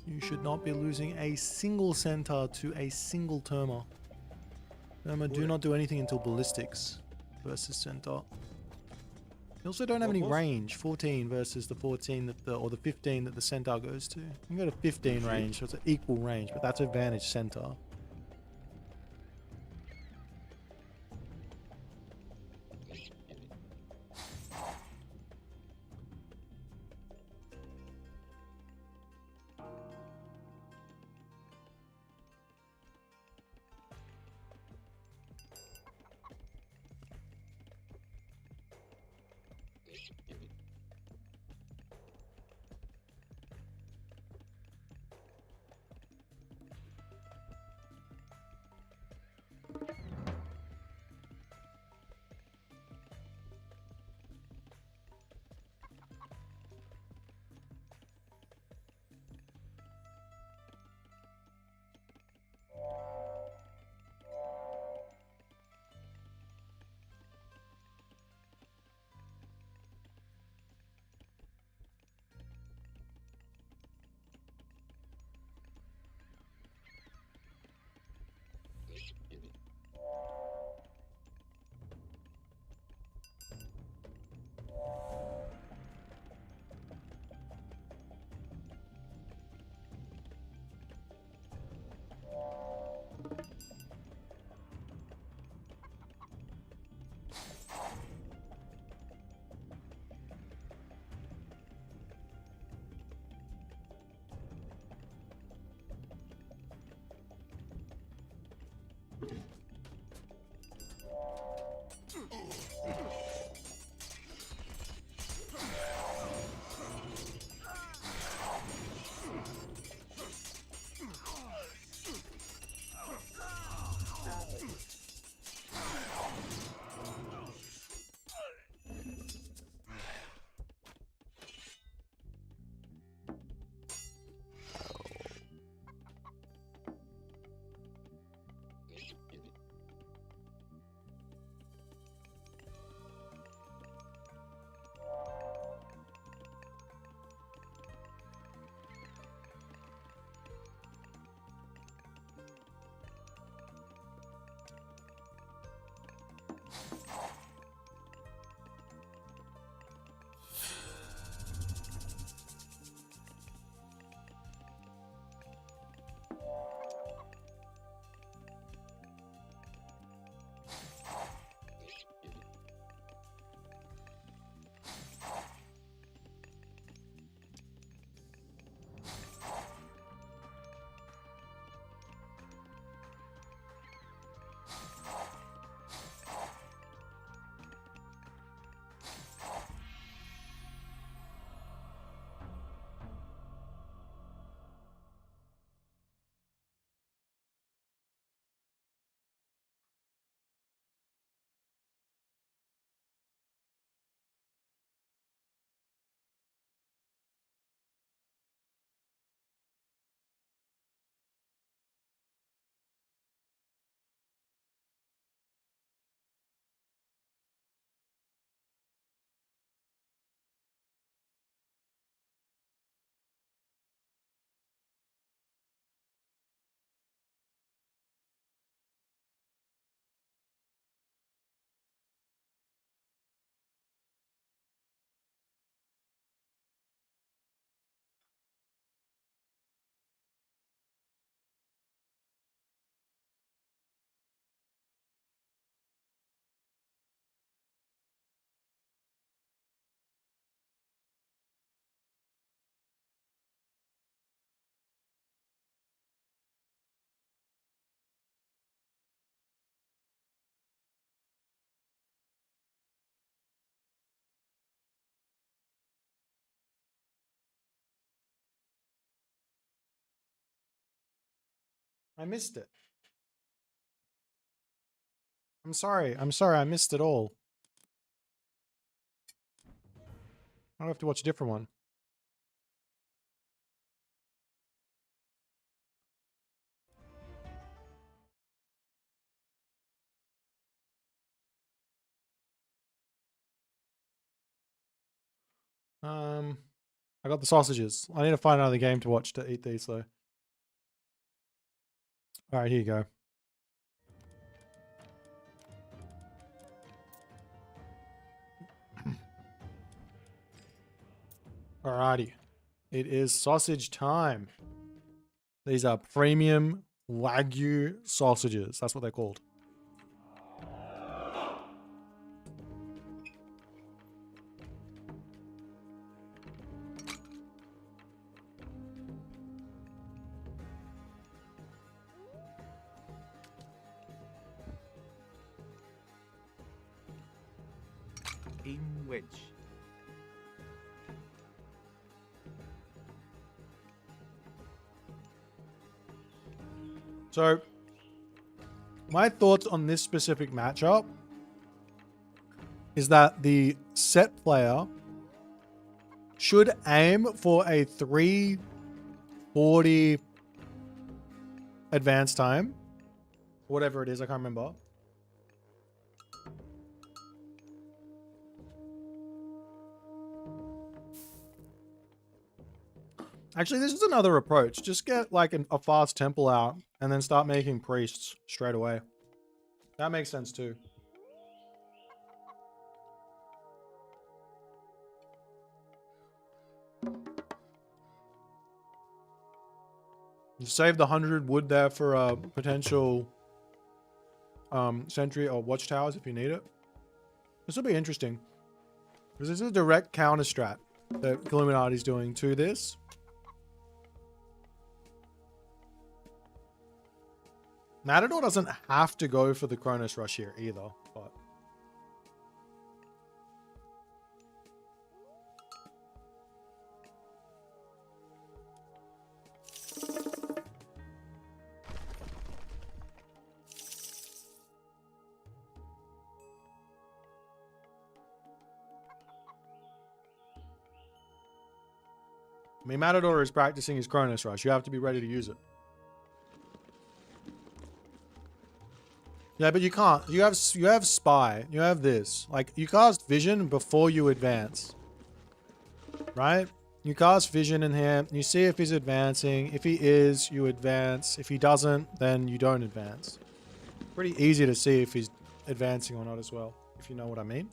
You should not be losing a single centaur to a single Terma. Terma do not do anything until ballistics versus centaur. You also don't have any range. 14 versus the 14 that the, or the 15 that the centaur goes to. You can go to 15 range, so it's an equal range, but that's advantage centaur. I missed it. I'm sorry. I missed it all. I'll have to watch a different one. I got the sausages. I need to find another game to watch to eat these though. All right, here you go. Alrighty. It is sausage time. These are premium Wagyu sausages. That's what they're called. In wedge. So, my thoughts on this specific matchup is that the set player should aim for a 340 advance time. Whatever it is, I can't remember. Actually, this is another approach. Just get like a fast temple out and then start making priests straight away. That makes sense too. You save the 100 wood there for a potential sentry or watchtowers if you need it. This will be interesting. Because this is a direct counter strat that Illuminati's doing to this. Matador doesn't have to go for the Cronus Rush here either, but... I mean, Matador is practicing his Cronus Rush. You have to be ready to use it. Yeah, but you can't. You have Spy. You have this. Like, you cast Vision before you advance. Right? You cast Vision in here. You see if he's advancing. If he is, you advance. If he doesn't, then you don't advance. Pretty easy to see if he's advancing or not as well, if you know what I mean.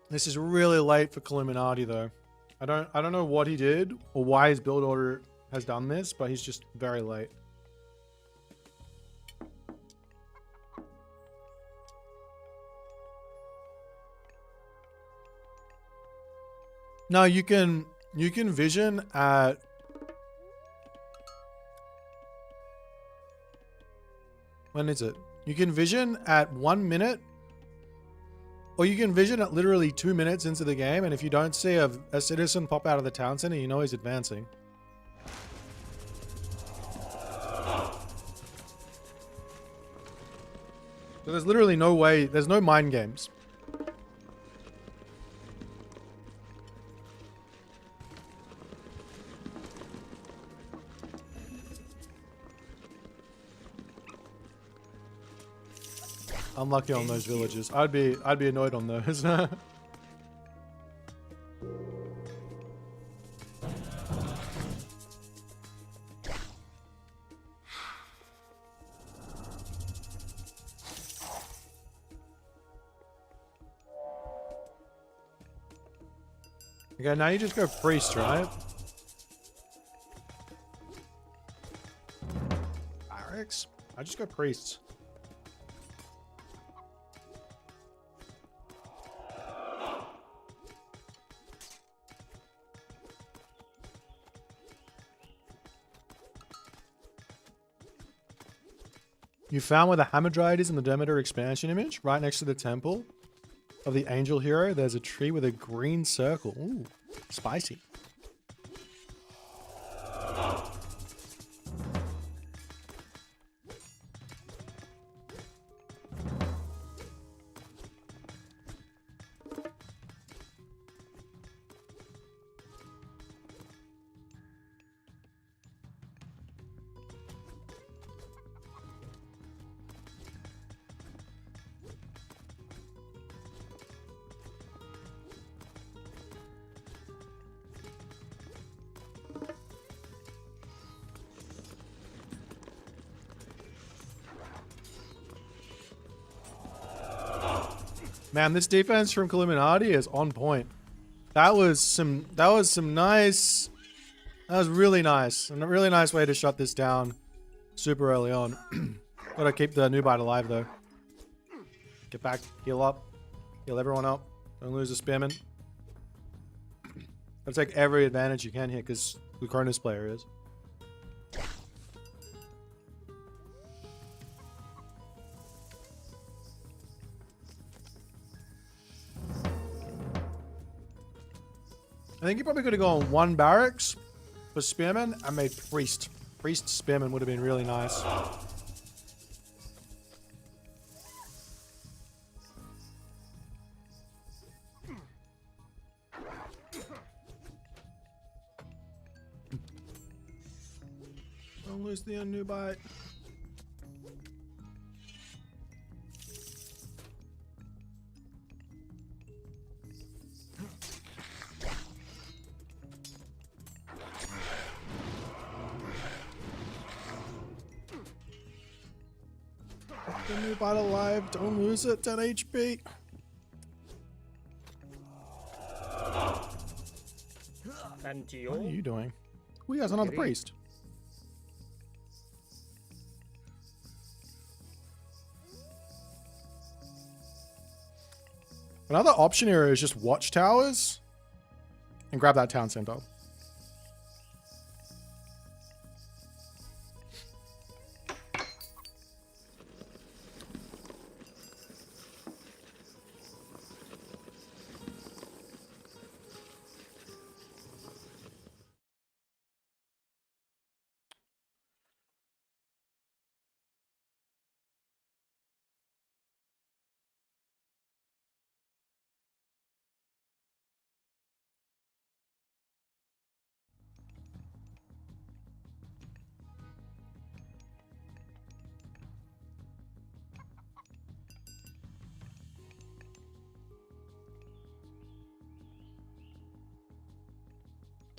This is really late for Illuminati though. I don't know what he did or why his build order has done this, but he's just very late. No, you can vision at when is it? You can vision at 1 minute. Or you can vision at literally 2 minutes into the game, and if you don't see a citizen pop out of the town center, you know he's advancing. So there's literally no way, there's no mind games. Unlucky on those villages. I'd be annoyed on those. Okay, now you just go priest, right? Barracks? I just go priests. You found where the Hamadryad is in the Demeter expansion image? Right next to the temple of the angel hero, there's a tree with a green circle. Ooh, spicy. Man, this defense from Illuminati is on point. That was nice. That was really nice. And a really nice way to shut this down super early on. Gotta keep the new bite alive though. Get back, heal up, heal everyone up. Don't lose a spearman. Gotta take every advantage you can here because the Cronus player is. I think you probably could have gone one barracks for spearmen and made priest. Priest spearman would have been really nice. Don't lose the new bite. The new bite alive. Don't lose it. 10 HP. What are you doing? Who has another priest? Another option here is just watchtowers and grab that town center.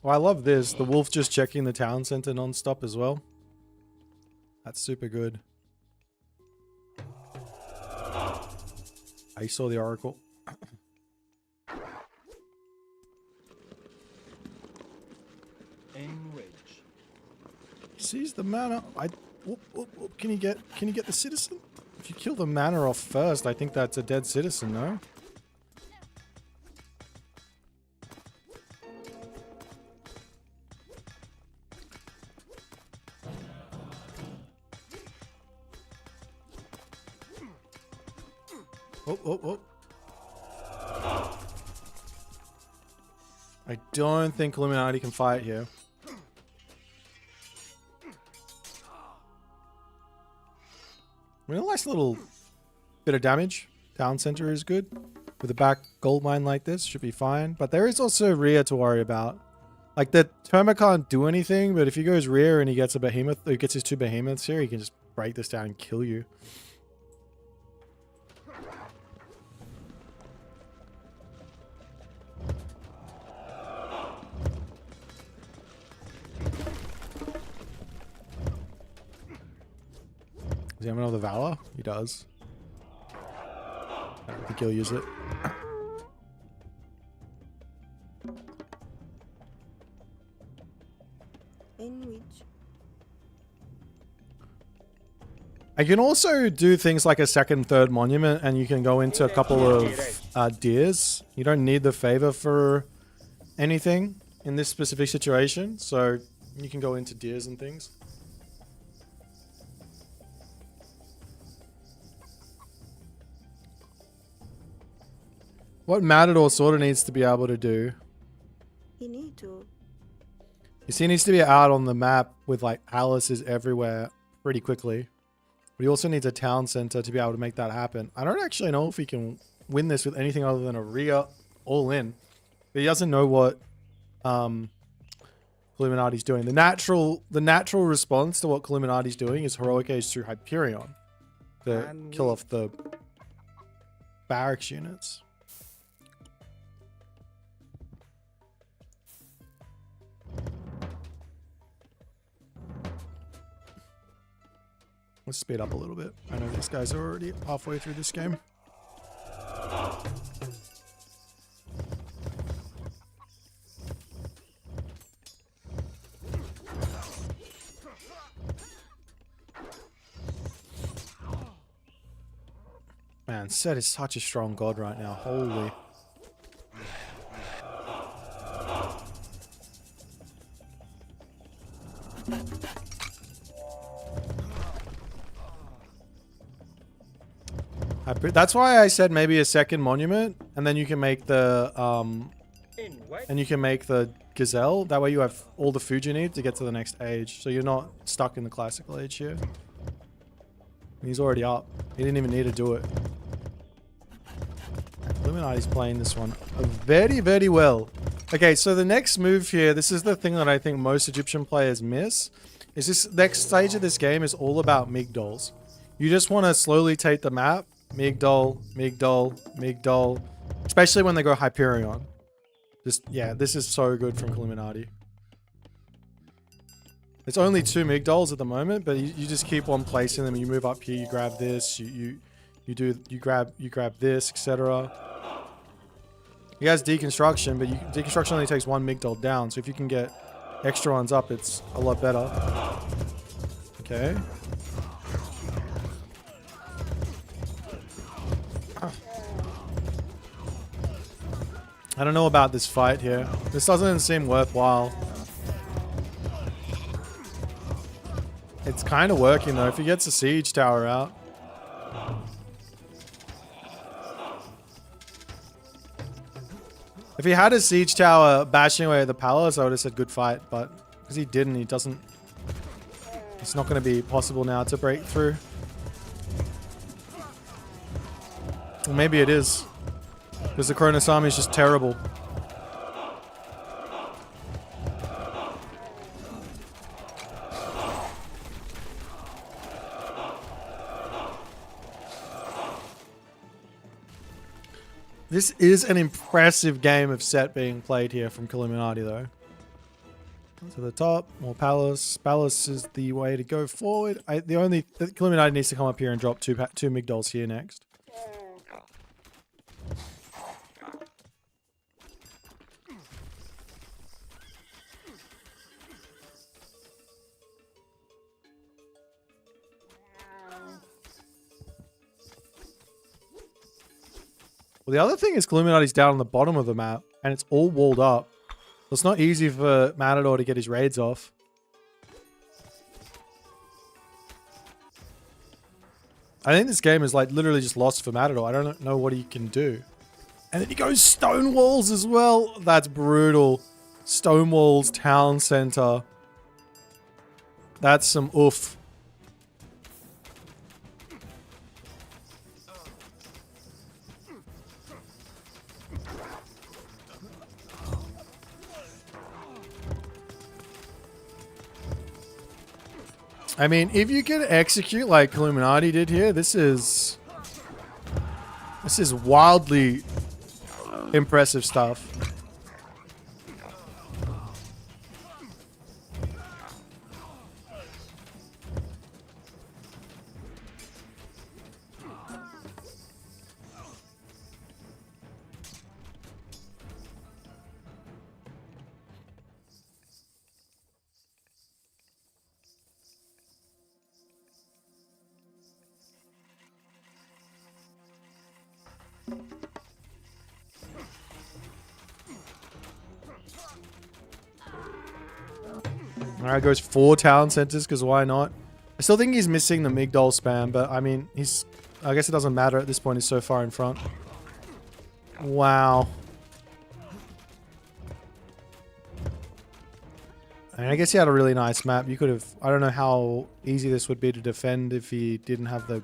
Well, I love this. The wolf just checking the town center non-stop as well. That's super good. I saw the oracle. Seize the manor. Can you get the citizen? If you kill the manor off first, I think that's a dead citizen, no? Oh. I don't think Illuminati can fight here. I mean, a nice little bit of damage. Town center is good. With a back gold mine like this, should be fine. But there is also rear to worry about. Like, the Terma can't do anything, but if he goes rear and he gets a behemoth, or he gets his 2 behemoths here, he can just break this down and kill you. Does he have another Valor? He does. I don't think he'll use it. I can also do things like a second, third monument, and you can go into a couple of deers. You don't need the favor for anything in this specific situation, so you can go into deers and things. What Matador sort of needs to be able to do. He need to. You see, he needs to be out on the map with like palaces everywhere pretty quickly. But he also needs a town center to be able to make that happen. I don't actually know if he can win this with anything other than a rear all in. But he doesn't know what Illuminati's doing. The natural response to what Illuminati's doing is Heroic Age through Hyperion to kill off the barracks units. Let's speed up a little bit. I know these guys are already halfway through this game. Man, Set is such a strong god right now. Holy. That's why I said maybe a second monument, and then you can make the gazelle. That way you have all the food you need to get to the next age, so you're not stuck in the classical age here. He's already up. He didn't even need to do it. Illuminati's playing this one very, very well. Okay, so the next move here, this is the thing that I think most Egyptian players miss, is this next stage of this game is all about migdols. You just want to slowly take the map, migdol, migdol, migdol, especially when they go Hyperion. Just, yeah, this is so good from Illuminati. There's only 2 migdols at the moment, but you just keep on placing them. You move up here, you grab this, you grab this, etc. He has deconstruction, but deconstruction only takes 1 migdol down. So if you can get extra ones up, it's a lot better. Okay. I don't know about this fight here. This doesn't seem worthwhile. It's kind of working though. If he gets a siege tower out. If he had a siege tower bashing away at the palace, I would have said good fight. But because he didn't, he doesn't. It's not going to be possible now to break through. Well, maybe it is. Because the Kronos army is just terrible. This is an impressive game of Set being played here from Illuminati though. To the top, more Palace. Palace is the way to go forward. The Illuminati needs to come up here and drop two migdols here next. Well, the other thing is Illuminati's down on the bottom of the map, and it's all walled up. So it's not easy for Matador to get his raids off. I think this game is like literally just lost for Matador. I don't know what he can do. And then he goes stone walls as well. That's brutal. Stone walls, town center. That's some oof. I mean, if you can execute like Illuminati did here, this is wildly impressive stuff. Alright, goes 4 town centers, because why not? I still think he's missing the Migdol spam, but I mean, I guess it doesn't matter at this point, he's so far in front. Wow. I mean, I guess he had a really nice map. You could have, I don't know how easy this would be to defend if he didn't have the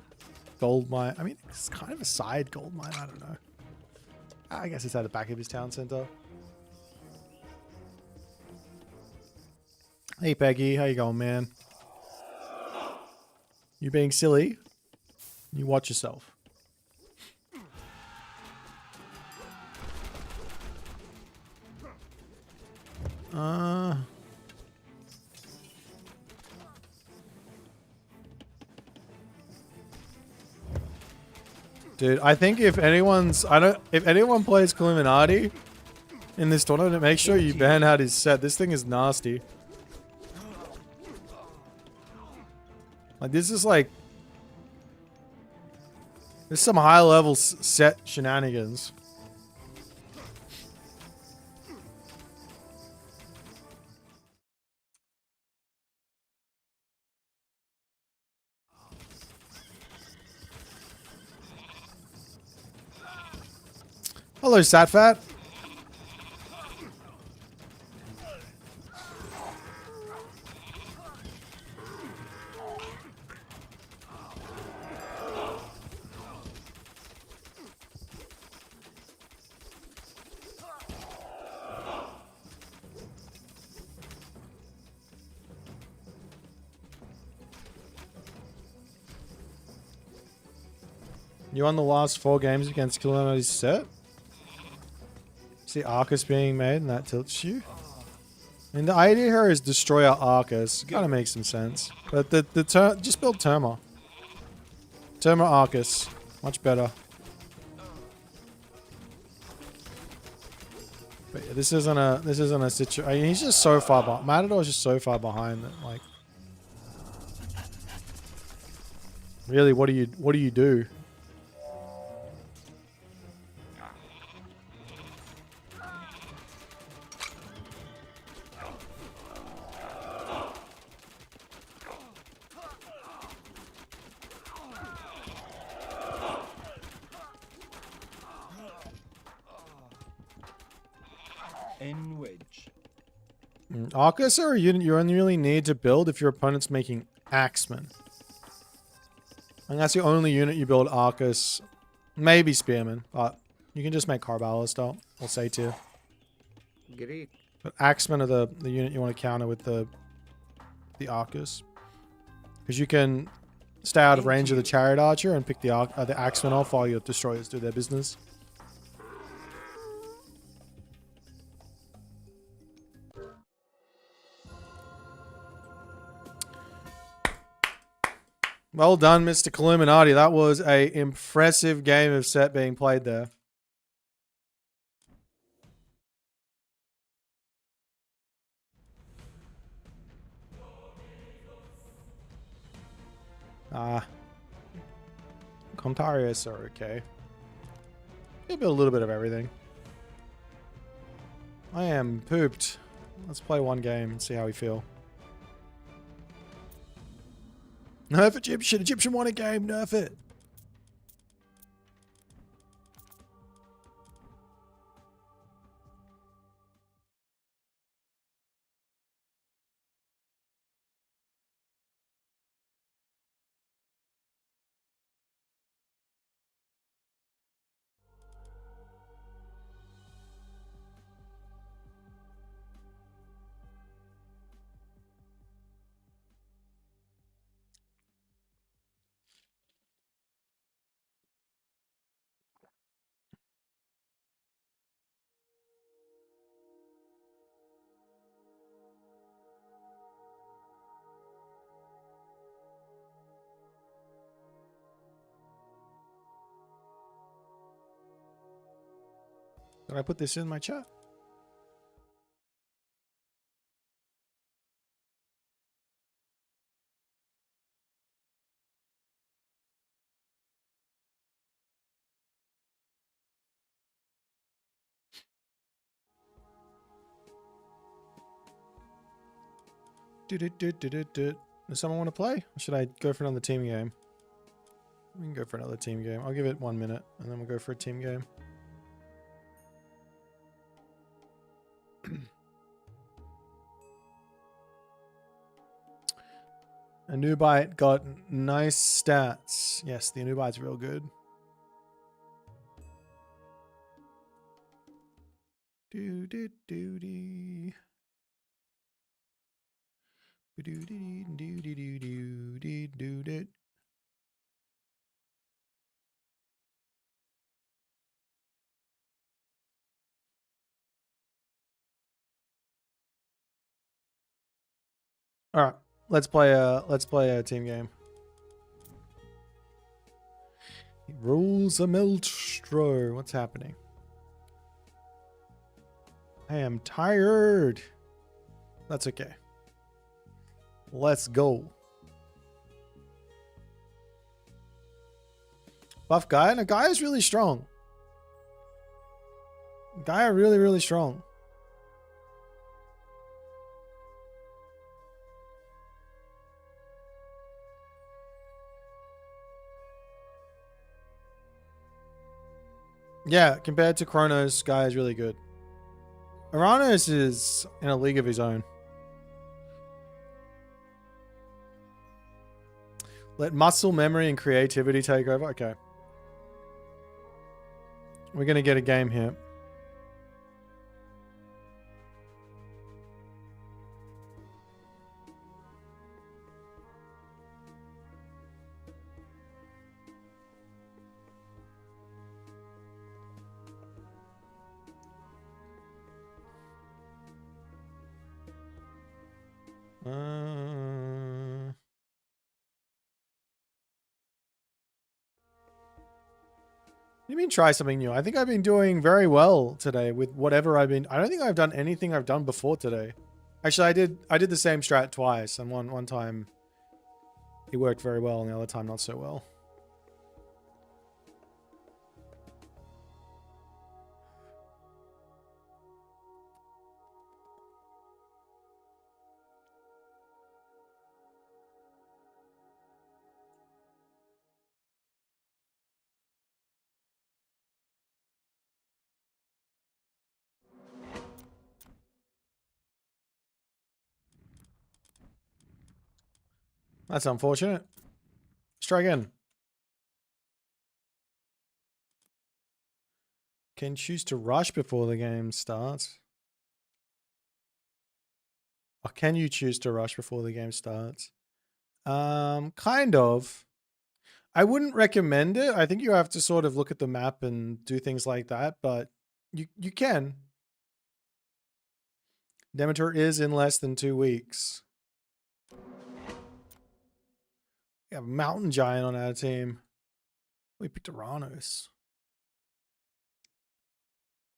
gold mine. I mean, it's kind of a side gold mine, I don't know. I guess it's at the back of his town center. Hey Peggy, how you going, man? You being silly? You watch yourself. Dude, I think if anyone plays Illuminati in this tournament, make sure you ban out his set. This thing is nasty. Like, this There's some high level set shenanigans. Hello, Satfat. You won the last 4 games against Kalanity's set? See Arcus being made and that tilts you? I mean, the idea here is destroy our Arcus. Kind of makes some sense. But just build Terma. Terma Arcus. Much better. But yeah, this isn't a situation. I mean, he's just so far behind. Matador's just so far behind that, like, really, what do you do? N wedge. Arcus are a unit you only really need to build if your opponent's making Axeman. And that's the only unit you build Arcus. Maybe Spearman, but you can just make Carbalist out. I'll say too. Great. But Axemen are the unit you want to counter with the Arcus. Because you can stay out of range of the Chariot Archer and pick the Axemen off while your Destroyers do their business. Well done, Mr. Illuminati. That was a impressive game of set being played there. Contarius are okay. Maybe a little bit of everything. I am pooped. Let's play one game and see how we feel. Nerf Egyptian. Egyptian won a game. Nerf it. Did I put this in my chat? Does someone want to play? Or should I go for another team game? We can go for another team game. I'll give it 1 minute and then we'll go for a team game. A new Boit got nice stats. Yes, the new Boit's real good. Do do do do. Do do do do do do do do do. All right, let's play a team game. Rules a Milstro. What's happening? I am tired. That's okay. Let's go. Buff Gaia? No, Gaia's really strong. Gaia really, really strong. Yeah, compared to Kronos, Gaia is really good. Uranus is in a league of his own. Let muscle memory and creativity take over. Okay. We're going to get a game here. You mean try something new? I think I've been doing very well today with whatever I've been. I don't think I've done anything I've done before today. Actually, I did the same strat twice, and one time it worked very well, and the other time not so well. That's unfortunate. Let's try again. Can choose to rush before the game starts. Or can you choose to rush before the game starts? Kind of. I wouldn't recommend it. I think you have to sort of look at the map and do things like that, but you can. Demeter is in less than 2 weeks. We have a Mountain Giant on our team. We picked Uranus.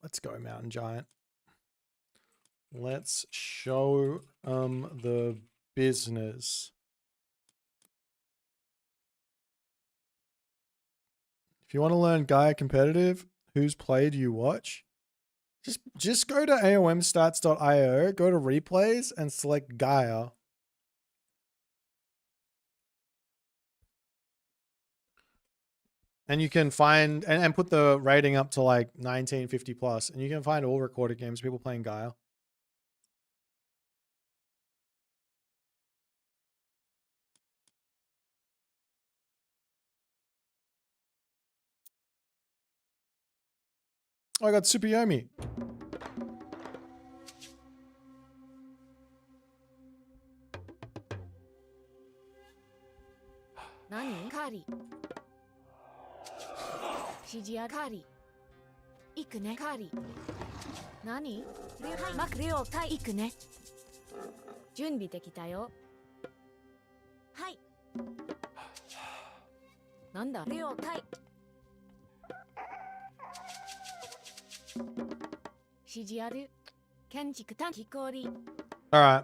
Let's go, Mountain Giant. Let's show the business. If you want to learn Gaia competitive, whose play do you watch? Just go to aomstats.io, go to replays, and select Gaia. And you can find, and put the rating up to like 1950 plus, and you can find all recorded games, people playing Gaia. Oh, I got Sukiyomi. Nani? Kari. Shijia Kari. Ikune Kari. Nani? Makryo Tai Ikune. Junbi dekita yo. Hai. Nanda? Ryo Tai. Shijiaru. Kenchiku tan kikori. All right.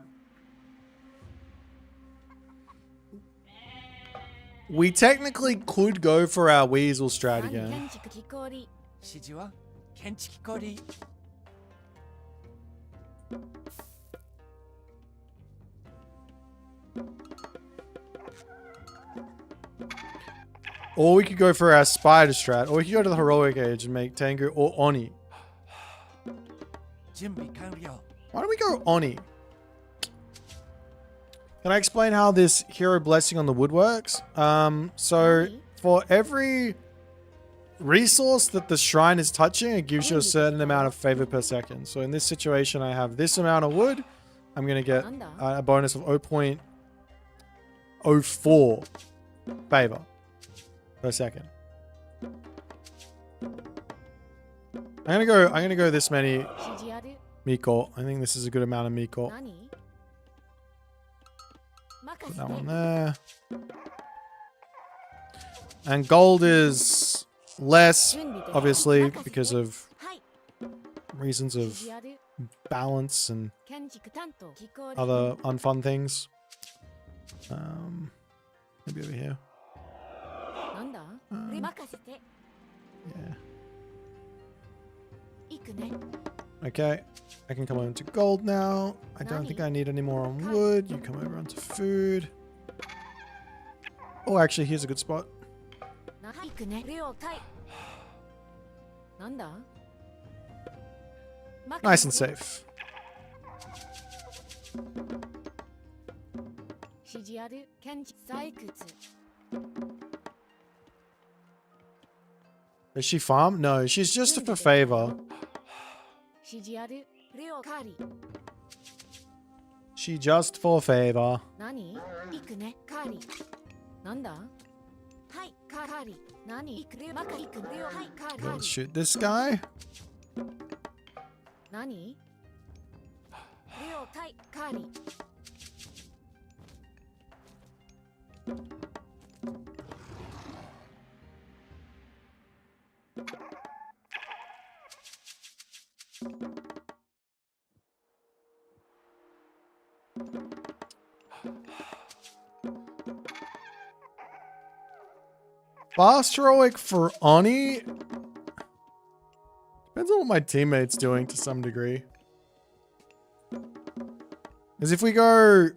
We technically could go for our weasel strat again. Or we could go for our spider strat, or we could go to the heroic age and make Tengu or Oni. Why don't we go Oni? Can I explain how this hero blessing on the wood works? So for every resource that the shrine is touching, it gives you a certain amount of favor per second. So in this situation, I have this amount of wood. I'm going to get a bonus of 0.04 favor per second. I'm gonna go this many Miko. I think this is a good amount of Miko. Put that one there. And gold is less, obviously, because of reasons of balance and other unfun things. Maybe over here. Yeah. 行くね。 Okay. I can come over to gold now. I don't think I need any more on wood. You come over onto food. Oh, actually, here's a good spot. 行くね。了解。なんだ Nice and safe. 指示ある検知採掘 Does she farm? No, she's just for favor. 指示ある了解 She just for favor. 何行くねカリなんだはいカリ何行く了解行く了はいカ Let's リ shoot this guy. 何了解カリ Fast heroic for Oni? Depends on what my teammate's doing to some degree. Because if we go...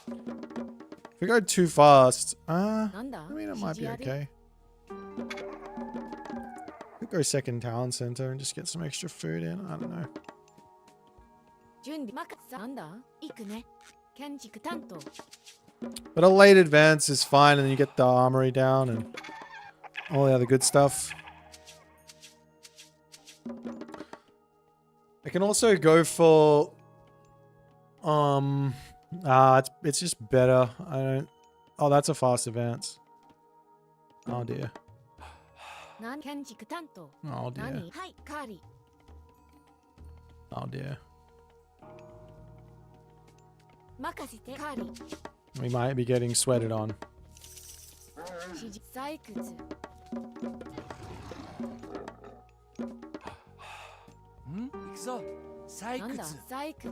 If we go too fast... I mean, it might be okay. Could go second town center and just get some extra food in. I don't know. 準備任せなんだ行くね建築担当 But a late advance is fine, and then you get the armory down and all the other good stuff. I can also go for it's just better. I don't. Oh, that's a fast advance. Oh dear. 何建築担当 Oh dear. 何はいカリ Oh dear. 任せてカリ We might be getting sweated on. 指示採掘ん行くぞ採なんだ掘採掘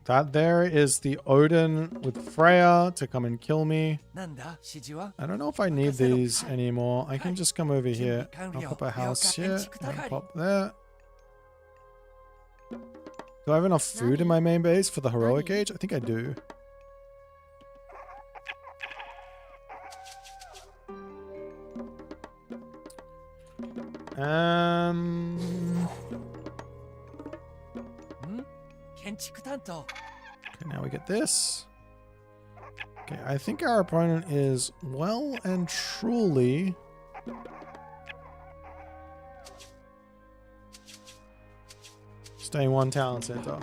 That there is the Odin with Freya to come and kill me. なんだ指示は I don't know if I need these anymore. I can just come over here. I'll pop a house here and pop there. Do I have enough food in my main base for the heroic age? I think I do. Um, ん建築担当 okay, now we get this. Okay, I think our opponent is well and truly staying one town center.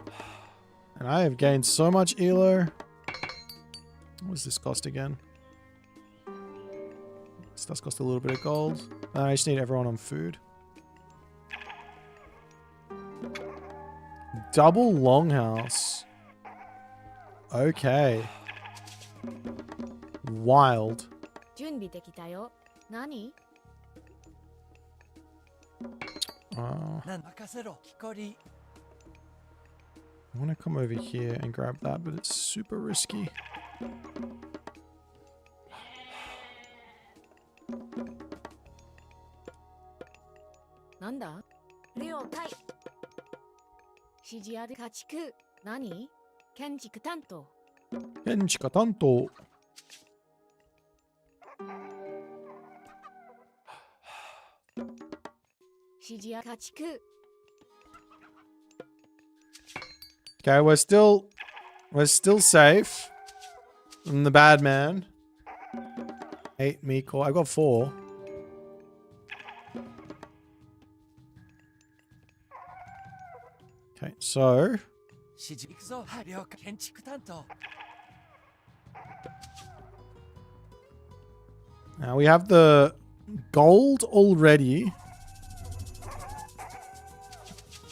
And I have gained so much elo. What does this cost again? This does cost a little bit of gold. I just need everyone on food. Double longhouse. Okay. Wild. 準備できたよ何 なん任せろ木こり I want to come over here and grab that, but it's super risky. Nanda? 了解指示ある家畜何建築担当建築担当 指示ある家畜 Okay, we're still safe from the bad man. 8 meat core. I got 4. Okay, so 指示行くぞはい了解建築担当 now we have the gold already.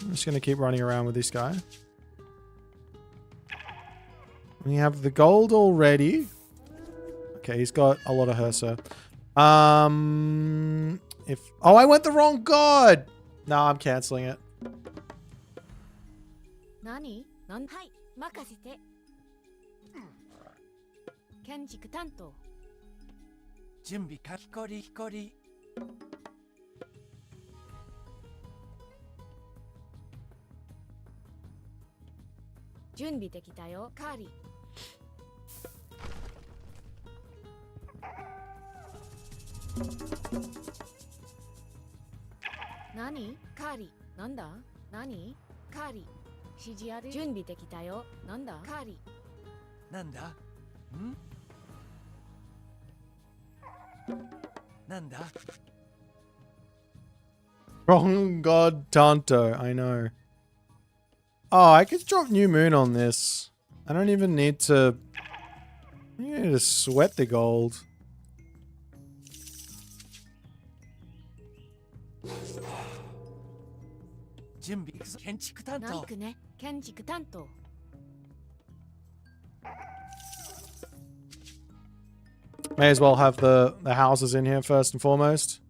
I'm just gonna keep running around with this guy. We have the gold already. Okay, he's got a lot of Hersa. Oh, I went the wrong god. No, I'm canceling it. 何なんはい任せて建築担当準備か光準備できたよカーリー何カーリーなんだ何カーリー指示ある準備できたよなんだカーリーなんだんなんだ Wrong god Tanto, I know. Oh, I could drop New Moon on this. I don't even need to... I don't need to sweat the gold. May as well have the houses in here first and foremost.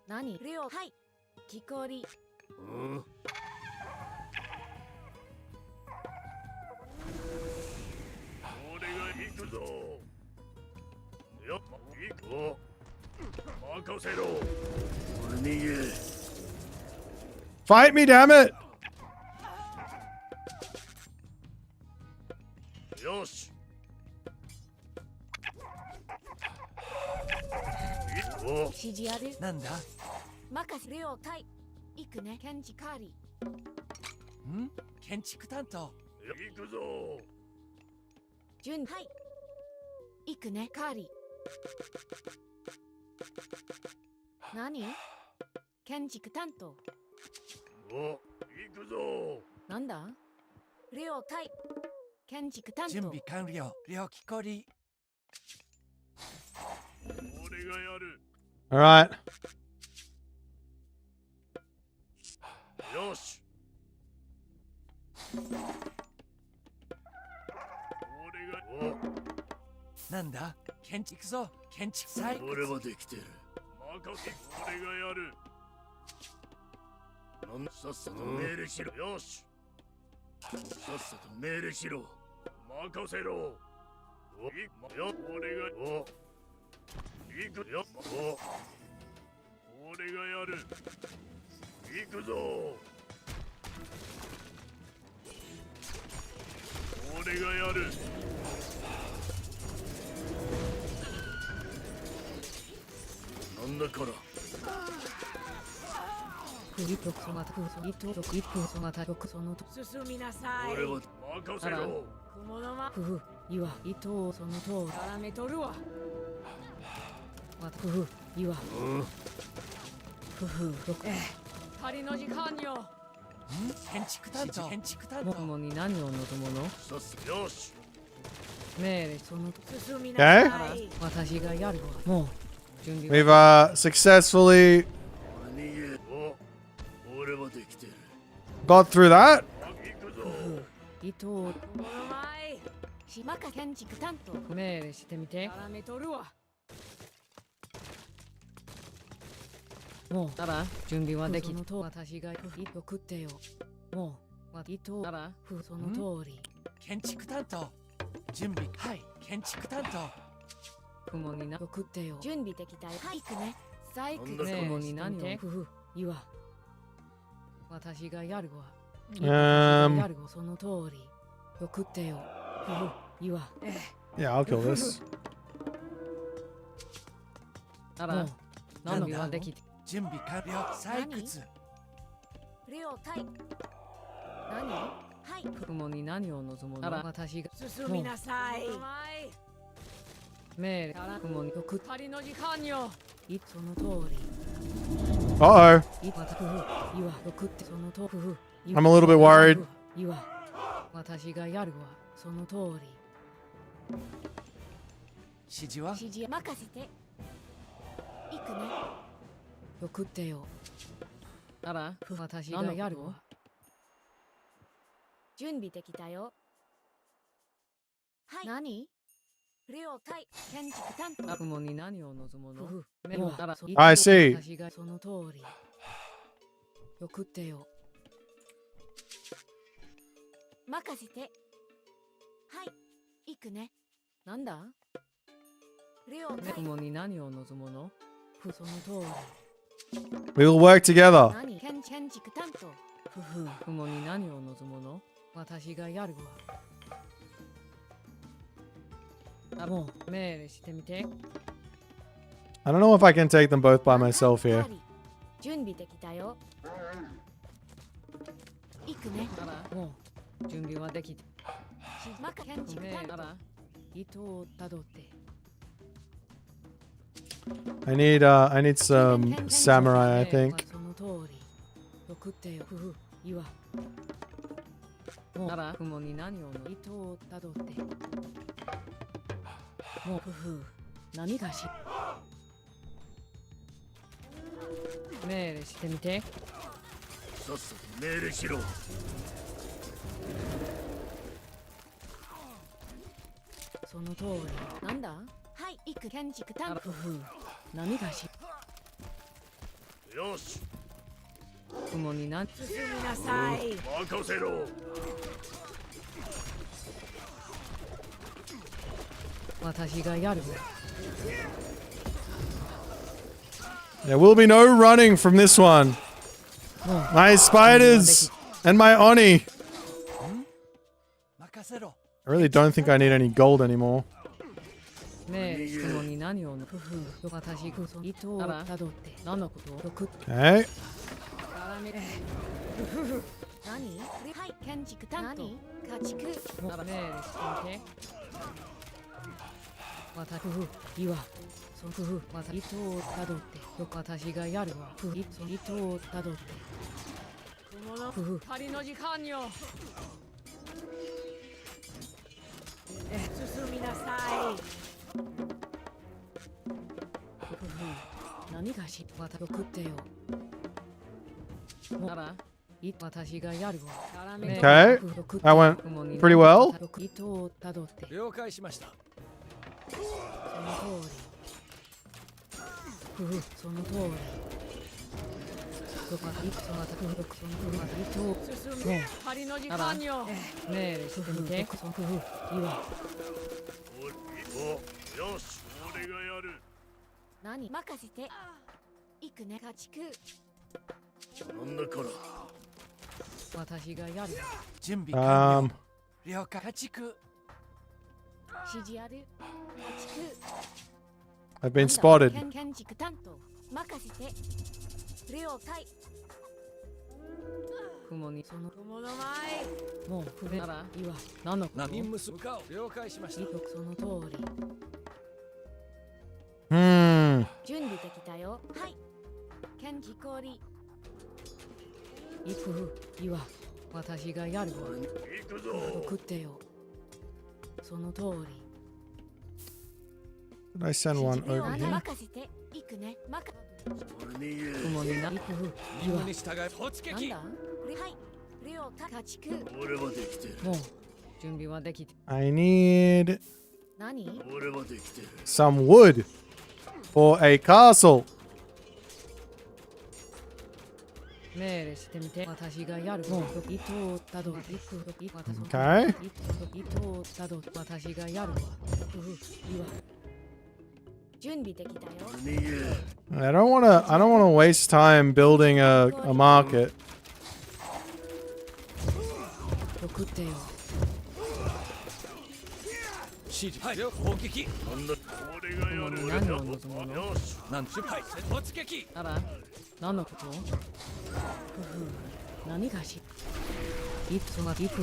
Nani? Ryo, hai. Kikori. Fight me, damn it! Nanda? Makas Ryo Tai. Ikune Kenji Kari. Kenchiku tanto. Jun hai. Ikune Kari. Nani? Kenjiku tanto. Nanda? Ryo Tai. Kenjiku tanto. Junbi kanryo. Ryo kikori. All right. Nanda? Kenchi kuzo. Kenchi sai. Okay. We've successfully got through that. Yeah, I'll kill this. はい雲に何を望むの？私が進みなさい。命令から雲に送ったりの時間よ。その通り。Uh-oh. また工夫。岩送ってその通り。I'm a little bit worried. 岩。私がやるわ。その通り。指示は指示任せて行くね。送ってよ。あら、私がやるわ。準備できたよ。はい。何？了解。建築担当。雲に何を望むの？ I see. 私がその通り。送ってよ。任せて。はい。行くね。なんだ？了解。雲に何を望むの？その通り。We'll work together. 何？建築担当。雲に何を望むの？私がやるわ。もう命令してみて。I don't know if I can take them both by myself here. 準備できたよ。行くね。あら、もう準備はできて。建築担当。あら、糸をたどって。I need some samurai, I think. その通り。送ってよ。岩。もうあら、雲に何をの糸をたどって。もう何がし。命令してみて。さっさと命令しろ。その通り。なんだ？はい、行く建築担当。何がし。よし。雲に何？進みなさい。任せろ。私がやるわ。There will be no running from this one. My spiders and my Oni. I really don't think I need any gold anymore. ねえ、雲に何を私こそ糸をたどって何のことを送って。Okay. 何？はい、建築担当。家畜。ねえ、してみて。また岩。また糸をたどって。私がやるわ。糸をたどって。仮の時間よ。進みなさい。何がし、また送ってよ。あら、私がやるわ。Okay. That went pretty well. 糸をたどって。了解しました。その通り。その通り。仮の時間よ。命令してみて。岩。よし、俺がやる。何？任せて。行くね、家畜。なんだから。私がやる。準備完了。了解。家畜。指示ある。家畜。I've been spotted. 建築担当。任せて。了解。雲にその雲の前。もう船なら岩。何のこと？任務向かう。了解しました。その通り。準備できたよ。はい。建築氷。岩。私がやるわ。行くぞ。送ってよ。その通り。Did I send one over 任 here? せて。行くね。雲にな。任務に従い突撃。なんだ？はい。了解。家畜。俺はできてる。もう準備はできて。I need 何？俺はできてる。 some wood for a castle. 命令してみて。私がやる。もう糸をたどって。Okay. 糸をたどって。私がやるわ。岩。準備できたよ。I don't wanna waste time building a market. 送ってよ。指示。はい。攻撃。なんだ。俺がやる。何を望むの？よし。なんちゅう。はい。突撃。あら、何のこと？何がし？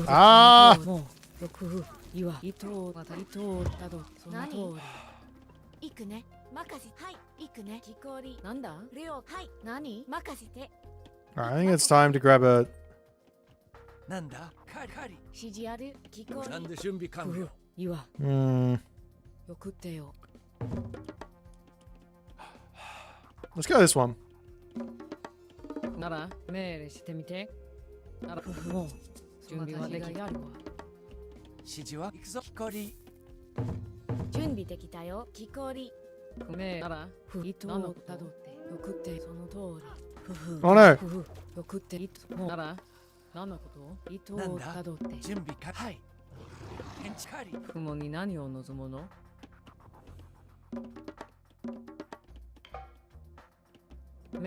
Ah! もう翼風岩伊藤また伊藤だとその通り行くね任せはい行くね木こりなんだ了はい何任せて Alright, I think it's time to grab a. なんだカリ指示ある木こりなんで準備完了岩 Hmm. よくってよ Let's go this one. なら命令してみてならもう準備はできやるわ指示は行くぞ木こり準備できたよ木こり不明なら伊藤だどってよくってその通り Oh no! よくって伊藤もうなら何のこと伊藤だどって準備かはい検知カリ雲に何を望むの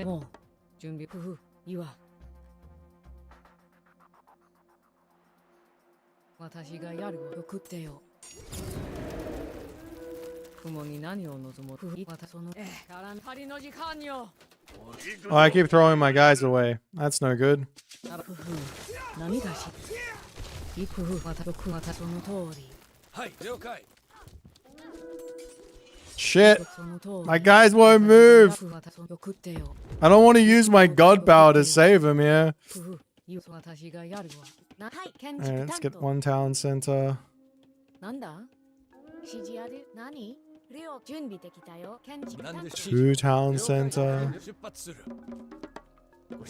もう準備工夫岩私がやるわよくってよ雲に何を望むまたその仮の時間よ Oh, I keep throwing my guys away. That's no good. 何だしいくまたその通りはい了解 Shit! My guys won't move! I don't want to use my god power to save him here. Alright, let's get one town center. なんだ指示ある何了準備できたよ建築担当 Two town center. 出発する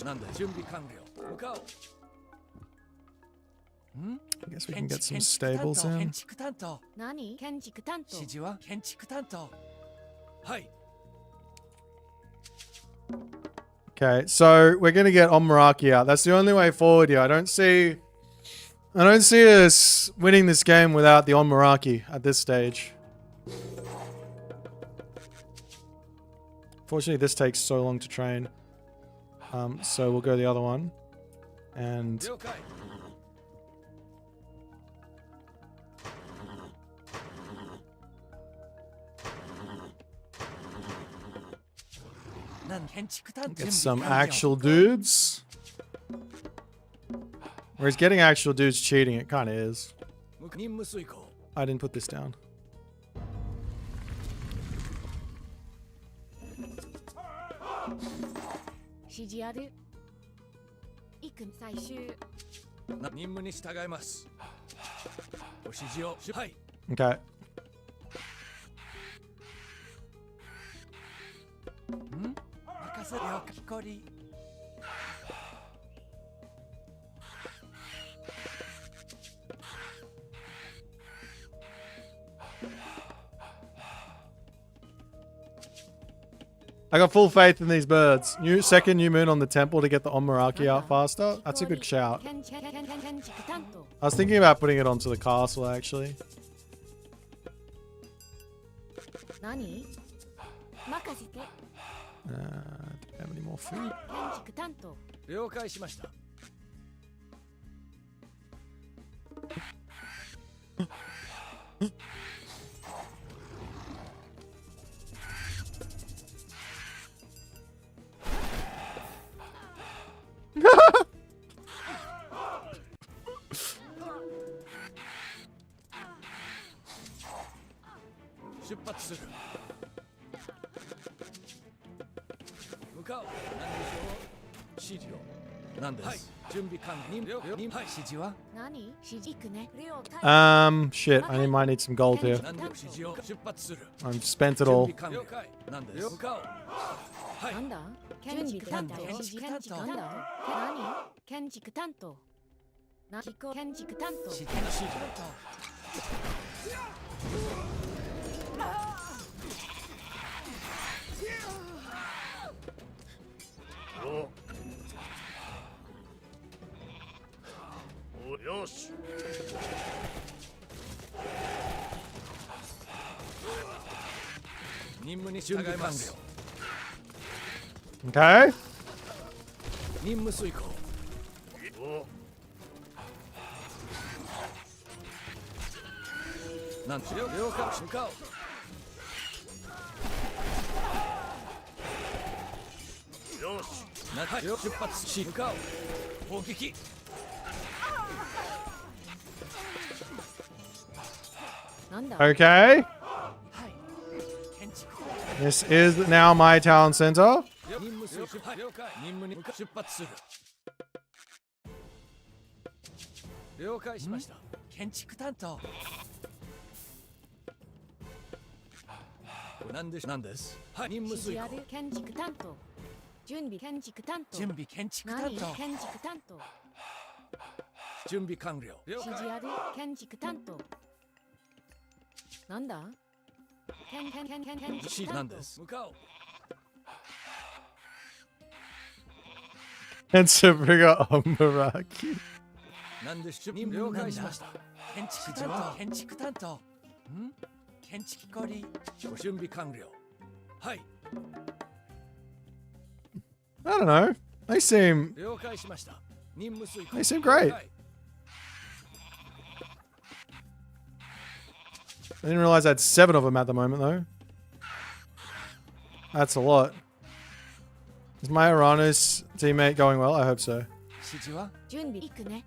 なんだ準備完了向かおう I guess we can get some stables 建 in. 築担当何建築担当指示は建築担当はい Okay, so we're gonna get Omaraki out. That's the only way forward here. I don't see us winning this game without the Omaraki at this stage. Fortunately, this takes so long to train. So we'll go the other one. And 了解 get some actual dudes. Whereas getting actual dudes cheating, it kind of is. 任務遂行 I didn't put this down.任務に従いますご指示をはい Okay. 任せるよ木こり I got full faith in these birds. Second new moon on the temple to get the Omaraki out faster. That's a good shout. I was thinking about putting it onto the castle actually. 何任せて Do we have any more food? 建築担当了解しました 出発する向かおう何でしょう指示を何です、はい、準備完了はい指示は何指示行くね了解 Shit, I might need some gold here. 何で指示を出発する I've spent it all. 了解何です向かおうはいなんだ建築担当建築担当何建築担当建築担当指示よし任務に従います Okay. 任務遂行なんて了解向かおうよし出発し向かおう砲撃なんだ Okay. This is now my town center. 任務水庫。はい、了解。任務に向か出発する。了解しました。建築担当。なんです。はい、任務水庫。指示ある建築担当準備建築担当準備建築担何当。建築担当準備完了。了指示解。ある建築担当なんだ建築担当なんです。向かおう。 And Sabriga on Meraki. なんで任務了解しました。建築担当。建築担当。建築コリ。ご準備完了。はい。 I don't know. They seem 了解しました。任務水庫。 they seem great. 了解 I didn't realize I had 7 of them at the moment though. That's a lot. Is my Uranus teammate going well? I hope so. 指示は準備行くね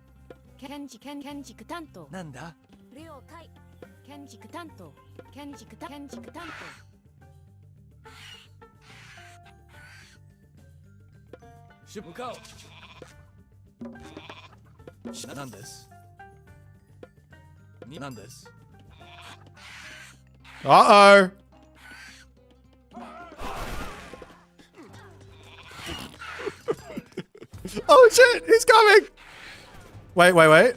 建築担当なんだ。了解建築担当建築担向かおう。なんです。なんです。 Uh-oh. Oh shit, he's coming. Wait.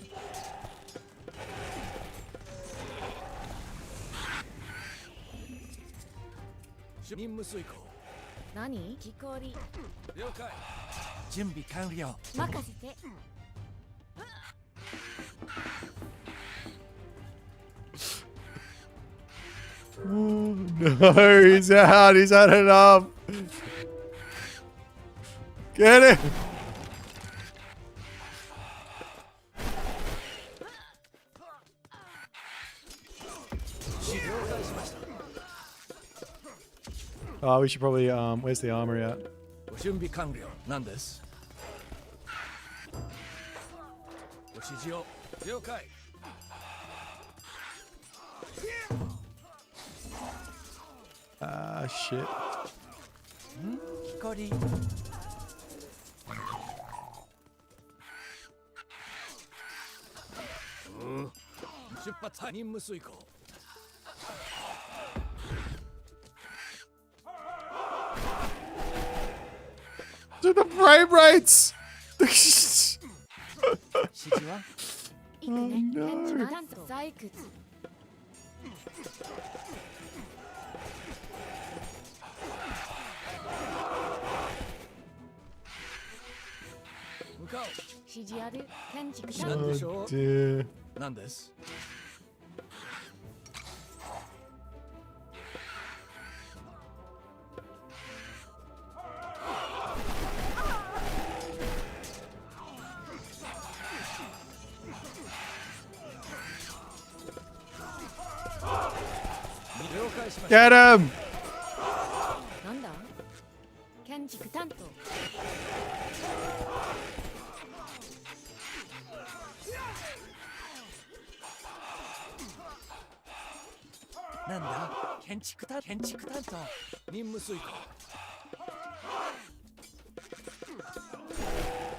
任務遂行。何木こり了解。準備完了。任せて No, he's out. He's had enough. Get it. Oh, we should probably, where's the armory at? ご準備完了。なんです。ご指示を。了解。 Ah, shit. 光。出発。任務遂行。 Dude, the frame rates! 指示は行くね建築担当採掘向かおう。指示ある建築担なん当でしょ Dear. う。なんです。 Get him! なんだ建築担当なんだ。建築担当。任務遂行。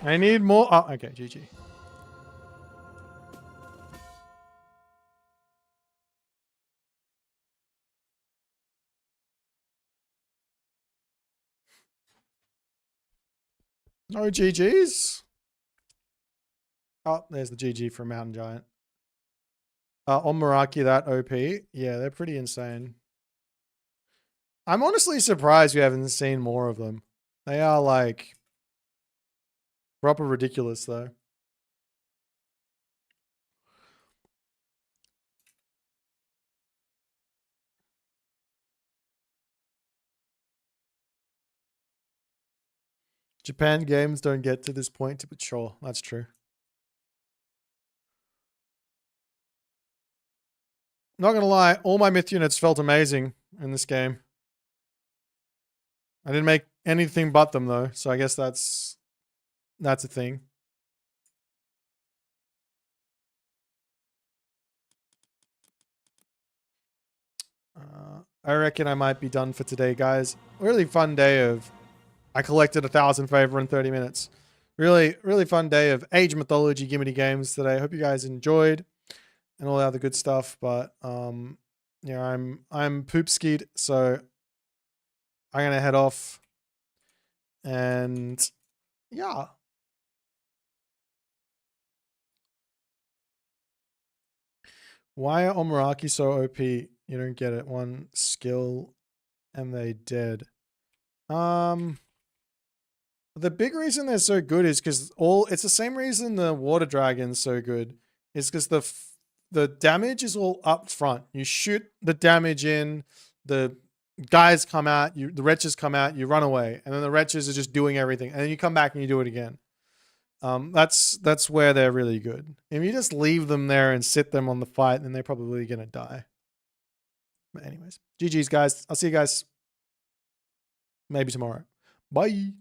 I need more. Oh, okay, GG. No GGs. Oh, there's the GG from Mountain Giant. On Meraki, that OP. Yeah, they're pretty insane. I'm honestly surprised we haven't seen more of them. They are like proper ridiculous though. Japan games don't get to this point, but sure, that's true. Not gonna lie, all my myth units felt amazing in this game. I didn't make anything but them though, so I guess that's a thing. I reckon I might be done for today, guys. Really fun day of... I collected 1,000 favor in 30 minutes. Really, really fun day of Age of Mythology Gimmicky games today. Hope you guys enjoyed and all the other good stuff. But yeah, I'm poop skied, so I'm gonna head off. And yeah. Why are Omaraki so OP? You don't get it. One skill and they dead. The big reason they're so good is because it's the same reason the water dragon's so good. Is because the damage is all up front. You shoot the damage in, the guys come out, the wretches come out, you run away, and then the wretches are just doing everything, and then you come back and you do it again. That's where they're really good. If you just leave them there and sit them on the fight, then they're probably gonna die. But anyways, GG's guys. I'll see you guys maybe tomorrow. Bye.